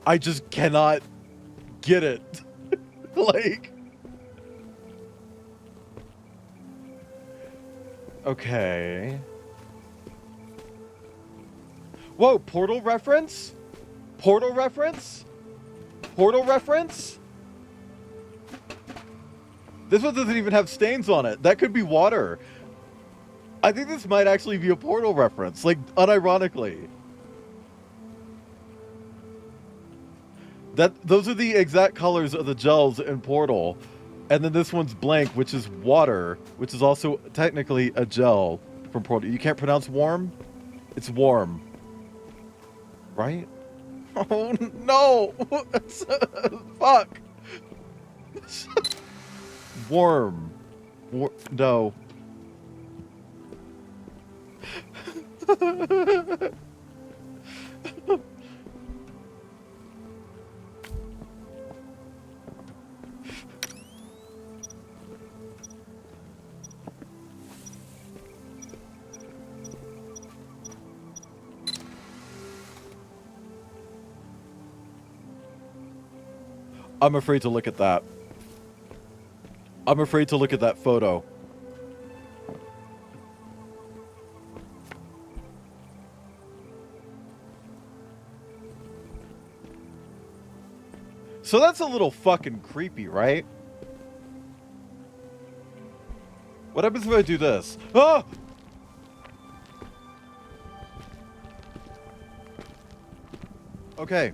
I just cannot get it. Like... Okay. Whoa, Portal reference? Portal reference? Portal reference? This one doesn't even have stains on it. That could be water. I think this might actually be a Portal reference, like, unironically. Those are the exact colors of the gels in Portal. And then this one's blank, which is water, which is also technically a gel from Portal. You can't pronounce warm? It's warm. Right? Oh no! Fuck! Worm. No. I'm afraid to look at that. I'm afraid to look at that photo. So that's a little fucking creepy, right? What happens if I do this? Ah! Okay.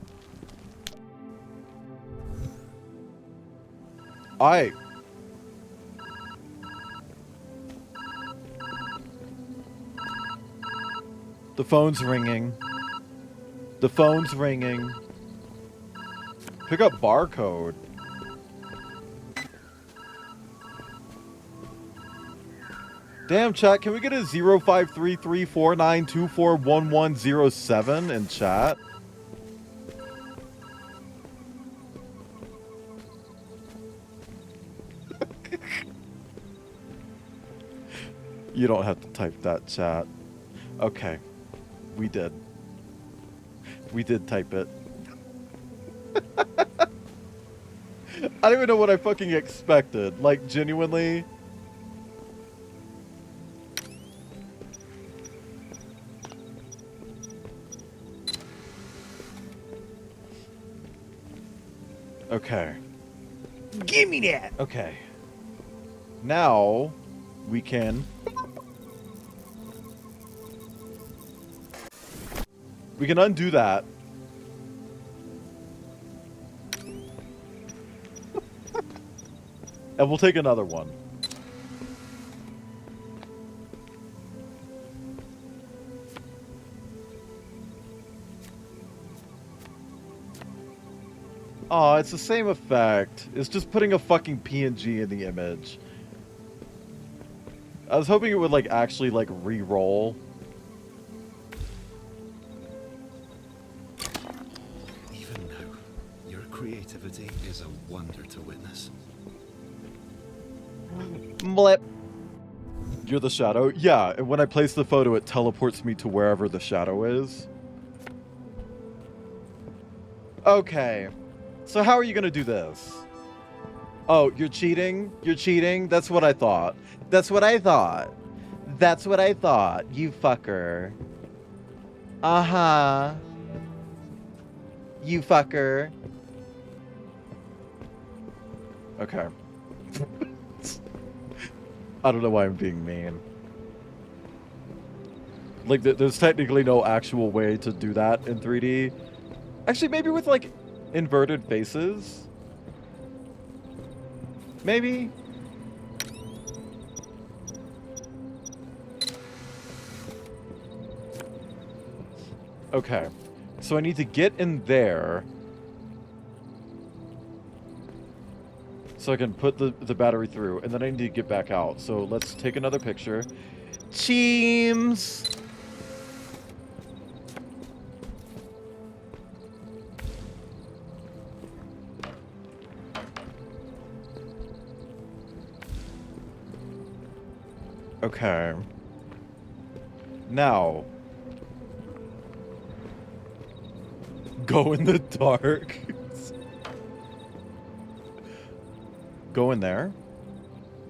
The phone's ringing. The phone's ringing. Pick up barcode. Damn, chat, can we get a 053349241107 in chat? You don't have to type that, chat. Okay. We did. We did type it. I don't even know what I fucking expected. Like, genuinely. Okay. Give me that! Okay. Now, we can... We can undo that. And we'll take another one. Oh, it's the same effect. It's just putting a fucking PNG in the image. I was hoping it would, like, actually, like, re-roll. Even now, your creativity is a wonder to witness. Blip. You're the shadow? Yeah, and when I place the photo, it teleports me to wherever the shadow is. Okay. So how are you gonna do this? Oh, you're cheating? You're cheating? That's what I thought. That's what I thought. That's what I thought, you fucker. Uh-huh. You fucker. Okay. I don't know why I'm being mean. Like, there's technically no actual way to do that in 3D. Actually, maybe with, like, inverted faces? Maybe? Okay. So I need to get in there. So I can put the battery through, and then I need to get back out. So let's take another picture. Cheems! Okay. Now. Go in the dark. Go in there.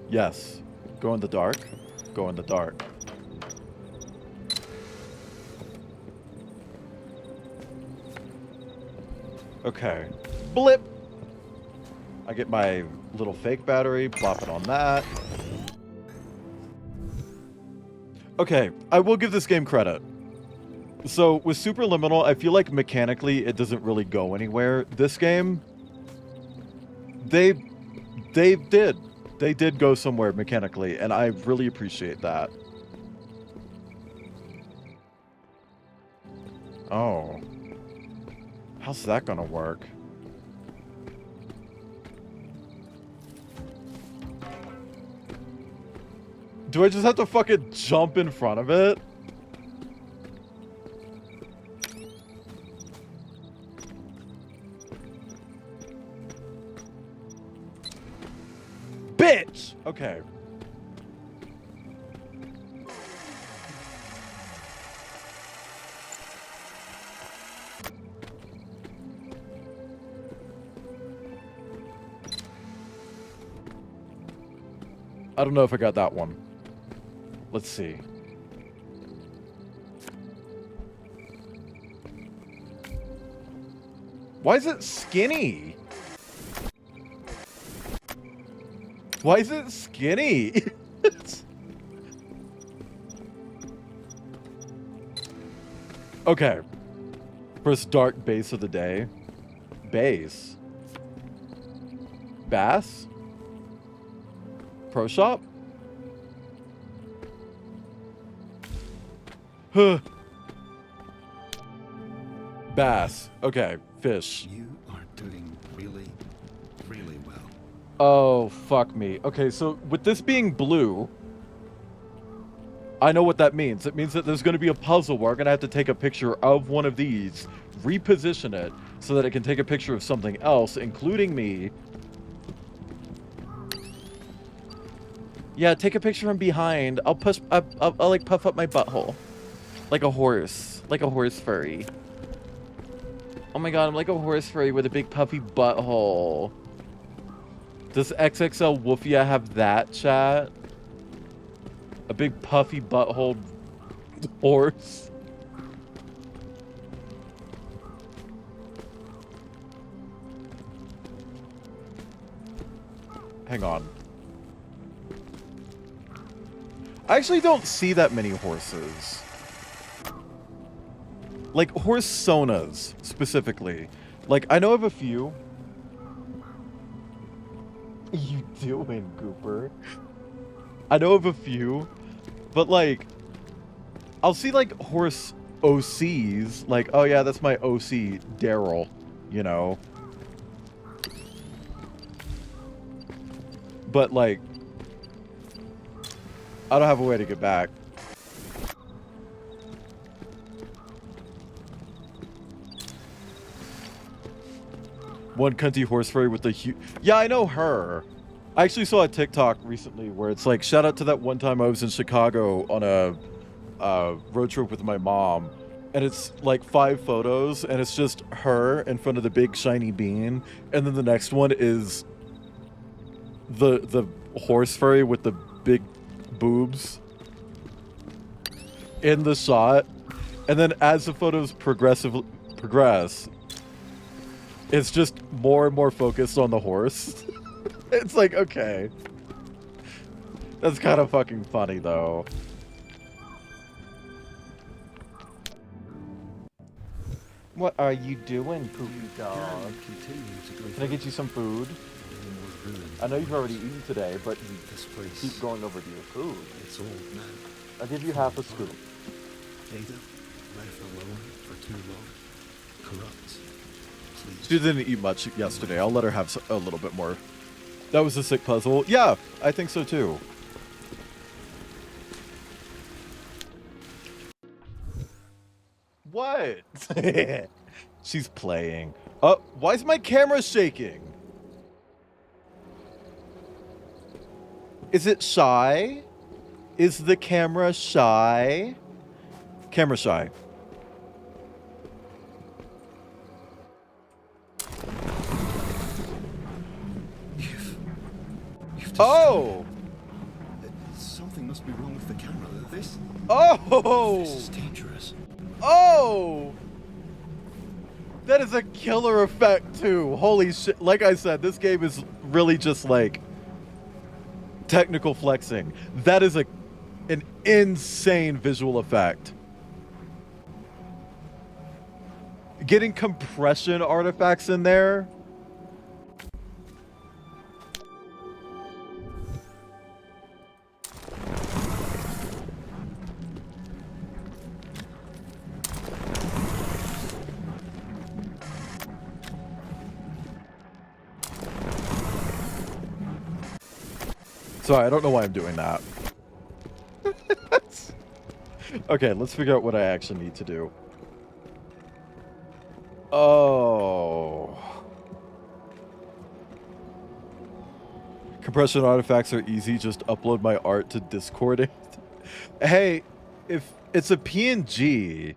Yes. Go in the dark. Go in the dark. Okay. Blip! I get my little fake battery, plop it on that. Okay, I will give this game credit. So, with Superliminal, I feel like mechanically it doesn't really go anywhere. This game, they did go somewhere mechanically, and I really appreciate that. Oh. How's that gonna work? Do I just have to fucking jump in front of it? Bitch! Okay. I don't know if I got that one. Let's see. Why is it skinny? Why is it skinny? Okay. First dark base of the day. Base. Bass? Pro shop? Huh. Bass. Okay. Fish. You are doing really, really well. Oh, fuck me. Okay, so with this being blue, I know what that means. It means that there's going to be a puzzle where I'm going to have to take a picture of one of these, reposition it, so that it can take a picture of something else, including me. Yeah, take a picture from behind. I'll like puff up my butthole. Like a horse. Like a horse furry. Oh my god, I'm like a horse furry with a big puffy butthole. Does XXL Woofia have that, chat? A big puffy butthole horse? Hang on. I actually don't see that many horses. Like, horse sonas, specifically. Like, I know of a few. You doing, Gooper? I know of a few, but, like, I'll see, like, horse OCs. Like, oh, yeah, that's my OC, Daryl, you know? But, like, I don't have a way to get back. One cunty horse fairy with the huge... Yeah, I know her. I actually saw a TikTok recently where it's like, shout out to that one time I was in Chicago on a road trip with my mom. And it's like 5 photos, and it's just her in front of the big shiny bean. And then the next one is the horse fairy with the big boobs in the shot. And then as the photos progress, it's just more and more focused on the horse. It's like, okay. That's kind of fucking funny, though. What are you doing, poopy dog? Can I get you some food? I know you've already eaten today, but you keep going over to your food. It's old now. I'll give you half a scoop. Ada, left alone for too long. Corrupt. She didn't eat much yesterday. I'll let her have a little bit more. That was a sick puzzle. Yeah, I think so too. What? She's playing. Why is my camera shaking? Is it shy? Is the camera shy? Camera shy. Oh! Something must be wrong with the camera. This is dangerous. Oh! That is a killer effect too. Holy shit. Like I said, this game is really just like technical flexing. That is an insane visual effect. Getting compression artifacts in there. Sorry, I don't know why I'm doing that. Okay, let's figure out what I actually need to do. Oh. Compression artifacts are easy. Just upload my art to Discord. Hey, if it's a PNG,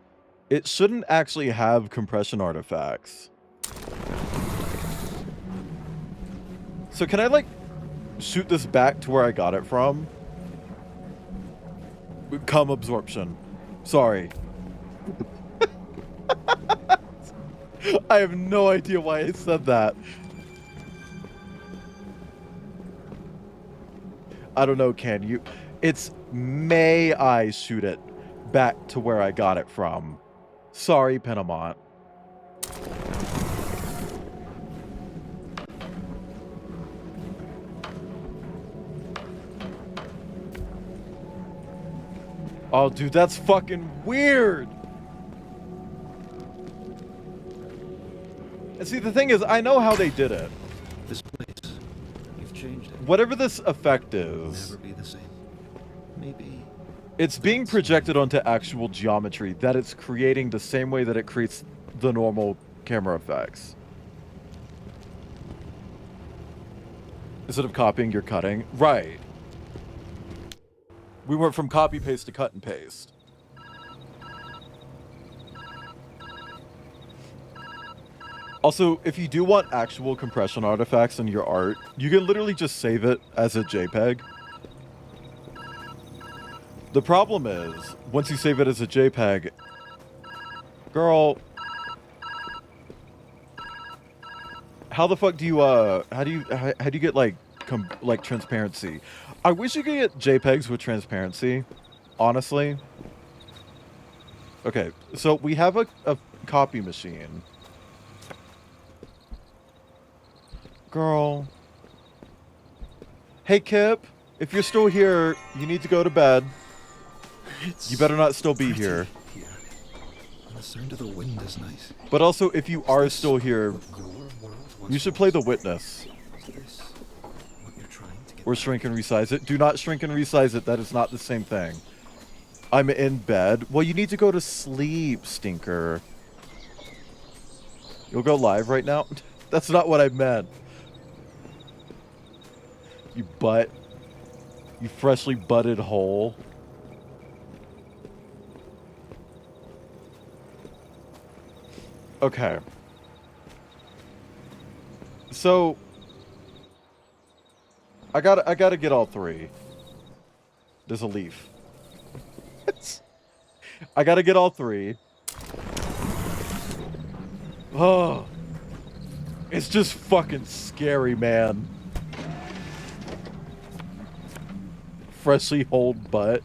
it shouldn't actually have compression artifacts. So can I, like, shoot this back to where I got it from? Cum absorption. Sorry. I have no idea why I said that. I don't know, can you? It's may I shoot it back to where I got it from. Sorry, Penamont. Oh, dude, that's fucking weird. And see, the thing is, I know how they did it. This place, you've changed it. Whatever this effect is, Never be the same. Maybe it's being projected onto actual geometry that it's creating the same way that it creates the normal camera effects. Instead of copying, you're cutting. Right. We went from copy paste to cut and paste. Also, if you do want actual compression artifacts in your art, you can literally just save it as a JPEG. The problem is, once you save it as a JPEG, girl, how the fuck do you how do you get like transparency? I wish you could get JPEGs with transparency, honestly. Okay, so we have a copy machine. Girl. Hey, Kip, if you're still here, you need to go to bed. You better not still be here. The sound of the wind is nice. But also, if you are still here, you should play The Witness. Or shrink and resize it. Do not shrink and resize it. That is not the same thing. I'm in bed. Well, you need to go to sleep, stinker. You'll go live right now? That's not what I meant. You butt. You freshly butted hole. Okay. So I gotta get all three. There's a leaf. I gotta get all three. Oh. It's just fucking scary, man. Freshly holed butt.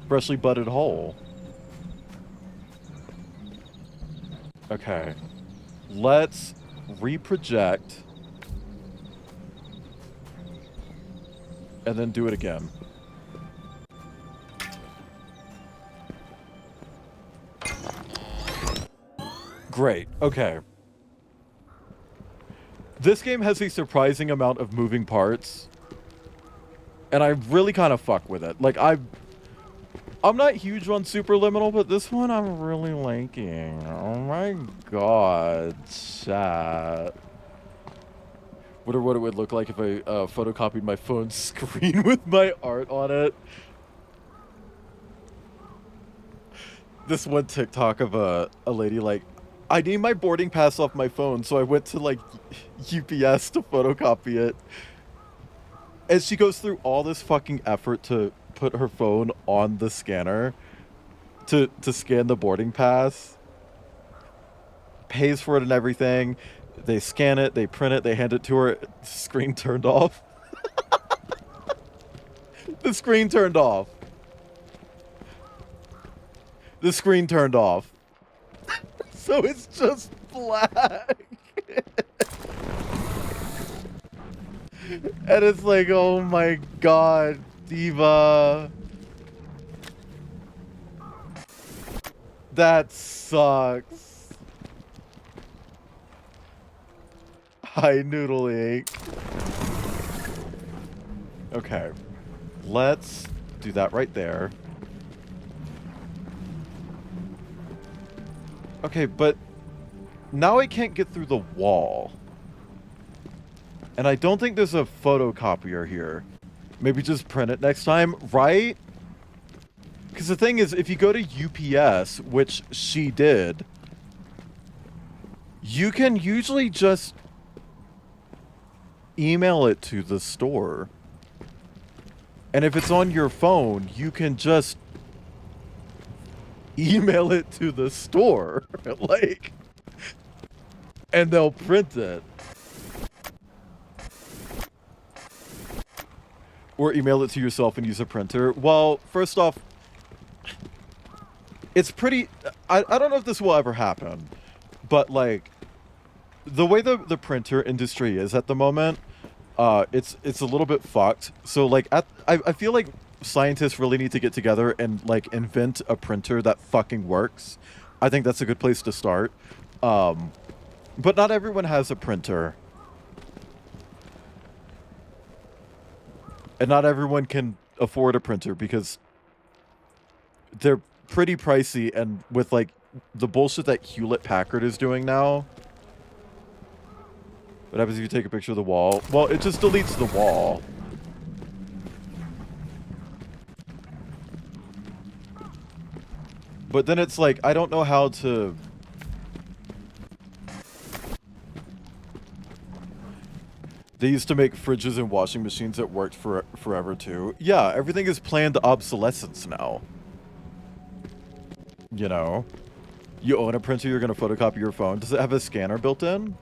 Freshly butted hole. Okay. Let's reproject. And then do it again. Great. Okay. This game has a surprising amount of moving parts. And I really kind of fuck with it. Like, I'm not huge on Superliminal, but this one I'm really liking. Oh my god, chat. Wonder what it would look like if I photocopied my phone screen with my art on it. This one TikTok of a lady like, I need my boarding pass off my phone, so I went to like UPS to photocopy it. And she goes through all this fucking effort to put her phone on the scanner to scan the boarding pass. Pays for it and everything. They scan it, they print it, they hand it to her. Screen turned off. The screen turned off. The screen turned off. So it's just black. And it's like, oh my god, Diva. That sucks. Hi, Noodle Inc. Okay. Let's do that right there. Okay, but now I can't get through the wall. And I don't think there's a photocopier here. Maybe just print it next time, right? Because the thing is, if you go to UPS, which she did, you can usually just email it to the store. And if it's on your phone, you can just email it to the store. Like, and they'll print it. Or email it to yourself and use a printer. Well, first off, it's pretty... I don't know if this will ever happen, but, like, the way the printer industry is at the moment, it's a little bit fucked. So, like, I feel like scientists really need to get together and, like, invent a printer that fucking works. I think that's a good place to start. But not everyone has a printer. And not everyone can afford a printer because they're pretty pricey, and with, like, the bullshit that Hewlett-Packard is doing now. What happens if you take a picture of the wall? Well, it just deletes the wall. But then it's like, I don't know how to... They used to make fridges and washing machines that worked forever too. Yeah, everything is planned obsolescence now. You know? You own a printer, you're going to photocopy your phone. Does it have a scanner built in?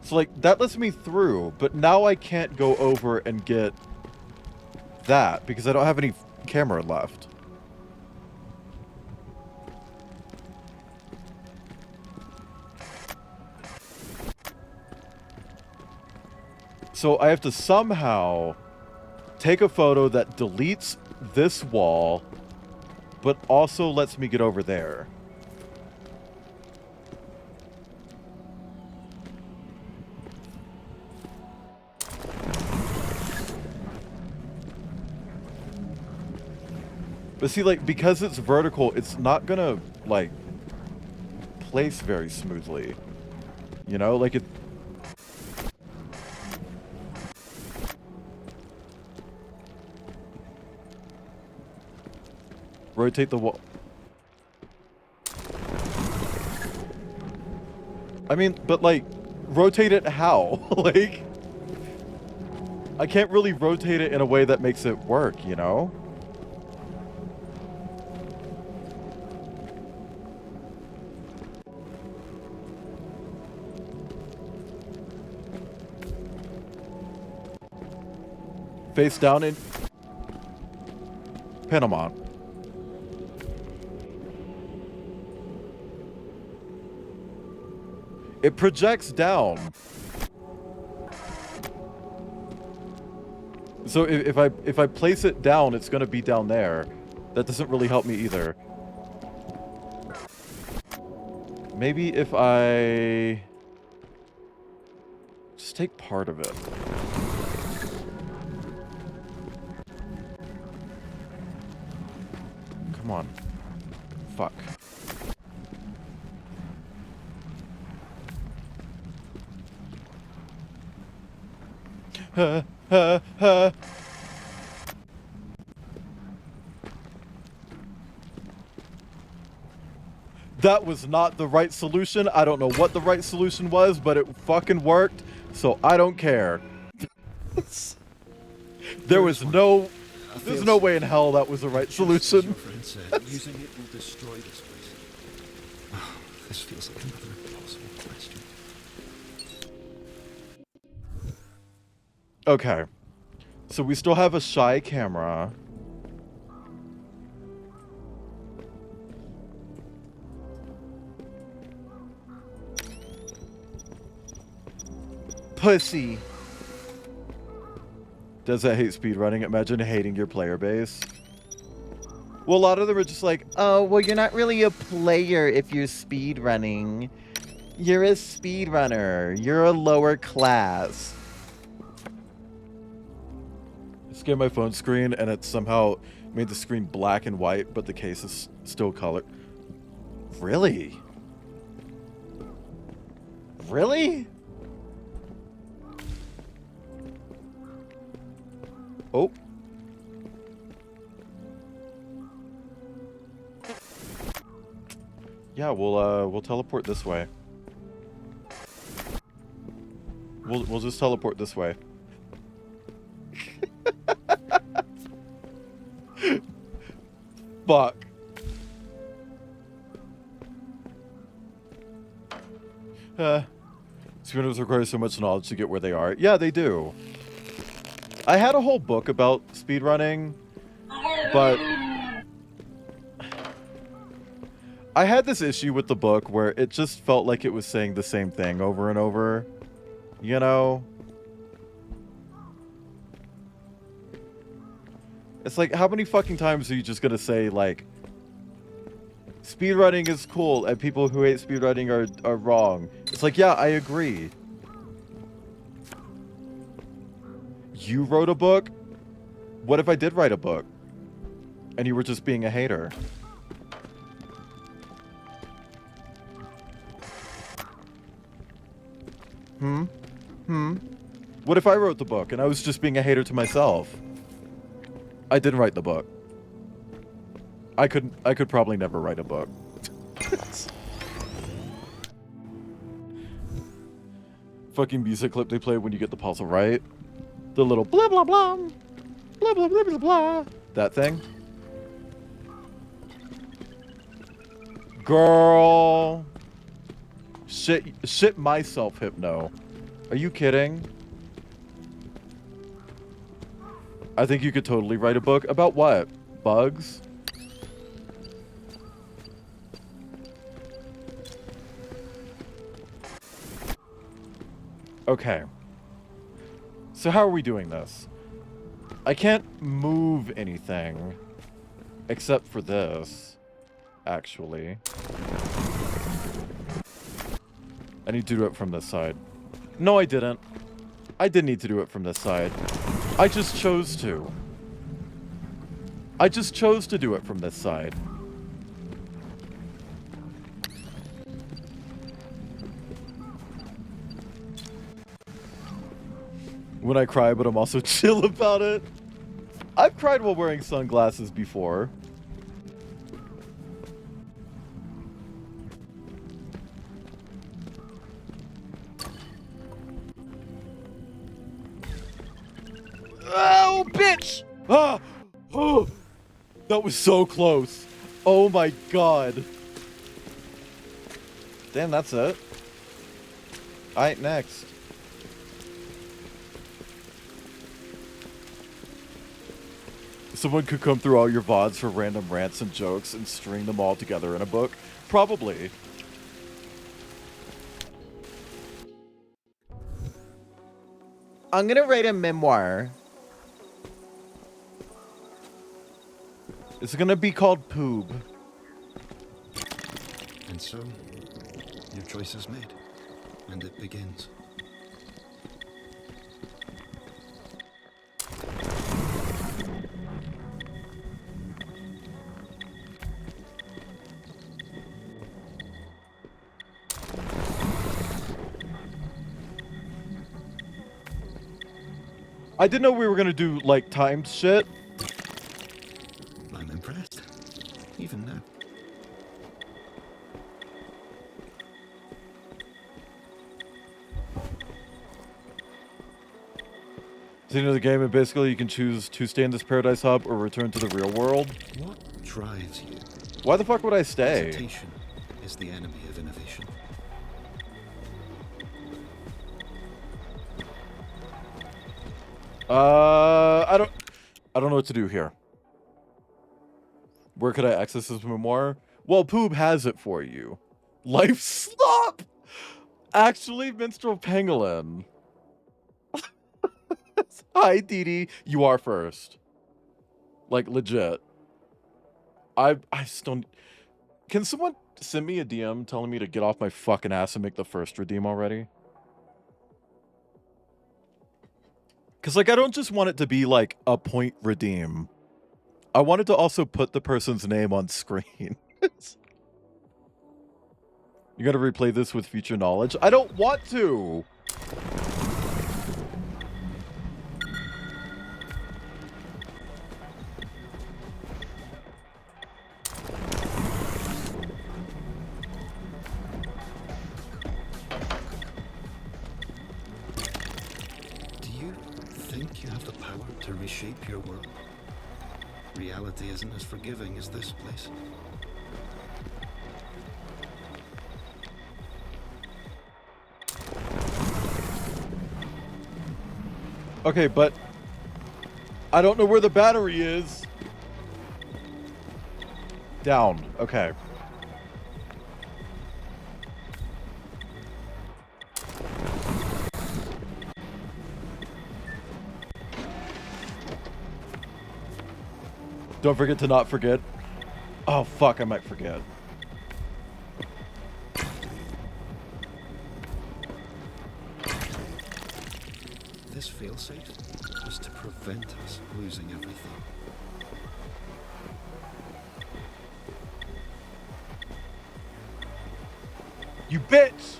So, like, that lets me through, but now I can't go over and get that because I don't have any camera left. So I have to somehow take a photo that deletes this wall, but also lets me get over there. But see, like, because it's vertical, it's not gonna, like, place very smoothly. You know, like, it... Rotate the wall. I mean, but, like, rotate it how? Like, I can't really rotate it in a way that makes it work, you know? Face down and pin them on. It projects down. So if I place it down, it's gonna be down there. That doesn't really help me either. Maybe if I just take part of it. Come on. Fuck. That was not the right solution. I don't know what the right solution was, but it fucking worked, so I don't care. There's no way in hell that was the right solution. Using it will destroy this place. Oh, this feels like another impossible question. Okay. So we still have a shy camera. Pussy. Does that hate speedrunning? Imagine hating your player base. Well, a lot of them are just like, oh, well, you're not really a player if you're speedrunning. You're a speedrunner. You're a lower class. I scanned my phone screen and it somehow made the screen black and white, but the case is still colored. Really? Really? Oh. Yeah, we'll teleport this way. We'll just teleport this way. Fuck. Speedrunners require so much knowledge to get where they are. Yeah, they do. I had a whole book about speedrunning, but I had this issue with the book where it just felt like it was saying the same thing over and over. You know? It's like, how many fucking times are you just gonna say, like, speedrunning is cool and people who hate speedrunning are wrong? It's like, yeah, I agree. You wrote a book? What if I did write a book? And you were just being a hater? What if I wrote the book and I was just being a hater to myself? I didn't write the book. I could probably never write a book. Fucking music clip they play when you get the puzzle right. The little blah blah blah. Blah blah blah blah blah. That thing. Girl. Shit myself, Hypno. Are you kidding? I think you could totally write a book. About what? Bugs? Okay. So how are we doing this? I can't move anything. Except for this. Actually. I need to do it from this side. No, I didn't. I didn't need to do it from this side. I just chose to. I just chose to do it from this side. When I cry, but I'm also chill about it. I've cried while wearing sunglasses before. Oh, bitch! Ah! Oh! That was so close. Oh my god. Damn, that's it. Alright, next. Someone could come through all your VODs for random rants and jokes and string them all together in a book? Probably. I'm gonna write a memoir. It's gonna be called Poob. And so, your choice is made, and it begins. I didn't know we were gonna do, like, timed shit. I'm impressed. Even now. It's the end of the game, and basically you can choose to stay in this paradise hub or return to the real world. What drives you? Why the fuck would I stay? Hesitation is the enemy of innovation. I don't know what to do here. Where could I access this memoir? Well, Poob has it for you. Life slop! Actually, Minstrel Pangolin. Hi, Dee Dee. You are first. Like, legit. I just don't... Can someone send me a DM telling me to get off my fucking ass and make the first redeem already? Because, like, I don't just want it to be, like, a point redeem. I wanted to also put the person's name on screen. You gotta replay this with future knowledge? I don't want to! Do you think you have the power to reshape your world? Reality isn't as forgiving as this place. Okay, but I don't know where the battery is. Down. Okay. Don't forget to not forget. Oh, fuck, I might forget. This failsafe was to prevent us losing everything. You bitch!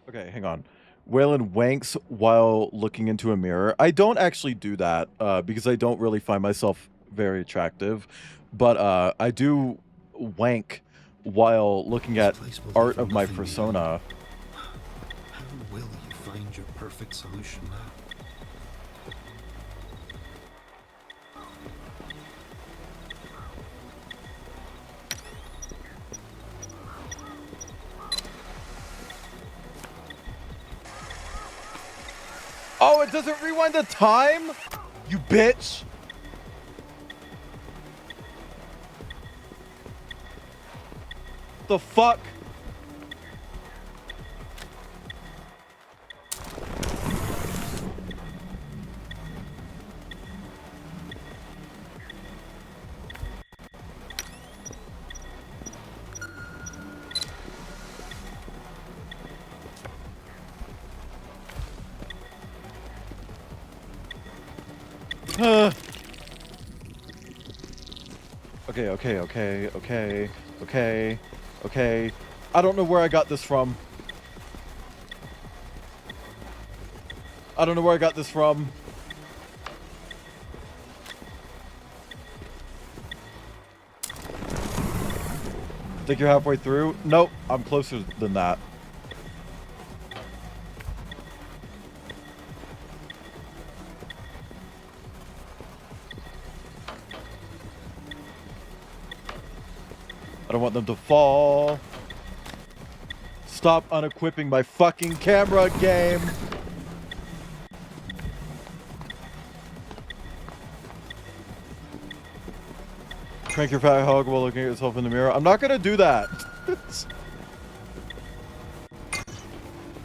Okay, hang on. Waylon wanks while looking into a mirror. I don't actually do that because I don't really find myself very attractive. But I do wank while looking at art of my persona. How will you find your perfect solution now? Oh, it doesn't rewind the time? You bitch! The fuck? Okay. I don't know where I got this from. Think you're halfway through? Nope, I'm closer than that. I don't want them to fall. Stop unequipping my fucking camera, game. Crank your fat hog while looking at yourself in the mirror. I'm not gonna do that.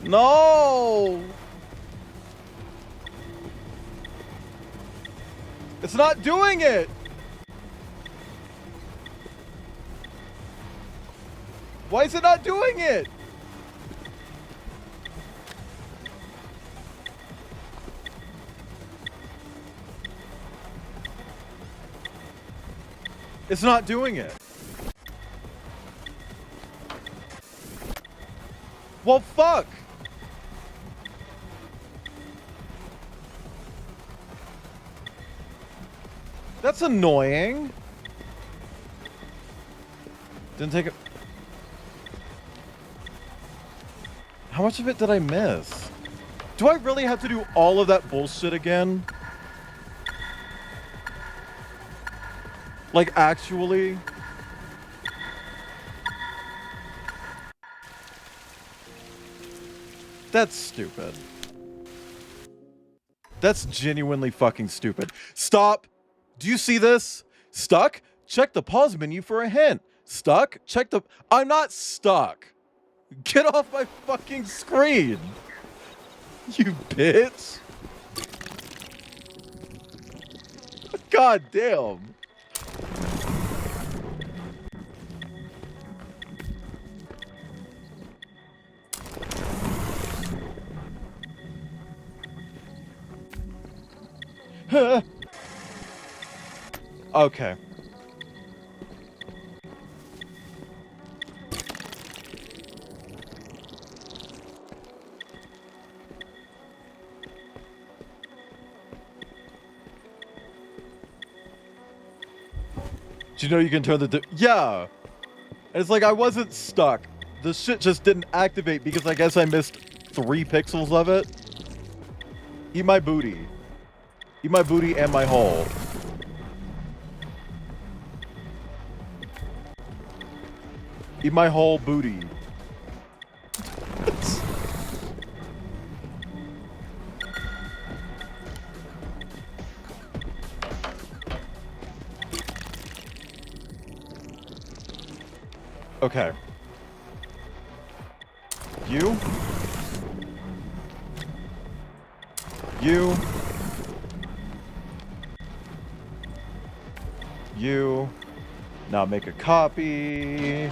No! It's not doing it! Why is it not doing it? It's not doing it. Well, fuck. That's annoying. Didn't take it. How much of it did I miss? Do I really have to do all of that bullshit again? Like, actually? That's stupid. That's genuinely fucking stupid. Stop! Do you see this? Stuck? Check the pause menu for a hint. Stuck? Check the... I'm not stuck! Get off my fucking screen! You bitch! God damn. Okay. Do you know you can turn the... Yeah. And it's like I wasn't stuck. The shit just didn't activate because I guess I missed 3 pixels of it. Eat my booty. Eat my booty and my hole. Eat my whole booty. Okay. You. You. You. Now make a copy.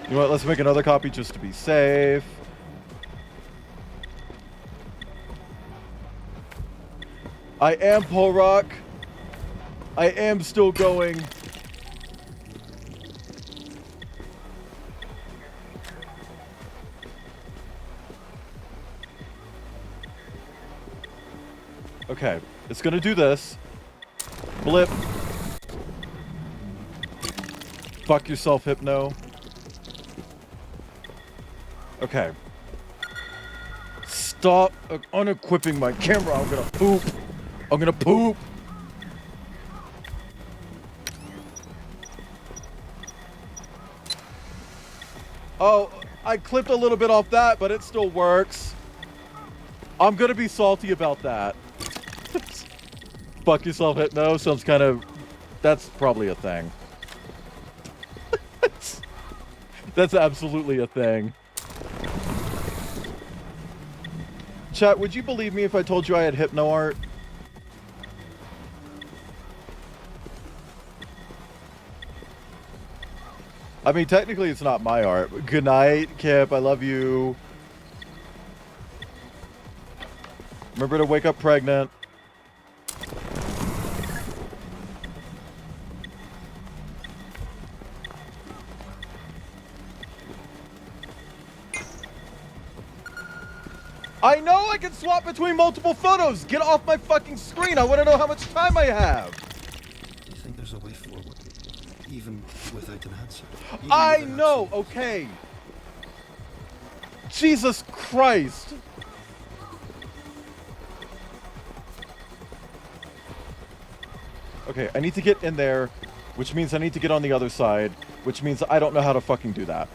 You know what? Let's make another copy just to be safe. I am Paul Rock. I am still going. Okay, it's gonna do this. Blip. Fuck yourself, Hypno. Okay. Stop unequipping my camera. I'm gonna poop. I'm gonna poop. Oh, I clipped a little bit off that, but it still works. I'm gonna be salty about that. Fuck yourself, Hypno. Sounds kind of... That's probably a thing. That's absolutely a thing. Chat, would you believe me if I told you I had hypno art? I mean, technically it's not my art. But good night, Kip. I love you. Remember to wake up pregnant. I know I can swap between multiple photos. Get off my fucking screen. I want to know how much time I have. Do you think there's a way forward? Even without an answer? I know, okay. Jesus Christ. Okay, I need to get in there, which means I need to get on the other side, which means I don't know how to fucking do that.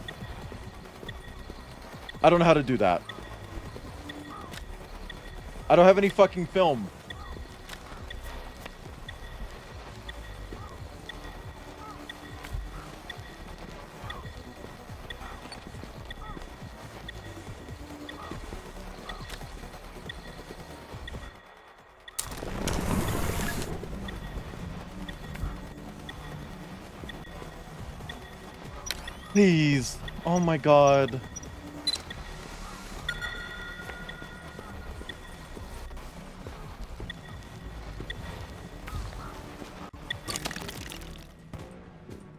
I don't know how to do that. I don't have any fucking film. Please. Oh my god.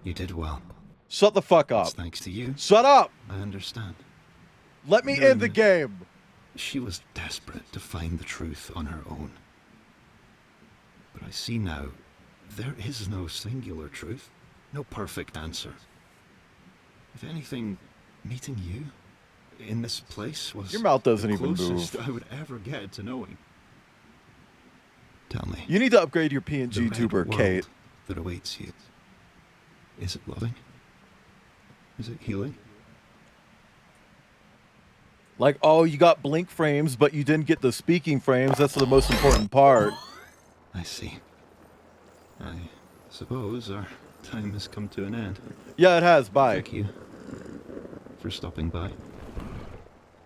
You did well. Shut the fuck up. It's thanks to you. Shut up! I understand. Let me end the game. She was desperate to find the truth on her own. But I see now, there is no singular truth, no perfect answer. If anything, meeting you in this place was Your mouth doesn't the even closest move. I would ever get to knowing. Tell me. You need to upgrade your PNG the red tuber, world Kate. that awaits you. Is it loving? Is it healing? Like, oh, you got blink frames, but you didn't get the speaking frames. That's the most important part. I see. I suppose our time has come to an end. Yeah, it has. Bye. Thank you for stopping by.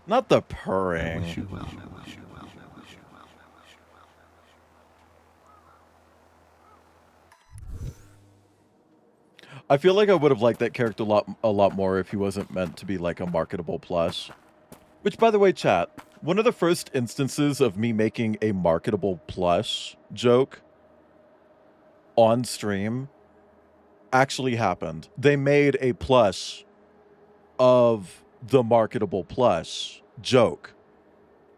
Not the I purring. wish you well. I feel like I would have liked that character a lot more if he wasn't meant to be like a marketable plush. Which, by the way, chat, one of the first instances of me making a marketable plush joke on stream actually happened. They made a plush of the marketable plush joke,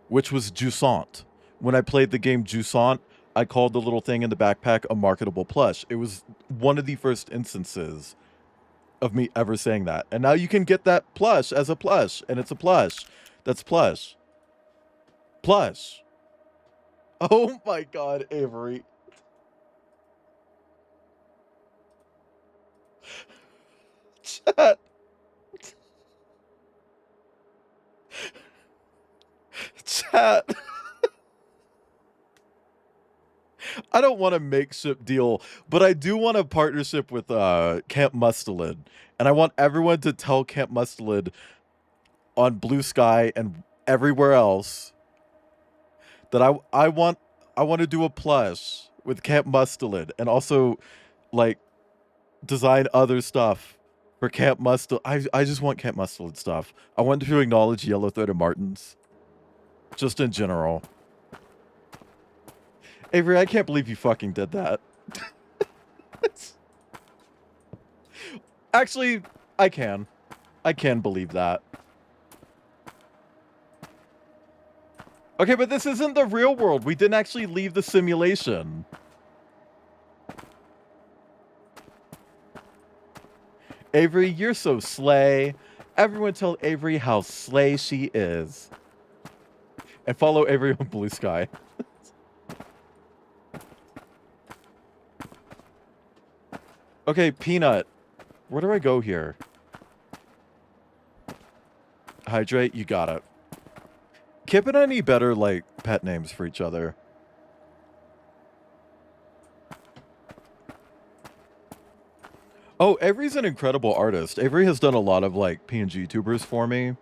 which was Jusant. When I played the game Jusant, I called the little thing in the backpack a marketable plush. It was one of the first instances of me ever saying that. And now you can get that plush as a plush, and it's a plush. That's plush. Plush. Oh my god, Avery. Chat. Chat. I don't want a makeshift deal, but I do want a partnership with Camp Mustelid. And I want everyone to tell Camp Mustelid on Blue Sky and everywhere else that I want to do a plush with Camp Mustelid and also like design other stuff for Camp Mustelid. I just want Camp Mustelid stuff. I want to acknowledge Yellow-Throated Martins. Just in general. Avery, I can't believe you fucking did that. Actually, I can. I can believe that. Okay, but this isn't the real world. We didn't actually leave the simulation. Avery, you're so slay. Everyone tell Avery how slay she is. And follow Avery on Blue Sky. Okay, Peanut. Where do I go here? Hydrate, you got it. Kip and I need better, like, pet names for each other. Oh, Avery's an incredible artist. Avery has done a lot of, like, PNG YouTubers for me.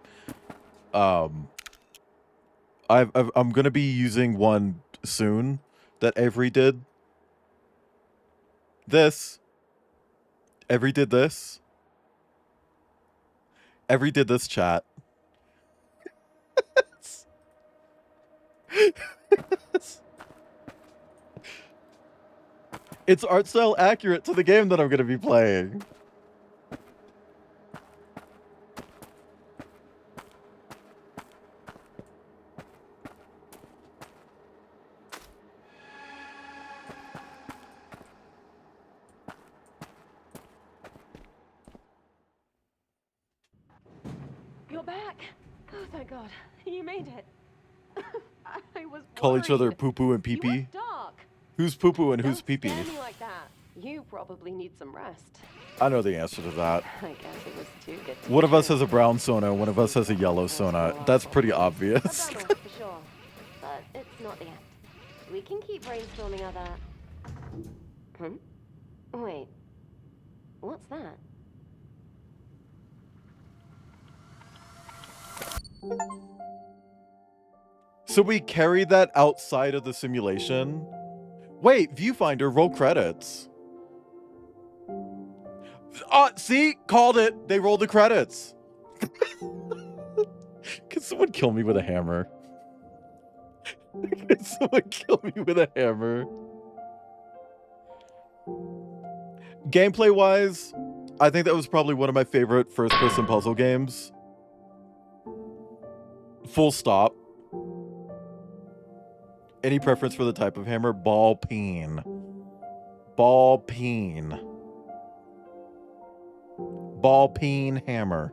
I'm going to be using one soon that Avery did. This. Avery did this. Avery did this, chat. It's art style accurate to the game that I'm going to be playing. You're back. Oh, thank God. You made it. I was Call each other worried. poo-poo and pee-pee? You went dark. Who's poo-poo and who's Don't pee-pee? scare me like that. You probably need some rest. I know the answer to that. I guess it was too good to One be of us true. has a brown Sona, one of us has a yellow Sona. That's pretty obvious. A battle, for sure. But it's not the end. We can keep brainstorming other... Wait. What's that? So we carried that outside of the simulation? Wait, Viewfinder, roll credits. See? Called it. They rolled the credits. Can someone kill me with a hammer? Can someone kill me with a hammer? Gameplay-wise, I think that was probably one of my favorite first-person puzzle games. Full stop. Any preference for the type of hammer? Ball peen. Ball peen. Ball peen hammer.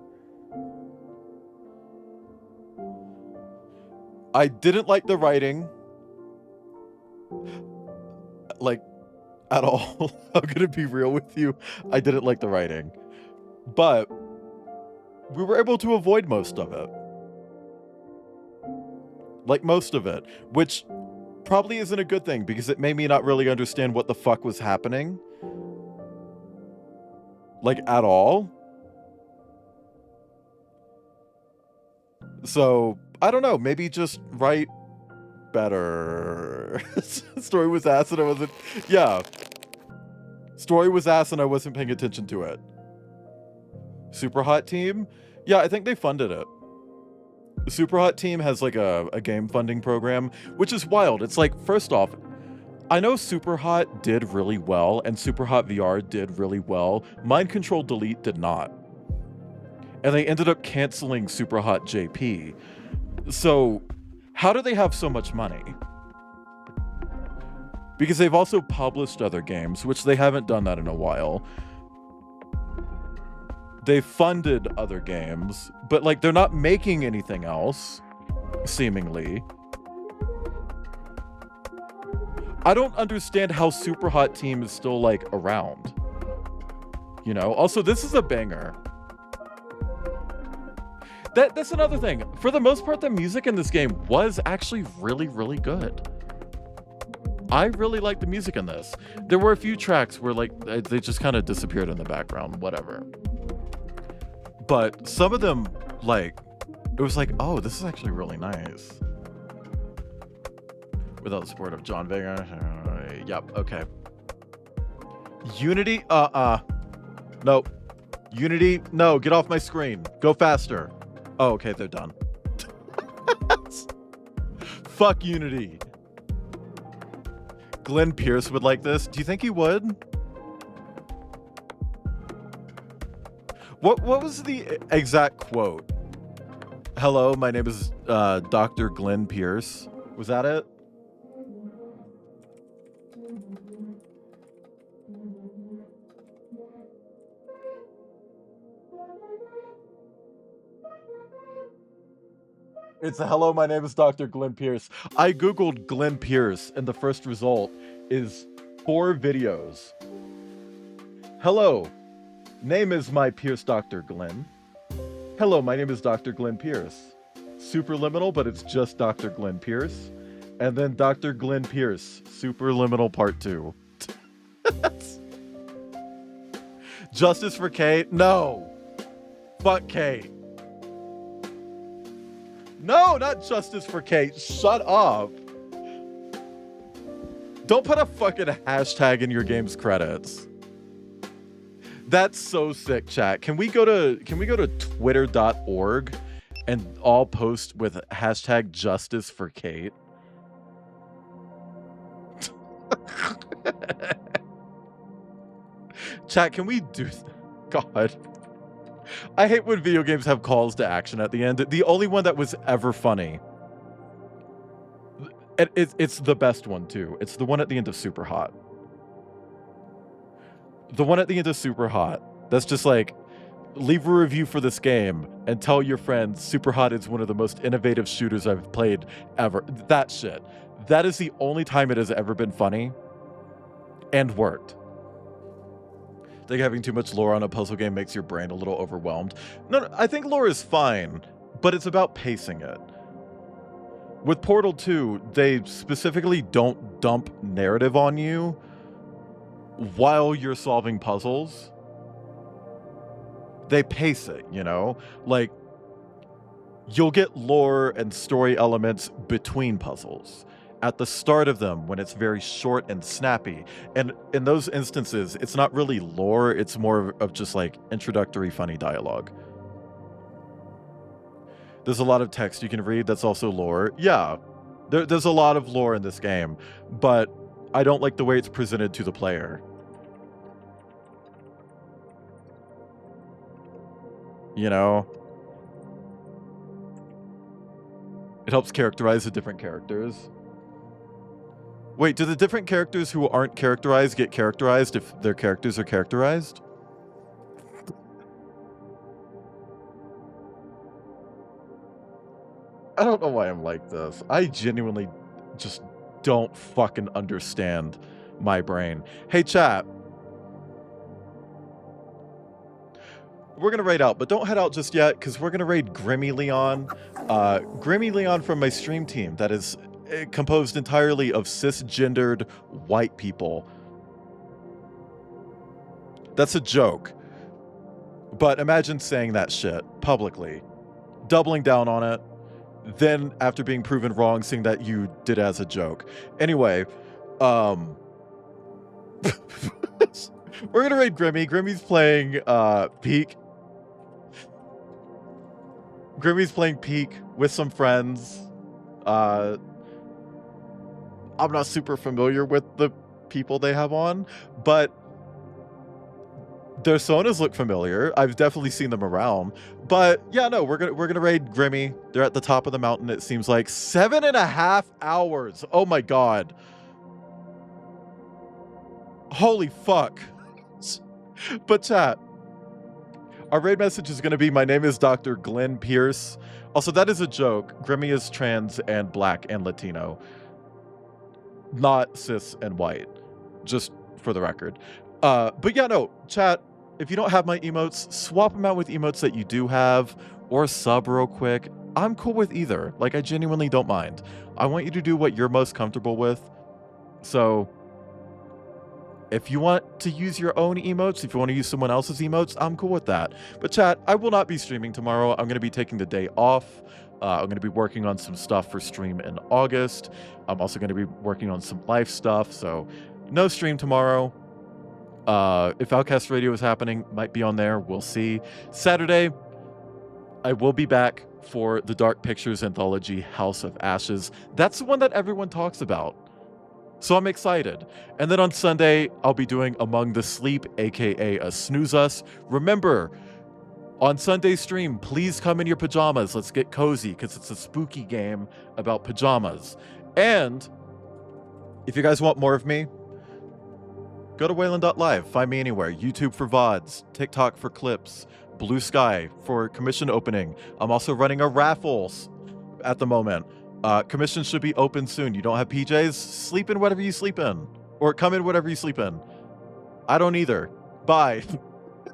I didn't like the writing. Like, at all. I'm gonna be real with you. I didn't like the writing. But we were able to avoid most of it. Like, most of it. Which probably isn't a good thing, because it made me not really understand what the fuck was happening. Like, at all. So, I don't know. Maybe just write better. Story was ass and I wasn't... Yeah. Story was ass and I wasn't paying attention to it. Superhot Team? Yeah, I think they funded it. Superhot Team has like a game funding program, which is wild. It's like, first off, I know Superhot did really well, and Superhot VR did really well. Mind Control Delete did not. And they ended up canceling Superhot JP. So, how do they have so much money? Because they've also published other games, which they haven't done that in a while. They funded other games, but like they're not making anything else, seemingly. I don't understand how Superhot Team is still like around. You know, also this is a banger. That's another thing. For the most part, the music in this game was actually really, really good. I really liked the music in this. There were a few tracks where like they just kind of disappeared in the background, whatever. But some of them, like, it was like, oh, this is actually really nice. Without the support of John Vega. Yep, okay. Unity? No. Unity? No, get off my screen. Go faster. Oh, okay, they're done. Fuck Unity. Glenn Pierce would like this. Do you think he would? What was the exact quote? Hello, my name is Dr. Glenn Pierce. Was that it? It's a hello, my name is Dr. Glenn Pierce. I googled Glenn Pierce and the first result is 4 videos. Hello, name is my Pierce Dr. Glenn. Hello, my name is Dr. Glenn Pierce. Superliminal, but it's just Dr. Glenn Pierce. And then Dr. Glenn Pierce, Superliminal Part 2. Justice for Kate? No. Fuck Kate. No, not Justice for Kate. Shut up. Don't put a fucking hashtag in your game's credits. That's so sick, chat. Can we go to twitter.org and all post with hashtag Justice for Kate? Chat, can we do God. I hate when video games have calls to action at the end. The only one that was ever funny. It's the best one, too. It's the one at the end of Superhot. The one at the end of Superhot. That's just like, leave a review for this game and tell your friends Superhot is one of the most innovative shooters I've played ever. That shit. That is the only time it has ever been funny and worked. I think having too much lore on a puzzle game makes your brain a little overwhelmed. No, I think lore is fine, but it's about pacing it. With Portal 2, they specifically don't dump narrative on you while you're solving puzzles. They pace it, you know? Like, you'll get lore and story elements between puzzles. At the start of them, when it's very short and snappy. And in those instances, it's not really lore, it's more of just like introductory funny dialogue. There's a lot of text you can read that's also lore. Yeah, there's a lot of lore in this game, but I don't like the way it's presented to the player. You know? It helps characterize the different characters. Wait, do the different characters who aren't characterized get characterized if their characters are characterized? I don't know why I'm like this. I genuinely just don't fucking understand my brain. Hey, chat. We're going to raid out, but don't head out just yet, because we're going to raid Grimmy Leon. Grimmy Leon from my stream team that is composed entirely of cisgendered white people. That's a joke. But imagine saying that shit publicly, doubling down on it, then after being proven wrong, saying that you did it as a joke. Anyway, we're gonna raid Grimmy. Grimmy's playing Peak. Grimmy's playing Peak with some friends. I'm not super familiar with the people they have on, but their sonas look familiar. I've definitely seen them around. But yeah, no, we're gonna raid Grimmy. They're at the top of the mountain. It seems like 7.5 hours. Oh my god. Holy fuck. But chat, our raid message is going to be, my name is Dr. Glenn Pierce. Also, that is a joke. Grimmy is trans and black and Latino. Not cis and white. Just for the record. But yeah, no, chat, if you don't have my emotes, swap them out with emotes that you do have, or sub real quick. I'm cool with either. Like, I genuinely don't mind. I want you to do what you're most comfortable with. So if you want to use your own emotes, if you want to use someone else's emotes, I'm cool with that. But chat, I will not be streaming tomorrow. I'm going to be taking the day off. I'm going to be working on some stuff for stream in August. I'm also going to be working on some life stuff. So no stream tomorrow. If Outcast Radio is happening, might be on there. We'll see. Saturday, I will be back for the Dark Pictures anthology, House of Ashes. That's the one that everyone talks about. So I'm excited. And then on Sunday, I'll be doing Among the Sleep, aka a Snooze Us. Remember, on Sunday stream, please come in your pajamas. Let's get cozy, because it's a spooky game about pajamas. And if you guys want more of me, go to Wayland.live. Find me anywhere. YouTube for VODs, TikTok for clips, Blue Sky for commission opening. I'm also running a raffles at the moment. Commissions should be open soon. You don't have PJs? Sleep in whatever you sleep in. Or come in whatever you sleep in. I don't either. Bye.